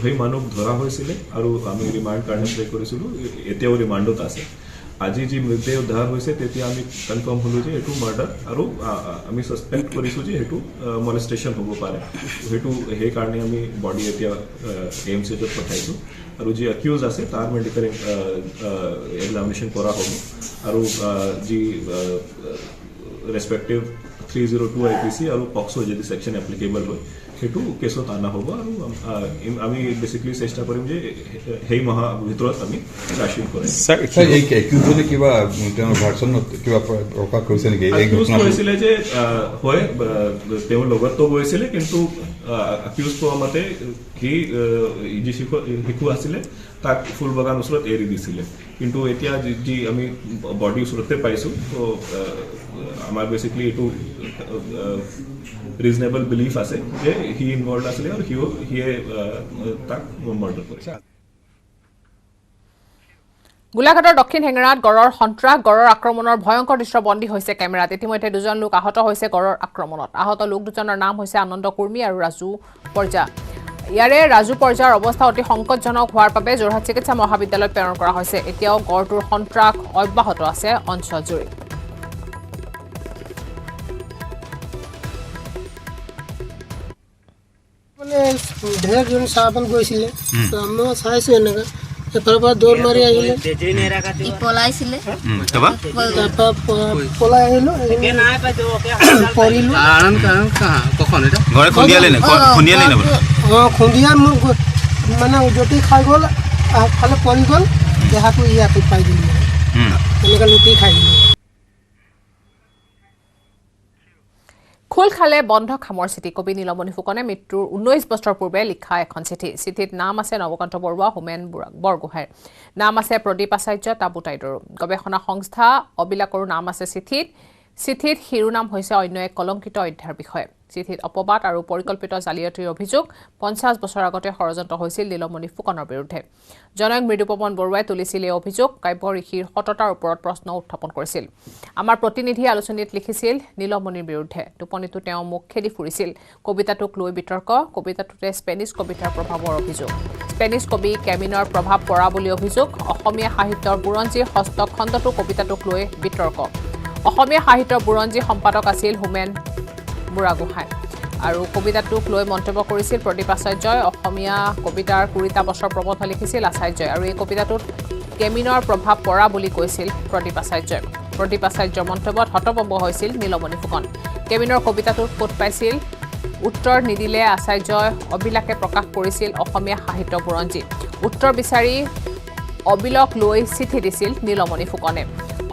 সেই মানুহ ধৰা হৈছিলে আৰু আমি ৰিমাণ্ড কাৰণে প্লে কৰিছিলোঁ। এতিয়াও ৰিমাণ্ডত আছে। আজি যি মৃতদেহ উদ্ধাৰ হৈছে তেতিয়া আমি কনফাৰ্ম হ'লোঁ যে এইটো মাৰ্ডাৰ আৰু আমি ছাছপেক্ট কৰিছোঁ যে সেইটো মলেষ্টেশ্যন হ'ব পাৰে। সেইটো সেইকাৰণে আমি বডি এতিয়া AMCত পঠাইছোঁ আৰু যি একিউজ আছে তাৰ মেডিকেল এক্সামিনেশ্যন কৰা হ'ব আৰু যি ৰেছপেক্টিভ 302 IPC আৰু পক্সো যদি ছেকশ্যন এপ্লিকেবল হয় সেইটো কেছত অনা হ'ব আৰু আমি বেচিকলি চেষ্টা কৰিম যে সেই মাহৰ ভিতৰত আমি চাৰ্জশ্বিট কৰিম। কিবা তেওঁৰ ভাৰ্চনত কিবা প্ৰকাশ কৰিছে নেকি? কৈছিলে যে হয় তেওঁৰ লগতো গৈছিলে কিন্তু একিউজ পোৱা মতে সি যি শিশু আছিলে তাক ফুলবাগান ওচৰত এৰি দিছিলে কিন্তু এতিয়া যি আমি বডি ওচৰতে পাইছোঁ তো আমাৰ বেচিকলি এইটো ৰিজনেবল বিলিফ আছে যে হি ইনভলভ আছিলে আৰু সিয়ে তাক মাৰ্ডাৰ কৰিছে। গোলাঘাটৰ দক্ষিণ হেঙেৰাত গড়ৰ সন্ত্ৰাস গড়ৰ আক্ৰমণৰ ভয়ংকৰ দৃশ্য বন্দী হৈছে কেমেৰাত। ইতিমধ্যে 2জন লোক আহত হৈছে গড়ৰ আক্ৰমণত। আহত লোক 2জনৰ নাম হৈছে আনন্দ কুৰ্মী আৰু ৰাজু পৰ্জা। ইয়াৰে ৰাজু পৰ্জাৰ অৱস্থা অতি সংকটজনক হোৱাৰ বাবে যোৰহাট চিকিৎসা মহাবিদ্যালয়ত প্ৰেৰণ কৰা হৈছে। এতিয়াও গড়টোৰ সন্ত্ৰাস অব্যাহত আছে অঞ্চলজুৰি। মানে ঢেৰজন চাহপান গৈছিলে মই চাইছো এনেকা এফালৰ পৰা দৌৰ মাৰি আহিলে পলাইছিলে পলাই আহিলো খুন্দিয়া মোক মানে উজতি খাই গ'ল আগফালে পৰি গ'ল দেহাটো ইয়াতে পাই দিলো এনেকৈ লুটি খাই দিলো। খালে বন্ধ খামৰ চিঠি কবি নীলমণি ফুকনে মৃত্যুৰ 19 বছৰ পূৰ্বে লিখা এখন চিঠি চিঠিত নাম আছে নৱকান্ত বৰুৱা হোমেন বৰগোহাঁইৰ নাম আছে প্ৰদীপ আচাৰ্য তাবুতাইদৰো গৱেষণা সংস্থা অবিলাকৰো নাম আছে চিঠিত শিৰোনাম হৈছে অন্য এক কলংকিত অধ্যায়ৰ বিষয়ে চিঠিত অপবাদ আৰু পৰিকল্পিত জালিয়াতিৰ অভিযোগ 50 বছৰ আগতে ষড়যন্ত্ৰ হৈছিল নীলমণি ফুকনৰ বিৰুদ্ধে জনক মৃদুপৱন বৰুৱাই তুলিছিল এই অভিযোগ কাব্য ঋষিৰ সততাৰ ওপৰত প্ৰশ্ন উত্থাপন কৰিছিল আমাৰ প্ৰতিনিধি আলোচনীত লিখিছিল নীলমণিৰ বিৰুদ্ধে টোপনিটো তেওঁ মুখ খেদি ফুৰিছিল কবিতাটোক লৈ বিতৰ্ক কবিতাটোতে স্পেনিছ কবিতাৰ প্ৰভাৱৰ অভিযোগ স্পেনিছ কবি কেমিনৰ প্ৰভাৱ পৰা বুলি অভিযোগ অসমীয়া সাহিত্যৰ বুৰঞ্জীৰ ষষ্ঠ খণ্ডটো কবিতাটোক লৈ বিতৰ্ক অসমীয়া সাহিত্যৰ বুৰঞ্জী সম্পাদক আছিল হোমেন বুঢ়াগোহাঁই আৰু কবিতাটোক লৈ মন্তব্য কৰিছিল প্ৰদীপ আচাৰ্যই অসমীয়া কবিতাৰ 20টা বছৰ প্ৰবন্ধ লিখিছিল আচাৰ্যই আৰু এই কবিতাটোত কেমিনৰ প্ৰভাৱ পৰা বুলি কৈছিল প্ৰদীপ আচাৰ্যৰ মন্তব্যত হতভম্ব হৈছিল নীলমণি ফুকন কেমিনৰ কবিতাটোত ক'ত পাইছিল উত্তৰ নিদিলে আচাৰ্যই অবিলাকে প্ৰকাশ কৰিছিল অসমীয়া সাহিত্য বুৰঞ্জী উত্তৰ বিচাৰি অবিলক লৈ চিঠি দিছিল নীলমণি ফুকনে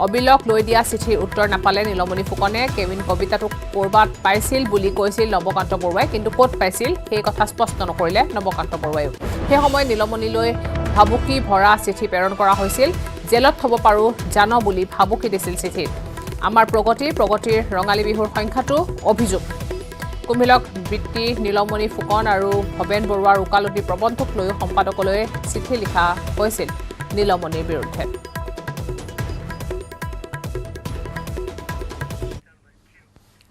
অবিলক লৈ দিয়া চিঠিৰ উত্তৰ নাপালে নীলমণি ফুকনে কেমিন কবিতাটো কৰবাত পাইছিল বুলি কৈছিল নৱকান্ত বৰুৱাই কিন্তু ক'ত পাইছিল সেই কথা স্পষ্ট নকৰিলে নৱকান্ত বৰুৱাইও সেই সময় নীলমণিলৈ ভাবুকি ভৰা চিঠি প্ৰেৰণ কৰা হৈছিল জেলত থব পাৰো জানো বুলি ভাবুকি দিছিল চিঠিত আমাৰ প্ৰগতিৰ ৰঙালী বিহুৰ সংখ্যাটো অভিযোগ কুমিলক বৃত্তি নীলমণি ফুকন আৰু ভৱেন বৰুৱাৰ উকালতি প্ৰবন্ধক লৈ সম্পাদকলৈ চিঠি লিখা হৈছিল নীলমণিৰ বিৰুদ্ধে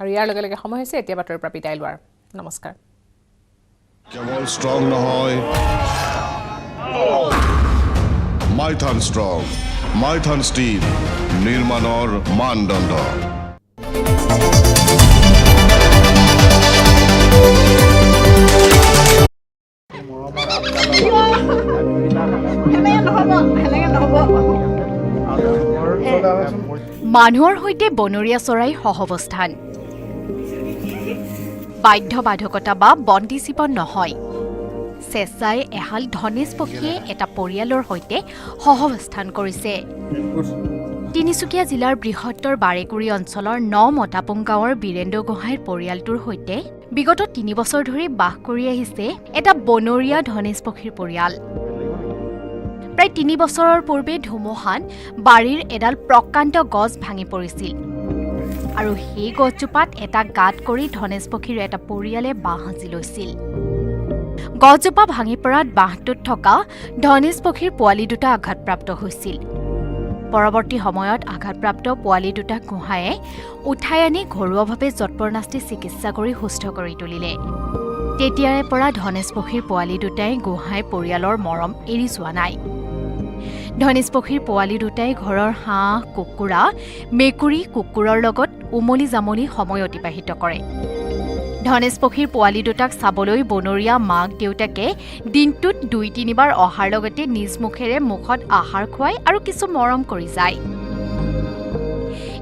আৰু ইয়াৰ লগে লগে সময় হৈছে এতিয়া বাতৰিৰ পৰা বিদায় লোৱাৰ নমস্কাৰ কেৱল ষ্ট্ৰং নহয় মাইথান ষ্ট্ৰং মাইথান ষ্টিল নিৰ্মাণৰ মানদণ্ড মানুহৰ সৈতে বনৰীয়া চৰাই সহৱস্থান বাধ্যবাধকতা বা বন্দীজীৱন নহয় চেঁচাই এহাল ধনেশ পক্ষীয়ে এটা পৰিয়ালৰ সৈতে সহৱস্থান কৰিছে তিনিচুকীয়া জিলাৰ বৃহত্তৰ বাৰেকুৰি অঞ্চলৰ 9 মতাপুং গাঁৱৰ বীৰেন্দ্ৰ গোহাঁইৰ পৰিয়ালটোৰ সৈতে বিগত 3 বছৰ ধৰি বাস কৰি আহিছে এটা বনৰীয়া ধনেশ পক্ষীৰ পৰিয়াল প্ৰায় 3 বছৰৰ পূৰ্বে ধুমুহাত বাৰীৰ এডাল প্ৰকাণ্ড গছ ভাঙি পৰিছিল আৰু সেই গছজোপাত এটা গাঁত কৰি ধনেশ পক্ষীৰ এটা পৰিয়ালে বাঁহ সাজি লৈছিল গছজোপা ভাঙি পৰাত বাঁহটোত থকা ধনেশ পক্ষীৰ পোৱালি দুটা আঘাতপ্ৰাপ্ত হৈছিল পৰৱৰ্তী সময়ত আঘাতপ্ৰাপ্ত পোৱালি দুটা গোহাঁয়ে উঠাই আনি ঘৰুৱাভাৱে যৎপৰনাস্তি চিকিৎসা কৰি সুস্থ কৰি তুলিলে তেতিয়াৰে পৰা ধনেশ পক্ষীৰ পোৱালি দুটাই গোহাঁই পৰিয়ালৰ মৰম এৰি যোৱা নাই ধনেশ পক্ষীৰ পোৱালি দুটাই ঘৰৰ হাঁহ কুকুৰা মেকুৰী কুকুৰৰ লগত উমলি জামলি সময় অতিবাহিত কৰে ধনেশ পক্ষীৰ পোৱালি দুটাক চাবলৈ বনৰীয়া মাক দেউতাকে দিনটোত 2-3 বাৰ অহাৰ লগতে নিজ মুখেৰে মুখত আহাৰ খুৱাই আৰু কিছু মৰম কৰি যায়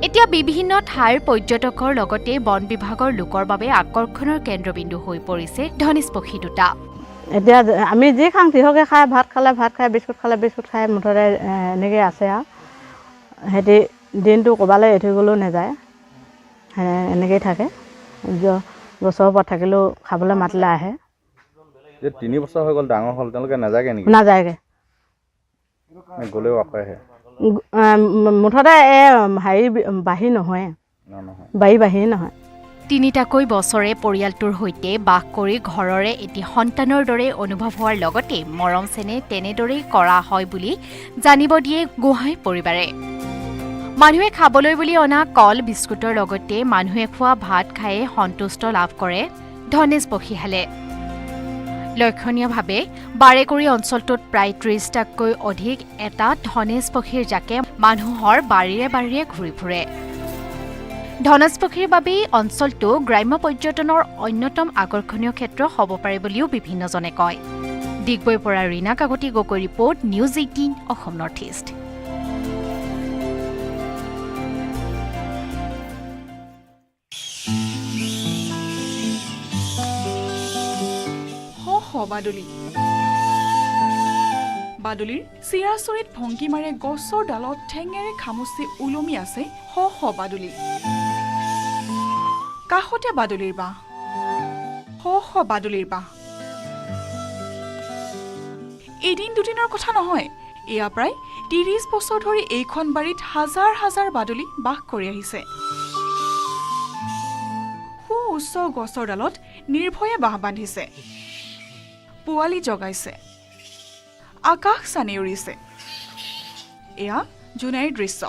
এতিয়া বিভিন্ন ঠাইৰ পৰ্যটকৰ লগতে বন বিভাগৰ লোকৰ বাবে আকৰ্ষণৰ কেন্দ্ৰবিন্দু হৈ পৰিছে ধনেশ পক্ষী দুটা এতিয়া আমি যি খাং তিহকে খাই ভাত খাই বিস্কুট খাই মুঠতে এনেকৈ আছে আৰু সিহঁতি দিনটো ক'ৰবালৈ এৰি গ'লেও নাযায় এনেকৈয়ে থাকে গছৰ ওপৰত থাকিলেও খাবলৈ মাতিলে আহে 3 বছৰ হৈ গ'ল ডাঙৰ হ'ল তেওঁলোকে নাযায়গৈ নেকি নাযায়গৈ গ'লেও আকৌ আহে মুঠতে হেৰি বাঢ়ি নহয় বাঢ়ি নহয় তিনিটাকৈ বছৰে পৰিয়ালটোৰ সৈতে বাস কৰি ঘৰৰে এটি সন্তানৰ দৰে অনুভৱ হোৱাৰ লগতে মৰম চেনেহ তেনেদৰেই কৰা হয় বুলি জানিব দিয়ে গোহাঁই পৰিবাৰে মানুহে খাবলৈ বুলি অনা কল বিস্কুটৰ লগতে মানুহে খোৱা ভাত খায়ে সন্তুষ্ট লাভ কৰে ধনেশ পক্ষীহালে লক্ষণীয়ভাৱে বাৰেকুৰি অঞ্চলটোত প্ৰায় 30টাতকৈ অধিক এটা ধনেশ পক্ষীৰ জাকে মানুহৰ বাৰীৰে ঘূৰি ফুৰে ধনেশ পক্ষীৰ বাবেই অঞ্চলটো গ্ৰাম্য পৰ্যটনৰ অন্যতম আকৰ্ষণীয় ক্ষেত্ৰ হ'ব পাৰে বুলিও বিভিন্নজনে কয় ডিগবৈৰ পৰা Rina Kakati Gogoi report news 18 Assam north east বাদুলিৰ চিৰাচৰিত ভংগীমাৰে গছৰ ডালত ঠেঙেৰে খামুচি ওলমি আছে শ বাদুলি কাষতে বাদুলিৰ বাঁহ শ বাদুলিৰ বাঁহ এদিন দুদিনৰ কথা নহয় এয়া প্ৰায় ৩০ বছৰ ধৰি এইখন বাৰীত হাজাৰ হাজাৰ বাদুলি বাস কৰি আহিছে উচ্চ গছৰ ডালত নিৰ্ভয়ে বাঁহ বান্ধিছে পোৱালি জগাইছে আকাশ চানি উৰিছে এয়া জুনাইৰ দৃশ্য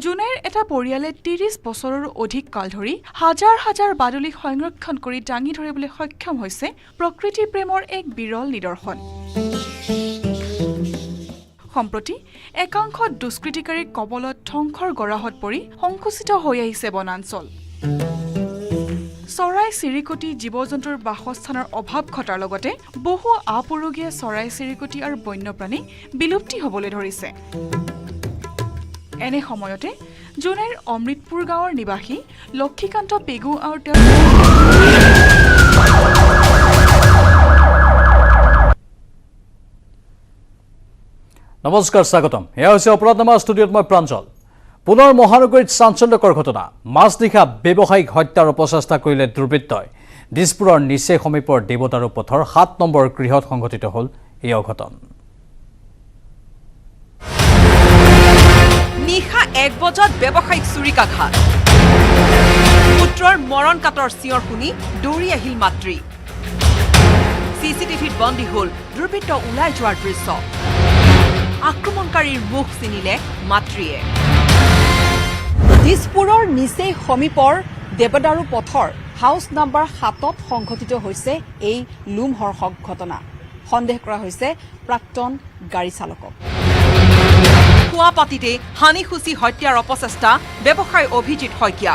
জুনাইৰ এটা পৰিয়ালে ৩০ বছৰৰ অধিক কাল ধৰি হাজাৰ হাজাৰ বাদুলি সংৰক্ষণ কৰি দাঙি ধৰিবলৈ সক্ষম হৈছে প্ৰকৃতি প্ৰেমৰ এক বিৰল নিদৰ্শন সম্প্ৰতি একাংশ দুষ্কৃতিকাৰীৰ কবলত ধ্বংসৰ গৰাহত পৰি সংকুচিত হৈ আহিছে বনাঞ্চল চৰাই চিৰিকটি জীৱ-জন্তুৰ বাসস্থানৰ অভাৱ ঘটাৰ লগতে বহু আপুৰুগীয়া চৰাই চিৰিকটি আৰু বন্যপ্ৰাণী বিলুপ্তি হ'বলৈ ধৰিছে এনে সময়তে জুনাইৰ অমৃতপুৰ গাঁৱৰ নিবাসী লক্ষীকান্ত পেগু আৰু তেওঁৰ নমস্কাৰ স্বাগতম এয়া হৈছে অপৰাধনামা ষ্টুডিঅ'ত মই প্ৰাঞ্জল পুনৰ মহানগৰীত চাঞ্চল্যকৰ ঘটনা মাজনিশা ব্যৱসায়িক হত্যাৰ অপচেষ্টা কৰিলে দুৰ্বৃত্তই দিছপুৰৰ নিচে সমীপৰ দেৱতাৰু পথৰ ৭ নম্বৰ গৃহত সংঘটিত হ'ল এই অঘটন নিশা ১ বজাত ব্যৱসায়িক চুৰিকাঘাত পুত্ৰৰ মৰণ কাতৰ চিঞৰ শুনি দৌৰি আহিল মাতৃ চিচিটিভিত বন্দী হ'ল দুৰ্বৃত্ত ওলাই যোৱাৰ দৃশ্য আক্ৰমণকাৰীৰ মুখ চিনিলে মাতৃয়ে দিছপুৰৰ নিচে সমীপৰ দেৱদাৰু পথৰ হাউচ নাম্বাৰ ৭ত সংঘটিত হৈছে এই লোমহৰ্ষক ঘটনা সন্দেহ কৰা হৈছে প্ৰাক্তন গাড়ী চালকক কুৱাপাতিতে হানিসূচী হত্যাৰ অপচেষ্টা ব্যৱসায়ী অভিজিৎ শইকীয়া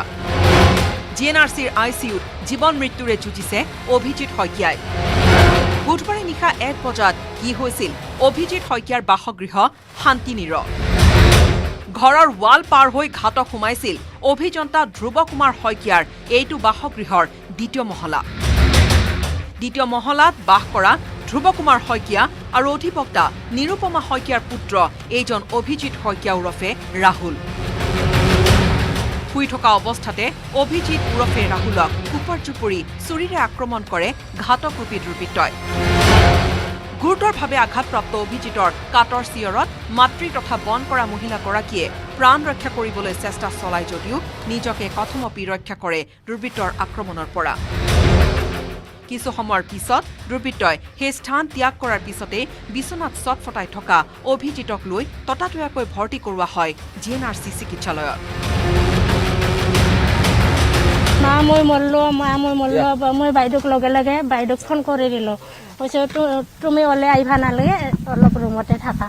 জিএনআৰচিৰ আইচিইউত জীৱন মৃত্যুৰে যুঁজিছে অভিজিৎ শইকীয়াই বুধবাৰে নিশা ১ বজাত কি হৈছিল অভিজিৎ শইকীয়াৰ বাসগৃহ শান্তিনীৰ ঘৰৰ ৱাল পাৰ হৈ ঘাটত সোমাইছিল অভিযন্তা ধ্ৰুৱ কুমাৰ শইকীয়াৰ এইটো বাসগৃহৰ দ্বিতীয় মহলাত বাস কৰা ধ্ৰুৱ কুমাৰ শইকীয়া আৰু অধিবক্তা নিৰুপমা শইকীয়াৰ পুত্ৰ এইজন অভিজিৎ শইকীয়া ওৰফে ৰাহুল শুই থকা অৱস্থাতে অভিজিৎ ওৰফে ৰাহুলক কুপৰজুপুৰি চুৰিৰে আক্ৰমণ কৰে ঘাতকৰূপী দুৰ্বৃত্তই গুৰুতৰভাৱে আঘাতপ্ৰাপ্ত অভিজিতৰ কাটৰ চিঞৰত মাতৃ তথা বন কৰা মহিলাগৰাকীয়ে প্ৰাণ ৰক্ষা কৰিবলৈ চেষ্টা চলাই যদিও নিজকে কথমপি ৰক্ষা কৰে দুৰ্বৃত্তৰ আক্ৰমণৰ পৰা কিছু সময়ৰ পিছত দুৰ্বৃত্তই সেই স্থান ত্যাগ কৰাৰ পিছতে বিচনাত চটফটাই থকা অভিজিতক লৈ ততাতৈয়াকৈ ভৰ্তি কৰোৱা হয় জিএনআৰচি চিকিৎসালয়ত মই মৰলো মই বাইদেউক লগে লগে বাইদেউক ফোন কৰি দিলোঁ কৈছে তুমি ওলাই আহিবা নালাগে অলপ ৰুমতে থাকা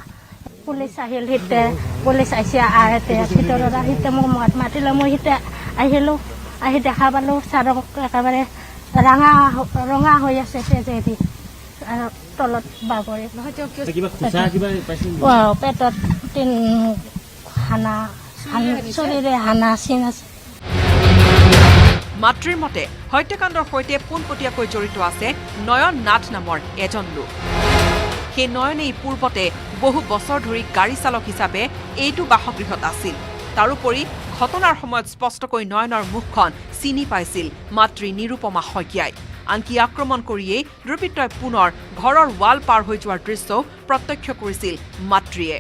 পুলিচ আহিল সিতে পুলিচ আহিছে আহতে ভিতৰত আহিতে মোক মাতিলে মই সিতে আহিলোঁ আহি দেখা পালোঁ ছাৰক একেবাৰে ৰঙা হৈ আছে তেজেদি তলত বাগৰি পেটত চুৰিৰে হানা চিন আছে মাতৃৰ মতে হত্যাকাণ্ডৰ সৈতে পোনপটীয়াকৈ জড়িত আছে নয়ন নাথ নামৰ এজন লোক সেই নয়নেই পূৰ্বতে বহু বছৰ ধৰি গাড়ী চালক হিচাপে এইটো বাসগৃহত আছিল তাৰোপৰি ঘটনাৰ সময়ত স্পষ্টকৈ নয়নৰ মুখখন চিনি পাইছিল মাতৃ নিৰুপমা শইকীয়াই আনকি আক্ৰমণ কৰিয়েই দুৰ্বৃত্তই পুনৰ ঘৰৰ ৱাল পাৰ হৈ যোৱাৰ দৃশ্যও প্ৰত্যক্ষ কৰিছিল মাতৃয়ে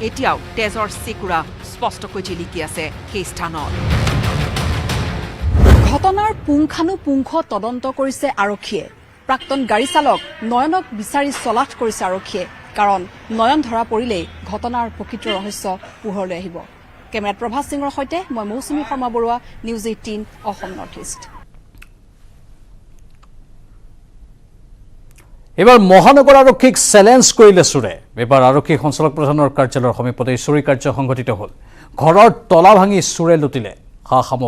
এতিয়াও তেজৰ চিকুৰা স্পষ্টকৈ জিলিকি আছে সেই স্থানত ঘটনাৰ পুংখানুপুংখ তদন্ত কৰিছে আৰক্ষীয়ে প্ৰাক্তন গাড়ী চালক নয়নক বিচাৰি চলাথ কৰিছে আৰক্ষীয়ে কাৰণ নয়ন ধৰা পৰিলেই ঘটনাৰ প্ৰকৃত ৰহস্য পোহৰলৈ আহিব কেমেৰাত প্ৰভাস সিঙৰ সৈতে মই Mousumi Sharma Baruah news 18 Assam north east এবাৰ মহানগৰ আৰক্ষীক চেলেঞ্জ কৰিলে চুৰে এবাৰ আৰক্ষী সঞ্চালক প্ৰধানৰ কাৰ্যালয়ৰ সমীপতে চুৰি কাৰ্য সংঘটিত হ'ল ঘৰৰ তলা ভাঙি চুৰে লুটিলে